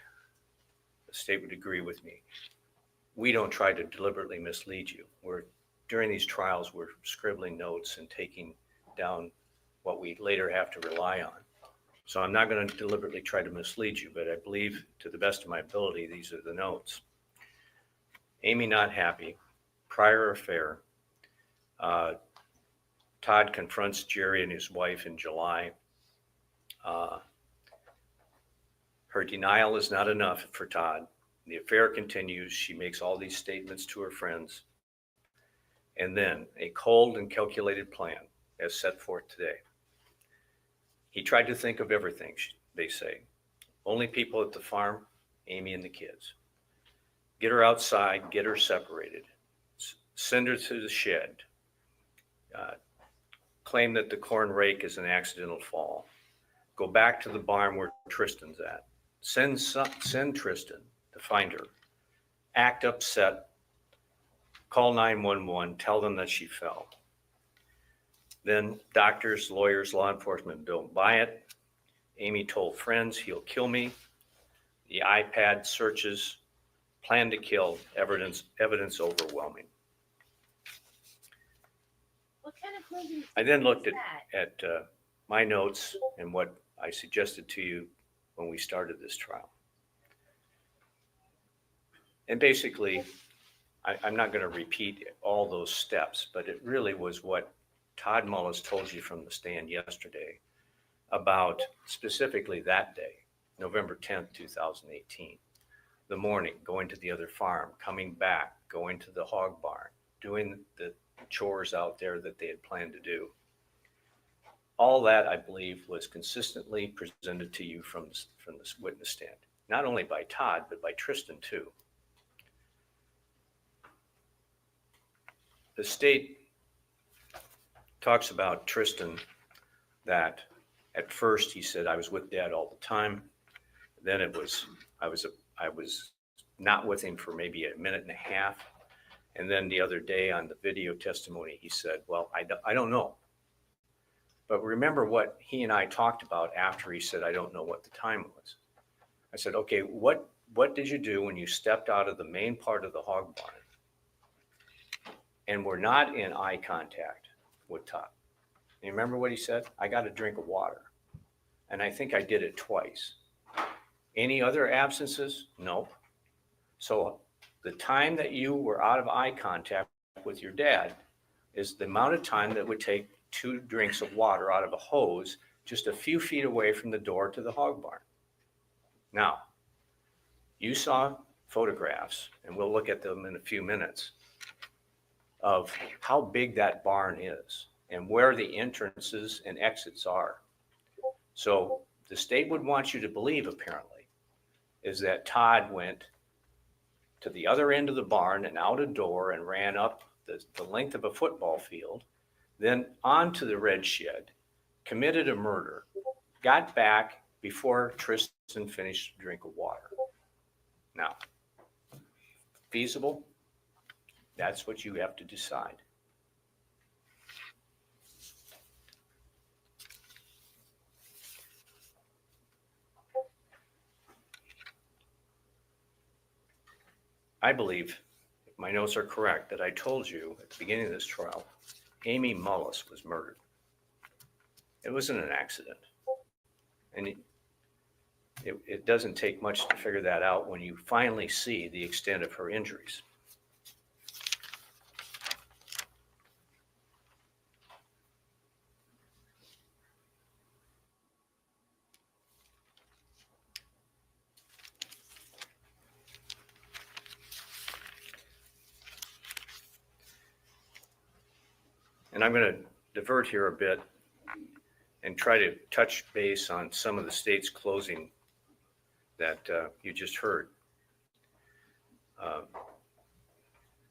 the state would agree with me. We don't try to deliberately mislead you. During these trials, we're scribbling notes and taking down what we later have to rely on. So I'm not going to deliberately try to mislead you, but I believe to the best of my ability, these are the notes. Amy not happy, prior affair. Todd confronts Jerry and his wife in July. Her denial is not enough for Todd. The affair continues. She makes all these statements to her friends. And then a cold and calculated plan as set forth today. He tried to think of everything, they say. Only people at the farm, Amy and the kids. Get her outside, get her separated. Send her to the shed. Claim that the corn rake is an accidental fall. Go back to the barn where Tristan's at. Send Tristan to find her. Act upset. Call 911. Tell them that she fell. Then doctors, lawyers, law enforcement don't buy it. Amy told friends, he'll kill me. The iPad searches, plan to kill, evidence overwhelming. What kind of movie? I then looked is at my notes and what I suggested to you when we started this trial. And basically, I'm not going to repeat all those steps, but it really was what Todd Mullis told you from the stand yesterday about specifically that day, November 10th, 2018, the morning, going to the other farm, coming back, going to the hog barn, doing the chores out there that they had planned to do. all that, I believe, was consistently presented to you from this witness stand, not only by Todd, but by Tristan too. The state talks about Tristan that at first he said, I was with Dad all the time. Then it was, I was not with him for maybe a minute and a half. And then the other day on the video testimony, he said, well, I don't know. But remember what he and I talked about after he said, I don't know what the time was. I said, okay, what did you do when you stepped out of the main part of the hog barn and were not in eye contact with Todd? And you remember what he said? I got a drink of water. And I think I did it twice. Any other absences? Nope. So the time that you were out of eye contact with your dad is the amount of time that would take 2 drinks of water out of a hose just a few feet away from the door to the hog barn. Now, you saw photographs, and we'll look at them in a few minutes, of how big that barn is and where the entrances and exits are. So the state would want you to believe, apparently, is that Todd went to the other end of the barn and out a door and ran up the length of a football field, then onto the red shed, committed a murder, got back before Tristan finished a drink of water. Now, feasible? That's what you have to decide. I believe, if my notes are correct, that I told you at the beginning of this trial, Amy Mullis was murdered. It wasn't an accident. And it doesn't take much to figure that out when you finally see the extent of her injuries. And I'm going to divert here a bit and try to touch base on some of the state's closing that you just heard.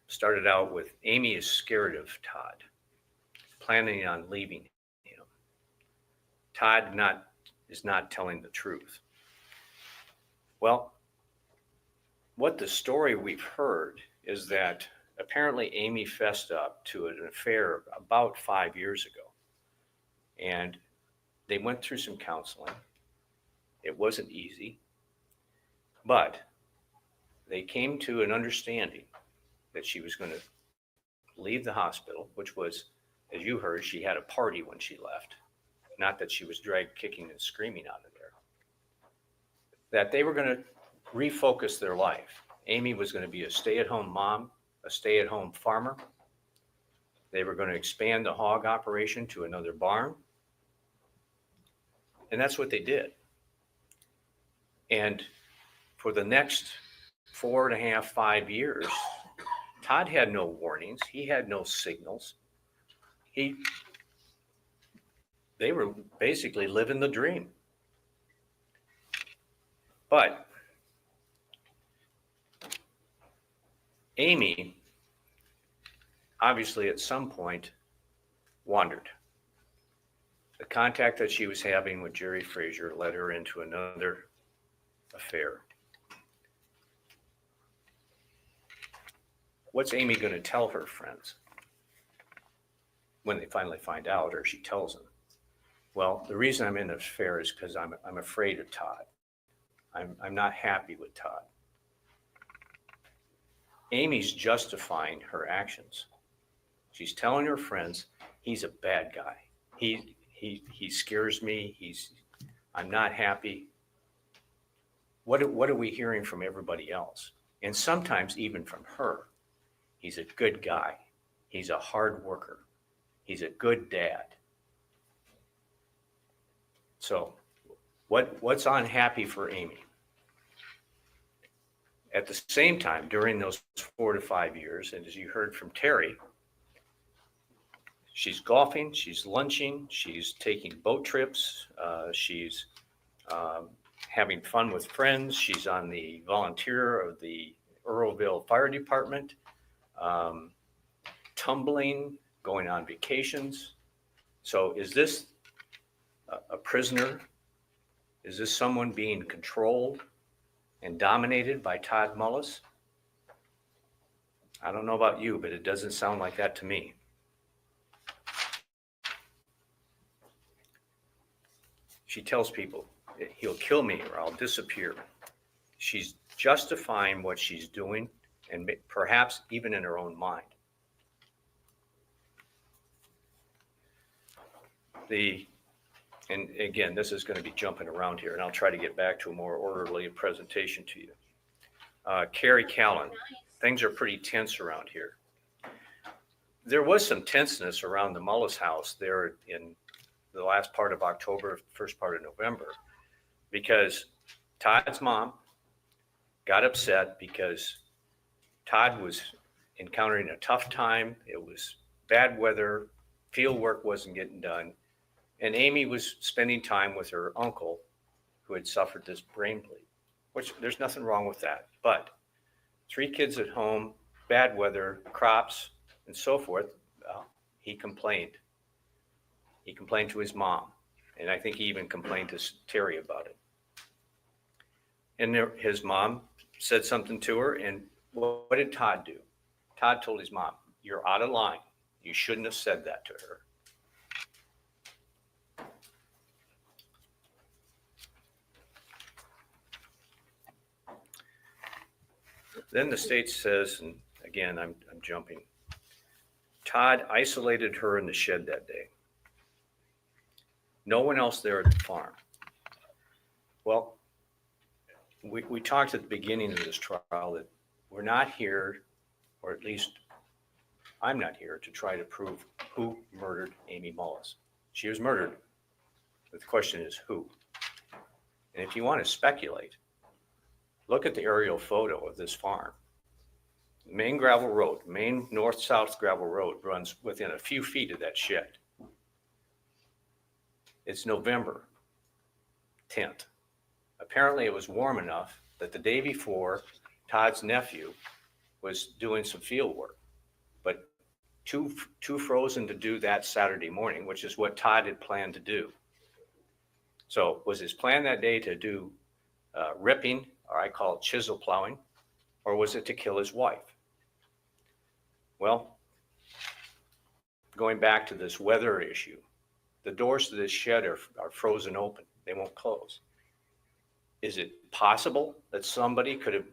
Started out with Amy is scared of Todd, planning on leaving him. Todd is not telling the truth. Well, what the story we've heard is that apparently Amy fessed up to an affair about 5 years ago. And they went through some counseling. It wasn't easy, but they came to an understanding that she was going to leave the hospital, which was, as you heard, she had a party when she left. Not that she was dragged kicking and screaming out of there. That they were going to refocus their life. Amy was going to be a stay-at-home mom, a stay-at-home farmer. They were going to expand the hog operation to another barn. And that's what they did. And for the next 4.5, 5 years, Todd had no warnings. He had no signals. They were basically living the dream. But Amy, obviously at some point, wandered. The contact that she was having with Jerry Frazier led her into another affair. What's Amy going to tell her friends when they finally find out, or she tells them? Well, the reason I'm in this affair is because I'm afraid of Todd. I'm not happy with Todd. Amy's justifying her actions. She's telling her friends, he's a bad guy. He scares me. I'm not happy. What are we hearing from everybody else? And sometimes even from her. He's a good guy. He's a hard worker. He's a good dad. So what's unhappy for Amy? At the same time, during those 4 to 5 years, and as you heard from Terry, She's golfing, she's lunching, she's taking boat trips, she's having fun with friends. She's on the volunteer of the Earlville Fire Department, tumbling, going on vacations. So is this a prisoner? Is this someone being controlled and dominated by Todd Mullis? I don't know about you, but it doesn't sound like that to me. She tells people, he'll kill me or I'll disappear. She's justifying what she's doing, and perhaps even in her own mind. And again, this is going to be jumping around here, and I'll try to get back to a more orderly presentation to you. Carrie Callan, things are pretty tense around here. There was some tenseness around the Mullis house there in the last part of October, first part of November, because Todd's mom got upset because Todd was encountering a tough time. It was bad weather, field work wasn't getting done, and Amy was spending time with her uncle who had suffered this brain bleed, which there's nothing wrong with that. But 3 kids at home, bad weather, crops, and so forth, he complained. He complained to his mom, and I think he even complained to Terry about it. And his mom said something to her, and what did Todd do? Todd told his mom, "You're out of line. You shouldn't have said that to her." Then the state says, and again, I'm jumping, Todd isolated her in the shed that day. No one else there at the farm. Well, we talked at the beginning of this trial that we're not here, or at least I'm not here, to try to prove who murdered Amy Mullis. She was murdered. But the question is who? And if you want to speculate, look at the aerial photo of this farm. The main gravel road, main north-south gravel road runs within a few feet of that shed. It's November 10th. Apparently it was warm enough that the day before, Todd's nephew was doing some field work, but too frozen to do that Saturday morning, which is what Todd had planned to do. So was his plan that day to do ripping, or I call it chisel plowing, or was it to kill his wife? Well, going back to this weather issue, the doors to this shed are frozen open. They won't close. Is it possible that somebody could have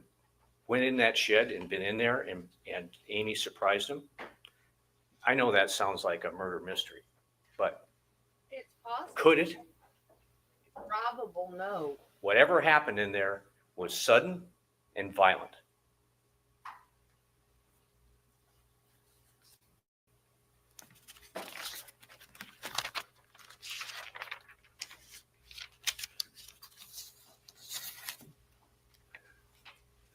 went in that shed and been in there and Amy surprised him? I know that sounds like a murder mystery, but It's possible. could it? Probable, no. Whatever happened in there was sudden and violent.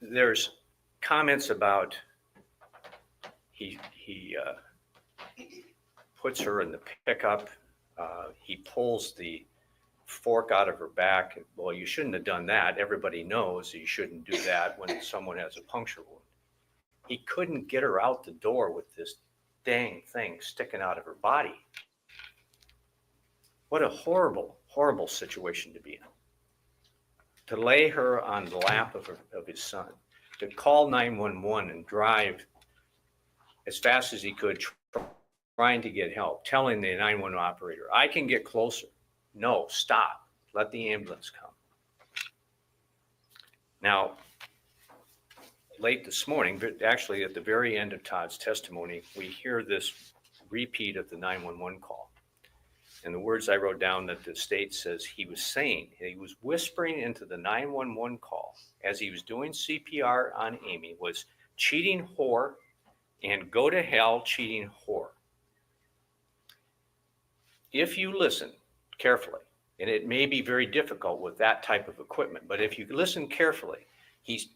There's comments about he puts her in the pickup. He pulls the fork out of her back. Well, you shouldn't have done that. Everybody knows you shouldn't do that when someone has a puncture wound. He couldn't get her out the door with this dang thing sticking out of her body. What a horrible, horrible situation to be in. To lay her on the lap of his son, to call 911 and drive as fast as he could, trying to get help, telling the 911 operator, "I can get closer." No, stop. Let the ambulance come. Now, late this morning, but actually at the very end of Todd's testimony, we hear this repeat of the 911 call. And the words I wrote down that the state says he was saying, he was whispering into the 911 call as he was doing CPR on Amy, was cheating whore and go to hell cheating whore. If you listen carefully, and it may be very difficult with that type of equipment, but if you listen carefully, he's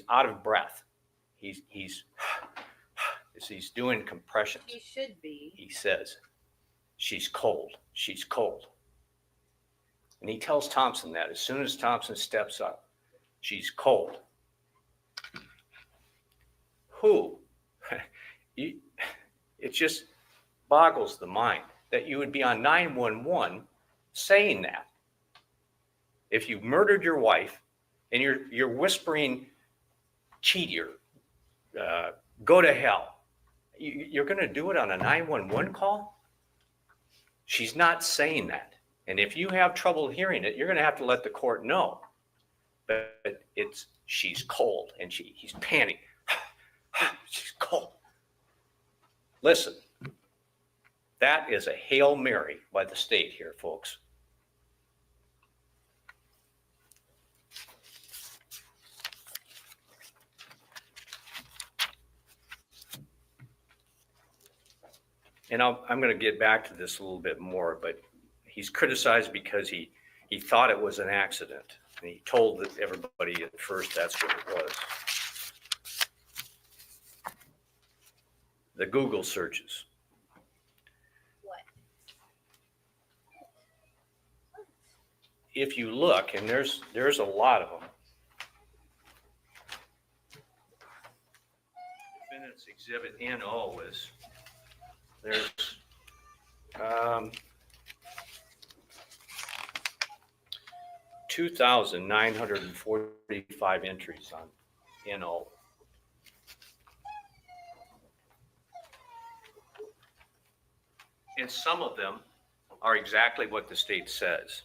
out of breath. He's is he's doing compressions. He should be. He says, she's cold, she's cold. And he tells Thompson that as soon as Thompson steps up, she's cold. Who? It just boggles the mind that you would be on 911 saying that. If you murdered your wife and you're whispering, cheat her, go to hell, you're going to do it on a 911 call? She's not saying that. And if you have trouble hearing it, you're going to have to let the court know. But she's cold and he's panting. She's cold. Listen, that is a Hail Mary by the state here, folks. And I'm going to get back to this a little bit more, but he's criticized because he thought it was an accident. And he told everybody at first that's what it was. The Google searches. What? If you look, and there's a lot of them. Defendant's Exhibit NO is, there's 2,945 entries on NO. And some of them are exactly what the state says.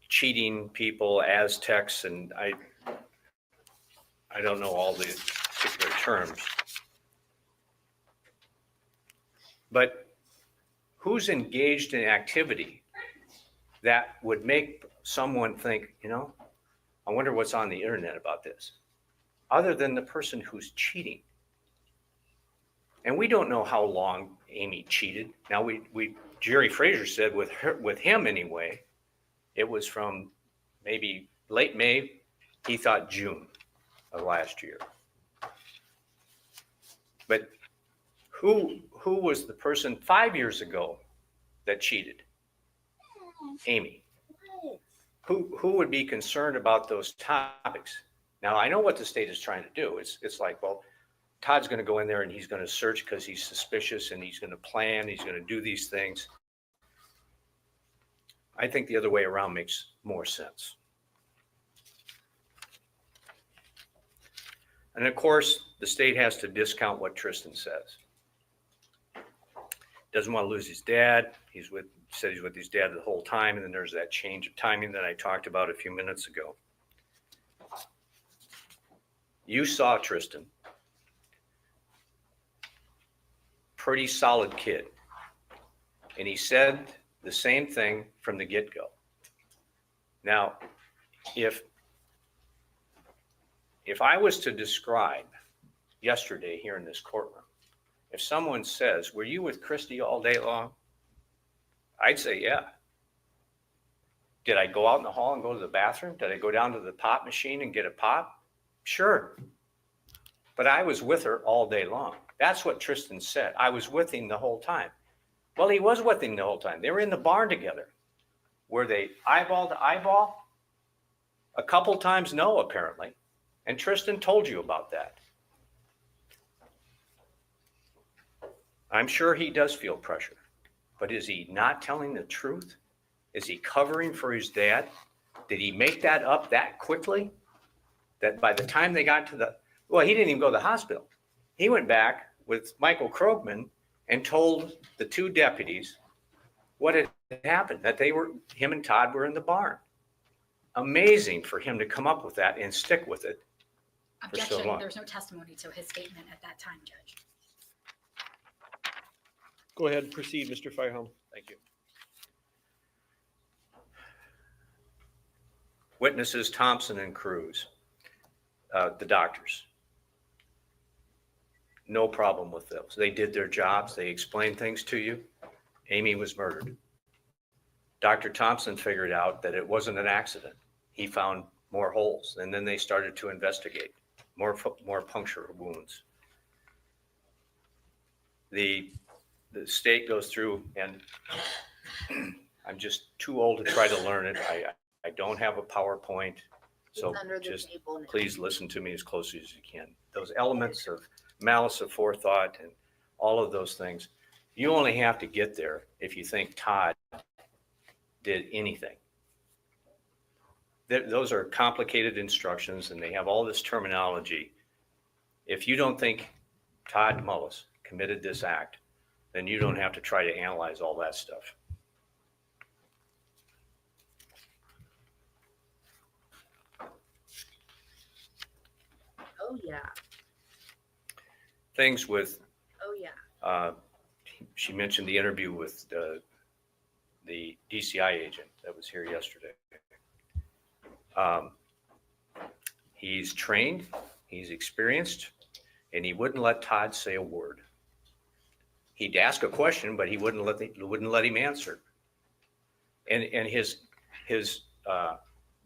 Cheating people, Aztecs, and I don't know all the particular terms. But who's engaged in activity that would make someone think, I wonder what's on the internet about this, other than the person who's cheating? And we don't know how long Amy cheated. Now Jerry Fraser said with him anyway, it was from maybe late May, he thought June of last year. But who was the person 5 years ago that cheated? Amy. Who would be concerned about those topics? Now I know what the state is trying to do. It's like, well, Todd's going to go in there and he's going to search because he's suspicious and he's going to plan, he's going to do these things. I think the other way around makes more sense. And of course, the state has to discount what Tristan says. Doesn't want to lose his dad. Said he's with his dad the whole time. And then there's that change of timing that I talked about a few minutes ago. You saw Tristan. Pretty solid kid. And he said the same thing from the get-go. Now, if I was to describe yesterday here in this courtroom, if someone says, were you with Christy all day long? I'd say, yeah. Did I go out in the hall and go to the bathroom? Did I go down to the pop machine and get a pop? Sure. But I was with her all day long. That's what Tristan said. I was with him the whole time. Well, he was with him the whole time. They were in the barn together. Were they eyeball to eyeball? A couple times, no, apparently. And Tristan told you about that. I'm sure he does feel pressure, but is he not telling the truth? Is he covering for his dad? Did he make that up that quickly? That by the time they got to he didn't even go to the hospital. He went back with Michael Krogman and told the two deputies what had happened, that him and Todd were in the barn. Amazing for him to come up with that and stick with it for so Objection, long. there's no testimony to his statement at that time, Judge. Go ahead and proceed, Mr. Firehelm. Thank you. Witnesses Thompson and Cruz, the doctors. No problem with those. They did their jobs. They explained things to you. Amy was murdered. Dr. Thompson figured out that it wasn't an accident. He found more holes, and then they started to investigate more puncture wounds. the state goes through, and I'm just too old to try to learn it. I don't have a PowerPoint, so It's under the just table now. please listen to me as closely as you can. Those elements of malice aforethought and all of those things, you only have to get there if you think Todd did anything. Those are complicated instructions, and they have all this terminology. If you don't think Todd Mullis committed this act, then you don't have to try to analyze all that stuff. Oh yeah. Things with, Oh yeah. she mentioned the interview with the DCI agent that was here yesterday. He's trained, he's experienced, and he wouldn't let Todd say a word. He'd ask a question, but he wouldn't let him answer. And his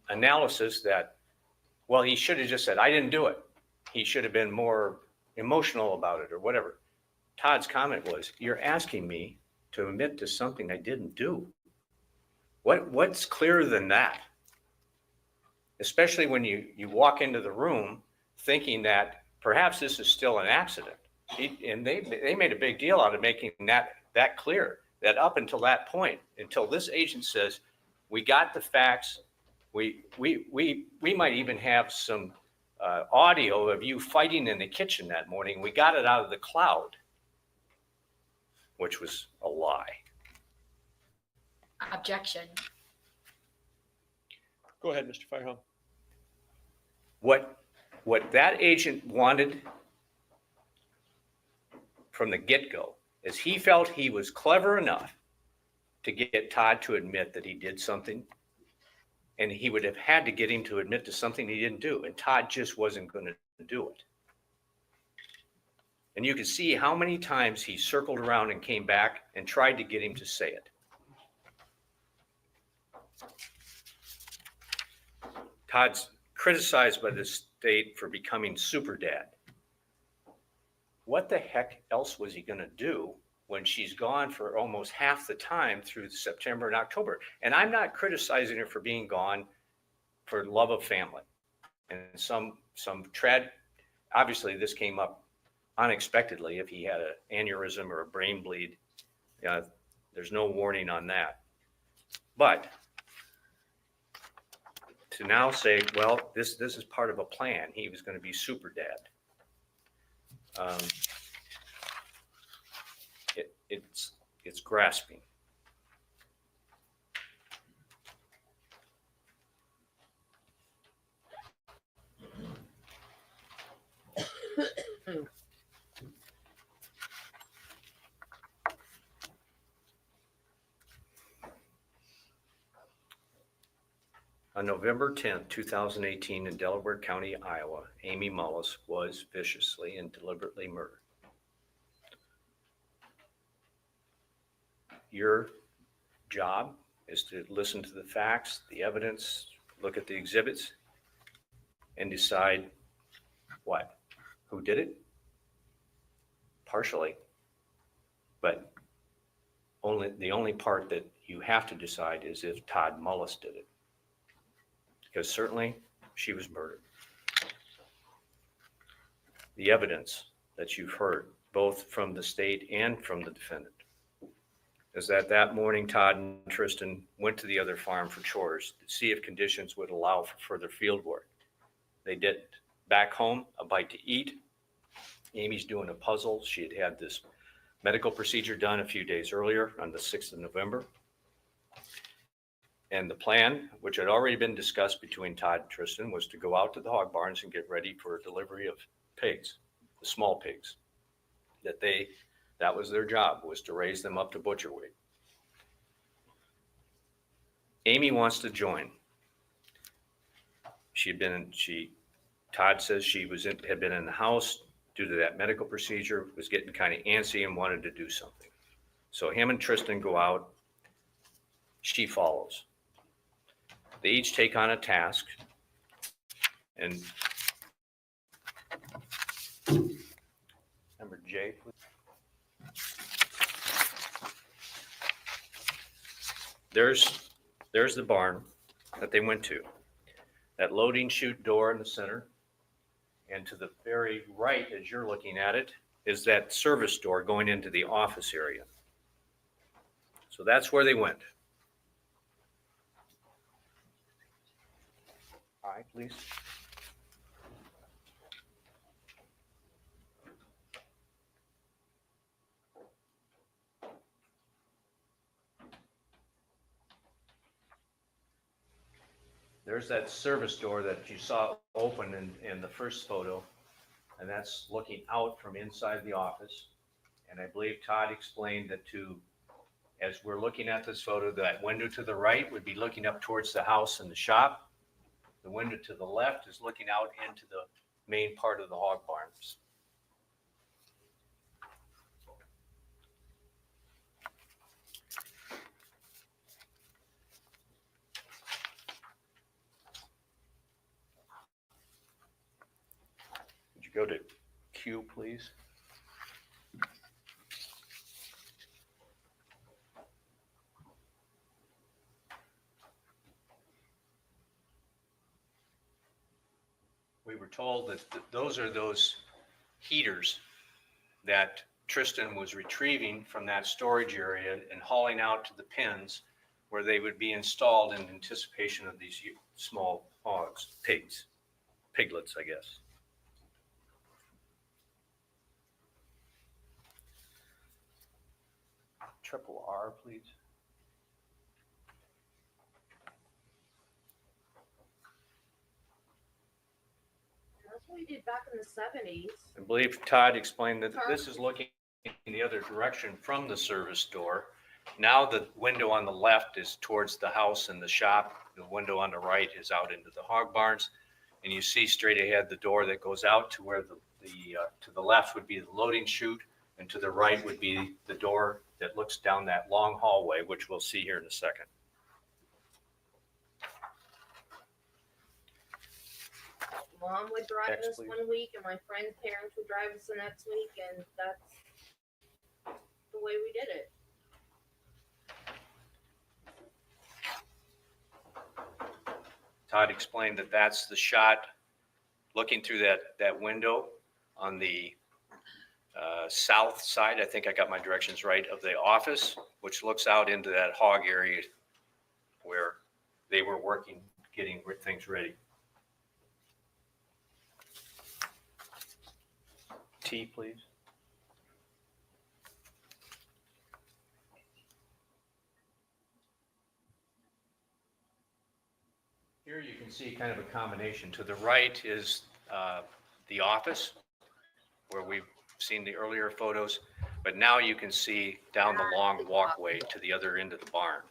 analysis that, well, he should have just said, I didn't do it. He should have been more emotional about it or whatever. Todd's comment was, you're asking me to admit to something I didn't do. What's clearer than that? Especially when you walk into the room thinking that perhaps this is still an accident. And they made a big deal out of making that clear, that up until that point, until this agent says, we got the facts, we might even have some audio of you fighting in the kitchen that morning. We got it out of the cloud, which was a lie. Objection. Go ahead, Mr. Firehome. What that agent wanted from the get-go is he felt he was clever enough to get Todd to admit that he did something, and he would have had to get him to admit to something he didn't do, and Todd just wasn't going to do it. And you can see how many times he circled around and came back and tried to get him to say it. Todd's criticized by the state for becoming super dad. What the heck else was he going to do when she's gone for almost half the time through September and October? And I'm not criticizing her for being gone for love of family. And obviously this came up unexpectedly. If he had an aneurysm or a brain bleed, there's no warning on that. But to now say, well, this is part of a plan. He was going to be super dad. It's grasping. On November 10th, 2018, in Delaware County, Iowa, Amy Mullis was viciously and deliberately murdered. Your job is to listen to the facts, the evidence, look at the exhibits, and decide what? Who did it? Partially. But the only part that you have to decide is if Todd Mullis did it. Because certainly she was murdered. The evidence that you've heard, both from the state and from the defendant, is that morning Todd and Tristan went to the other farm for chores to see if conditions would allow for further field work. They didn't. Back home, a bite to eat. Amy's doing a puzzle. She had had this medical procedure done a few days earlier on the 6th of November. And the plan, which had already been discussed between Todd and Tristan, was to go out to the hog barns and get ready for a delivery of pigs, the small pigs. That was their job, was to raise them up to butcher weight. Amy wants to join. Todd says she had been in the house due to that medical procedure, was getting kind of antsy and wanted to do something. So him and Tristan go out. She follows. They each take on a task. And remember Jay? there's the barn that they went to. That loading chute door in the center. And to the very right, as you're looking at it, is that service door going into the office area. So that's where they went. All right, please. There's that service door that you saw open in the first photo, and that's looking out from inside the office. And I believe Todd explained that as we're looking at this photo, that window to the right would be looking up towards the house and the shop. The window to the left is looking out into the main part of the hog barns. Would you go to Q, please? We were told that those are those heaters that Tristan was retrieving from that storage area and hauling out to the pens where they would be installed in anticipation of these small hogs, piglets, I guess. Triple R, please. That's what we did back in the 70s. I believe Todd explained that this is looking in the other direction from the service door. Now the window on the left is towards the house and the shop. The window on the right is out into the hog barns. And you see straight ahead the door that goes out to where to the left would be the loading chute, and to the right would be the door that looks down that long hallway, which we'll see here in a second. Mom would drive Next, us please. 1 week, and my friend's parents would drive us the next week, and that's the way we did it. Todd explained that that's the shot looking through that window on the south side. I think I got my directions right, of the office, which looks out into that hog area where they were working, getting things ready. T, please. Here you can see kind of a combination. To the right is the office where we've seen the earlier photos, but now you can see down the long walkway to the other end of the barn.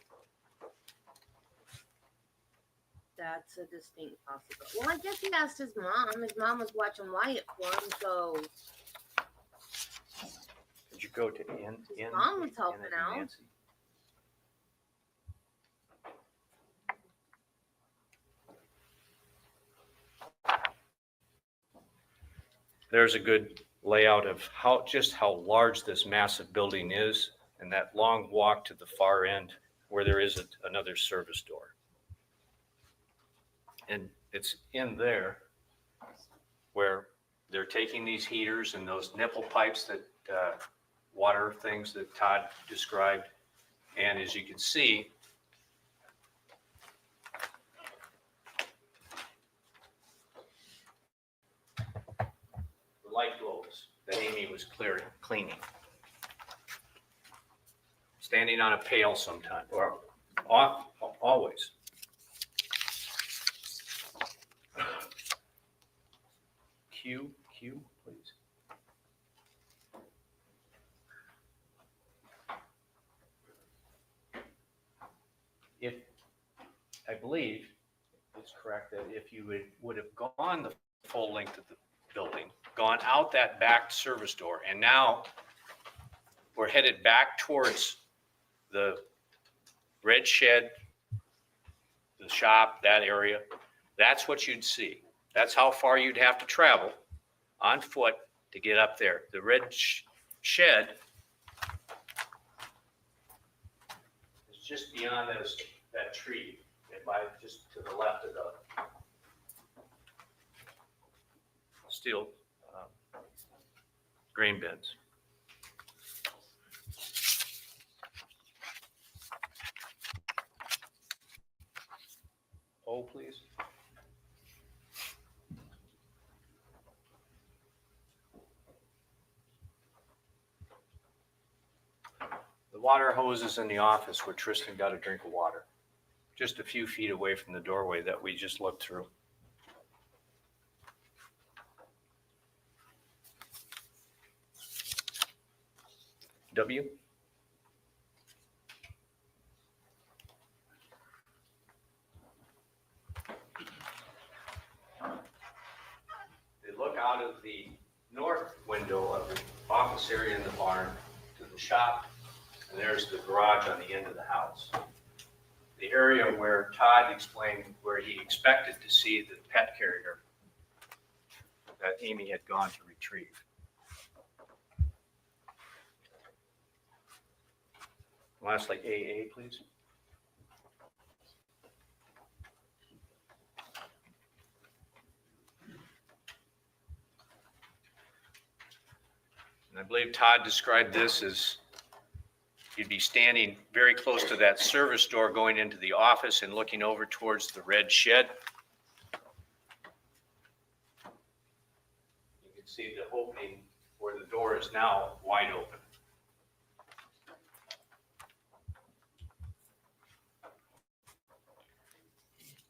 That's a distinct possibility. Well, I guess he asked his mom. His mom was watching Wyatt for him, so Did you go to N? his mom was helping out. Nancy? There's a good layout of just how large this massive building is, and that long walk to the far end where there is another service door. And it's in there where they're taking these heaters and those nipple pipes that water things that Todd described. And as you can see, the light globes that Amy was cleaning. Standing on a pail sometime, or always. Q, please. If, I believe it's correct that if you would have gone the full length of the building, gone out that back service door, and now we're headed back towards the red shed, the shop, that area, that's what you'd see. That's how far you'd have to travel on foot to get up there. The red shed is just beyond that tree, just to the left of the steel grain bins. Hold, please. The water hose is in the office where Tristan got a drink of water, just a few feet away from the doorway that we just looked through. W? They look out of the north window of the office area in the barn to the shop, and there's the garage on the end of the house. The area where Todd explained where he expected to see the pet carrier that Amy had gone to retrieve. Lastly, AA, please. And I believe Todd described this as you'd be standing very close to that service door going into the office and looking over towards the red shed. You can see the opening where the door is now wide open.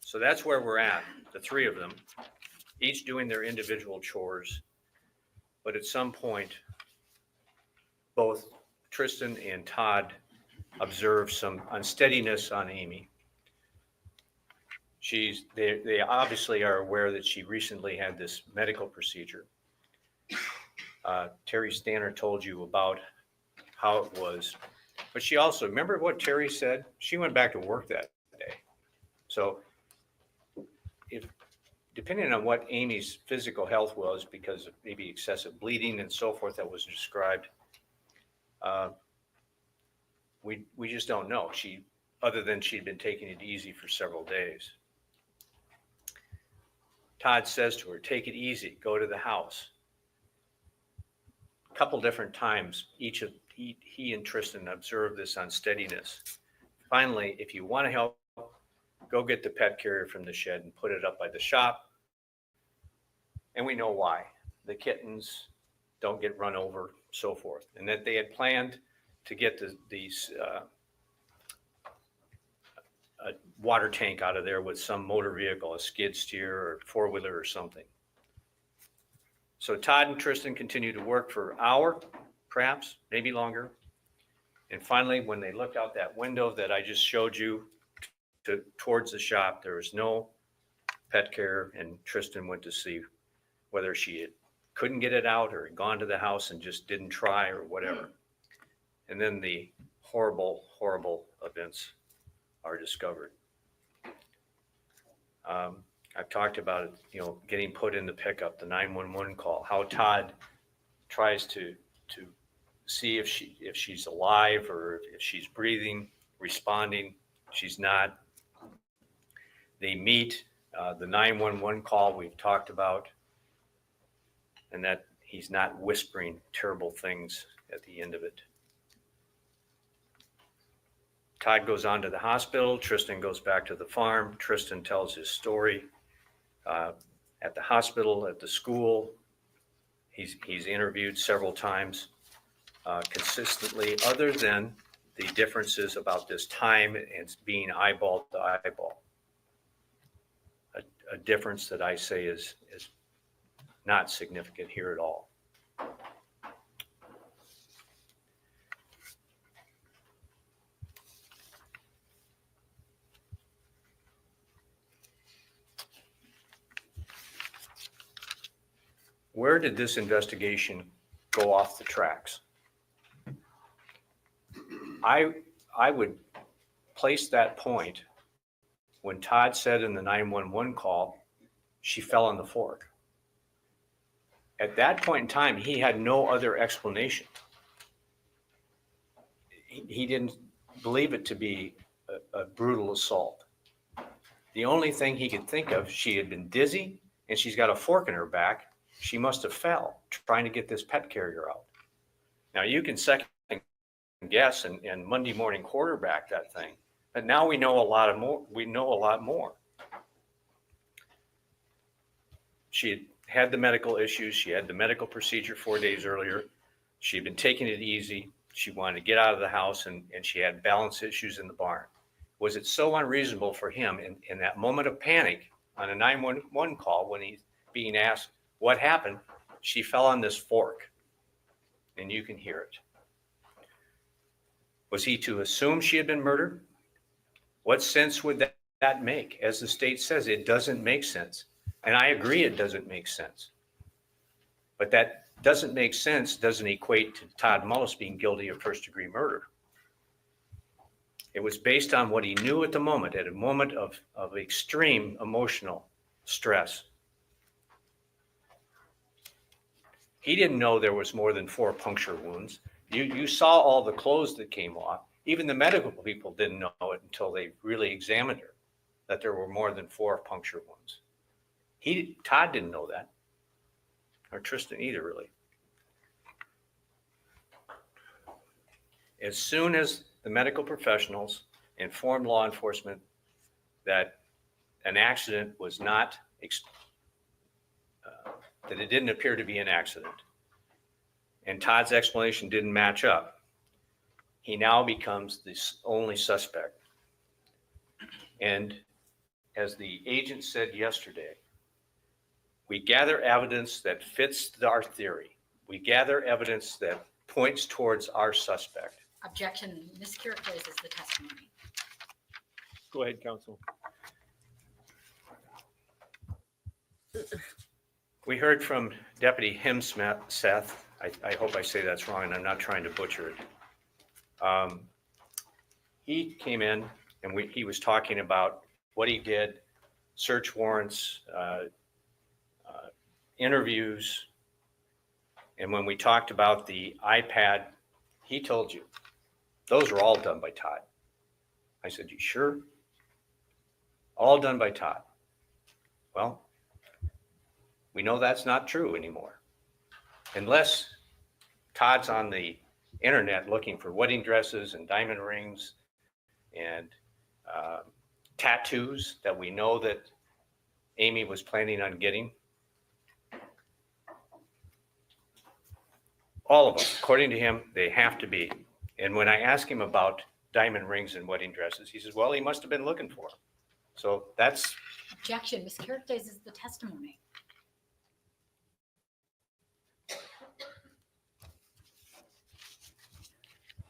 So that's where we're at, the three of them, each doing their individual chores. But at some point, both Tristan and Todd observed some unsteadiness on Amy. They obviously are aware that she recently had this medical procedure. Terry Stanner told you about how it was, but she also, remember what Terry said? She went back to work that day. So depending on what Amy's physical health was, because of maybe excessive bleeding and so forth that was described, we just don't know. Other than she'd been taking it easy for several days. Todd says to her, take it easy, go to the house. A couple different times, he and Tristan observed this unsteadiness. Finally, if you want to help, go get the pet carrier from the shed and put it up by the shop. And we know why. The kittens don't get run over, so forth. And that they had planned to get these a water tank out of there with some motor vehicle, a skid steer or four-wheeler or something. So Todd and Tristan continued to work for an hour, perhaps, maybe longer. And finally, when they looked out that window that I just showed you towards the shop, there was no pet carrier, and Tristan went to see whether she couldn't get it out or had gone to the house and just didn't try or whatever. And then the horrible, horrible events are discovered. I've talked about it, getting put in the pickup, the 911 call, how Todd tries to see if she's alive or if she's breathing, responding. She's not. They meet, the 911 call we've talked about, and that he's not whispering terrible things at the end of it. Todd goes on to the hospital. Tristan goes back to the farm. Tristan tells his story at the hospital, at the school. He's interviewed several times consistently, other than the differences about this time and being eyeball to eyeball. A difference that I say is not significant here at all. Where did this investigation go off the tracks? I would place that point when Todd said in the 911 call, she fell on the fork. At that point in time, he had no other explanation. He didn't believe it to be a brutal assault. The only thing he could think of, she had been dizzy and she's got a fork in her back. She must have fell trying to get this pet carrier out. Now you can second guess and Monday morning quarterback that thing, but now we know a lot more. We know a lot more. She had the medical issues. She had the medical procedure 4 days earlier. She had been taking it easy. She wanted to get out of the house and she had balance issues in the barn. Was it so unreasonable for him in that moment of panic on a 911 call when he's being asked what happened? She fell on this fork and you can hear it. Was he to assume she had been murdered? What sense would that make? As the state says, it doesn't make sense. And I agree it doesn't make sense. But that doesn't make sense doesn't equate to Todd Mullis being guilty of first-degree murder. It was based on what he knew at the moment, at a moment of extreme emotional stress. He didn't know there was more than 4 puncture wounds. You saw all the clothes that came off. Even the medical people didn't know it until they really examined her, that there were more than 4 puncture wounds. Todd didn't know that, or Tristan either, really. As soon as the medical professionals informed law enforcement that an accident was not, that it didn't appear to be an accident, and Todd's explanation didn't match up, he now becomes the only suspect. And as the agent said yesterday, we gather evidence that fits our theory. We gather evidence that points towards our suspect. Objection, mischaracterizes the testimony. Go ahead, counsel. We heard from Deputy Himseth. I hope I say that's wrong, and I'm not trying to butcher it. He came in and he was talking about what he did, search warrants, interviews. And when we talked about the iPad, he told you, those were all done by Todd. I said, you sure? All done by Todd. Well, we know that's not true anymore. Unless Todd's on the internet looking for wedding dresses and diamond rings and tattoos that we know that Amy was planning on getting. All of them, according to him, they have to be. And when I ask him about diamond rings and wedding dresses, he says, well, he must have been looking for them. So that's. Objection, mischaracterizes the testimony.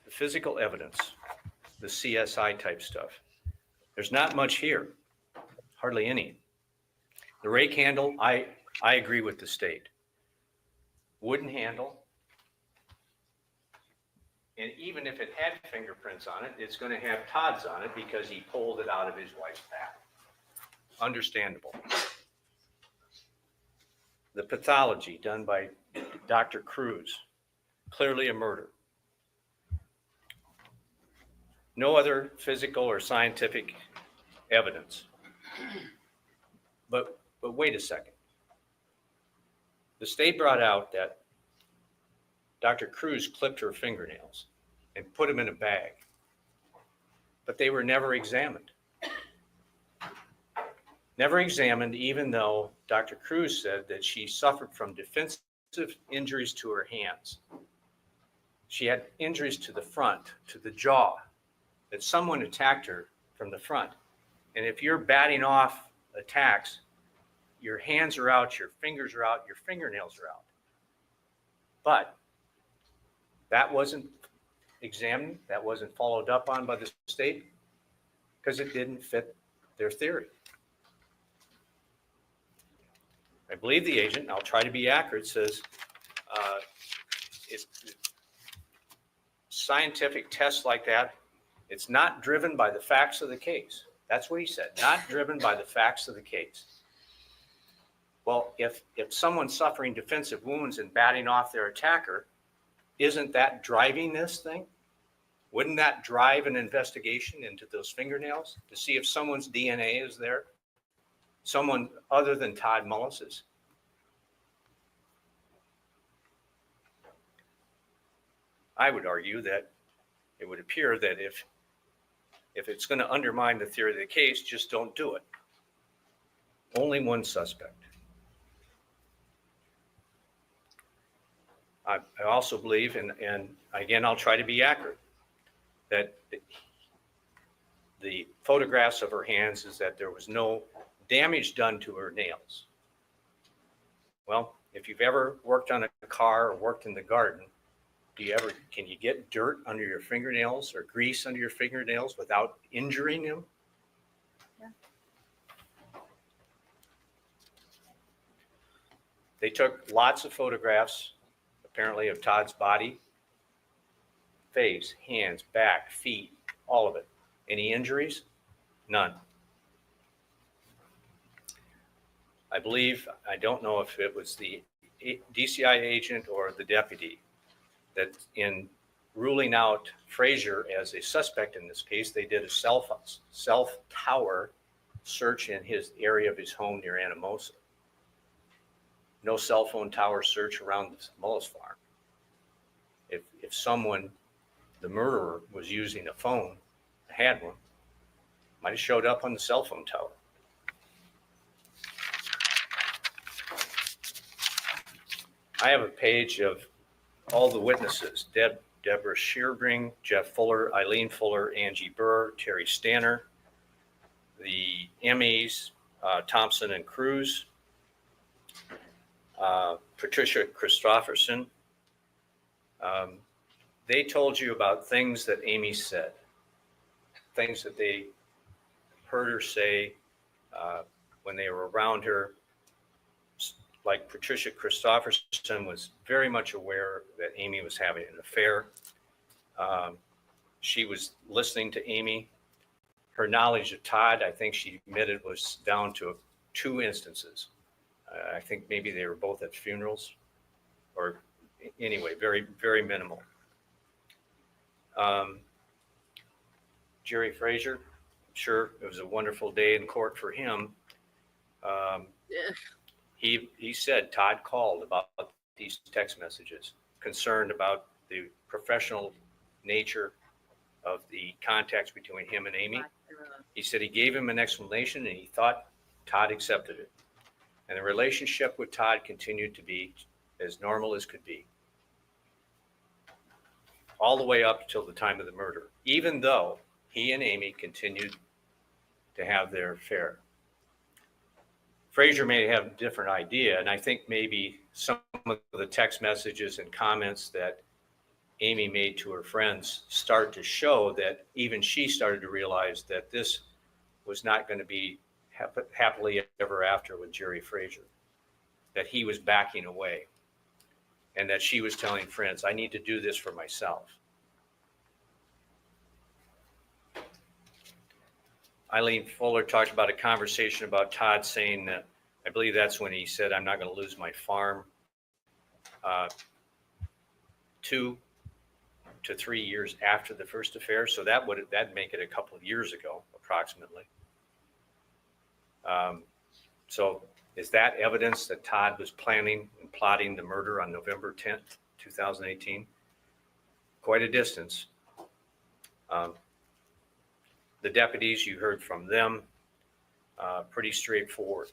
The physical evidence, the CSI type stuff. There's not much here, hardly any. The rake handle, I agree with the state. Wooden handle. And even if it had fingerprints on it, it's going to have Todd's on it because he pulled it out of his wife's back. Understandable. The pathology done by Dr. Cruz, clearly a murder. No other physical or scientific evidence. But wait a second. The state brought out that Dr. Cruz clipped her fingernails and put them in a bag, but they were never examined. Never examined, even though Dr. Cruz said that she suffered from defensive injuries to her hands. She had injuries to the front, to the jaw, that someone attacked her from the front. And if you're batting off attacks, your hands are out, your fingers are out, your fingernails are out. But that wasn't examined, that wasn't followed up on by the state because it didn't fit their theory. I believe the agent, I'll try to be accurate, says scientific tests like that, it's not driven by the facts of the case. That's what he said, not driven by the facts of the case. Well, if someone's suffering defensive wounds and batting off their attacker, isn't that driving this thing? Wouldn't that drive an investigation into those fingernails to see if someone's DNA is there? Someone other than Todd Mullis's? I would argue that it would appear that if it's going to undermine the theory of the case, just don't do it. Only one suspect. I also believe, and again, I'll try to be accurate, that the photographs of her hands is that there was no damage done to her nails. Well, if you've ever worked on a car or worked in the garden, can you get dirt under your fingernails or grease under your fingernails without injuring them? Yeah. They took lots of photographs, apparently, of Todd's body, face, hands, back, feet, all of it. Any injuries? None. I believe, I don't know if it was the DCI agent or the deputy, that in ruling out Frazier as a suspect in this case, they did a self tower search in his area of his home near Anamosa. No cell phone tower search around the Mullis farm. If someone, the murderer, was using a phone, had one, might have showed up on the cell phone tower. I have a page of all the witnesses: Deborah Shearbring, Jeff Fuller, Eileen Fuller, Angie Burr, Terry Stanner, the MEs, Thompson and Cruz, Patricia Christofferson. They told you about things that Amy said, things that they heard her say when they were around her. Like Patricia Christofferson was very much aware that Amy was having an affair. She was listening to Amy. Her knowledge of Todd, I think she admitted, was down to 2 instances. I think maybe they were both at funerals, or anyway, very, very minimal. Jerry Frazier, I'm sure it was a wonderful day in court for him. He said Todd called about these text messages, concerned about the professional nature of the contacts between him and Amy. He said he gave him an explanation and he thought Todd accepted it. And the relationship with Todd continued to be as normal as could be, all the way up till the time of the murder, even though he and Amy continued to have their affair. Frazier may have a different idea, and I think maybe some of the text messages and comments that Amy made to her friends start to show that even she started to realize that this was not going to be happily ever after with Jerry Frazier, that he was backing away, and that she was telling friends, I need to do this for myself. Eileen Fuller talked about a conversation about Todd saying that, I believe that's when he said, I'm not going to lose my farm. 2 to 3 years after the first affair. So that'd make it a couple of years ago, approximately. So is that evidence that Todd was planning and plotting the murder on November 10th, 2018? Quite a distance. The deputies, you heard from them, pretty straightforward.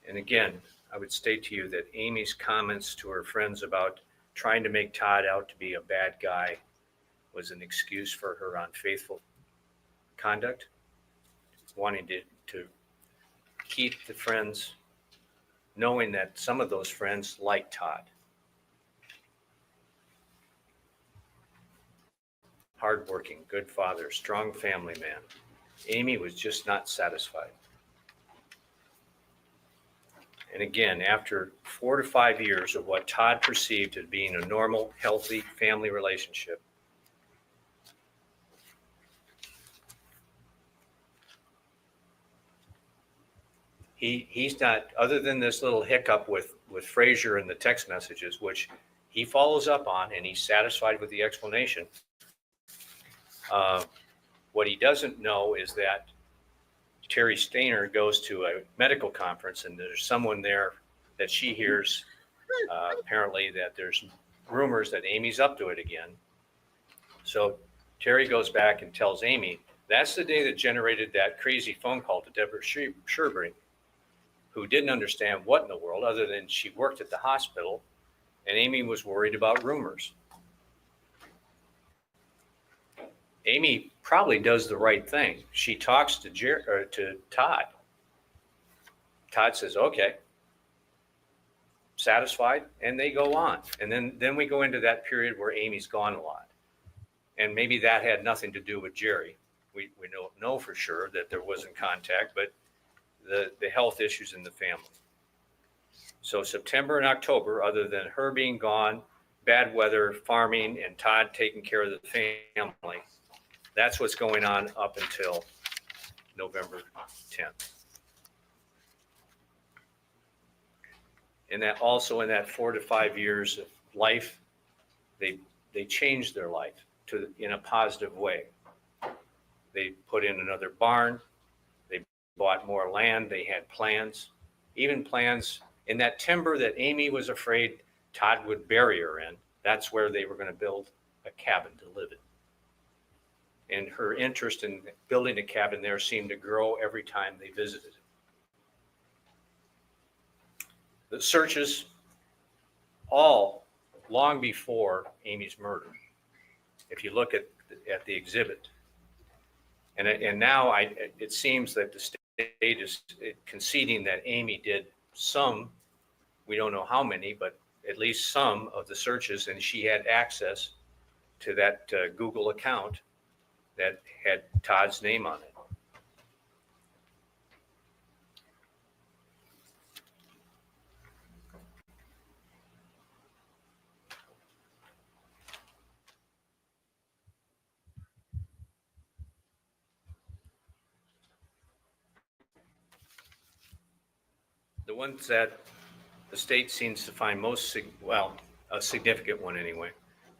And again, I would state to you that Amy's comments to her friends about trying to make Todd out to be a bad guy was an excuse for her unfaithful conduct, wanting to keep the friends, knowing that some of those friends liked Todd. Hardworking, good father, strong family man. Amy was just not satisfied. And again, after 4 to 5 years of what Todd perceived as being a normal, healthy family relationship, He's not, other than this little hiccup with Frazier and the text messages, which he follows up on and he's satisfied with the explanation. What he doesn't know is that Terry Stainer goes to a medical conference and there's someone there that she hears apparently that there's rumors that Amy's up to it again. So Terry goes back and tells Amy, that's the day that generated that crazy phone call to Deborah Sherbury, who didn't understand what in the world other than she worked at the hospital and Amy was worried about rumors. Amy probably does the right thing. She talks to Todd. Todd says, okay, satisfied, and they go on. And then we go into that period where Amy's gone a lot. And maybe that had nothing to do with Jerry. We don't know for sure that there wasn't contact, but the health issues in the family. So September and October, other than her being gone, bad weather, farming, and Todd taking care of the family, that's what's going on up until November 10th. And that also in that 4 to 5 years of life, they changed their life in a positive way. They put in another barn. They bought more land. They had plans, even plans in that timber that Amy was afraid Todd would bury her in. That's where they were going to build a cabin to live in. And her interest in building a cabin there seemed to grow every time they visited. The searches, all long before Amy's murder. If you look at the exhibit, and now it seems that the state is conceding that Amy did some, we don't know how many, but at least some of the searches, and she had access to that Google account that had Todd's name on it. The ones that the state seems to find most, a significant one anyway,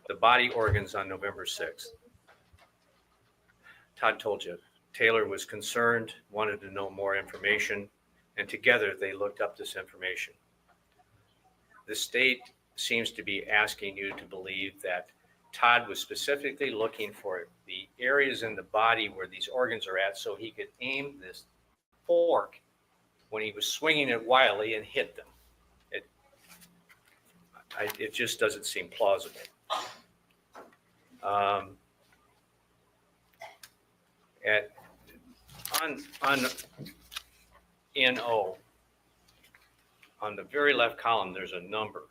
the body organs on November 6th. Todd told you, Taylor was concerned, wanted to know more information, and together they looked up this information. The state seems to be asking you to believe that Todd was specifically looking for the areas in the body where these organs are at so he could aim this fork when he was swinging it wildly and hit them. It just doesn't seem plausible. On NO, on the very left column, there's a number,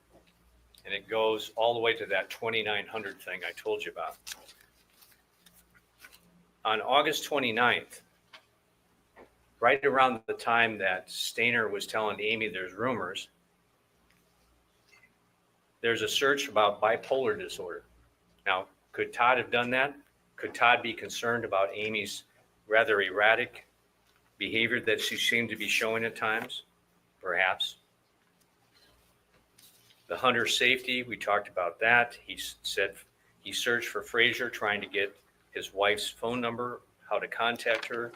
and it goes all the way to that 2900 thing I told you about. On August 29th, right around the time that Stainer was telling Amy there's rumors, there's a search about bipolar disorder. Now, could Todd have done that? Could Todd be concerned about Amy's rather erratic behavior that she seemed to be showing at times? Perhaps. The hunter safety, we talked about that. He said he searched for Frazier, trying to get his wife's phone number, how to contact her.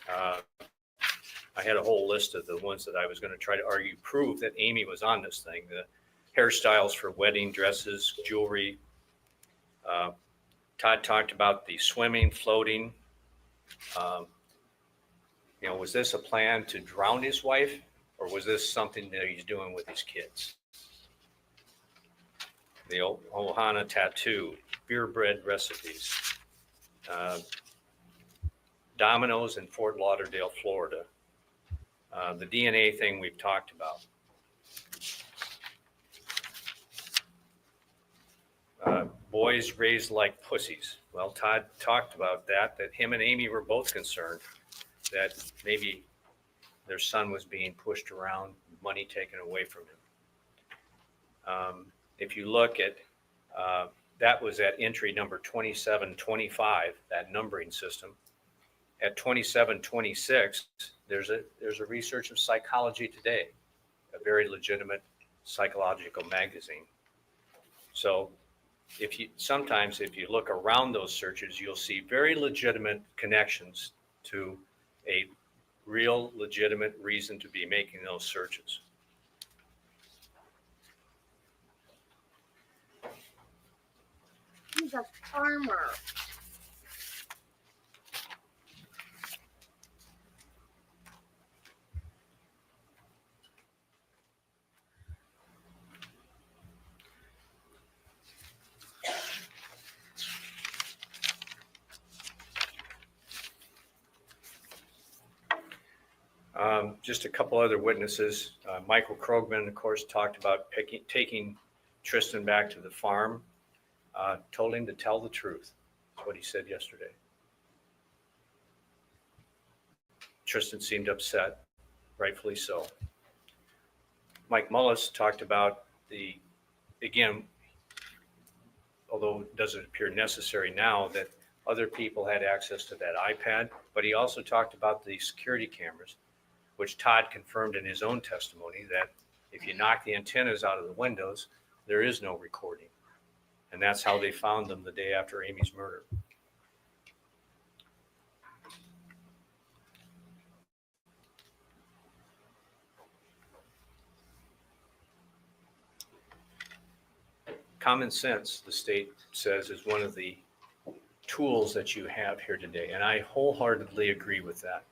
I had a whole list of the ones that I was going to try to prove that Amy was on this thing. The hairstyles for wedding dresses, jewelry. Todd talked about the swimming, floating. Was this a plan to drown his wife, or was this something that he's doing with his kids? The Ohana tattoo, beer bread recipes, Domino's in Fort Lauderdale, Florida. The DNA thing we've talked about. Boys raised like pussies. Well, Todd talked about that him and Amy were both concerned that maybe their son was being pushed around, money taken away from him. If you look at, that was at entry number 2725, that numbering system. at 2726, there's a research of Psychology Today, a very legitimate psychological magazine. So sometimes if you look around those searches, you'll see very legitimate connections to a real legitimate reason to be making those searches. He's a farmer. Just a couple other witnesses. Michael Krogman, of course, talked about taking Tristan back to the farm, told him to tell the truth. That's what he said yesterday. Tristan seemed upset, rightfully so. Mike Mullis talked about again, although it doesn't appear necessary now, that other people had access to that iPad, but he also talked about the security cameras, which Todd confirmed in his own testimony, that if you knock the antennas out of the windows, there is no recording. And that's how they found them the day after Amy's murder. Common sense, the state says, is one of the tools that you have here today. And I wholeheartedly agree with that.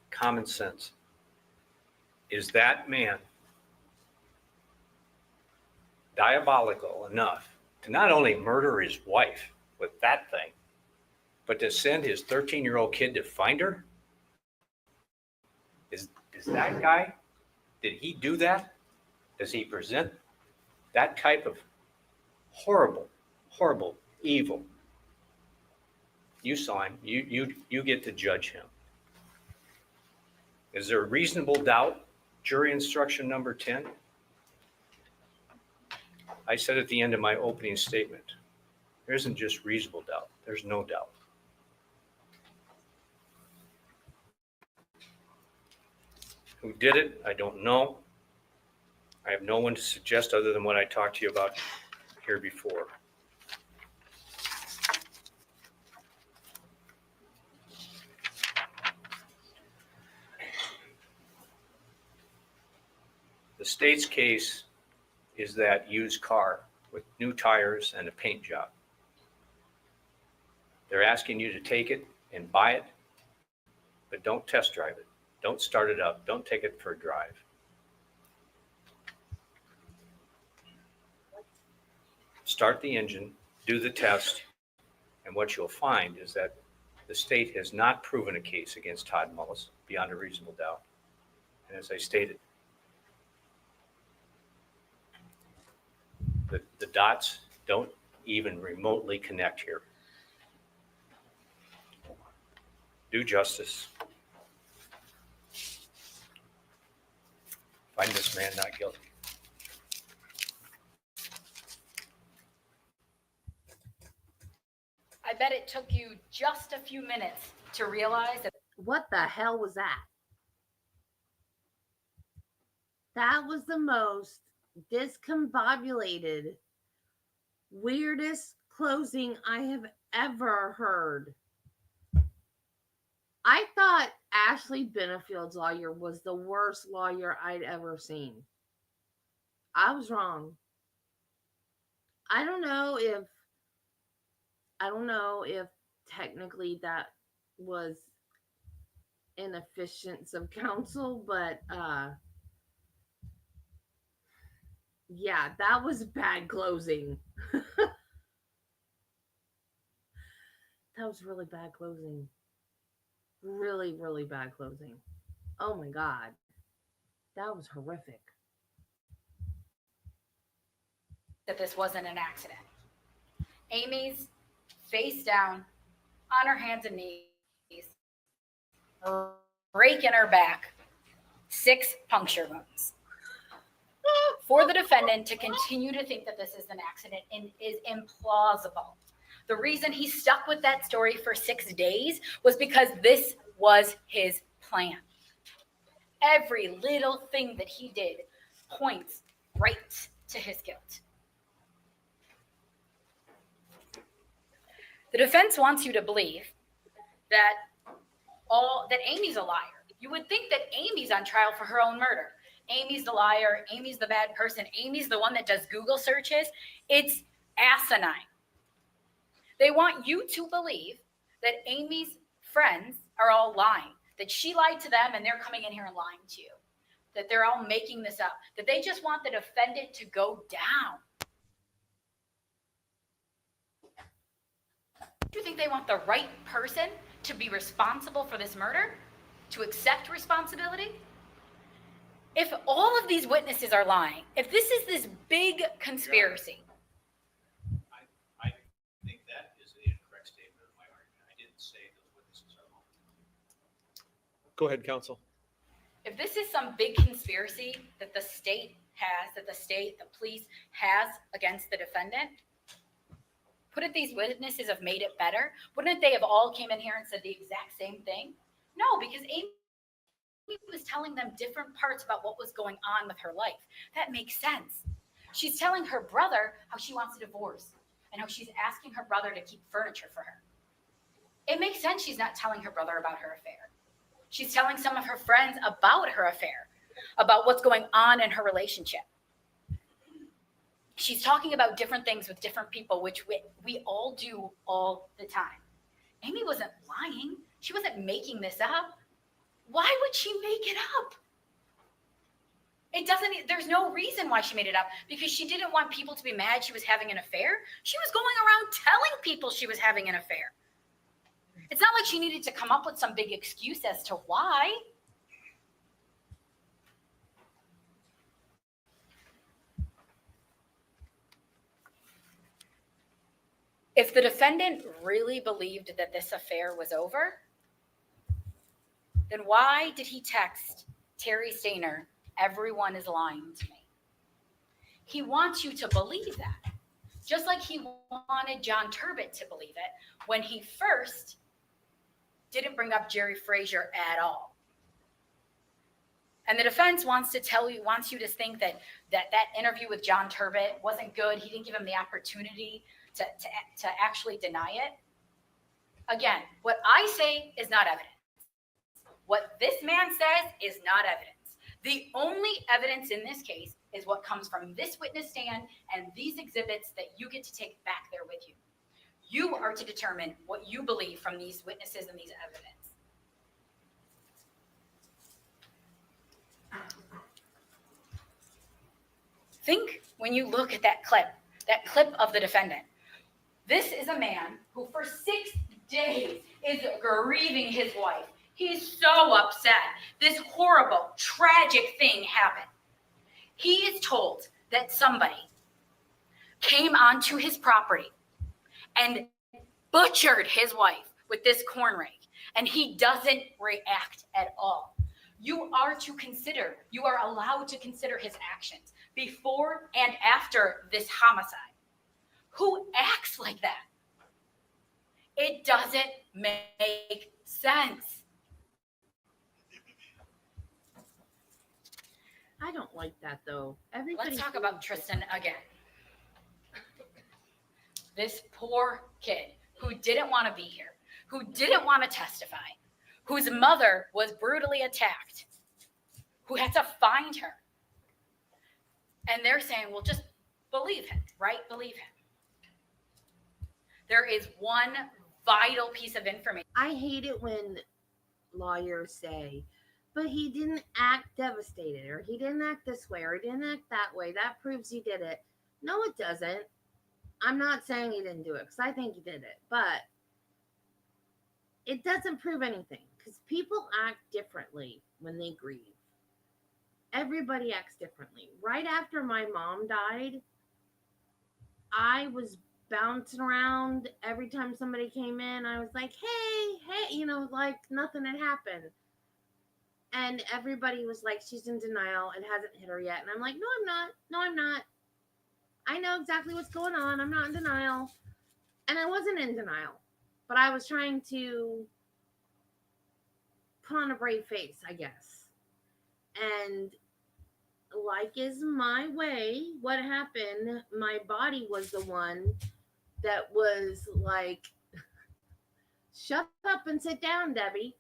Common sense. Is that man diabolical enough to not only murder his wife with that thing, but to send his 13-year-old kid to find her? Is that guy, did he do that? Does he present that type of horrible, horrible evil? You saw him. You get to judge him. Is there a reasonable doubt? Jury instruction number 10. I said at the end of my opening statement, there isn't just reasonable doubt. There's no doubt. Who did it? I don't know. I have no one to suggest other than what I talked to you about here before. The state's case is that used car with new tires and a paint job. They're asking you to take it and buy it, but don't test drive it. Don't start it up. Don't take it for a drive. Start the engine, do the test, and what you'll find is that the state has not proven a case against Todd Mullis beyond a reasonable doubt. And as I stated, the dots don't even remotely connect here. Do justice. Find this man not guilty. I bet it took you just a few minutes to realize that. What the hell was that? That was the most discombobulated, weirdest closing I have ever heard. I thought Ashley Benefield's lawyer was the worst lawyer I'd ever seen. I was wrong. I don't know if technically that was inefficiency of counsel, but yeah, that was bad closing. That was really bad closing. Really, really bad closing. Oh my God. That was horrific. that this wasn't an accident. Amy's face down on her hands and knees, rake in her back, 6 puncture wounds. For the defendant to continue to think that this is an accident is implausible. The reason he stuck with that story for 6 days was because this was his plan. Every little thing that he did points right to his guilt. The defense wants you to believe that Amy's a liar. You would think that Amy's on trial for her own murder. Amy's the liar. Amy's the bad person. Amy's the one that does Google searches. It's asinine. They want you to believe that Amy's friends are all lying, that she lied to them and they're coming in here and lying to you, that they're all making this up, that they just want the defendant to go down. Do you think they want the right person to be responsible for this murder, to accept responsibility? If all of these witnesses are lying, if this is this big conspiracy. I think that is an incorrect statement of my argument. I didn't say those witnesses are lying. Go ahead, counsel. If this is some big conspiracy that the state has, that the police has against the defendant, wouldn't these witnesses have made it better? Wouldn't they have all came in here and said the exact same thing? No, because Amy was telling them different parts about what was going on with her life. That makes sense. She's telling her brother how she wants a divorce and how she's asking her brother to keep furniture for her. It makes sense she's not telling her brother about her affair. She's telling some of her friends about her affair, about what's going on in her relationship. She's talking about different things with different people, which we all do all the time. Amy wasn't lying. She wasn't making this up. Why would she make it up? There's no reason why she made it up, because she didn't want people to be mad she was having an affair. She was going around telling people she was having an affair. It's not like she needed to come up with some big excuse as to why. If the defendant really believed that this affair was over, then why did he text Terry Stainer, "Everyone is lying to me"? He wants you to believe that, just like he wanted John Turbett to believe it when he first didn't bring up Jerry Frazier at all. And the defense wants you to think that interview with John Turbett wasn't good. He didn't give him the opportunity to actually deny it. Again, what I say is not evidence. What this man says is not evidence. The only evidence in this case is what comes from this witness stand and these exhibits that you get to take back there with you. You are to determine what you believe from these witnesses and these evidence. Think when you look at that clip of the defendant. This is a man who for 6 days is grieving his wife. He's so upset. This horrible, tragic thing happened. He is told that somebody came onto his property and butchered his wife with this corn rake, and he doesn't react at all. You are allowed to consider his actions before and after this homicide. Who acts like that? It doesn't make sense. I don't like that though. Let's talk about Tristan again. This poor kid who didn't want to be here, who didn't want to testify, whose mother was brutally attacked, who had to find her. And they're saying, well, just believe him, right? Believe him. There is one vital piece of information. I hate it when lawyers say, but he didn't act devastated, or he didn't act this way, or he didn't act that way. That proves he did it. No, it doesn't. I'm not saying he didn't do it, because I think he did it, but it doesn't prove anything, because people act differently when they grieve. Everybody acts differently. Right after my mom died, I was bouncing around. Every time somebody came in, I was like, hey, like nothing had happened. And everybody was like, she's in denial. It hasn't hit her yet. And I'm like, no, I'm not. I know exactly what's going on. I'm not in denial. And I wasn't in denial, but I was trying to put on a brave face, I guess. And like is my way, what happened, my body was the one that was like, shut up and sit down, Debbie.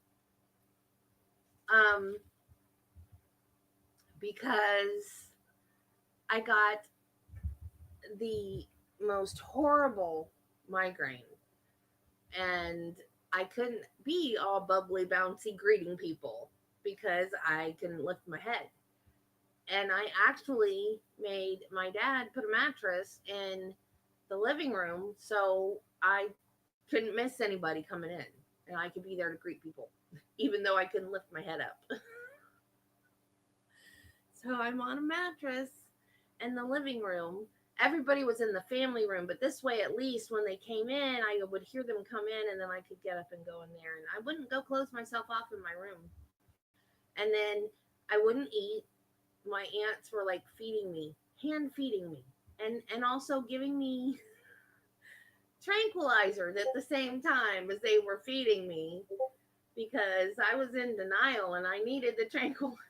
Because I got the most horrible migraine, and I couldn't be all bubbly, bouncy, greeting people because I couldn't lift my head. And I actually made my dad put a mattress in the living room so I couldn't miss anybody coming in, and I could be there to greet people, even though I couldn't lift my head up. So I'm on a mattress in the living room. Everybody was in the family room, but this way, at least when they came in, I would hear them come in, and then I could get up and go in there, and I wouldn't go close myself off in my room. And then I wouldn't eat. My aunts were like feeding me, hand feeding me, and also giving me tranquilizers at the same time as they were feeding me, because I was in denial and I needed the tranquilizer.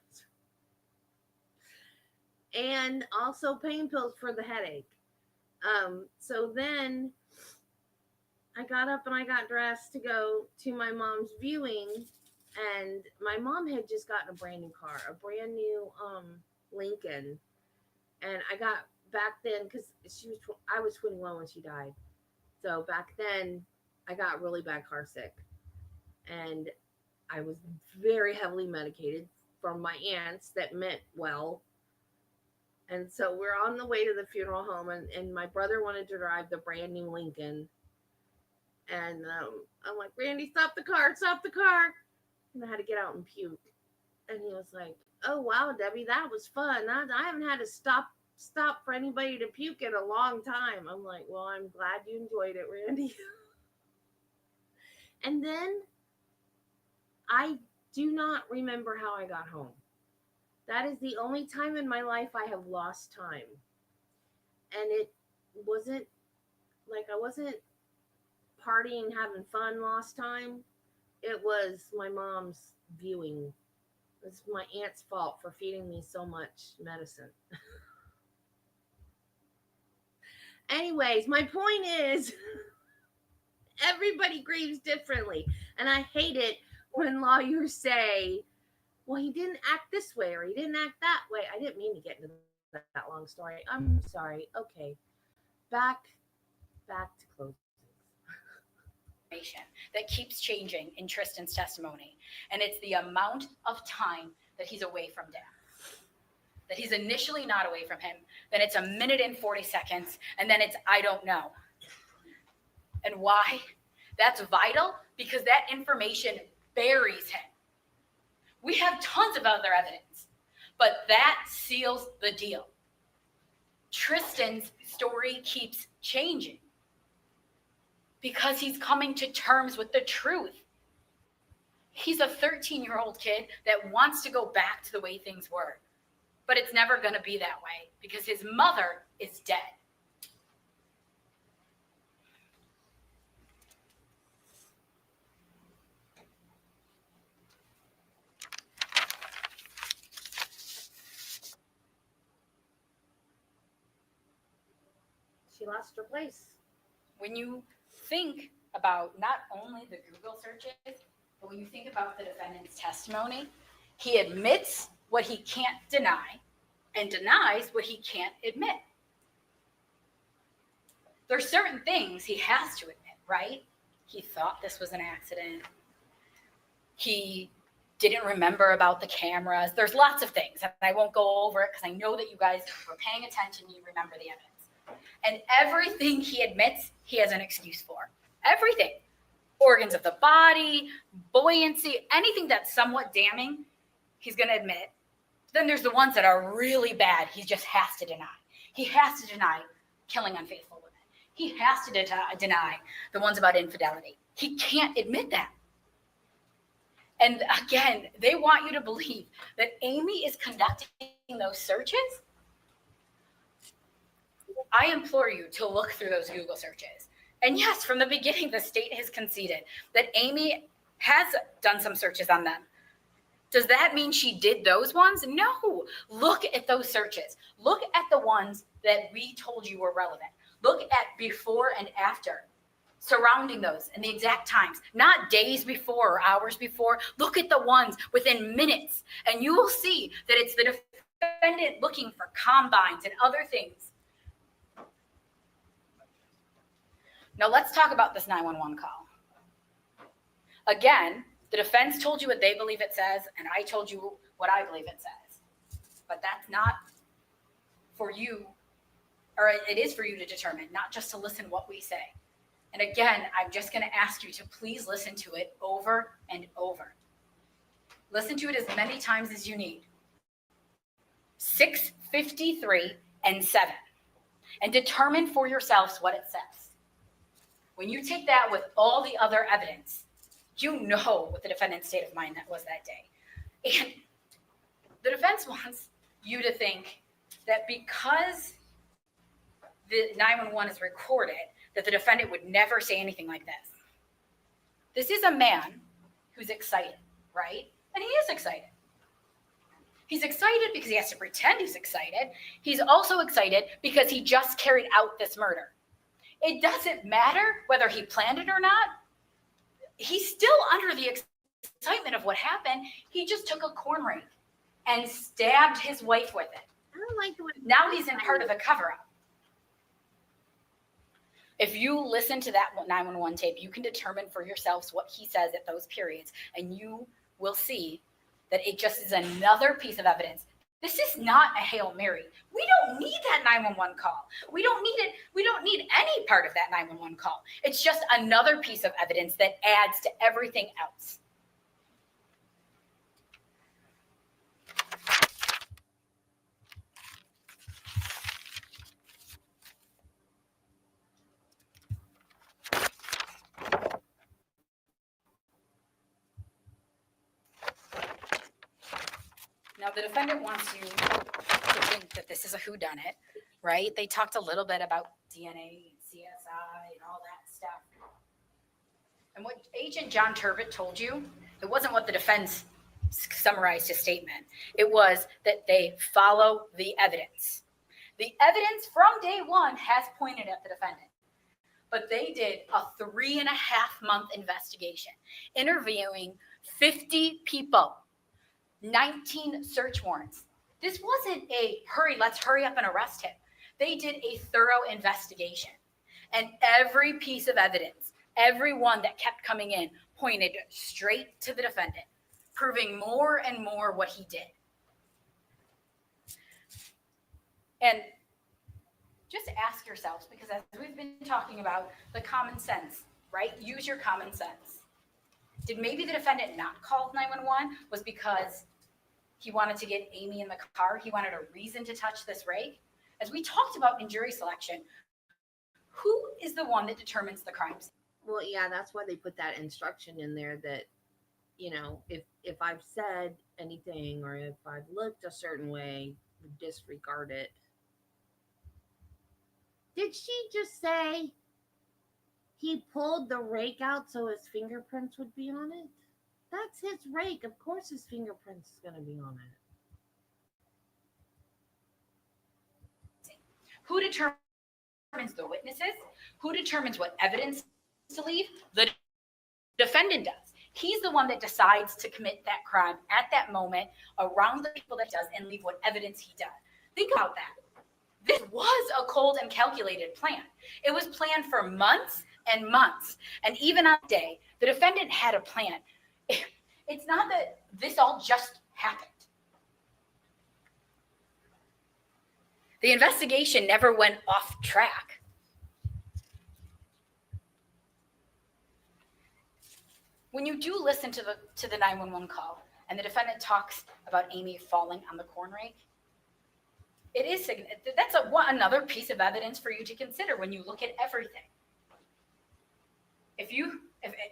And also pain pills for the headache. So then I got up and I got dressed to go to my mom's viewing, and my mom had just gotten a brand new car, a brand new Lincoln. And I got back then, because I was 21 when she died. So back then I got really bad car sick, and I was very heavily medicated from my aunts that meant well. And so we're on the way to the funeral home, and my brother wanted to drive the brand new Lincoln. And I'm like, Randy, stop the car. And I had to get out and puke. And he was like, oh, wow, Debbie, that was fun. I haven't had to stop for anybody to puke in a long time. I'm like, well, I'm glad you enjoyed it, Randy. And then I do not remember how I got home. That is the only time in my life I have lost time. And it wasn't like I wasn't partying, having fun, lost time. It was my mom's viewing. It was my aunt's fault for feeding me so much medicine. Anyways, my point is, everybody grieves differently. And I hate it when lawyers say, well, he didn't act this way or he didn't act that way. I didn't mean to get into that long story. I'm sorry. Okay. Back to closing. That keeps changing in Tristan's testimony. And it's the amount of time that he's away from Dad. That he's initially not away from him. Then it's a minute and 40 seconds. And then it's, I don't know. And why? That's vital because that information buries him. We have tons of other evidence, but that seals the deal. Tristan's story keeps changing because he's coming to terms with the truth. He's a 13-year-old kid that wants to go back to the way things were, but it's never going to be that way because his mother is dead. She lost her place. When you think about not only the Google searches, but when you think about the defendant's testimony, he admits what he can't deny and denies what he can't admit. There's certain things he has to admit, right? He thought this was an accident. He didn't remember about the cameras. There's lots of things, and I won't go over it because I know that you guys were paying attention. You remember the evidence. And everything he admits, he has an excuse for. Everything. Organs of the body, buoyancy, anything that's somewhat damning, he's going to admit. Then there's the ones that are really bad. He just has to deny. He has to deny killing unfaithful women. He has to deny the ones about infidelity. He can't admit that. And again, they want you to believe that Amy is conducting those searches. I implore you to look through those Google searches And yes, from the beginning, the state has conceded that Amy has done some searches on them. Does that mean she did those ones? No. Look at those searches. Look at the ones that we told you were relevant. Look at before and after, surrounding those and the exact times, not days before or hours before. Look at the ones within minutes, and you will see that it's the defendant looking for combines and other things. Now let's talk about this 911 call. Again, the defense told you what they believe it says, and I told you what I believe it says. But that's not for you, or it is for you to determine, not just to listen what we say. And again, I'm just going to ask you to please listen to it over and over. Listen to it as many times as you need. 6, 53, and 7. And determine for yourselves what it says. When you take that with all the other evidence, you know what the defendant's state of mind that was that day. And the defense wants you to think that because the 911 is recorded, that the defendant would never say anything like this. This is a man who's excited, right? And he is excited. He's excited because he has to pretend he's excited. He's also excited because he just carried out this murder. It doesn't matter whether he planned it or not. He's still under the excitement of what happened. He just took a corn rake and stabbed his wife with it. I don't like the way. Now he's in part of the cover-up. If you listen to that 911 tape, you can determine for yourselves what he says at those periods, and you will see that it just is another piece of evidence. This is not a Hail Mary. We don't need that 911 call. We don't need it. We don't need any part of that 911 call. It's just another piece of evidence that adds to everything else. Now, the defendant wants you to think that this is a whodunit, right? They talked a little bit about DNA and CSI and all that stuff. And what Agent John Turbett told you, it wasn't what the defense summarized his statement. It was that they follow the evidence. The evidence from day one has pointed at the defendant. But they did a 3.5-month investigation, interviewing 50 people. 19 search warrants. This wasn't a let's hurry up and arrest him. They did a thorough investigation. And every piece of evidence, every one that kept coming in, pointed straight to the defendant, proving more and more what he did. And just ask yourselves, because as we've been talking about the common sense, right? Use your common sense. Did maybe the defendant not call 911 was because he wanted to get Amy in the car? He wanted a reason to touch this rake? As we talked about in jury selection, who is the one that determines the crimes? Well, yeah, that's why they put that instruction in there that, you know, if I've said anything or if I've looked a certain way, disregard it. Did she just say he pulled the rake out so his fingerprints would be on it? That's his rake. Of course his fingerprints is going to be on it. Who determines the witnesses? Who determines what evidence to leave? The defendant does. He's the one that decides to commit that crime at that moment around the people that he does and leave what evidence he does. Think about that. This was a cold and calculated plan. It was planned for months and months. And even on the day, the defendant had a plan. It's not that this all just happened. The investigation never went off track. When you do listen to the 911 call and the defendant talks about Amy falling on the corn rake, that's another piece of evidence for you to consider when you look at everything. If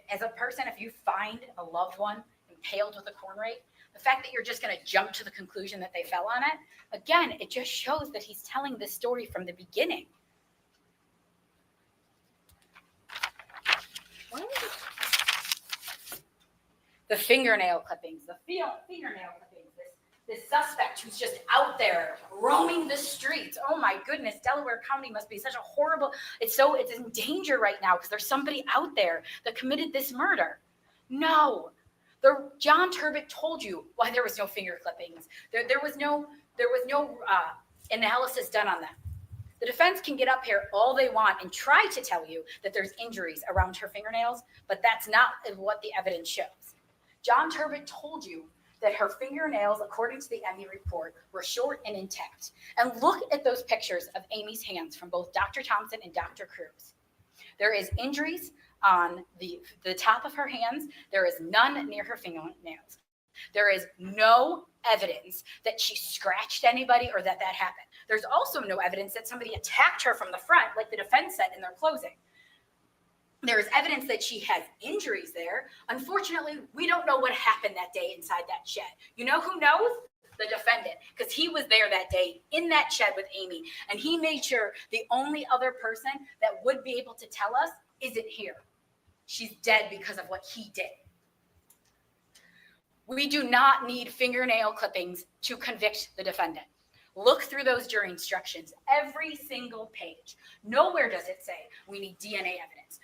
as a person, if you find a loved one impaled with a corn rake, the fact that you're just going to jump to the conclusion that they fell on it, again, it just shows that he's telling this story from the beginning. the fingernail clippings, fingernail clippings, this suspect who's just out there roaming the streets. Oh my goodness, Delaware County must be such a horrible, it's in danger right now because there's somebody out there that committed this murder. No, John Turbot told you why there was no finger clippings. There was no analysis done on that. The defense can get up here all they want and try to tell you that there's injuries around her fingernails, but that's not what the evidence shows. John Turbot told you that her fingernails, according to the Emmy report, were short and intact. And look at those pictures of Amy's hands from both Dr. Thompson and Dr. Cruz. There is injuries on the top of her hands. There is none near her fingernails. There is no evidence that she scratched anybody or that happened. There's also no evidence that somebody attacked her from the front, like the defense said in their closing. There is evidence that she has injuries there. Unfortunately, we don't know what happened that day inside that shed. You know who knows? The defendant, because he was there that day in that shed with Amy, and he made sure the only other person that would be able to tell us isn't here. She's dead because of what he did. We do not need fingernail clippings to convict the defendant. Look through those jury instructions, every single page. Nowhere does it say we need DNA evidence.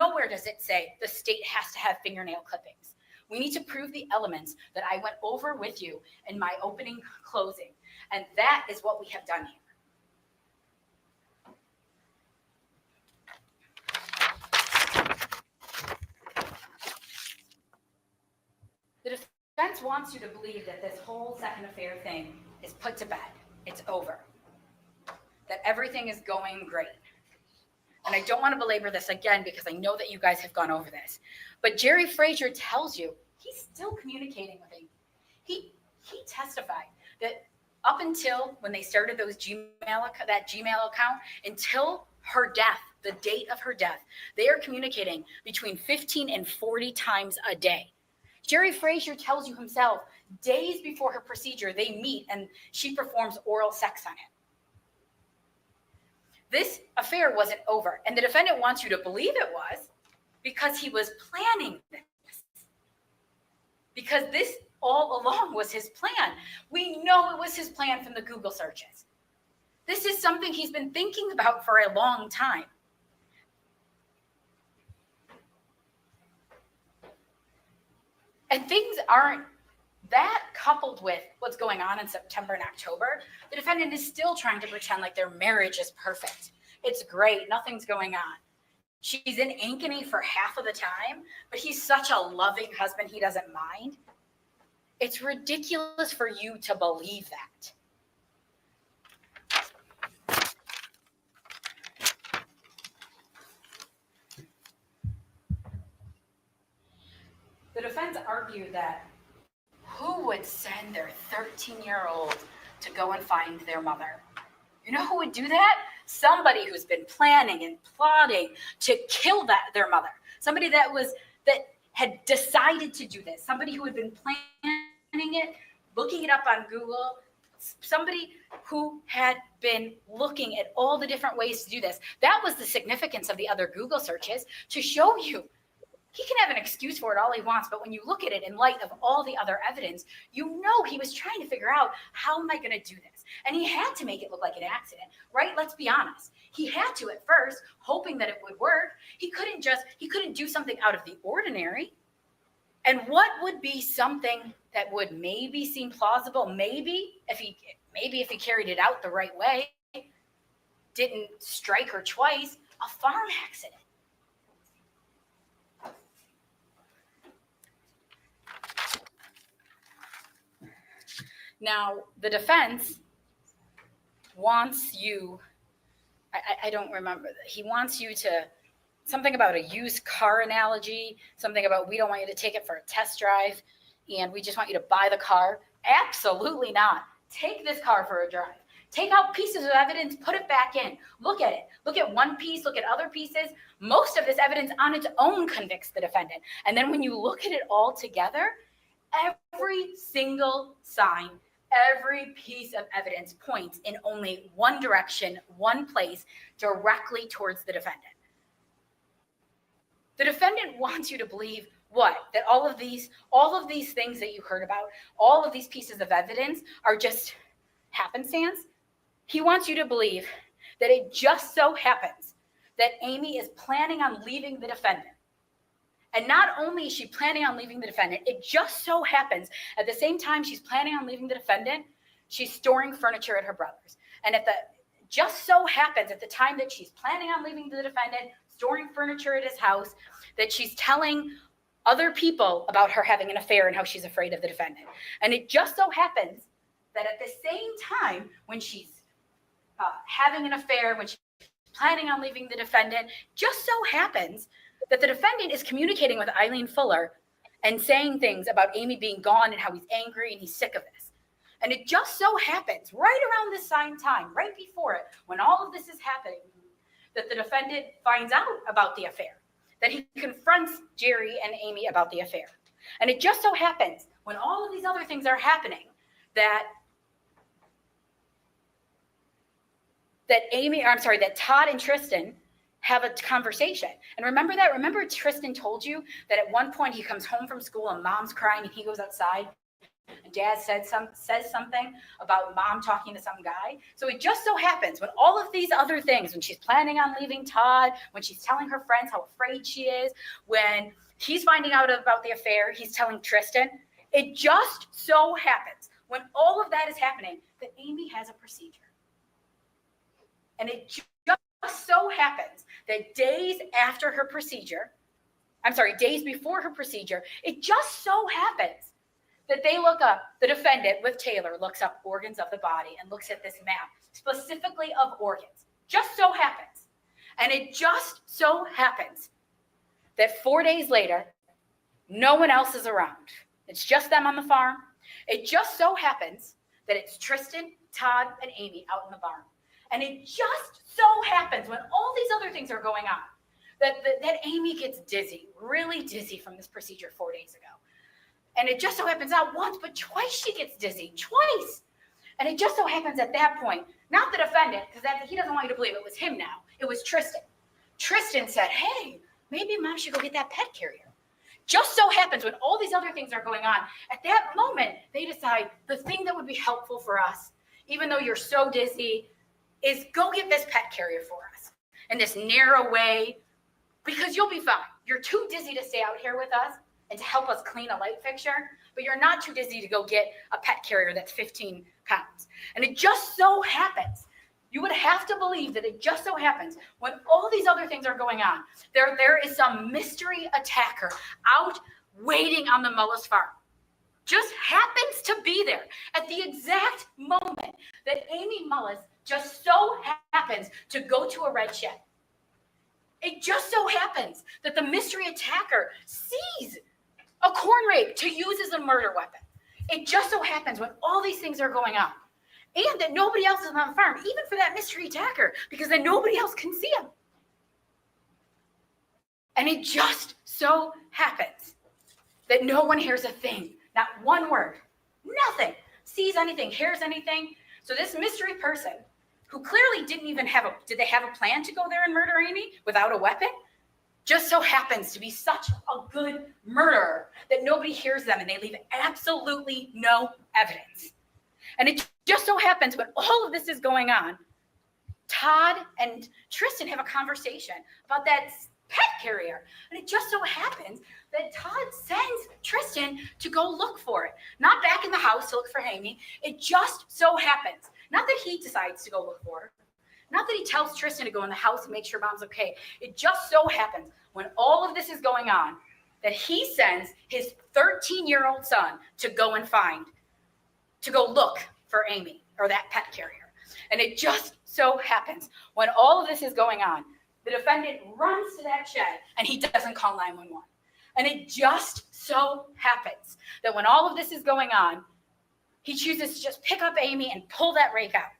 Nowhere does it say the state has to have fingernail clippings. We need to prove the elements that I went over with you in my opening closing. And that is what we have done here. The defense wants you to believe that this whole second affair thing is put to bed. It's over. That everything is going great. And I don't want to belabor this again because I know that you guys have gone over this. But Jerry Frazier tells you he's still communicating with him. He testified that up until when they started that Gmail account, until her death, the date of her death, they are communicating between 15 and 40 times a day. Jerry Frazier tells you himself, days before her procedure, they meet and she performs oral sex on him. This affair wasn't over, and the defendant wants you to believe it was because he was planning this. Because this all along was his plan. We know it was his plan from the Google searches. This is something he's been thinking about for a long time. And things aren't that, coupled with what's going on in September and October, the defendant is still trying to pretend like their marriage is perfect. It's great. Nothing's going on. She's in Ankeny for half of the time, but he's such a loving husband, he doesn't mind. It's ridiculous for you to believe that. The defense argued that who would send their 13-year-old to go and find their mother? You know who would do that? Somebody who's been planning and plotting to kill their mother. Somebody that had decided to do this. Somebody who had been planning it, looking it up on Google. Somebody who had been looking at all the different ways to do this. That was the significance of the other Google searches, to show you he can have an excuse for it all he wants, but when you look at it in light of all the other evidence, you know he was trying to figure out, how am I going to do this? And he had to make it look like an accident, right? Let's be honest. He had to at first, hoping that it would work. He couldn't do something out of the ordinary. And what would be something that would maybe seem plausible? Maybe if he carried it out the right way, didn't strike her twice, a farm accident. Now, the defense wants you, I don't remember, he wants you to, something about a used car analogy, something about we don't want you to take it for a test drive, and we just want you to buy the car. Absolutely not. Take this car for a drive. Take out pieces of evidence, put it back in. Look at it. Look at one piece, look at other pieces. Most of this evidence on its own convicts the defendant. And then when you look at it all together, every single sign, every piece of evidence points in only one direction, one place, directly towards the defendant. The defendant wants you to believe what? That all of these things that you heard about, all of these pieces of evidence are just happenstance? He wants you to believe that it just so happens that Amy is planning on leaving the defendant. And not only is she planning on leaving the defendant, it just so happens at the same time she's planning on leaving the defendant, she's storing furniture at her brother's. And just so happens at the time that she's planning on leaving the defendant, storing furniture at his house, that she's telling other people about her having an affair and how she's afraid of the defendant. And it just so happens that at the same time when she's having an affair, when she's planning on leaving the defendant, just so happens that the defendant is communicating with Eileen Fuller and saying things about Amy being gone and how he's angry and he's sick of this. And it just so happens right around this same time, right before it, when all of this is happening, that the defendant finds out about the affair, that he confronts Jerry and Amy about the affair. And it just so happens when all of these other things are happening that Todd and Tristan have a conversation. And remember Tristan told you that at one point he comes home from school and mom's crying and he goes outside and dad says something about mom talking to some guy. So it just so happens when all of these other things, when she's planning on leaving Todd, when she's telling her friends how afraid she is, when he's finding out about the affair, he's telling Tristan, it just so happens when all of that is happening that Amy has a procedure. And it just so happens that days before her procedure, it just so happens that they look up, the defendant with Taylor looks up organs of the body and looks at this map specifically of organs. Just so happens. And it just so happens that 4 days later, no one else is around. It's just them on the farm. It just so happens that it's Tristan, Todd, and Amy out in the barn. And it just so happens when all these other things are going on that Amy gets dizzy, really dizzy from this procedure 4 days ago. And it just so happens not once, but twice she gets dizzy, twice. And it just so happens at that point, not the defendant, because he doesn't want you to believe it was him now. It was Tristan. Tristan said, hey, maybe mom should go get that pet carrier. Just so happens when all these other things are going on, at that moment, they decide the thing that would be helpful for us, even though you're so dizzy, is go get this pet carrier for us in this narrow way, because you'll be fine. You're too dizzy to stay out here with us and to help us clean a light fixture, but you're not too dizzy to go get a pet carrier that's 15 pounds. And it just so happens, you would have to believe that it just so happens when all these other things are going on, there is some mystery attacker out waiting on the Mullis farm. Just happens to be there at the exact moment that Amy Mullis just so happens to go to a red shed. It just so happens that the mystery attacker sees a corn rake to use as a murder weapon. It just so happens when all these things are going on, and that nobody else is on the farm, even for that mystery attacker, because then nobody else can see him. And it just so happens that no one hears a thing, not one word, nothing, sees anything, hears anything. So this mystery person, who clearly did they have a plan to go there and murder Amy without a weapon? Just so happens to be such a good murderer that nobody hears them and they leave absolutely no evidence. And it just so happens when all of this is going on, Todd and Tristan have a conversation about that pet carrier. And it just so happens that Todd sends Tristan to go look for it. Not back in the house to look for Amy. It just so happens. Not that he decides to go look for her. Not that he tells Tristan to go in the house and make sure mom's okay. It just so happens when all of this is going on that he sends his 13-year-old son to go look for Amy or that pet carrier. And it just so happens when all of this is going on, the defendant runs to that shed and he doesn't call 911. And it just so happens that when all of this is going on, he chooses to just pick up Amy and pull that rake out.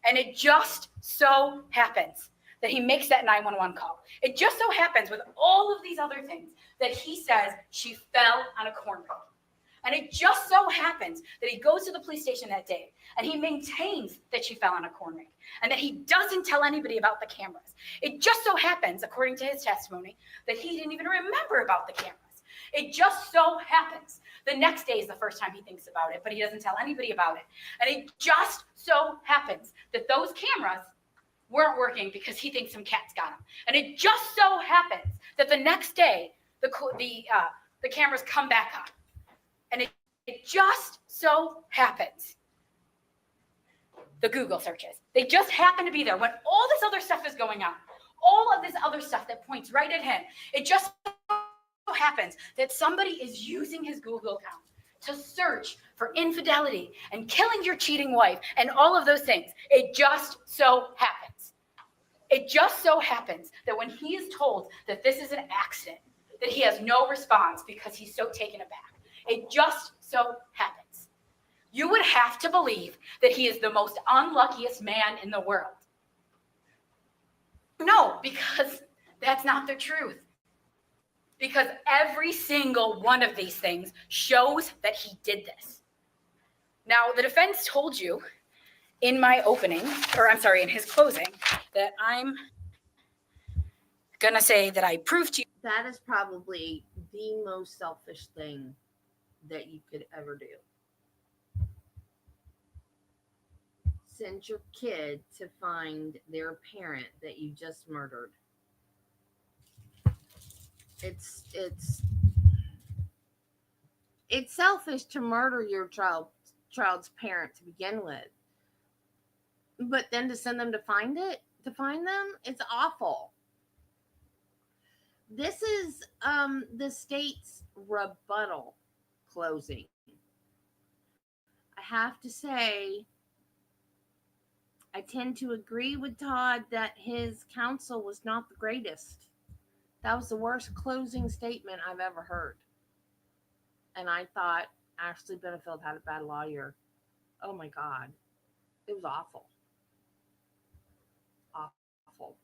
And it just so happens that he makes that 911 call. It just so happens with all of these other things that he says she fell on a corn rake. And it just so happens that he goes to the police station that day and he maintains that she fell on a corn rake and that he doesn't tell anybody about the cameras. It just so happens, according to his testimony, that he didn't even remember about the cameras. It just so happens the next day is the first time he thinks about it, but he doesn't tell anybody about it. And it just so happens that those cameras weren't working because he thinks some cats got him. And it just so happens that the next day the cameras come back on. And it just so happens the Google searches, they just happen to be there when all this other stuff is going on. All of this other stuff that points right at him. It just so happens that somebody is using his Google account to search for infidelity and killing your cheating wife and all of those things. It just so happens. It just so happens that when he is told that this is an accident, that he has no response because he's so taken aback. It just so happens. You would have to believe that he is the most unluckiest man in the world. No, because that's not the truth. Because every single one of these things shows that he did this. Now, the defense told you in my opening, or I'm sorry, in his closing, that I'm gonna say that I proved to you. That is probably the most selfish thing that you could ever do. Send your kid to find their parent that you just murdered. It's selfish to murder your child's parent to begin with. But then to send them to find them, it's awful. This is the state's rebuttal closing. I have to say, I tend to agree with Todd that his counsel was not the greatest. That was the worst closing statement I've ever heard. And I thought Ashley Benefield had a bad lawyer. Oh my God. It was awful. Awful.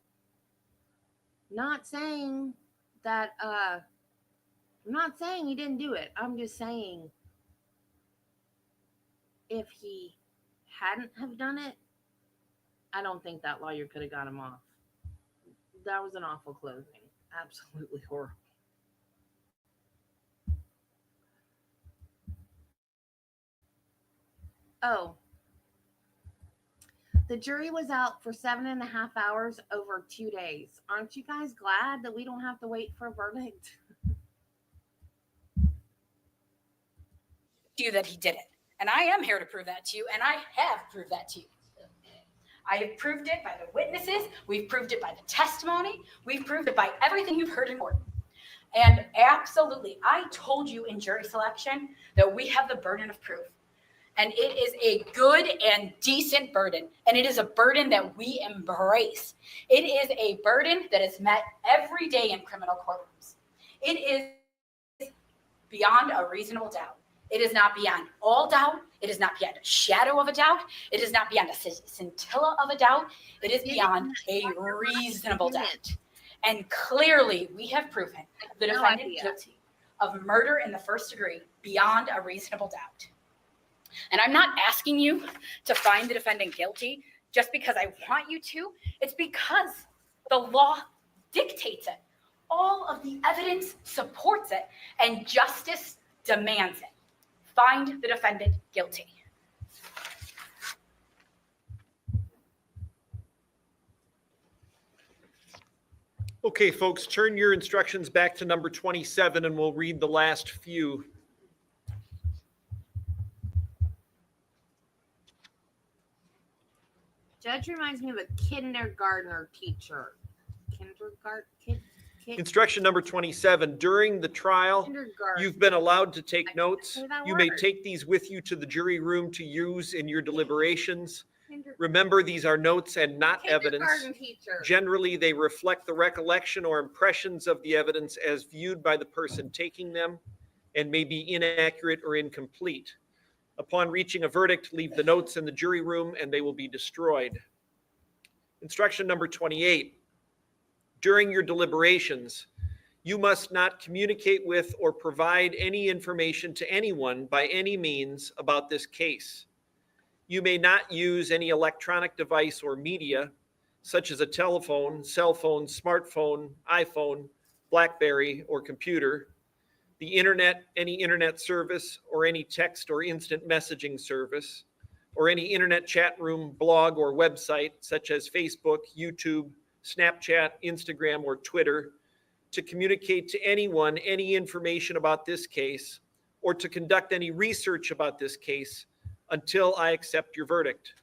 Not saying that, I'm not saying he didn't do it. I'm just saying if he hadn't have done it, I don't think that lawyer could have got him off. That was an awful closing. Absolutely horrible. Oh. The jury was out for 7.5 hours over 2 days. Aren't you guys glad that we don't have to wait for a verdict? You that he did it. And I am here to prove that to you, and I have proved that to you. I have proved it by the witnesses. We've proved it by the testimony. We've proved it by everything you've heard in court. And absolutely, I told you in jury selection that we have the burden of proof. And it is a good and decent burden. And it is a burden that we embrace. It is a burden that is met every day in criminal courtrooms. It is beyond a reasonable doubt. It is not beyond all doubt. It is not beyond a shadow of a doubt. It is not beyond a scintilla of a doubt. It is beyond a reasonable doubt. And clearly, we have proven the defendant guilty of murder in the first degree beyond a reasonable doubt. And I'm not asking you to find the defendant guilty just because I want you to. It's because the law dictates it. All of the evidence supports it, and justice demands it. Find the defendant guilty. Okay, folks, turn your instructions back to number 27 and we'll read the last few. Judge reminds me of a kindergartner teacher. Instruction number 27, during the trial, you've been allowed to take notes. You may take these with you to the jury room to use in your deliberations. Remember, these are notes and not evidence. Generally, they reflect the recollection or impressions of the evidence as viewed by the person taking them and may be inaccurate or incomplete. Upon reaching a verdict, leave the notes in the jury room and they will be destroyed. Instruction number 28. During your deliberations, you must not communicate with or provide any information to anyone by any means about this case. You may not use any electronic device or media, such as a telephone, cell phone, smartphone, iPhone, BlackBerry, or computer, the internet, any internet service, or any text or instant messaging service, or any internet chat room, blog, or website, such as Facebook, YouTube, Snapchat, Instagram, or Twitter, to communicate to anyone any information about this case, or to conduct any research about this case until I accept your verdict.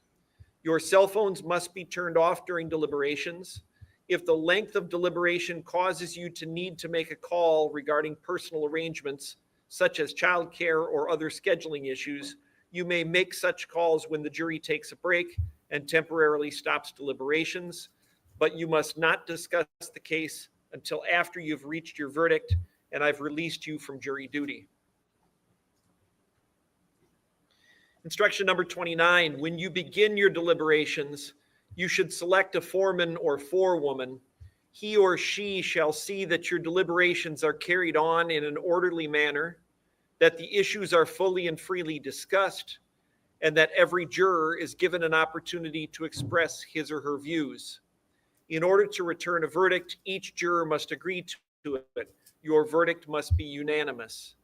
Your cell phones must be turned off during deliberations. If the length of deliberation causes you to need to make a call regarding personal arrangements, such as childcare or other scheduling issues, you may make such calls when the jury takes a break and temporarily stops deliberations, but you must not discuss the case until after you've reached your verdict and I've released you from jury duty. Instruction number 29, when you begin your deliberations, you should select a foreman or forewoman. He or she shall see that your deliberations are carried on in an orderly manner, that the issues are fully and freely discussed, and that every juror is given an opportunity to express his or her views. In order to return a verdict, each juror must agree to it. Your verdict must be unanimous.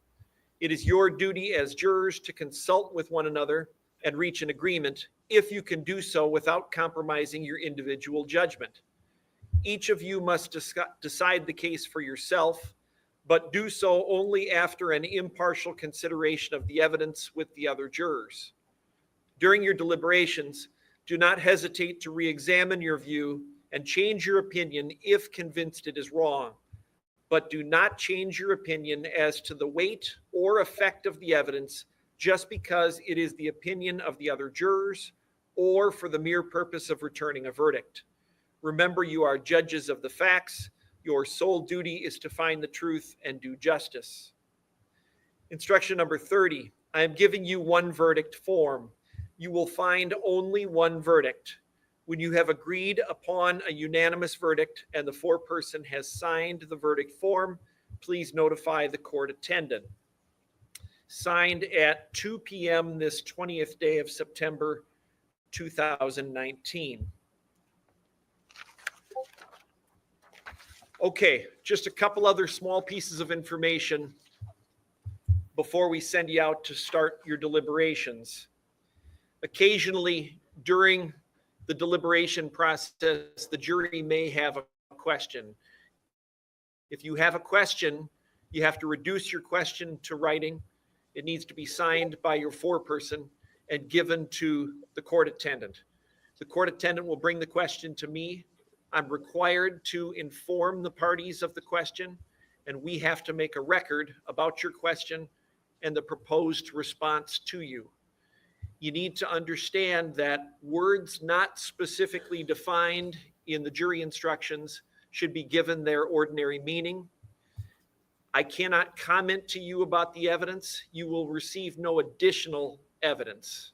It is your duty as jurors to consult with one another and reach an agreement if you can do so without compromising your individual judgment. Each of you must decide the case for yourself, but do so only after an impartial consideration of the evidence with the other jurors. During your deliberations, do not hesitate to re-examine your view and change your opinion if convinced it is wrong, but do not change your opinion as to the weight or effect of the evidence just because it is the opinion of the other jurors or for the mere purpose of returning a verdict. Remember, you are judges of the facts. Your sole duty is to find the truth and do justice. Instruction number 30, I am giving you one verdict form. You will find only one verdict. When you have agreed upon a unanimous verdict and the foreperson has signed the verdict form, please notify the court attendant. Signed at 2 p.m. this 20th day of September, 2019. Okay, just a couple other small pieces of information before we send you out to start your deliberations. Occasionally, during the deliberation process, the jury may have a question. If you have a question, you have to reduce your question to writing. It needs to be signed by your foreperson and given to the court attendant. The court attendant will bring the question to me. I'm required to inform the parties of the question, and we have to make a record about your question and the proposed response to you. You need to understand that words not specifically defined in the jury instructions should be given their ordinary meaning. I cannot comment to you about the evidence. You will receive no additional evidence.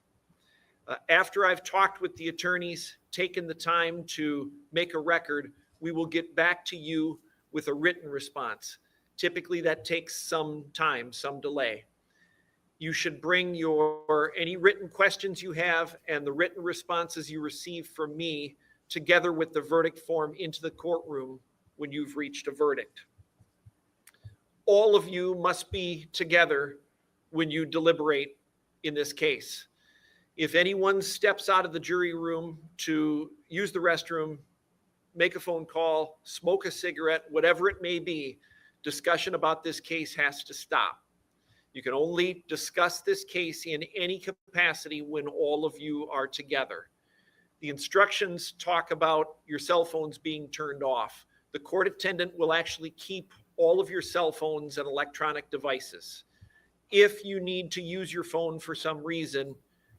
After I've talked with the attorneys, taken the time to make a record, we will get back to you with a written response. Typically, that takes some time, some delay. You should bring any written questions you have and the written responses you receive from me together with the verdict form into the courtroom when you've reached a verdict. All of you must be together when you deliberate in this case. If anyone steps out of the jury room to use the restroom, make a phone call, smoke a cigarette, whatever it may be, discussion about this case has to stop. You can only discuss this case in any capacity when all of you are together. The instructions talk about your cell phones being turned off. The court attendant will actually keep all of your cell phones and electronic devices. If you need to use your phone for some reason,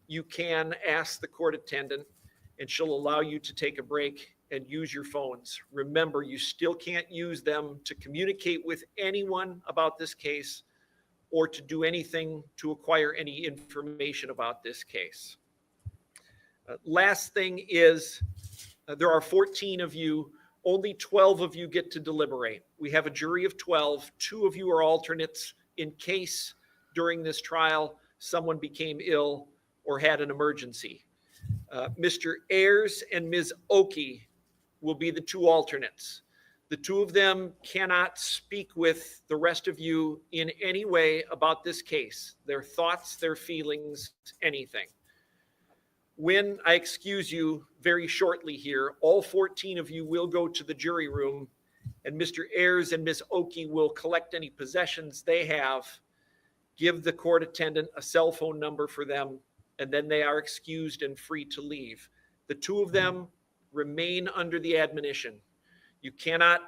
you can ask the court attendant and she'll allow you to take a break and use your phones. Remember, you still can't use them to communicate with anyone about this case or to do anything to acquire any information about this case. Last thing is, there are 14 of you, only 12 of you get to deliberate. We have a jury of 12, 2 of you are alternates in case during this trial someone became ill or had an emergency. Mr. Ayers and Ms. Oakey will be the 2 alternates. The two of them cannot speak with the rest of you in any way about this case, their thoughts, their feelings, anything. When I excuse you very shortly here, all 14 of you will go to the jury room, and Mr. Ayers and Ms. Oakey will collect any possessions they have, give the court attendant a cell phone number for them, and then they are excused and free to leave. The two of them remain under the admonition. You cannot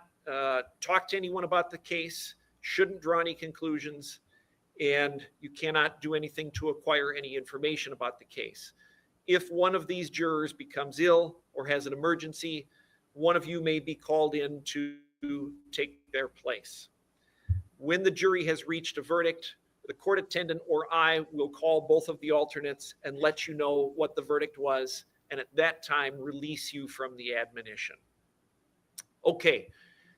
talk to anyone about the case, shouldn't draw any conclusions, and you cannot do anything to acquire any information about the case. If one of these jurors becomes ill or has an emergency, one of you may be called in to take their place. When the jury has reached a verdict, the court attendant or I will call both of the alternates and let you know what the verdict was, and at that time release you from the admonition. Okay,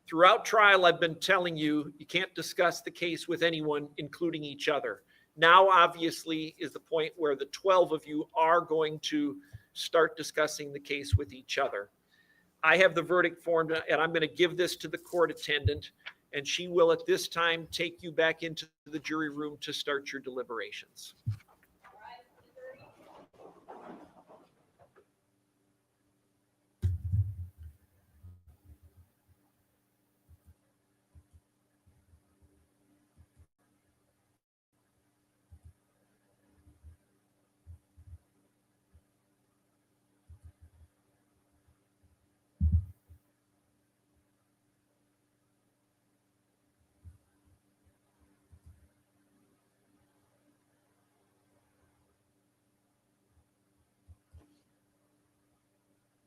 throughout trial I've been telling you you can't discuss the case with anyone, including each other. Now obviously is the point where the 12 of you are going to start discussing the case with each other. I have the verdict form, and I'm going to give this to the court attendant, and she will at this time take you back into the jury room to start your deliberations.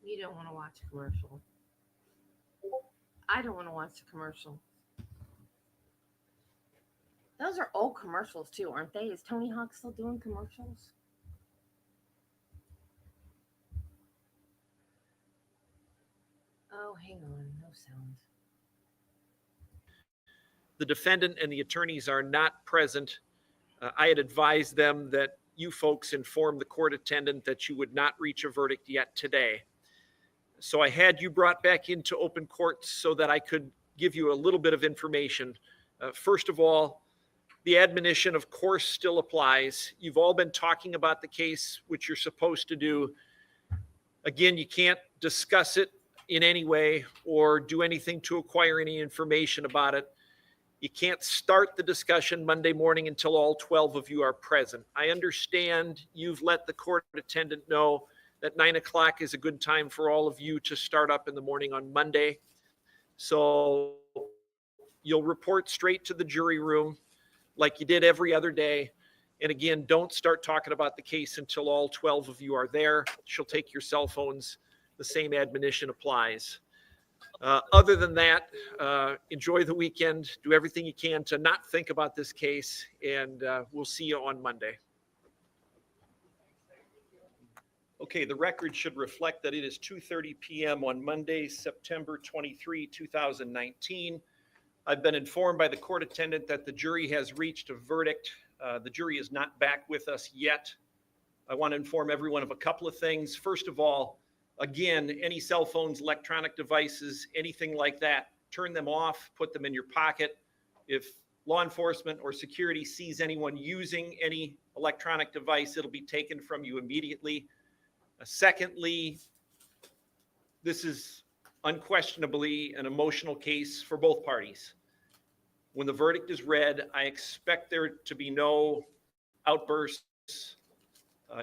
You don't want to watch a commercial. I don't want to watch a commercial. Those are old commercials too, aren't they? Is Tony Hawk still doing commercials? Oh, hang on, no sound. The defendant and the attorneys are not present. I had advised them that you folks informed the court attendant that you would not reach a verdict yet today. So I had you brought back into open court so that I could give you a little bit of information. First of all, the admonition, of course, still applies. You've all been talking about the case, which you're supposed to do. Again, you can't discuss it in any way or do anything to acquire any information about it. You can't start the discussion Monday morning until all 12 of you are present. I understand you've let the court attendant know that 9 o'clock is a good time for all of you to start up in the morning on Monday. So you'll report straight to the jury room like you did every other day. And again, don't start talking about the case until all 12 of you are there. She'll take your cell phones. The same admonition applies. Other than that, enjoy the weekend. Do everything you can to not think about this case, and we'll see you on Monday. Okay, the record should reflect that it is 2:30 p.m. on Monday, September 23, 2019. I've been informed by the court attendant that the jury has reached a verdict. The jury is not back with us yet. I want to inform everyone of a couple of things. First of all, again, any cell phones, electronic devices, anything like that, turn them off, put them in your pocket. If law enforcement or security sees anyone using any electronic device, it'll be taken from you immediately. Secondly, this is unquestionably an emotional case for both parties. When the verdict is read, I expect there to be no outbursts,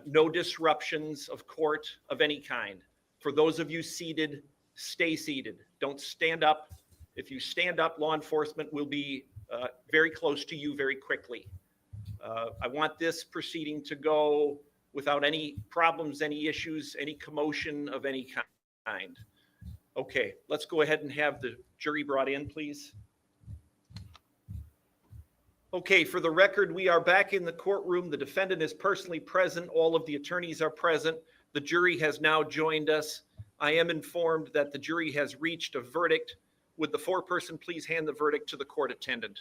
no disruptions of court of any kind. For those of you seated, stay seated. Don't stand up. If you stand up, law enforcement will be very close to you very quickly. I want this proceeding to go without any problems, any issues, any commotion of any kind. Okay, let's go ahead and have the jury brought in, please. Okay, for the record, we are back in the courtroom. The defendant is personally present. All of the attorneys are present. The jury has now joined us. I am informed that the jury has reached a verdict. Would the foreperson please hand the verdict to the court attendant?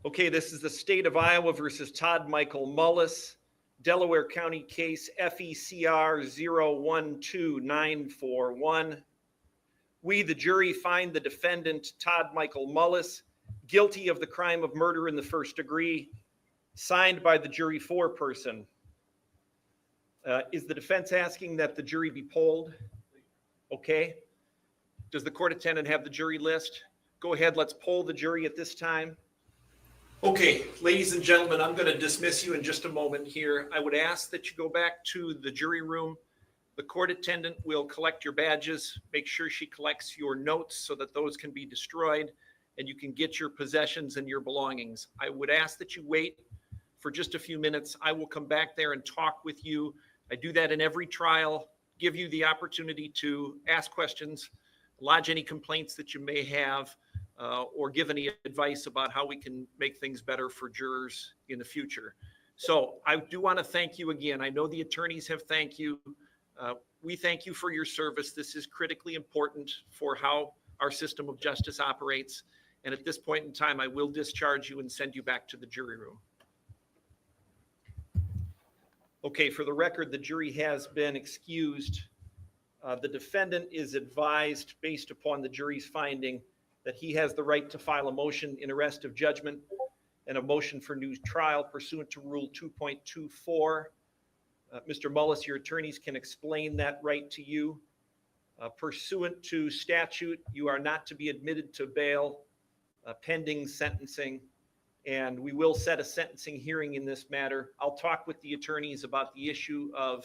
Okay, this is the state of Iowa versus Todd Michael Mullis, Delaware County case FECR 012941. We, the jury, find the defendant, Todd Michael Mullis, guilty of the crime of murder in the first degree, signed by the jury foreperson. Is the defense asking that the jury be polled? Okay. Does the court attendant have the jury list? Go ahead, let's poll the jury at this time. Okay, ladies and gentlemen, I'm going to dismiss you in just a moment here. I would ask that you go back to the jury room. The court attendant will collect your badges, make sure she collects your notes so that those can be destroyed and you can get your possessions and your belongings. I would ask that you wait for just a few minutes. I will come back there and talk with you. I do that in every trial, give you the opportunity to ask questions, lodge any complaints that you may have, or give any advice about how we can make things better for jurors in the future. So I do want to thank you again. I know the attorneys have thanked you. We thank you for your service. This is critically important for how our system of justice operates. And at this point in time, I will discharge you and send you back to the jury room. Okay, for the record, the jury has been excused. The defendant is advised, based upon the jury's finding, that he has the right to file a motion in arrest of judgment and a motion for new trial pursuant to Rule 2.24. Mr. Mullis, your attorneys can explain that right to you. Pursuant to statute, you are not to be admitted to bail pending sentencing, and we will set a sentencing hearing in this matter. I'll talk with the attorneys about the issue of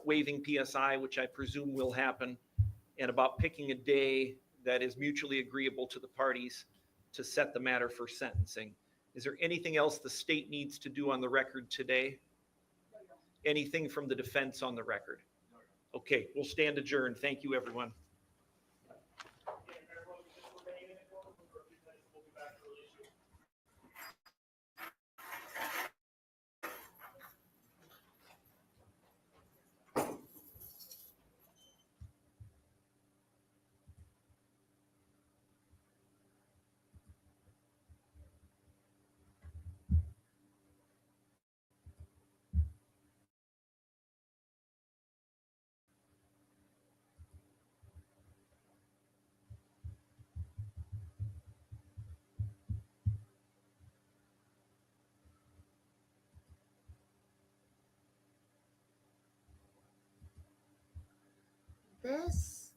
waiving PSI, which I presume will happen, and about picking a day that is mutually agreeable to the parties to set the matter for sentencing. Is there anything else the state needs to do on the record today? Anything from the defense on the record? Okay, we'll stand adjourned. Thank you, everyone. This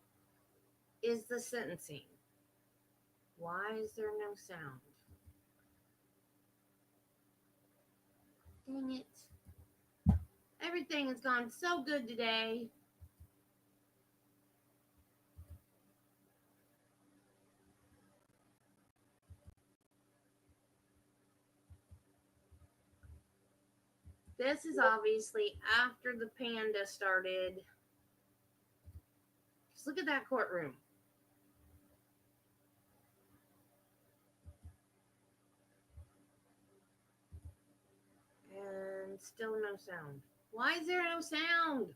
is the sentencing. Why is there no sound? Dang it. Everything has gone so good today. This is obviously after the panda started. Just look at that courtroom. And still no sound. Why is there no sound?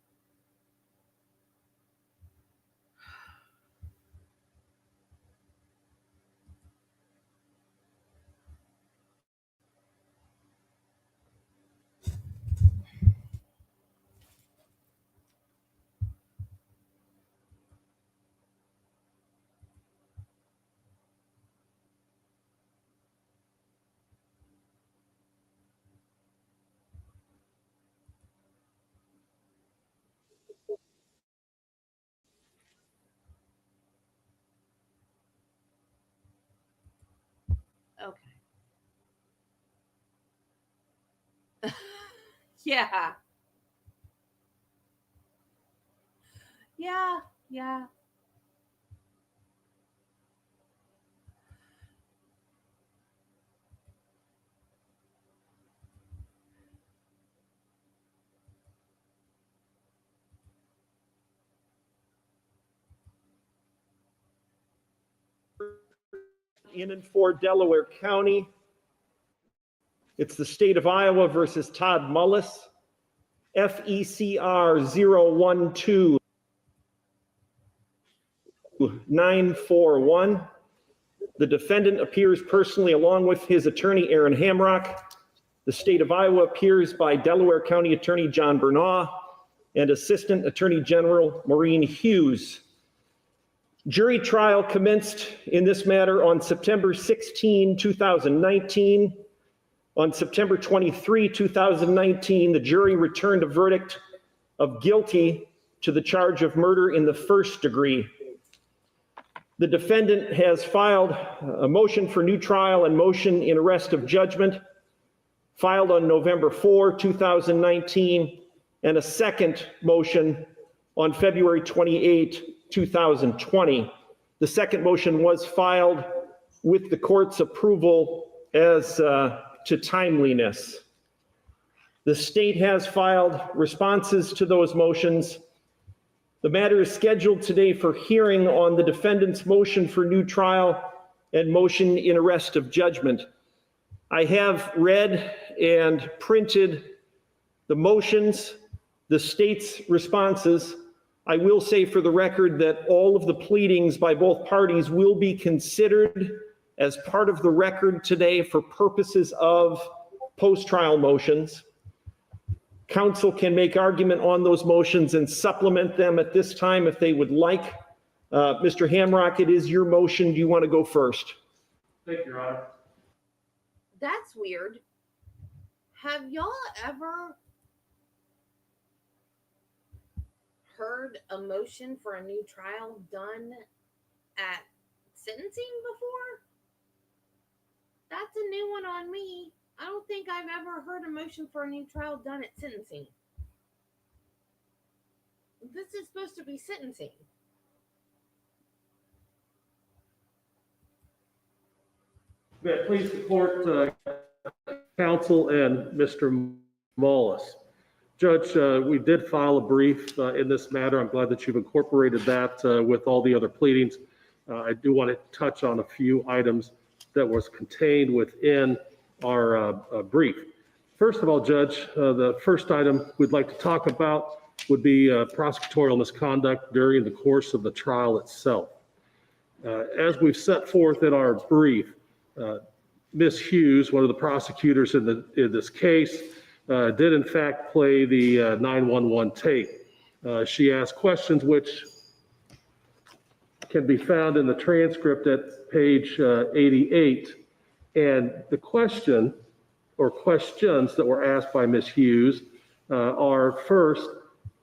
Okay. Yeah. Yeah. In and for Delaware County. It's the state of Iowa versus Todd Mullis, FECR 012941. The defendant appears personally along with his attorney, Aaron Hamrock. The state of Iowa appears by Delaware County Attorney John Bernaw and Assistant Attorney General Maureen Hughes. Jury trial commenced in this matter on September 16, 2019. On September 23, 2019, the jury returned a verdict of guilty to the charge of murder in the first degree. The defendant has filed a motion for new trial and motion in arrest of judgment, filed on November 4, 2019, and a second motion on February 28, 2020. The second motion was filed with the court's approval as to timeliness. The state has filed responses to those motions. The matter is scheduled today for hearing on the defendant's motion for new trial and motion in arrest of judgment. I have read and printed the motions, the state's responses. I will say for the record that all of the pleadings by both parties will be considered as part of the record today for purposes of post-trial motions. Counsel can make argument on those motions and supplement them at this time if they would like. Mr. Hamrock, it is your motion. Do you want to go first? Thank you, Your Honor. That's weird. Have y'all ever heard a motion for a new trial done at sentencing before? That's a new one on me. I don't think I've ever heard a motion for a new trial done at sentencing. This is supposed to be sentencing. May it please the court, counsel and Mr. Mullis. Judge, we did file a brief in this matter. I'm glad that you've incorporated that with all the other pleadings. I do want to touch on a few items that was contained within our brief. First of all, Judge, the first item we'd like to talk about would be prosecutorial misconduct during the course of the trial itself. As we've set forth in our brief, Ms. Hughes, one of the prosecutors in this case, did in fact play the 911 tape. She asked questions which can be found in the transcript at page 88. And the question or questions that were asked by Ms. Hughes are first,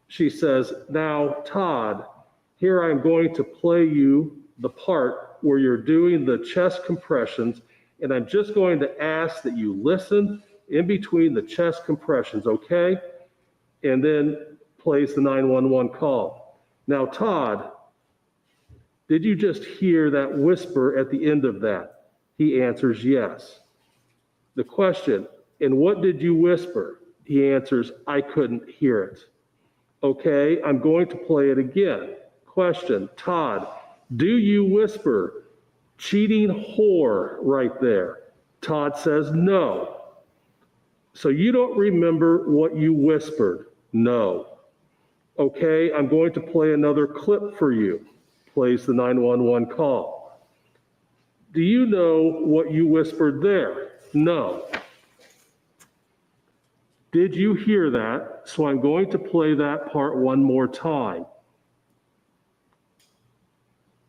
she says, "Now, Todd, here I'm going to play you the part where you're doing the chest compressions, and I'm just going to ask that you listen in between the chest compressions, okay?" And then plays the 911 call. "Now, Todd, did you just hear that whisper at the end of that?" He answers, "Yes." The question, "And what did you whisper?" He answers, "I couldn't hear it." "Okay, I'm going to play it again." Question, "Todd, do you whisper 'cheating whore' right there?" Todd says, "No." "So you don't remember what you whispered?" "No." "Okay, I'm going to play another clip for you." Plays the 911 call. "Do you know what you whispered there?" "No." "Did you hear that? So I'm going to play that part one more time."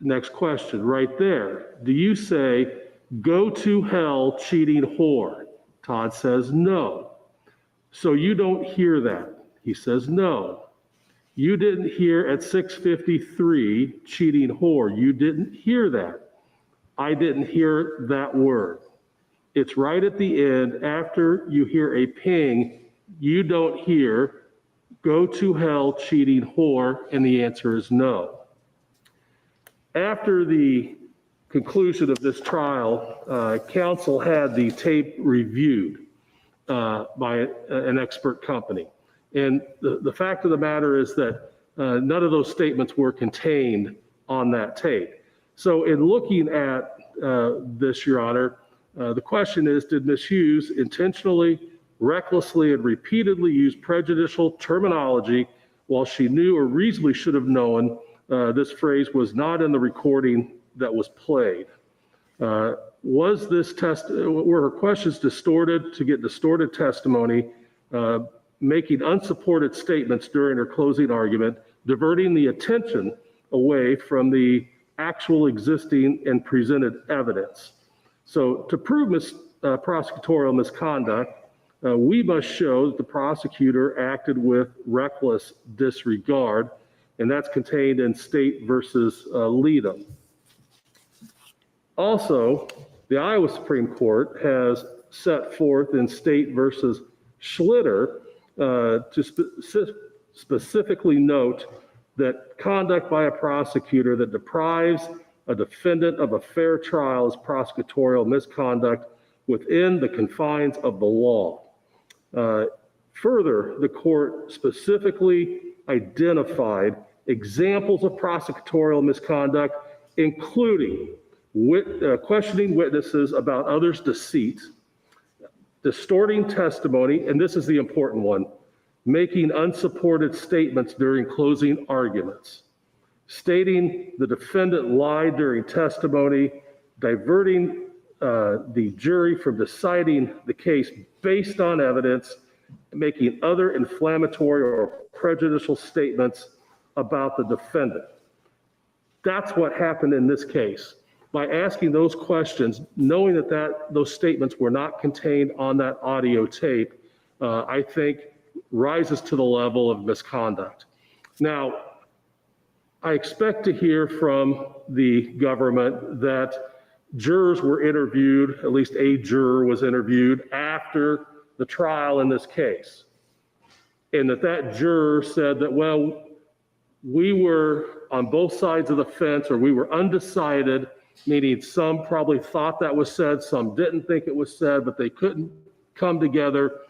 Next question, right there. "Do you say, 'Go to hell, cheating whore'?" Todd says, "No." "So you don't hear that?" He says, "No." "You didn't hear at 6:53, cheating whore. You didn't hear that." "I didn't hear that word." It's right at the end after you hear a ping, you don't hear, "Go to hell, cheating whore," and the answer is no. After the conclusion of this trial, counsel had the tape reviewed by an expert company. And the fact of the matter is that none of those statements were contained on that tape. So in looking at this, Your Honor, the question is, did Ms. Hughes intentionally, recklessly, and repeatedly use prejudicial terminology while she knew or reasonably should have known this phrase was not in the recording that was played? Were her questions distorted to get distorted testimony, making unsupported statements during her closing argument, diverting the attention away from the actual existing and presented evidence? So to prove prosecutorial misconduct, we must show that the prosecutor acted with reckless disregard, and that's contained in State versus Leadham. Also, the Iowa Supreme Court has set forth in State versus Schlitter to specifically note that conduct by a prosecutor that deprives a defendant of a fair trial is prosecutorial misconduct within the confines of the law. Further, the court specifically identified examples of prosecutorial misconduct, including questioning witnesses about others' deceit, distorting testimony, and this is the important one, making unsupported statements during closing arguments, stating the defendant lied during testimony, diverting the jury from deciding the case based on evidence, making other inflammatory or prejudicial statements about the defendant. That's what happened in this case. By asking those questions, knowing that those statements were not contained on that audio tape, I think rises to the level of misconduct. Now, I expect to hear from the government that jurors were interviewed, at least a juror was interviewed after the trial in this case. And that juror said that, well, we were on both sides of the fence, or we were undecided, meaning some probably thought that was said, some didn't think it was said, but they couldn't come together,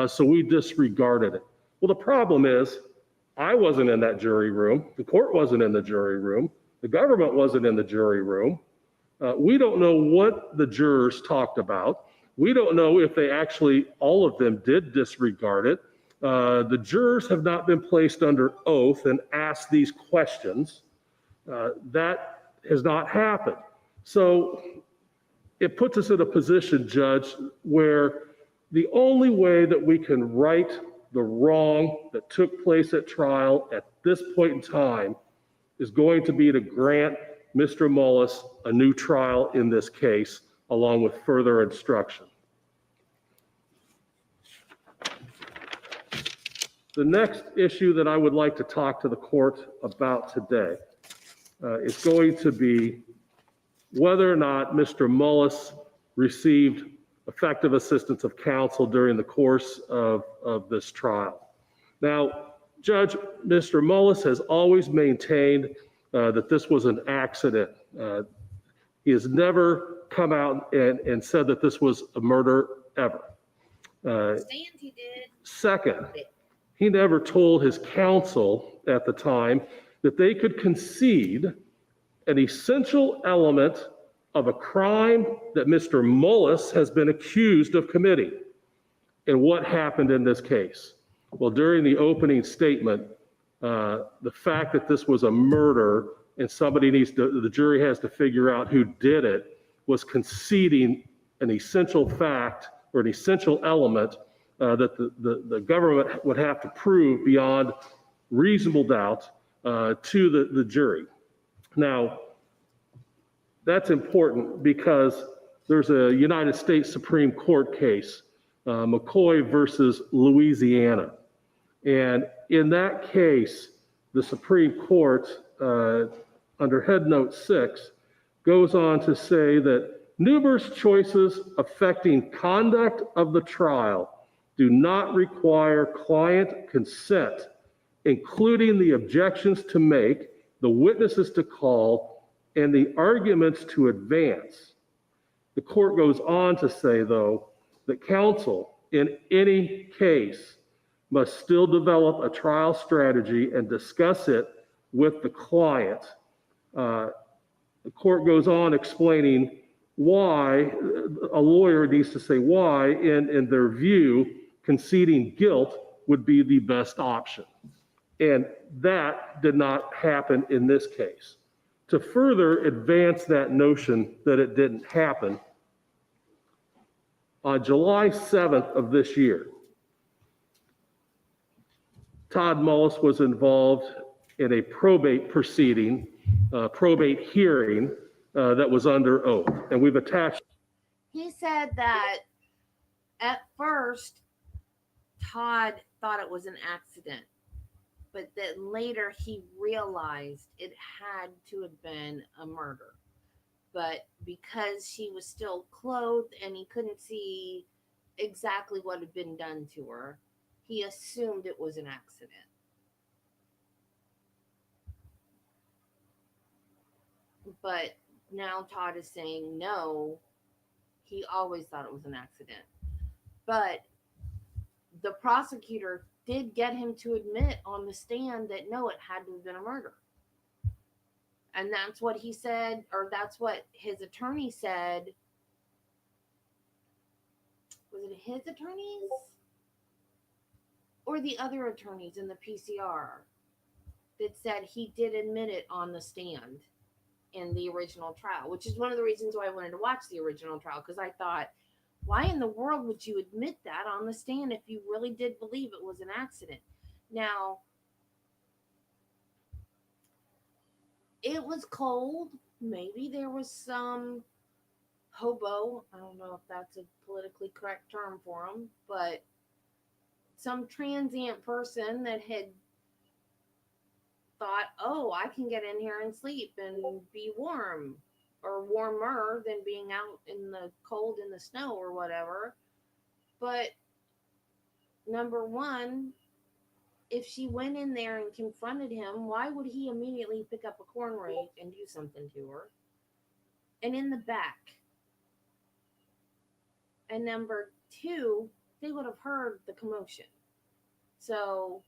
so we disregarded it. Well, the problem is, I wasn't in that jury room, the court wasn't in the jury room, the government wasn't in the jury room. We don't know what the jurors talked about. We don't know if they actually, all of them did disregard it. The jurors have not been placed under oath and asked these questions. That has not happened. So it puts us in a position, Judge, where the only way that we can right the wrong that took place at trial at this point in time is going to be to grant Mr. Mullis a new trial in this case, along with further instruction. The next issue that I would like to talk to the court about today is going to be whether or not Mr. Mullis received effective assistance of counsel during the course of this trial. Now, Judge, Mr. Mullis has always maintained that this was an accident. He has never come out and said that this was a murder ever. He did. Second, he never told his counsel at the time that they could concede an essential element of a crime that Mr. Mullis has been accused of committing. And what happened in this case? Well, during the opening statement, the fact that this was a murder and the jury has to figure out who did it, was conceding an essential fact or an essential element that the government would have to prove beyond reasonable doubt to the jury. Now, that's important because there's a United States Supreme Court case, McCoy versus Louisiana. And in that case, the Supreme Court, under Head Note 6, goes on to say that numerous choices affecting conduct of the trial do not require client consent, including the objections to make, the witnesses to call, and the arguments to advance. The court goes on to say, though, that counsel in any case must still develop a trial strategy and discuss it with the client. The court goes on explaining why a lawyer needs to say why, in their view, conceding guilt would be the best option. And that did not happen in this case. To further advance that notion that it didn't happen, on July 7th of this year, Todd Mullis was involved in a probate proceeding, probate hearing that was under oath. And we've attached. He said that at first, Todd thought it was an accident, but then later he realized it had to have been a murder. But because she was still clothed and he couldn't see exactly what had been done to her, he assumed it was an accident. But now Todd is saying no, he always thought it was an accident. But the prosecutor did get him to admit on the stand that no, it had to have been a murder. And that's what he said, or that's what his attorney said. Was it his attorneys? Or the other attorneys in the PCR that said he did admit it on the stand in the original trial, which is one of the reasons why I wanted to watch the original trial, because I thought, why in the world would you admit that on the stand if you really did believe it was an accident? Now, it was cold. Maybe there was some hobo, I don't know if that's a politically correct term for him, but some transient person that had thought, oh, I can get in here and sleep and be warm, or warmer than being out in the cold in the snow or whatever. But number one, if she went in there and confronted him, why would he immediately pick up a corn rake and do something to her? And in the back. And number two, they would have heard the commotion. So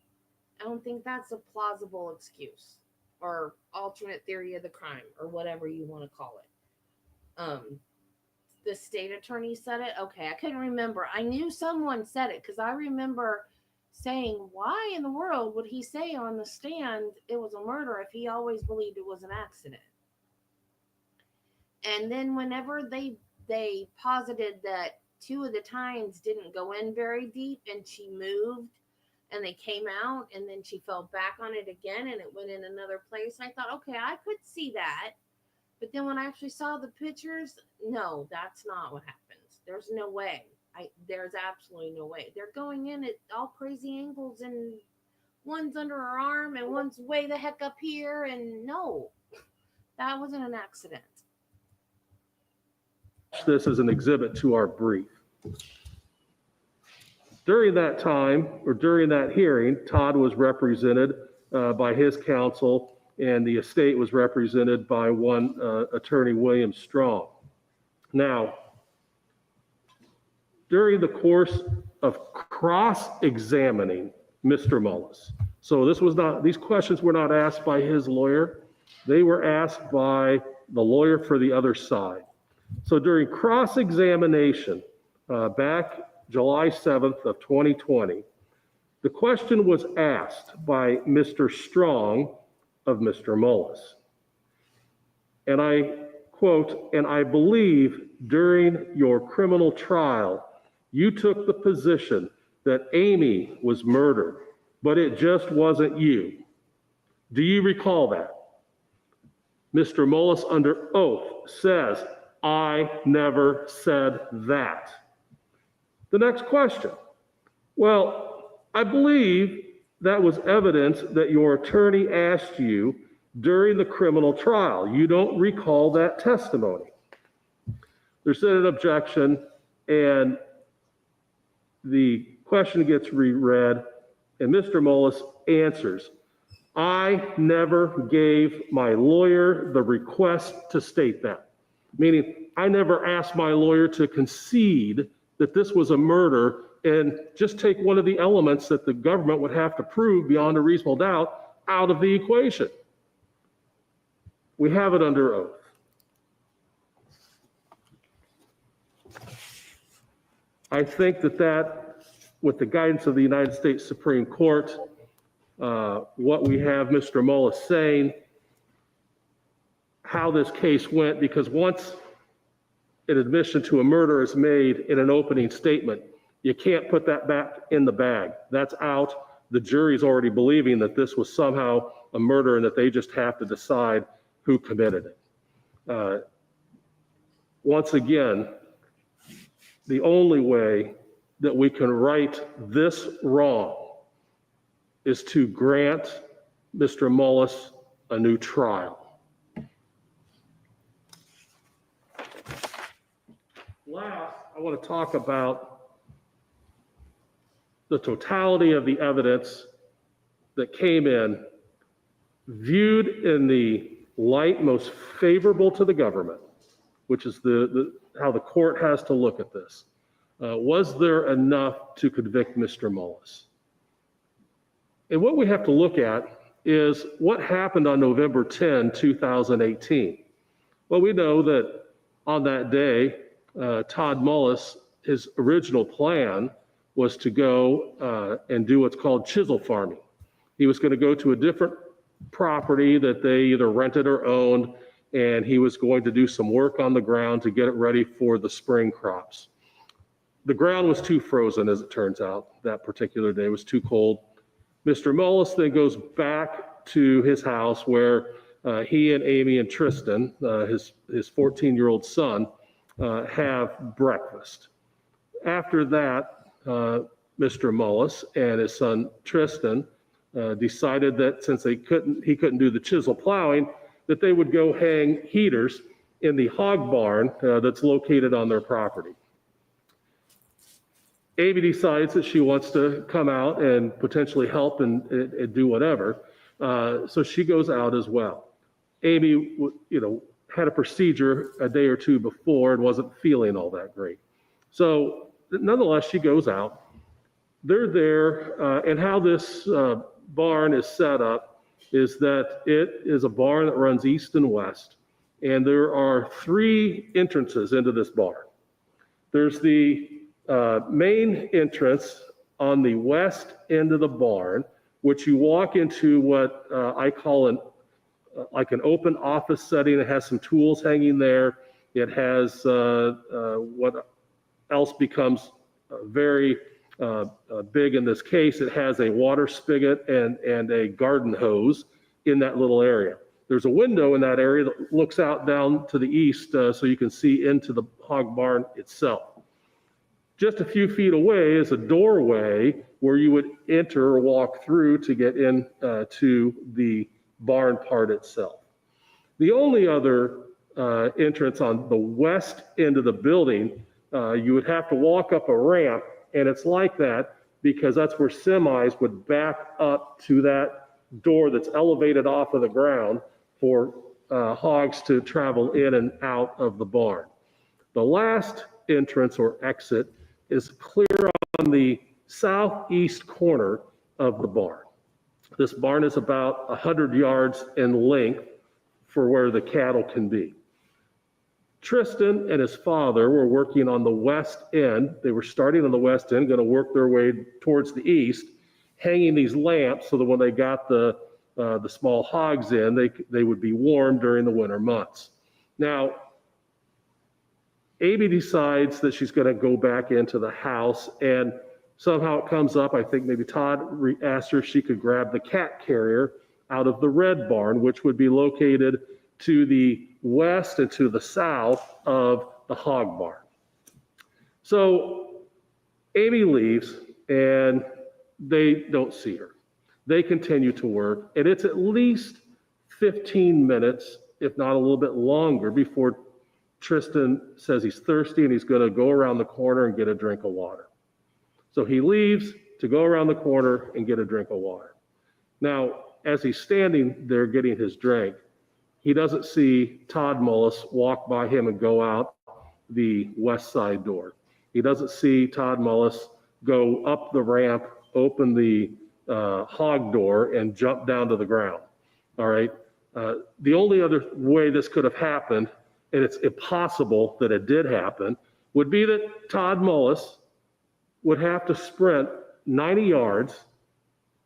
I don't think that's a plausible excuse or alternate theory of the crime or whatever you want to call it. The state attorney said it. Okay, I couldn't remember. I knew someone said it because I remember saying, why in the world would he say on the stand it was a murder if he always believed it was an accident? And then whenever they posited that two of the tines didn't go in very deep and she moved and they came out and then she fell back on it again and it went in another place, I thought, okay, I could see that. But then when I actually saw the pictures, no, that's not what happens. There's no way. There's absolutely no way. They're going in at all crazy angles and one's under her arm and one's way the heck up here. And no, that wasn't an accident. This as an exhibit to our brief. During that time, or during that hearing, Todd was represented by his counsel, and the estate was represented by one attorney, William Strong. Now, during the course of cross-examining Mr. Mullis, so these questions were not asked by his lawyer, they were asked by the lawyer for the other side. So during cross-examination, back July 7th of 2020, the question was asked by Mr. Strong of Mr. Mullis. And I quote, and I believe during your criminal trial, you took the position that Amy was murdered, but it just wasn't you. Do you recall that? Mr. Mullis, under oath, says, I never said that. The next question. Well, I believe that was evidence that your attorney asked you during the criminal trial. You don't recall that testimony. There's an objection, and the question gets reread, and Mr. Mullis answers, I never gave my lawyer the request to state that. Meaning, I never asked my lawyer to concede that this was a murder and just take one of the elements that the government would have to prove beyond a reasonable doubt out of the equation. We have it under oath. I think that with the guidance of the United States Supreme Court, what we have Mr. Mullis saying how this case went, because once an admission to a murder is made in an opening statement, you can't put that back in the bag. That's out. The jury's already believing that this was somehow a murder and that they just have to decide who committed it. Once again, the only way that we can right this wrong is to grant Mr. Mullis a new trial. Last, I want to talk about the totality of the evidence that came in, viewed in the light most favorable to the government, which is how the court has to look at this. Was there enough to convict Mr. Mullis? And what we have to look at is what happened on November 10, 2018. Well, we know that on that day, Todd Mullis, his original plan was to go and do what's called chisel farming. He was going to go to a different property that they either rented or owned, and he was going to do some work on the ground to get it ready for the spring crops. The ground was too frozen, as it turns out. That particular day was too cold. Mr. Mullis then goes back to his house where he and Amy and Tristan, his 14-year-old son, have breakfast. After that, Mr. Mullis and his son Tristan decided that since he couldn't do the chisel plowing, that they would go hang heaters in the hog barn that's located on their property. Amy decides that she wants to come out and potentially help and do whatever. So she goes out as well. Amy, had a procedure a day or two before and wasn't feeling all that great. So nonetheless, she goes out. They're there, and how this barn is set up is that it is a barn that runs east and west, and there are 3 entrances into this barn. There's the main entrance on the west end of the barn, which you walk into what I call like an open office setting. It has some tools hanging there. It has what else becomes very big in this case. It has a water spigot and a garden hose in that little area. There's a window in that area that looks out down to the east so you can see into the hog barn itself. Just a few feet away is a doorway where you would enter or walk through to get in to the barn part itself. The only other entrance on the west end of the building, you would have to walk up a ramp, and it's like that because that's where semis would back up to that door that's elevated off of the ground for hogs to travel in and out of the barn. The last entrance or exit is clear on the southeast corner of the barn. This barn is about 100 yards in length for where the cattle can be. Tristan and his father were working on the west end. They were starting on the west end, going to work their way towards the east, hanging these lamps so that when they got the small hogs in, they would be warm during the winter months. Now, Amy decides that she's going to go back into the house, and somehow it comes up, I think maybe Todd asked her if she could grab the cat carrier out of the red barn, which would be located to the west and to the south of the hog barn. So Amy leaves, and they don't see her. They continue to work, and it's at least 15 minutes, if not a little bit longer, before Tristan says he's thirsty and he's going to go around the corner and get a drink of water. So he leaves to go around the corner and get a drink of water. Now, as he's standing there getting his drink, he doesn't see Todd Mullis walk by him and go out the west side door. He doesn't see Todd Mullis go up the ramp, open the hog door, and jump down to the ground. All right. The only other way this could have happened, and it's impossible that it did happen, would be that Todd Mullis would have to sprint 90 yards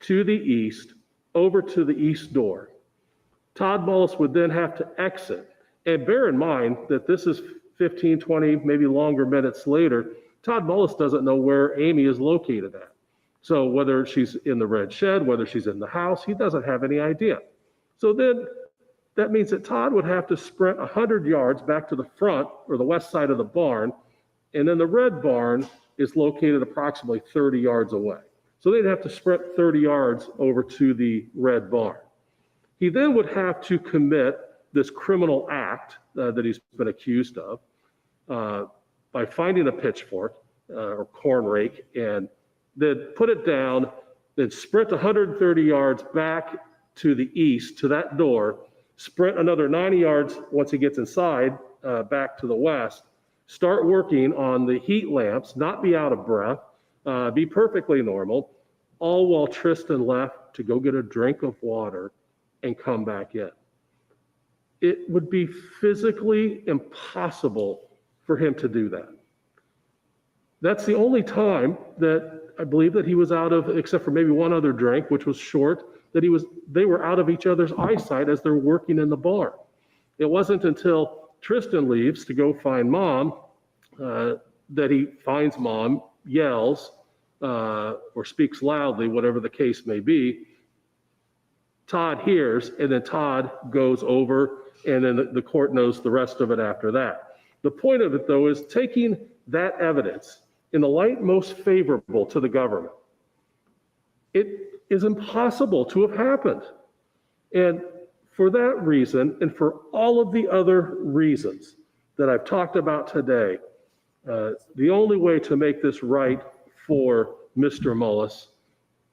to the east, over to the east door. Todd Mullis would then have to exit And bear in mind that this is 15, 20, maybe longer minutes later. Todd Mullis doesn't know where Amy is located at. So whether she's in the red shed, whether she's in the house, he doesn't have any idea. So then that means that Todd would have to sprint 100 yards back to the front or the west side of the barn. And then the red barn is located approximately 30 yards away. So they'd have to sprint 30 yards over to the red barn. He then would have to commit this criminal act that he's been accused of by finding a pitchfork or corn rake and then put it down, then sprint 130 yards back to the east to that door, sprint another 90 yards once he gets inside back to the west, start working on the heat lamps, not be out of breath, be perfectly normal, all while Tristan left to go get a drink of water and come back in. It would be physically impossible for him to do that. That's the only time that I believe that he was out of, except for maybe one other drink, which was short, that they were out of each other's eyesight as they're working in the barn. It wasn't until Tristan leaves to go find mom that he finds mom, yells, or speaks loudly, whatever the case may be. Todd hears, and then Todd goes over, and then the court knows the rest of it after that. The point of it, though, is taking that evidence in the light most favorable to the government. It is impossible to have happened. And for that reason, and for all of the other reasons that I've talked about today, the only way to make this right for Mr. Mullis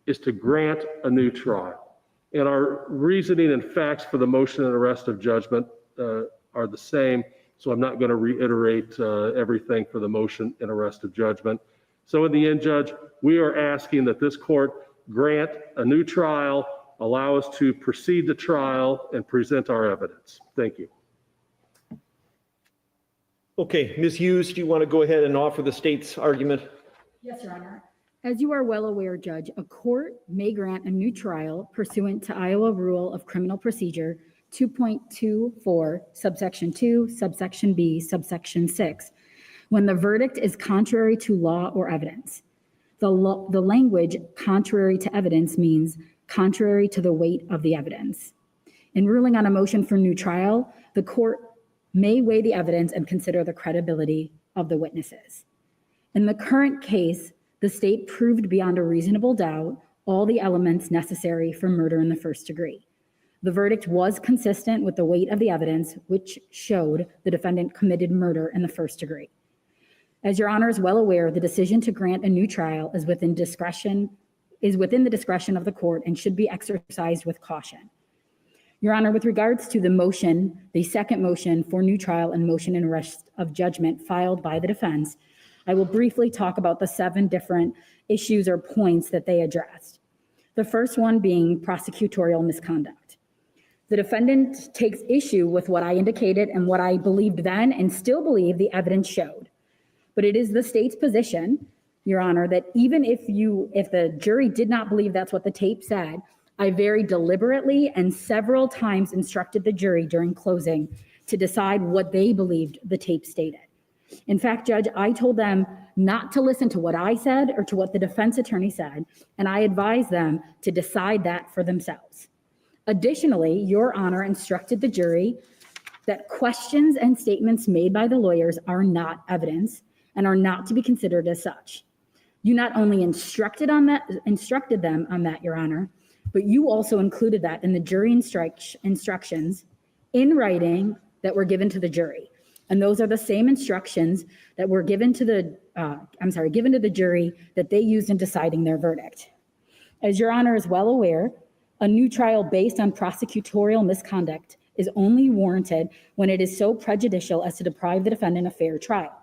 is to grant a new trial. And our reasoning and facts for the motion and arrest of judgment are the same. So I'm not going to reiterate everything for the motion and arrest of judgment. So in the end, Judge, we are asking that this court grant a new trial, allow us to proceed to trial and present our evidence. Thank you. Okay, Ms. Hughes, do you want to go ahead and offer the state's argument? Yes, Your Honor. As you are well aware, Judge, a court may grant a new trial pursuant to Iowa Rule of Criminal Procedure 2.24, subsection 2, subsection B, subsection 6, when the verdict is contrary to law or evidence. The language contrary to evidence means contrary to the weight of the evidence. In ruling on a motion for new trial, the court may weigh the evidence and consider the credibility of the witnesses. In the current case, the state proved beyond a reasonable doubt all the elements necessary for murder in the first degree. The verdict was consistent with the weight of the evidence, which showed the defendant committed murder in the first degree. As Your Honor is well aware, the decision to grant a new trial is within the discretion of the court and should be exercised with caution. Your Honor, with regards to the motion, the second motion for new trial and motion and arrest of judgment filed by the defense, I will briefly talk about the 7 different issues or points that they addressed. The first one being prosecutorial misconduct. The defendant takes issue with what I indicated and what I believed then and still believe the evidence showed. But it is the state's position, Your Honor, that even if the jury did not believe that's what the tape said, I very deliberately and several times instructed the jury during closing to decide what they believed the tape stated. In fact, Judge, I told them not to listen to what I said or to what the defense attorney said, and I advised them to decide that for themselves. Additionally, Your Honor instructed the jury that questions and statements made by the lawyers are not evidence and are not to be considered as such. You not only instructed them on that, Your Honor, but you also included that in the jury instructions in writing that were given to the jury. And those are the same instructions that were given to the jury that they used in deciding their verdict. As Your Honor is well aware, a new trial based on prosecutorial misconduct is only warranted when it is so prejudicial as to deprive the defendant of fair trial.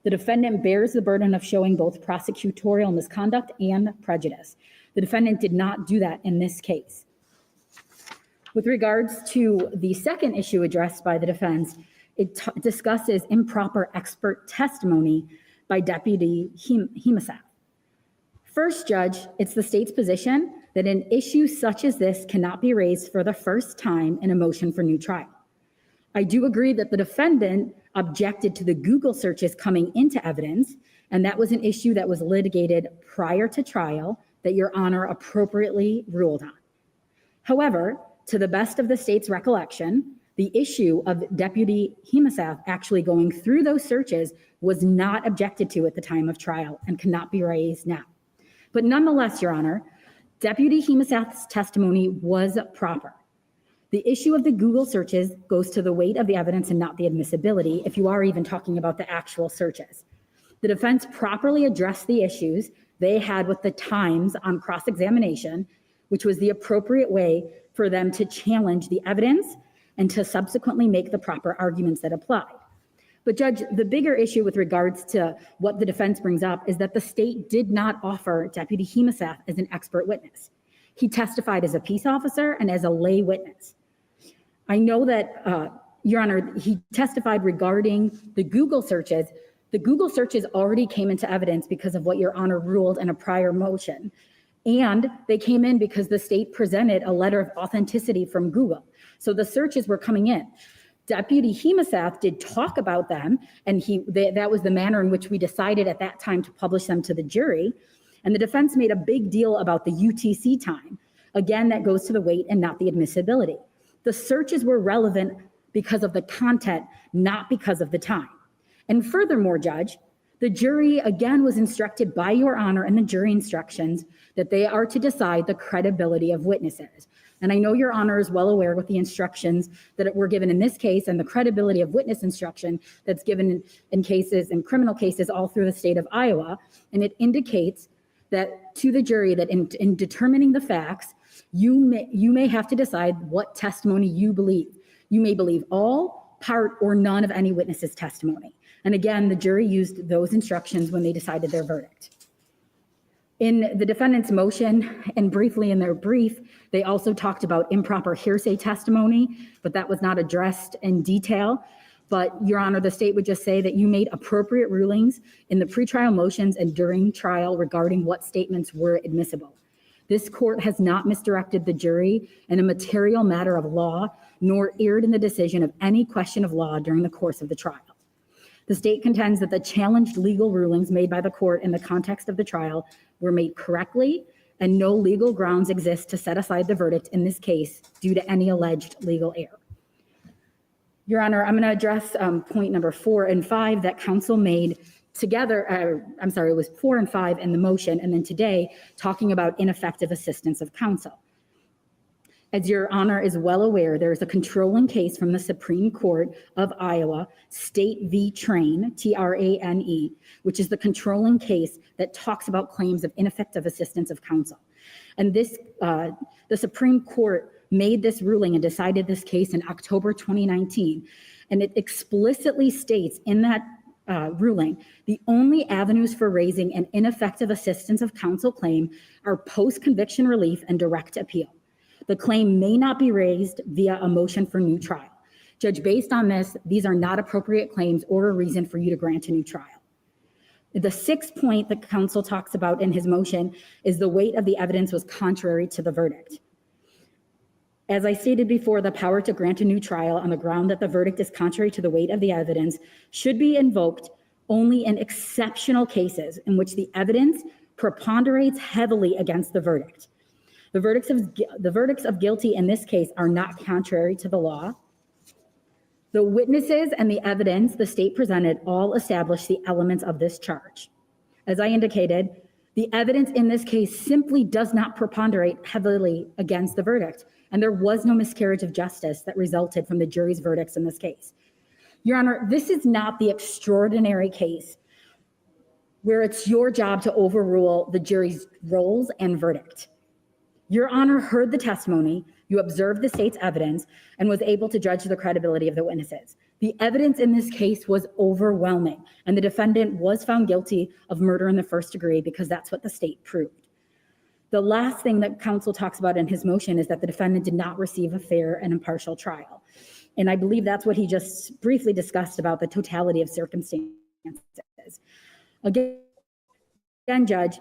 The defendant bears the burden of showing both prosecutorial misconduct and prejudice. The defendant did not do that in this case. With regards to the second issue addressed by the defense, it discusses improper expert testimony by Deputy Hemasat. First, Judge, it's the state's position that an issue such as this cannot be raised for the first time in a motion for new trial. I do agree that the defendant objected to the Google searches coming into evidence, and that was an issue that was litigated prior to trial that Your Honor appropriately ruled on. However, to the best of the state's recollection, the issue of Deputy Hemesath actually going through those searches was not objected to at the time of trial and cannot be raised now. But nonetheless, Your Honor, Deputy Hemesath's testimony was proper. The issue of the Google searches goes to the weight of the evidence and not the admissibility, if you are even talking about the actual searches. The defense properly addressed the issues they had with the Times on cross-examination, which was the appropriate way for them to challenge the evidence and to subsequently make the proper arguments that apply. But Judge, the bigger issue with regards to what the defense brings up is that the state did not offer Deputy Hemesath as an expert witness. He testified as a peace officer and as a lay witness. I know that, Your Honor, he testified regarding the Google searches. The Google searches already came into evidence because of what Your Honor ruled in a prior motion. And they came in because the state presented a letter of authenticity from Google. So the searches were coming in. Deputy Hemesath did talk about them, and that was the manner in which we decided at that time to publish them to the jury. And the defense made a big deal about the UTC time. Again, that goes to the weight and not the admissibility. The searches were relevant because of the content, not because of the time. And furthermore, Judge, the jury again was instructed by Your Honor and the jury instructions that they are to decide the credibility of witnesses. And I know Your Honor is well aware with the instructions that were given in this case and the credibility of witness instruction that's given in cases, in criminal cases all through the state of Iowa. And it indicates that to the jury that in determining the facts, you may have to decide what testimony you believe. You may believe all, part, or none of any witness's testimony. And again, the jury used those instructions when they decided their verdict. In the defendant's motion and briefly in their brief, they also talked about improper hearsay testimony, but that was not addressed in detail. But Your Honor, the state would just say that you made appropriate rulings in the pretrial motions and during trial regarding what statements were admissible. This court has not misdirected the jury in a material matter of law, nor erred in the decision of any question of law during the course of the trial. The state contends that the challenged legal rulings made by the court in the context of the trial were made correctly, and no legal grounds exist to set aside the verdict in this case due to any alleged legal error. Your Honor, I'm going to address point number 4 and 5 that counsel made together. I'm sorry, it was 4 and 5 in the motion, and then today talking about ineffective assistance of counsel. As Your Honor is well aware, there is a controlling case from the Supreme Court of Iowa, State v. Trane, Trane, which is the controlling case that talks about claims of ineffective assistance of counsel. And this, the Supreme Court made this ruling and decided this case in October 2019. And it explicitly states in that ruling, the only avenues for raising an ineffective assistance of counsel claim are post-conviction relief and direct appeal. The claim may not be raised via a motion for new trial. Judge, based on this, these are not appropriate claims or a reason for you to grant a new trial. The 6th point that counsel talks about in his motion is the weight of the evidence was contrary to the verdict. As I stated before, the power to grant a new trial on the ground that the verdict is contrary to the weight of the evidence should be invoked only in exceptional cases in which the evidence preponderates heavily against the verdict. The verdicts of guilty in this case are not contrary to the law. The witnesses and the evidence the state presented all establish the elements of this charge. As I indicated, the evidence in this case simply does not preponderate heavily against the verdict, and there was no miscarriage of justice that resulted from the jury's verdicts in this case. Your Honor, this is not the extraordinary case where it's your job to overrule the jury's roles and verdict. Your Honor heard the testimony, you observed the state's evidence, and was able to judge the credibility of the witnesses. The evidence in this case was overwhelming, and the defendant was found guilty of murder in the first degree because that's what the state proved. The last thing that counsel talks about in his motion is that the defendant did not receive a fair and impartial trial. And I believe that's what he just briefly discussed about the totality of circumstances. Again, Judge,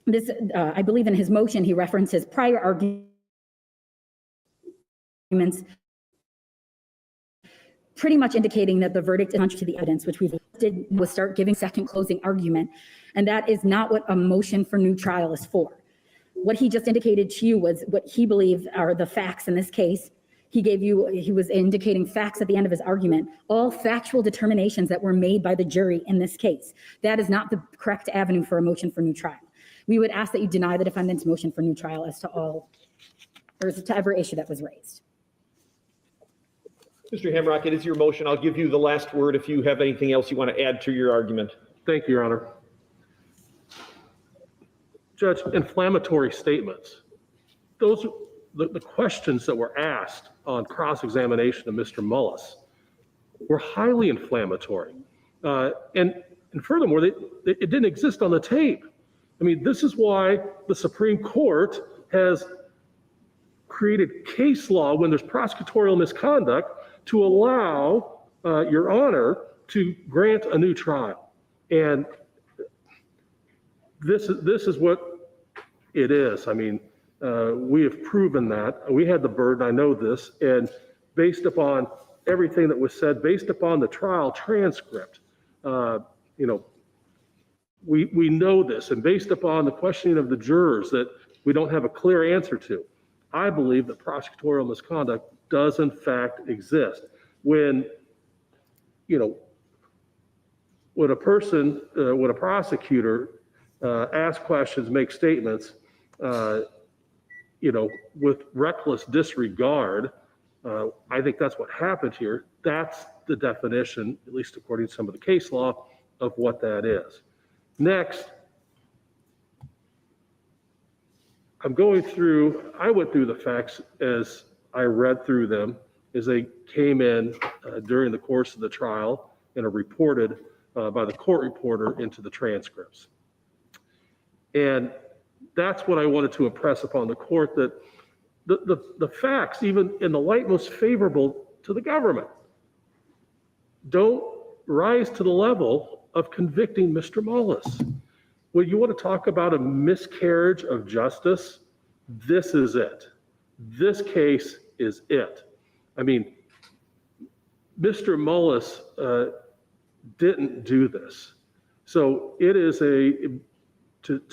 this, I believe in his motion, he references prior arguments pretty much indicating that the verdict is contrary to the evidence, which we did was start giving second closing argument. And that is not what a motion for new trial is for. What he just indicated to you was what he believed are the facts in this case. He was indicating facts at the end of his argument, all factual determinations that were made by the jury in this case. That is not the correct avenue for a motion for new trial. We would ask that you deny the defendant's motion for new trial as to all, or to every issue that was raised. Mr. Hamrock, it is your motion. I'll give you the last word if you have anything else you want to add to your argument. Thank you, Your Honor. Judge, inflammatory statements. Those, the questions that were asked on cross-examination of Mr. Mullis were highly inflammatory. And furthermore, it didn't exist on the tape. I mean, this is why the Supreme Court has created case law when there's prosecutorial misconduct to allow Your Honor to grant a new trial. And this is what it is. I mean, we have proven that. We had the burden, I know this, and based upon everything that was said, based upon the trial transcript, we know this, and based upon the questioning of the jurors that we don't have a clear answer to, I believe that prosecutorial misconduct does in fact exist. When a person, when a prosecutor asks questions, makes statements, with reckless disregard, I think that's what happened here. That's the definition, at least according to some of the case law, of what that is. Next, I went through the facts as I read through them as they came in during the course of the trial and are reported by the court reporter into the transcripts. And that's what I wanted to impress upon the court, that the facts, even in the light most favorable to the government, don't rise to the level of convicting Mr. Mullis. When you want to talk about a miscarriage of justice, this is it. This case is it. I mean, Mr. Mullis didn't do this. So it is to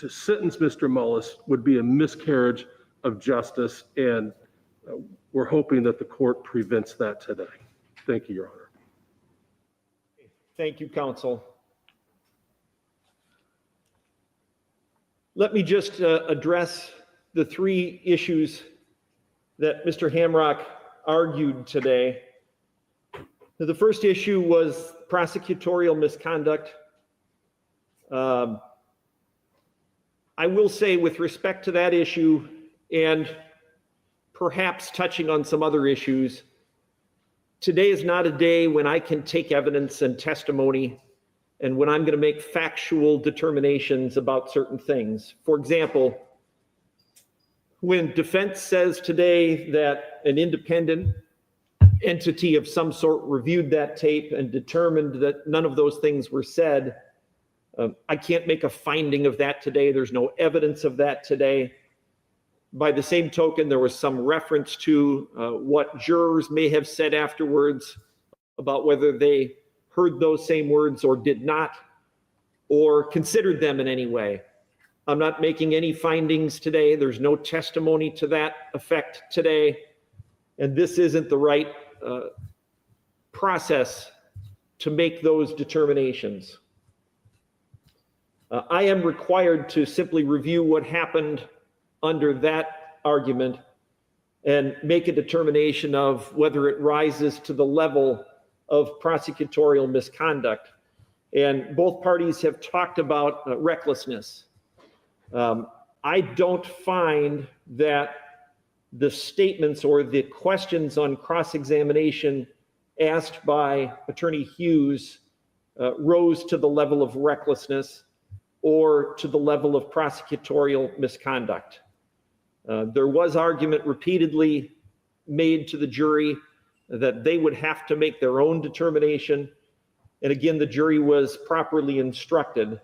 sentence Mr. Mullis would be a miscarriage of justice, and we're hoping that the court prevents that today. Thank you, Your Honor. Thank you, counsel. Let me just address the three issues that Mr. Hamrock argued today. The first issue was prosecutorial misconduct. I will say, with respect to that issue, and perhaps touching on some other issues, today is not a day when I can take evidence and testimony and when I'm going to make factual determinations about certain things. For example, when defense says today that an independent entity of some sort reviewed that tape and determined that none of those things were said, I can't make a finding of that today. There's no evidence of that today. By the same token, there was some reference to what jurors may have said afterwards about whether they heard those same words or did not, or considered them in any way. I'm not making any findings today. There's no testimony to that effect today. And this isn't the right process to make those determinations. I am required to simply review what happened under that argument and make a determination of whether it rises to the level of prosecutorial misconduct. And both parties have talked about recklessness. I don't find that the statements or the questions on cross-examination asked by Attorney Hughes rose to the level of recklessness or to the level of prosecutorial misconduct. There was argument repeatedly made to the jury that they would have to make their own determination. And again, the jury was properly instructed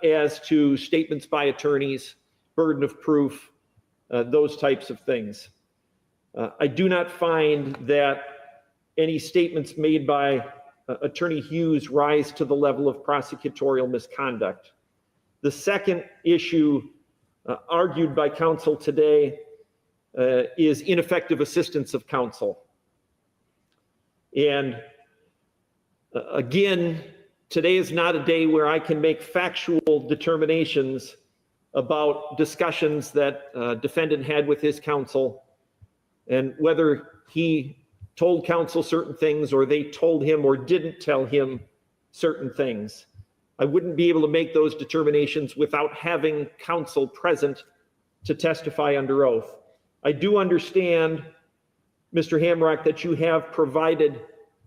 as to statements by attorneys, burden of proof, those types of things. I do not find that any statements made by Attorney Hughes rise to the level of prosecutorial misconduct. The second issue argued by counsel today is ineffective assistance of counsel. And again, today is not a day where I can make factual determinations about discussions that defendant had with his counsel and whether he told counsel certain things or they told him or didn't tell him certain things. I wouldn't be able to make those determinations without having counsel present to testify under oath. I do understand, Mr. Hamrock, that you have provided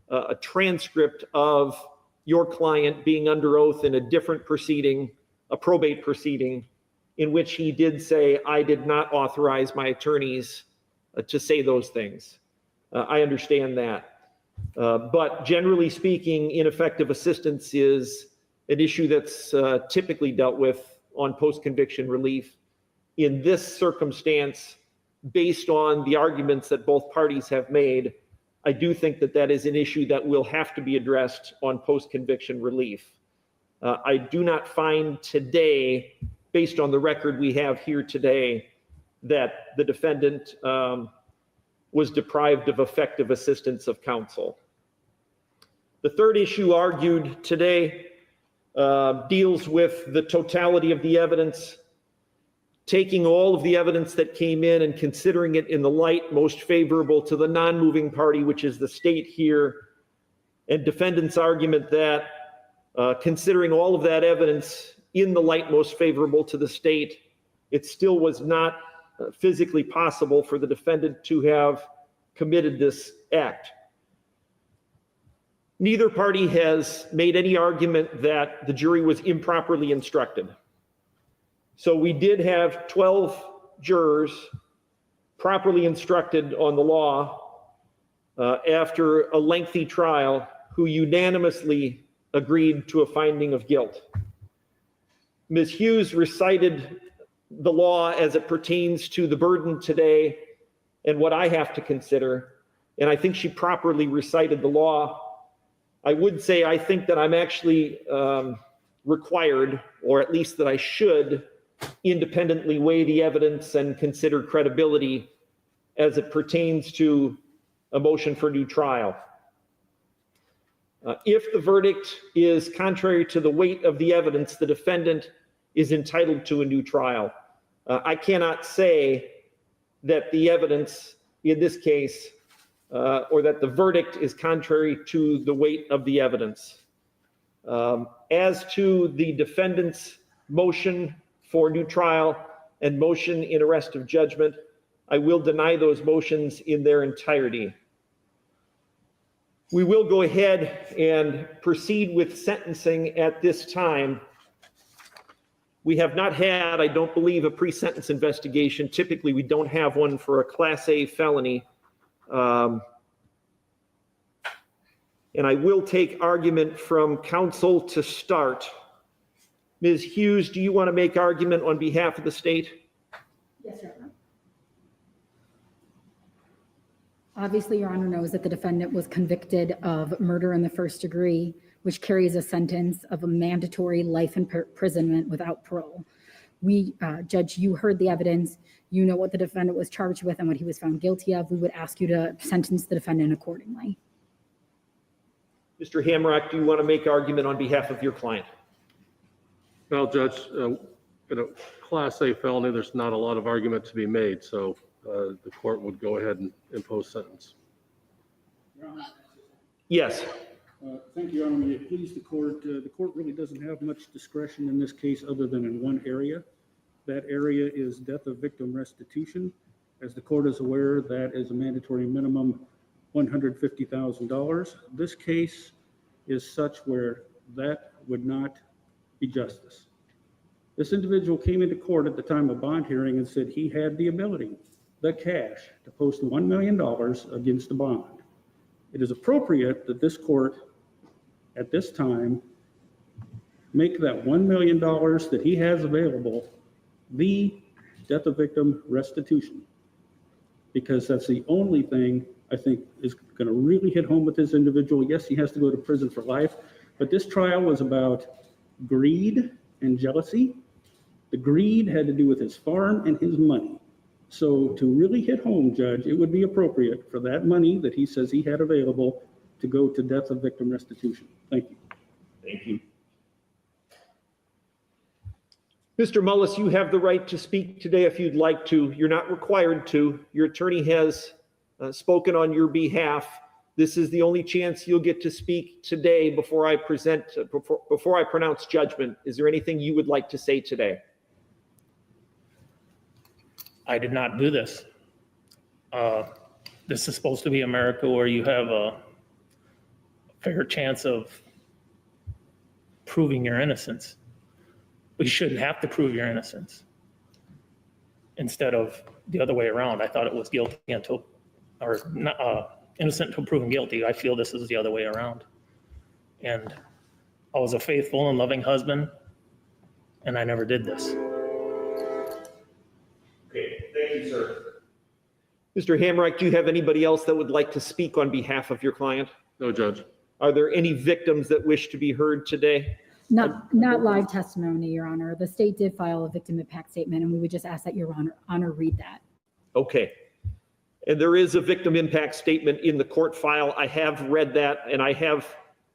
a transcript of your client being under oath in a different proceeding, a probate proceeding, in which he did say, I did not authorize my attorneys to say those things. I understand that. But generally speaking, ineffective assistance is an issue that's typically dealt with on post-conviction relief. In this circumstance, based on the arguments that both parties have made, I do think that that is an issue that will have to be addressed on post-conviction relief. I do not find today, based on the record we have here today, that the defendant was deprived of effective assistance of counsel. The third issue argued today deals with the totality of the evidence, taking all of the evidence that came in and considering it in the light most favorable to the non-moving party, which is the state here, and defendant's argument that considering all of that evidence in the light most favorable to the state, it still was not physically possible for the defendant to have committed this act. Neither party has made any argument that the jury was improperly instructed. So we did have 12 jurors properly instructed on the law after a lengthy trial who unanimously agreed to a finding of guilt. Ms. Hughes recited the law as it pertains to the burden today and what I have to consider, and I think she properly recited the law. I would say I think that I'm actually required, or at least that I should, independently weigh the evidence and consider credibility as it pertains to a motion for new trial. If the verdict is contrary to the weight of the evidence, the defendant is entitled to a new trial. I cannot say that the evidence in this case or that the verdict is contrary to the weight of the evidence. As to the defendant's motion for new trial and motion in arrest of judgment, I will deny those motions in their entirety. We will go ahead and proceed with sentencing at this time. We have not had, I don't believe, a pre-sentence investigation. Typically, we don't have one for a Class A felony. And I will take argument from counsel to start. Ms. Hughes, do you want to make argument on behalf of the state? Yes, Your Honor. Obviously, Your Honor knows that the defendant was convicted of murder in the first degree, which carries a sentence of a mandatory life imprisonment without parole. Judge, you heard the evidence. You know what the defendant was charged with and what he was found guilty of. We would ask you to sentence the defendant accordingly. Mr. Hamrock, do you want to make argument on behalf of your client? Well, Judge, in a Class A felony, there's not a lot of argument to be made, so the court would go ahead and impose sentence. Your Honor. Yes. Thank you, Your Honor. May it please the court really doesn't have much discretion in this case other than in one area. That area is death of victim restitution. As the court is aware, that is a mandatory minimum $150,000. This case is such where that would not be justice. This individual came into court at the time of bond hearing and said he had the ability, the cash, to post $1 million against the bond. It is appropriate that this court at this time make that $1 million that he has available the death of victim restitution, because that's the only thing I think is going to really hit home with this individual. Yes, he has to go to prison for life, but this trial was about greed and jealousy. The greed had to do with his farm and his money. So to really hit home, Judge, it would be appropriate for that money that he says he had available to go to death of victim restitution. Thank you. Thank you. Mr. Mullis, you have the right to speak today if you'd like to. You're not required to. Your attorney has spoken on your behalf. This is the only chance you'll get to speak today before I pronounce judgment. Is there anything you would like to say today? I did not do this. This is supposed to be America where you have a fair chance of proving your innocence. But you shouldn't have to prove your innocence. Instead of the other way around. I thought it was guilty until, or innocent until proven guilty. I feel this is the other way around. And I was a faithful and loving husband, and I never did this. Okay, thank you, sir. Mr. Hamrick, do you have anybody else that would like to speak on behalf of your client? No, Judge. Are there any victims that wish to be heard today? Not live testimony, Your Honor. The state did file a victim impact statement, and we would just ask that Your Honor read that. Okay. And there is a victim impact statement in the court file. I have read that, and I have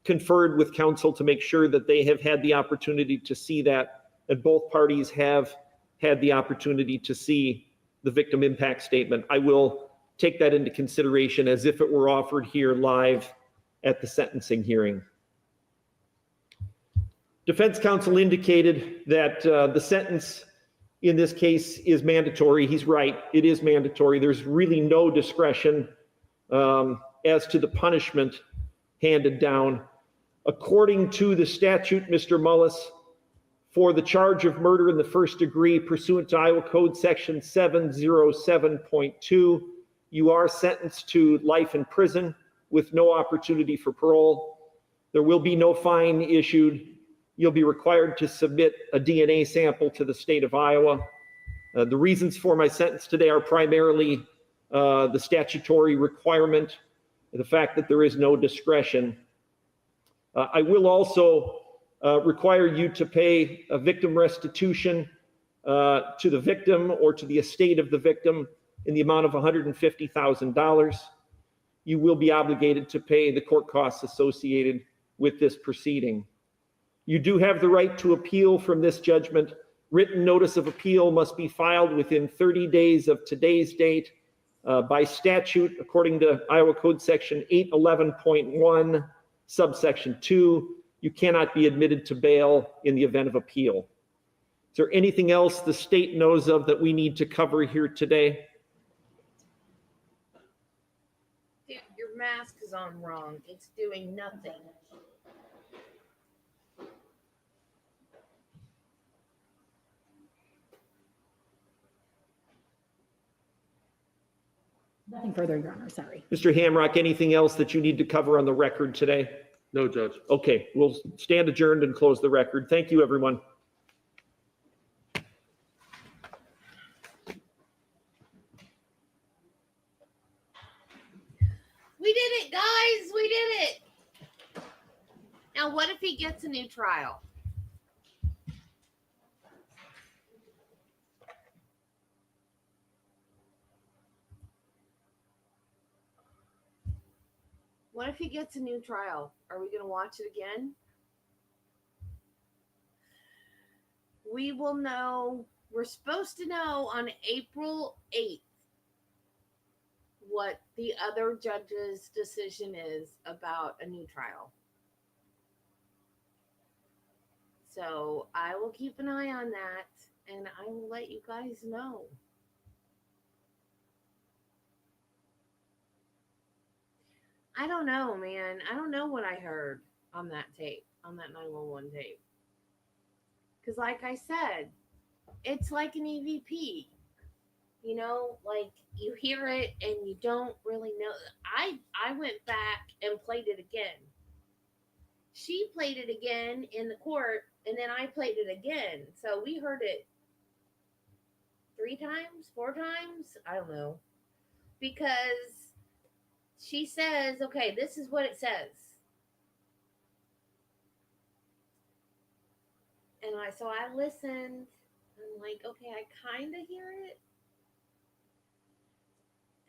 conferred with counsel to make sure that they have had the opportunity to see that, and both parties have had the opportunity to see the victim impact statement. I will take that into consideration as if it were offered here live at the sentencing hearing. Defense counsel indicated that the sentence in this case is mandatory. He's right. It is mandatory. There's really no discretion as to the punishment handed down. According to the statute, Mr. Mullis, for the charge of murder in the first degree pursuant to Iowa Code Section 707.2, you are sentenced to life in prison with no opportunity for parole. There will be no fine issued. You'll be required to submit a DNA sample to the state of Iowa. The reasons for my sentence today are primarily the statutory requirement, the fact that there is no discretion. I will also require you to pay a victim restitution to the victim or to the estate of the victim in the amount of $150,000. You will be obligated to pay the court costs associated with this proceeding. You do have the right to appeal from this judgment. Written notice of appeal must be filed within 30 days of today's date. By statute, according to Iowa Code Section 811.1, subsection 2, you cannot be admitted to bail in the event of appeal. Is there anything else the state knows of that we need to cover here today? Dude, your mask is on wrong. It's doing nothing. Nothing further, Your Honor, sorry. Mr. Hamrock, anything else that you need to cover on the record today? No, Judge. Okay, we'll stand adjourned and close the record. Thank you, everyone. We did it, guys. We did it. Now, what if he gets a new trial? What if he gets a new trial? Are we going to watch it again? We will know. We're supposed to know on April 8th what the other judge's decision is about a new trial. So I will keep an eye on that and I will let you guys know. I don't know, man. I don't know what I heard on that tape, on that 911 tape. Because like I said, it's like an EVP. You know, like you hear it and you don't really know. I went back and played it again. She played it again in the court and then I played it again. So we heard it 3 times, 4 times. I don't know. Because she says, okay, this is what it says. And so I listened. I'm like, okay, I kind of hear it.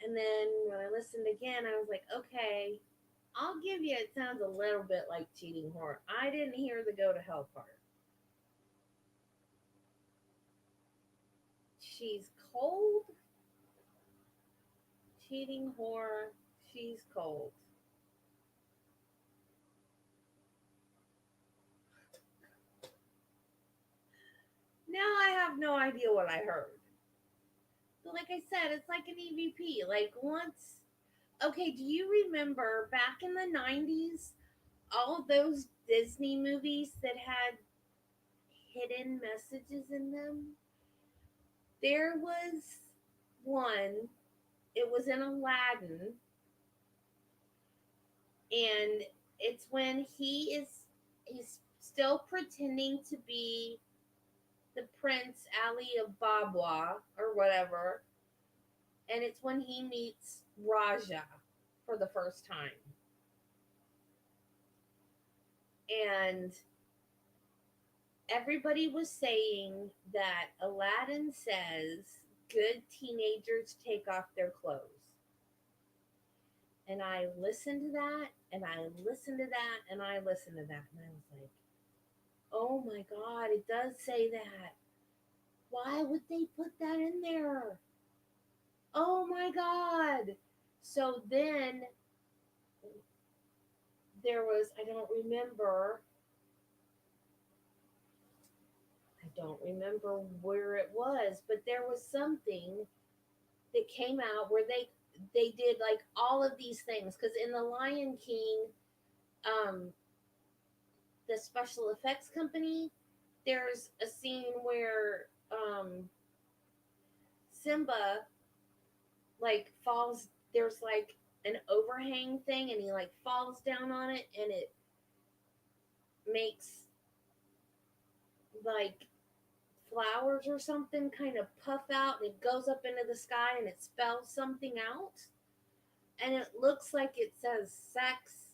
And then when I listened again, I was like, okay, I'll give you, it sounds a little bit like cheating whore. I didn't hear the go to hell part. She's cold. Cheating whore. She's cold. Now I have no idea what I heard. But like I said, it's like an EVP. Like once, okay, do you remember back in the 90s, all of those Disney movies that had hidden messages in them? There was one, it was in Aladdin, and it's when he's still pretending to be the Prince Ali of Babwa or whatever, and it's when he meets Raja for the first time. And everybody was saying that Aladdin says good teenagers take off their clothes. And I listened to that, and I listened to that, and I listened to that, and I was like, oh my God, it does say that. Why would they put that in there? Oh my God. So then there was, I don't remember where it was, but there was something that came out where they did like all of these things, because in the Lion King, the special effects company, there's a scene where Simba like falls, there's like an overhang thing, and he like falls down on it, and it makes like flowers or something kind of puff out, and it goes up into the sky, and it spells something out, and it looks like it says sex,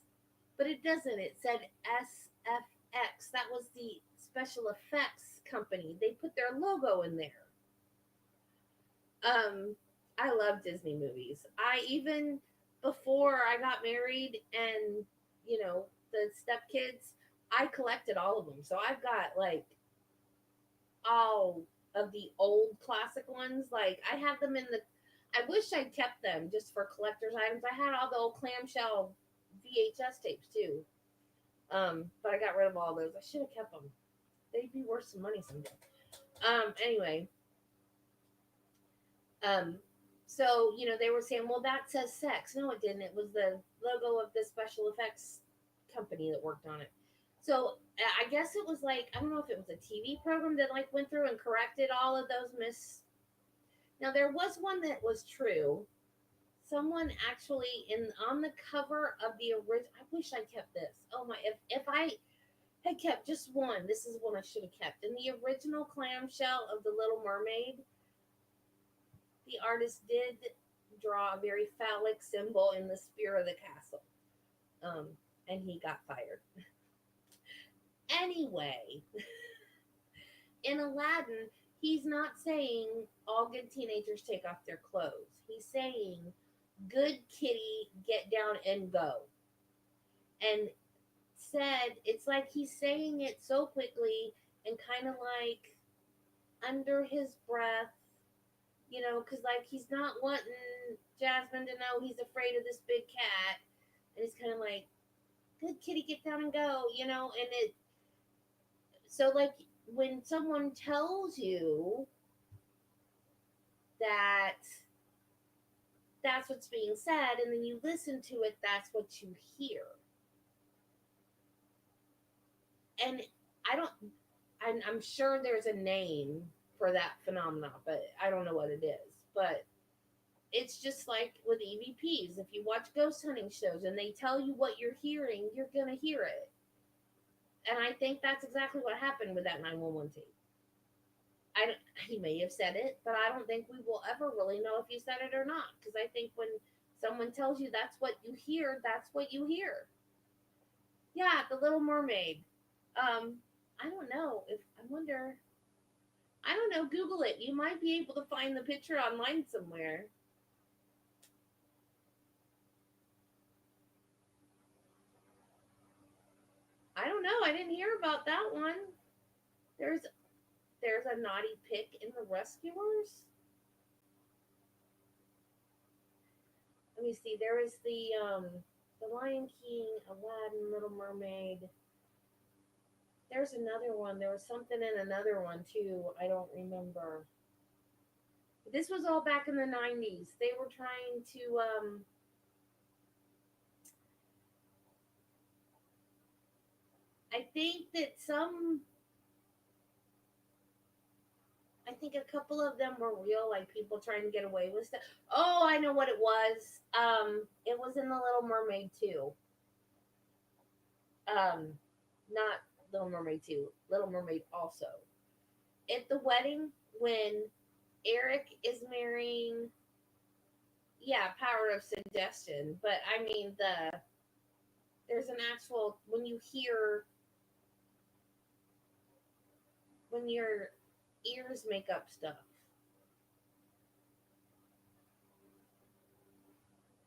but it doesn't. It said SFX. That was the special effects company. They put their logo in there. I love Disney movies. I even, before I got married and, you know, the stepkids, I collected all of them. So I've got like all of the old classic ones. Like I have them in the, I wish I'd kept them just for collector's items. I had all the old clamshell VHS tapes too. But I got rid of all those. I should have kept them. They'd be worth some money someday. Anyway. So, you know, they were saying, well, that says sex. No, it didn't. It was the logo of the special effects company that worked on it. So I guess it was like, I don't know if it was a TV program that like went through and corrected all of those Now there was one that was true. Someone actually on the cover of the original, I wish I kept this. Oh my, if I had kept just one, this is one I should have kept. In the original clamshell of the Little Mermaid, the artist did draw a very phallic symbol in the spear of the castle. And he got fired. Anyway, in Aladdin, he's not saying all good teenagers take off their clothes. He's saying, good kitty, get down and go. And said, it's like he's saying it so quickly and kind of like under his breath, you know, because like he's not wanting Jasmine to know he's afraid of this big cat. And he's kind of like, good kitty, get down and go, you know, and it, so like when someone tells you that that's what's being said, and then you listen to it, that's what you hear. And I'm sure there's a name for that phenomenon, but I don't know what it is. But it's just like with EVPs. If you watch ghost hunting shows and they tell you what you're hearing, you're going to hear it. And I think that's exactly what happened with that 911 tape. He may have said it, but I don't think we will ever really know if he said it or not. Because I think when Someone tells you that's what you hear, that's what you hear. Yeah, The Little Mermaid. I don't know if I wonder. I don't know. Google it. You might be able to find the picture online somewhere. I don't know. I didn't hear about that one. There's a naughty pick in The Rescuers. Let me see. There is the Lion King, Aladdin, Little Mermaid. There's another one. There was something in another one too. I don't remember. This was all back in the 90s. They were trying to I think a couple of them were real, like people trying to get away with stuff. Oh, I know what it was. It was in The Little Mermaid 2. Not Little Mermaid 2, Little Mermaid also. At the wedding, when Eric is marrying, yeah, Power of Suggestion. But I mean, there's an actual, when you hear, when your ears make up stuff.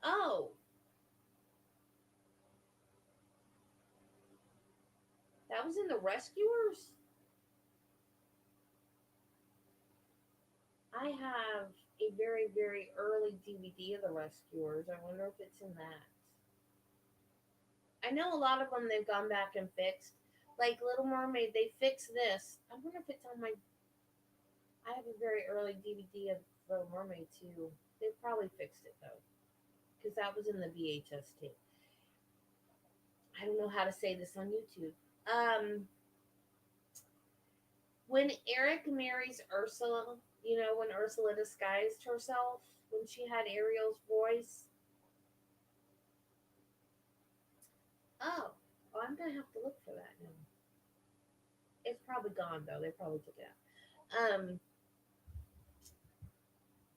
Oh. That was in The Rescuers? I have a very, very early DVD of The Rescuers. I wonder if it's in that. I know a lot of them they've gone back and fixed. Like Little Mermaid, they fixed this. I wonder if it's on my... I have a very early DVD of Little Mermaid too. They probably fixed it though. Because that was in the VHS tape. I don't know how to say this on YouTube. When Eric marries Ursula, you know, when Ursula disguised herself, when she had Ariel's voice. Oh, I'm going to have to look for that now. It's probably gone, though. They probably took it out.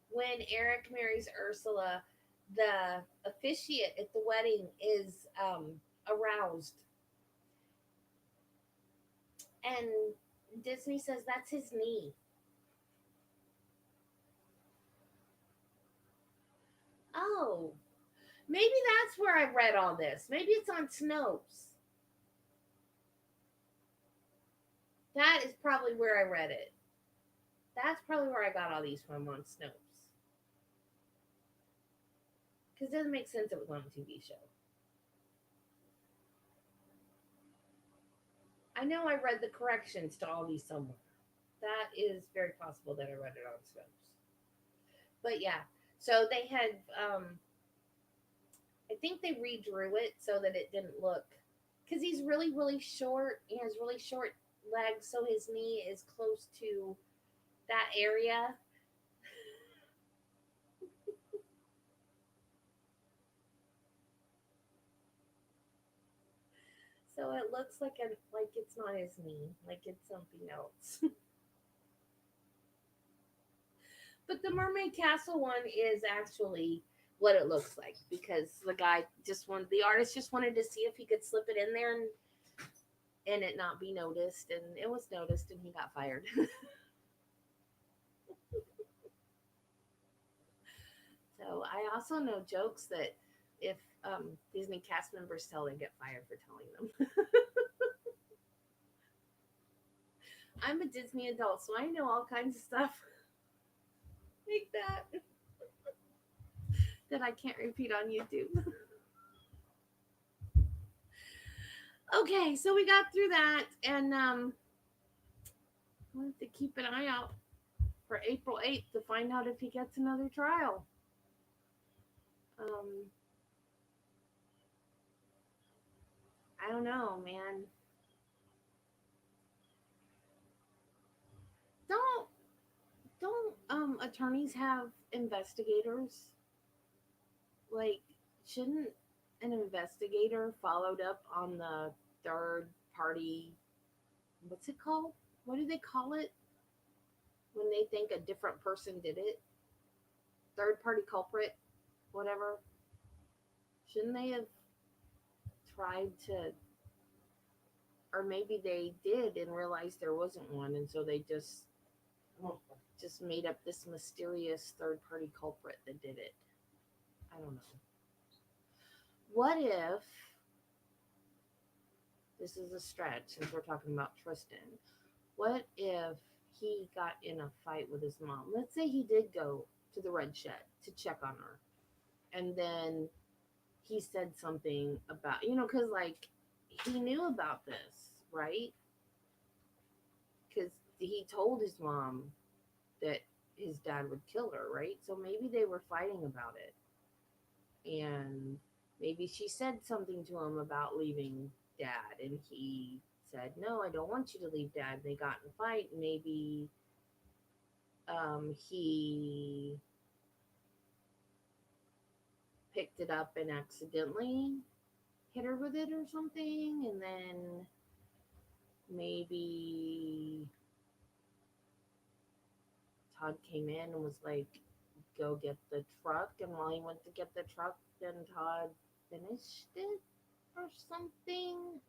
When Eric marries Ursula, the officiant at the wedding is aroused. And Disney says that's his knee. Oh, maybe that's where I read all this. Maybe it's on Snopes. That is probably where I read it. That's probably where I got all these from, on Snopes. Because it doesn't make sense it was on a TV show. I know I read the corrections to all these somewhere. That is very possible that I read it on Snopes. But yeah, so they had, I think they redrew it so that it didn't look, because he's really, really short. He has really short legs, so his knee is close to that area. So it looks like it's not his knee, like it's something else. But the Mermaid Castle one is actually what it looks like, because the artist just wanted to see if he could slip it in there and it not be noticed, and it was noticed and he got fired. So I also know jokes that if Disney cast members tell, they get fired for telling them. I'm a Disney adult, so I know all kinds of stuff like that that I can't repeat on YouTube. Okay, so we got through that, and we'll have to keep an eye out for April 8th to find out if he gets another trial. I don't know, man. Don't attorneys have investigators? Like, shouldn't an investigator followed up on the third party, what's it called? What do they call it when they think a different person did it? Third party culprit, whatever. Shouldn't they have tried to, or maybe they did and realized there wasn't one, and so they just made up this mysterious third party culprit that did it. I don't know. What if, this is a stretch since we're talking about Tristan, what if he got in a fight with his mom? Let's say he did go to the red shed to check on her, and then he said something about, because like he knew about this, right? Because he told his mom that his dad would kill her, right? So maybe they were fighting about it. And maybe she said something to him about leaving dad, and he said, no, I don't want you to leave dad. They got in a fight. Maybe he picked it up and accidentally hit her with it or something, and then maybe Todd came in and was like, go get the truck, and while he went to get the truck, then Todd finished it or something.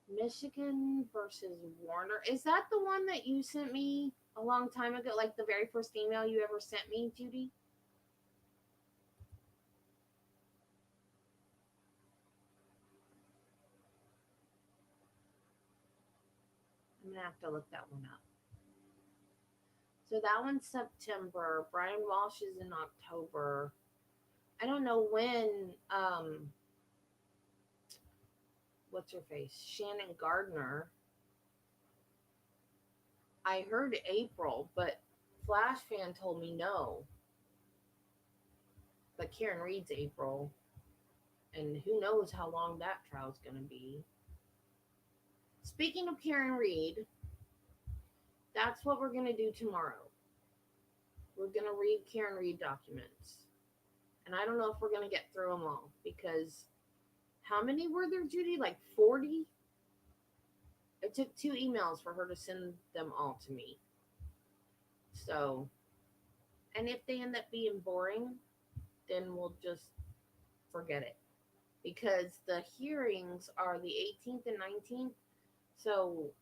Michigan versus Warner. Is that the one that you sent me a long time ago? Like the very first email you ever sent me, Judy? I'm going to have to look that one up. So that one's September. Brian Walsh is in October. I don't know when, what's her face? Shannon Gardner. I heard April, but Flash Fan told me no. But Karen Reed's April. And who knows how long that trial's going to be. Speaking of Karen Reed, that's what we're going to do tomorrow. We're going to read Karen Reed documents. And I don't know if we're going to get through them all, because how many were there, Judy? Like 40? It took 2 emails for her to send them all to me. So, and if they end up being boring, then we'll just forget it. Because the hearings are the 18th and 19th. So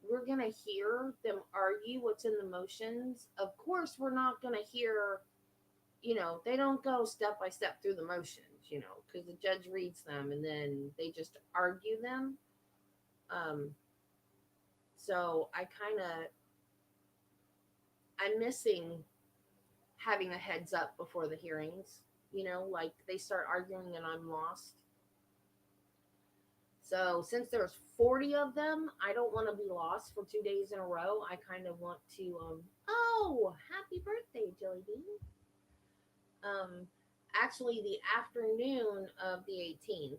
we're going to hear them argue what's in the motions. Of course, we're not going to hear, they don't go step by step through the motions, because the judge reads them and then they just argue them. So I'm missing having a heads up before the hearings, like they start arguing and I'm lost. So since there's 40 of them, I don't want to be lost for 2 days in a row. I kind of want to, happy birthday, Jelly Bean. Actually, the afternoon of the 18th,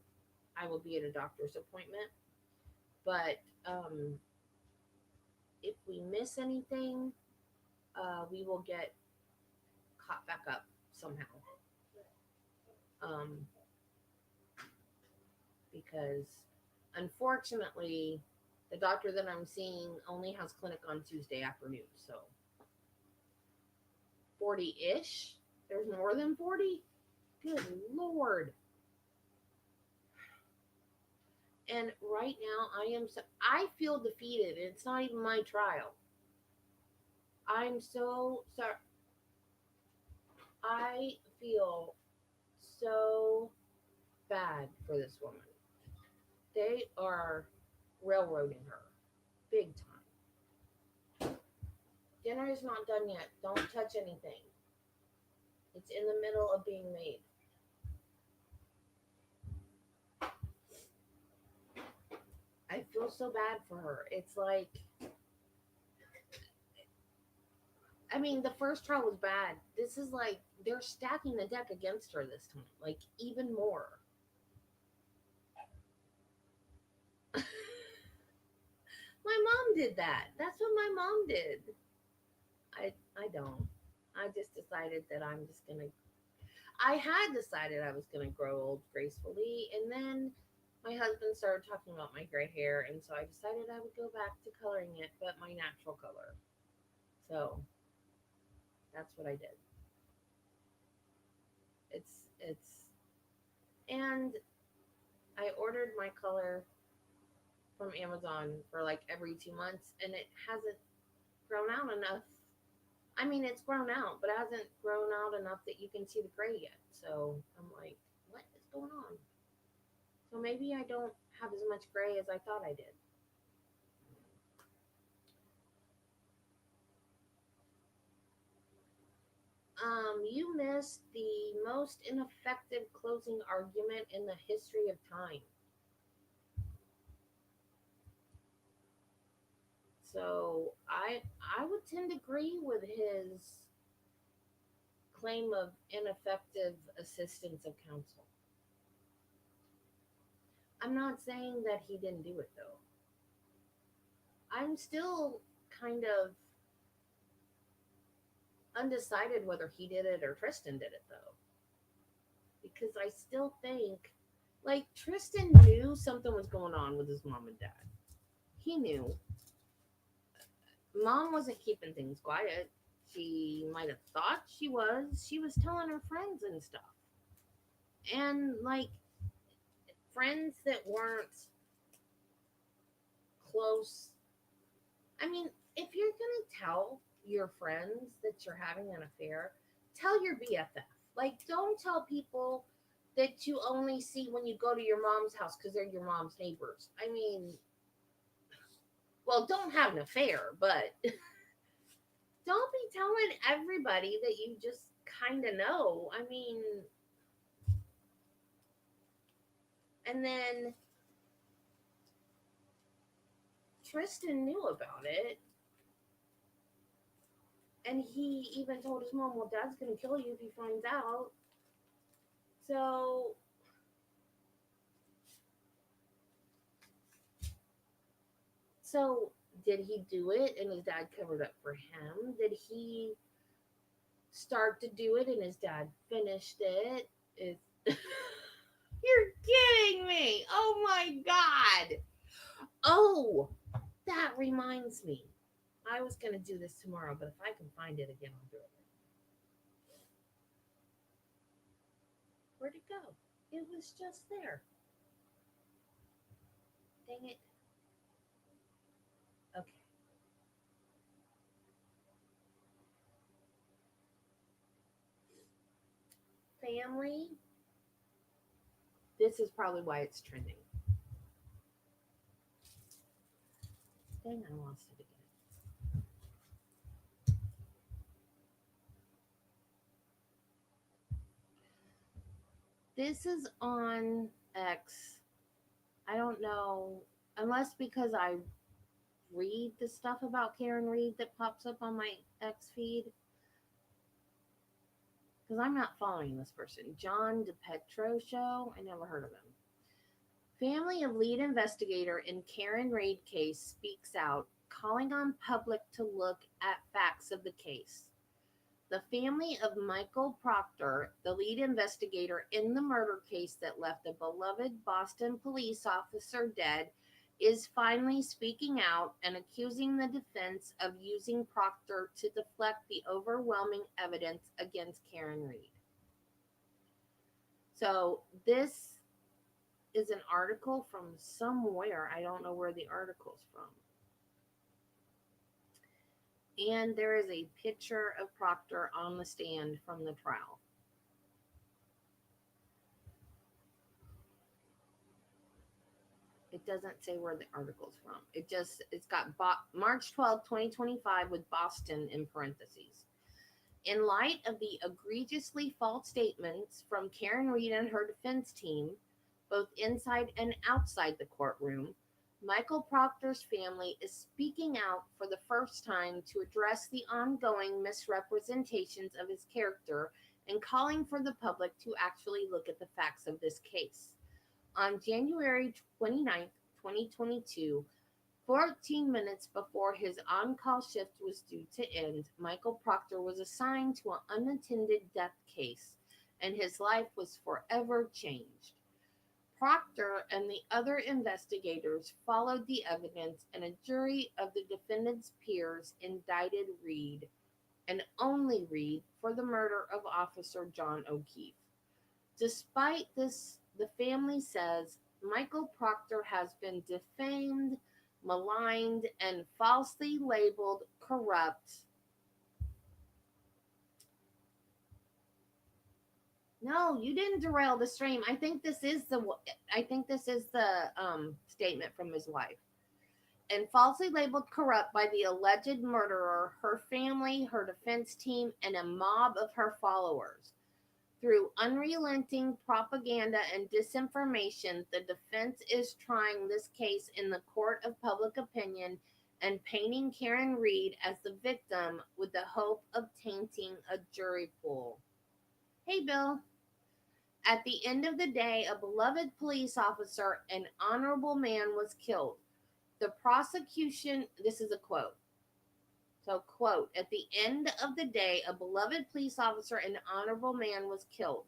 I will be at a doctor's appointment. But if we miss anything, we will get caught back up somehow. Because unfortunately, the doctor that I'm seeing only has clinic on Tuesday afternoon. So 40-ish? There's more than 40? Good Lord. And right now I feel defeated. It's not even my trial. I'm so sorry. I feel so bad for this woman. They are railroading her big time. Dinner is not done yet. Don't touch anything. It's in the middle of being made. I feel so bad for her. It's like, the first trial was bad. This is like, they're stacking the deck against her this time. Like, even more. My mom did that. That's what my mom did. I don't. I just decided that I had decided I was going to grow old gracefully. And then my husband started talking about my gray hair. And so I decided I would go back to coloring it, but my natural color. So that's what I did. And I ordered my color from Amazon for like every 2 months, and it hasn't grown out enough. I mean, it's grown out, but it hasn't grown out enough that you can see the gray yet. So I'm like, what is going on? So maybe I don't have as much gray as I thought I did. You missed the most ineffective closing argument in the history of time. So I would tend to agree with his claim of ineffective assistance of counsel. I'm not saying that he didn't do it though. I'm still kind of undecided whether he did it or Tristan did it though. Because I still think, like, Tristan knew something was going on with his mom and dad. He knew. Mom wasn't keeping things quiet. She might have thought she was. She was telling her friends and stuff. And, like, friends that weren't close. I mean, if you're going to tell your friends that you're having an affair, tell your BFF. Like, don't tell people that you only see when you go to your mom's house because they're your mom's neighbors. I mean, well, don't have an affair, but don't be telling everybody that you just kind of know. I mean, and then Tristan knew about it. And he even told his mom, well, Dad's going to kill you if he finds out. So did he do it and his dad covered up for him? Did he start to do it and his dad finished it? You're kidding me. Oh my God. Oh, that reminds me. I was going to do this tomorrow, but if I can find it again, I'll do it. Where'd it go? It was just there. Dang it. Okay. Family. This is probably why it's trending. Dang, I lost it again. This is on X. I don't know, unless because I read the stuff about Karen Reed that pops up on my X feed. Because I'm not following this person. John DePetro show. I never heard of him. Family of lead investigator in Karen Reed case speaks out, calling on public to look at facts of the case. The family of Michael Proctor, the lead investigator in the murder case that left a beloved Boston police officer dead, is finally speaking out and accusing the defense of using Proctor to deflect the overwhelming evidence against Karen Reed. So this is an article from somewhere. I don't know where the article's from. And there is a picture of Proctor on the stand from the trial. It doesn't say where the article's from. It's got March 12, 2025 with Boston in parentheses. In light of the egregiously false statements from Karen Reed and her defense team, both inside and outside the courtroom, Michael Proctor's family is speaking out for the first time to address the ongoing misrepresentations of his character and calling for the public to actually look at the facts of this case. On January 29, 2022, 14 minutes before his on-call shift was due to end, Michael Proctor was assigned to an unattended death case, and his life was forever changed. Proctor and the other investigators followed the evidence, and a jury of the defendant's peers indicted Reed, and only Reed, for the murder of Officer John O'Keefe. Despite this, the family says Michael Proctor has been defamed, maligned, and falsely labeled corrupt. No, you didn't derail the stream. I think this is the statement from his wife. And falsely labeled corrupt by the alleged murderer, her family, her defense team, and a mob of her followers. Through unrelenting propaganda and disinformation, the defense is trying this case in the court of public opinion and painting Karen Reed as the victim with the hope of tainting a jury pool. Hey, Bill. At the end of the day, a beloved police officer, an honorable man, was killed. The prosecution, this is a quote. So, quote, at the end of the day, a beloved police officer, an honorable man, was killed.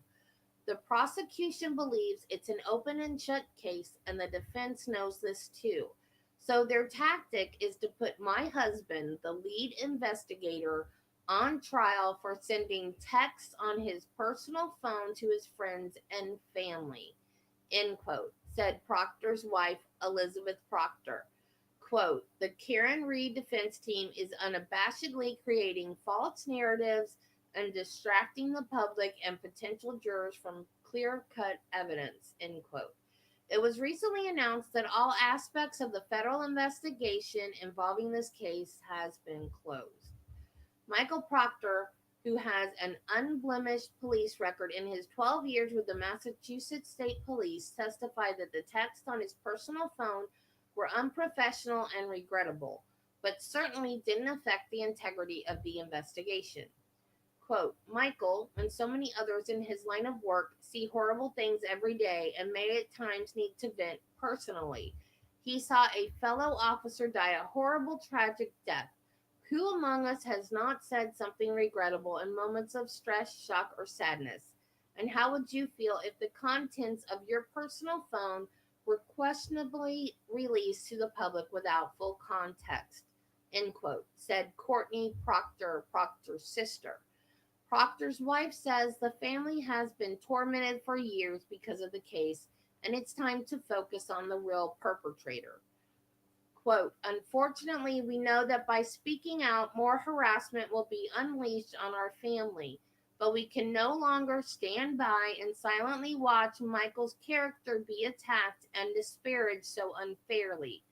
The prosecution believes it's an open and shut case, and the defense knows this too. So their tactic is to put my husband, the lead investigator, on trial for sending texts on his personal phone to his friends and family, end quote, said Proctor's wife, Elizabeth Proctor. Quote, the Karen Reed defense team is unabashedly creating false narratives and distracting the public and potential jurors from clear-cut evidence, end quote. It was recently announced that all aspects of the federal investigation involving this case has been closed. Michael Proctor, who has an unblemished police record in his 12 years with the Massachusetts State Police, testified that the texts on his personal phone were unprofessional and regrettable, but certainly didn't affect the integrity of the investigation. Quote, Michael, and so many others in his line of work, see horrible things every day and may at times need to vent personally. He saw a fellow officer die a horrible, tragic death. Who among us has not said something regrettable in moments of stress, shock, or sadness? And how would you feel if the contents of your personal phone were questionably released to the public without full context? End quote, said Courtney Proctor, Proctor's sister. Proctor's wife says the family has been tormented for years because of the case, and it's time to focus on the real perpetrator. Quote, unfortunately, we know that by speaking out, more harassment will be unleashed on our family, but we can no longer stand by and silently watch Michael's character be attacked and disparaged so unfairly.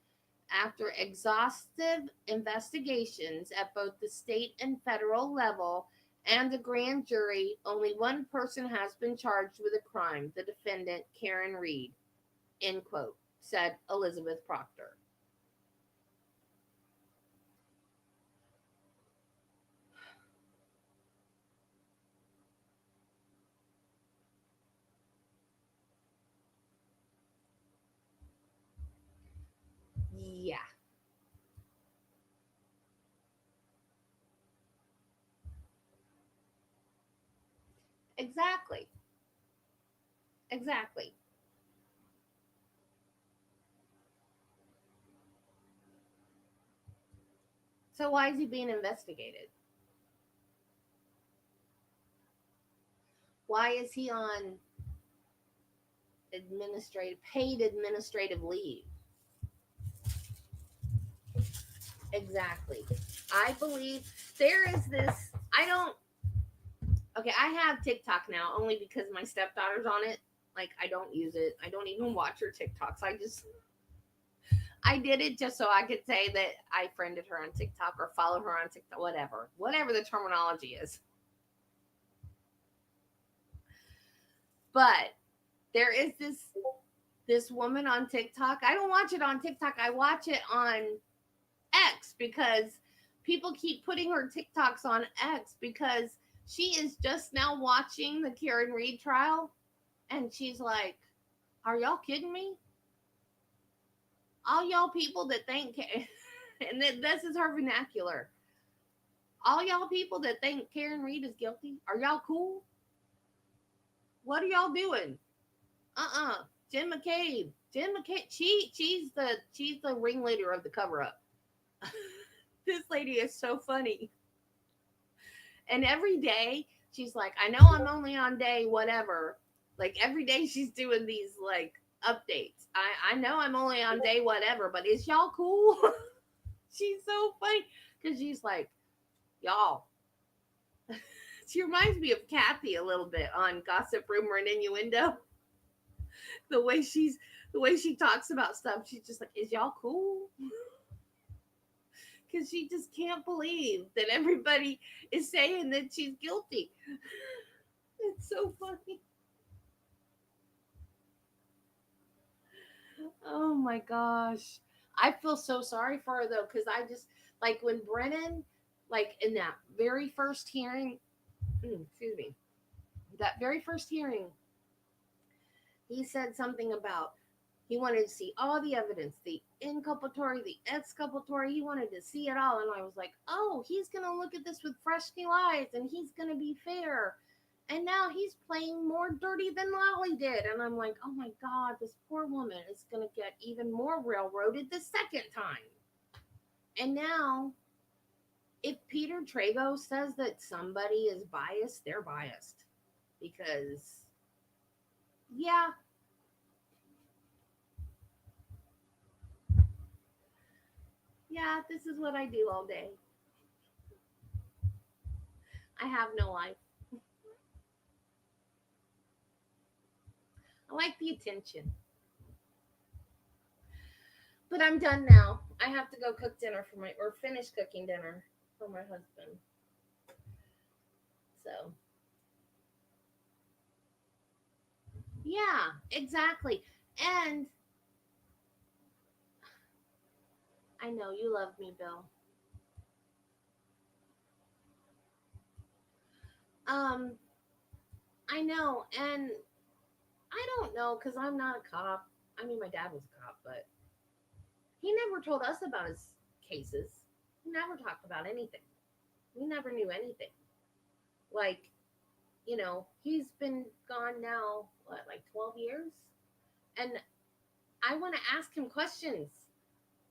After exhaustive investigations at both the state and federal level and the grand jury, only one person has been charged with a crime, the defendant, Karen Reed, end quote, said Elizabeth Proctor. Yeah. Exactly. Exactly. So why is he being investigated? Why is he on paid administrative leave? Exactly. I believe there is this, I have TikTok now only because my stepdaughter's on it. Like, I don't use it. I don't even watch her TikToks. I did it just so I could say that I friended her on TikTok or follow her on TikTok, whatever the terminology is. But there is this woman on TikTok. I don't watch it on TikTok. I watch it on X because people keep putting her TikToks on X because she is just now watching the Karen Reed trial. And she's like, are y'all kidding me? All y'all people that think, and this is her vernacular, all y'all people that think Karen Reed is guilty, are y'all cool? What are y'all doing? Jen McCabe, she's the ringleader of the cover-up. This lady is so funny. And every day, she's like, I know I'm only on day whatever, Like every day she's doing these like updates. I know I'm only on day whatever, but is y'all cool? She's so funny because she's like, y'all. She reminds me of Kathy a little bit on Gossip, Rumor, and Innuendo. The way she talks about stuff, she's just like, is y'all cool? Because she just can't believe that everybody is saying that she's guilty. It's so funny. Oh my gosh. I feel so sorry for her though, because I just like when Brennan, like in that very first hearing, excuse me, that very first hearing, he said something about he wanted to see all the evidence, the inculpatory, the exculpatory. He wanted to see it all. And I was like, oh, he's going to look at this with fresh new eyes and he's going to be fair. And now he's playing more dirty than Lolly did. And I'm like, oh my God, this poor woman is going to get even more railroaded the second time. And now, if Peter Trago says that somebody is biased, they're biased. Because, yeah. Yeah, this is what I do all day. I have no life. I like the attention. But I'm done now. I have to go cook dinner or finish cooking dinner for my husband. So. Yeah, exactly. And I know you love me, Bill. I know, and I don't know because I'm not a cop. I mean, my dad was a cop, but he never told us about his cases. He never talked about anything. We never knew anything. Like, you know, he's been gone now, what, like 12 years? And I want to ask him questions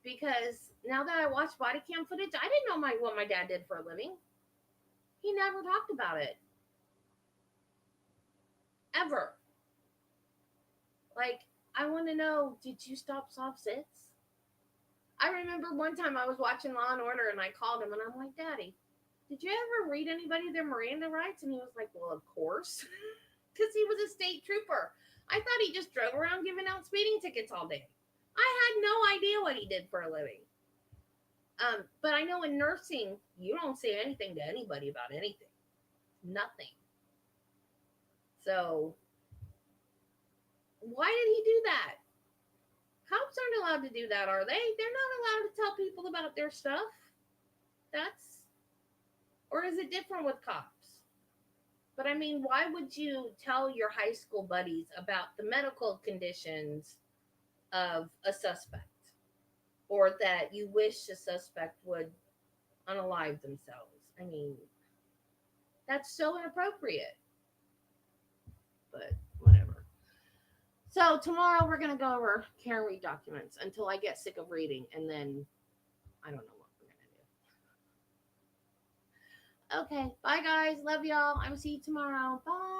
because now that I watch body cam footage, I didn't know what my dad did for a living. He never talked about it. Ever. Like, I want to know, did you stop soft sits? I remember one time I was watching Law and Order and I called him and I'm like, Daddy, did you ever read anybody their Miranda rights? And he was like, well, of course. Because he was a state trooper. I thought he just drove around giving out speeding tickets all day. I had no idea what he did for a living. But I know in nursing, you don't say anything to anybody about anything. Nothing. So, why did he do that? Cops aren't allowed to do that, are they? They're not allowed to tell people about their stuff. Or is it different with cops? But I mean, why would you tell your high school buddies about the medical conditions of a suspect? Or that you wish a suspect would unalive themselves? I mean, that's so inappropriate. But whatever. So tomorrow we're going to go over Karen Read documents until I get sick of reading. And then I don't know what we're going to do. Okay. Bye, guys. Love y'all. I will see you tomorrow. Bye.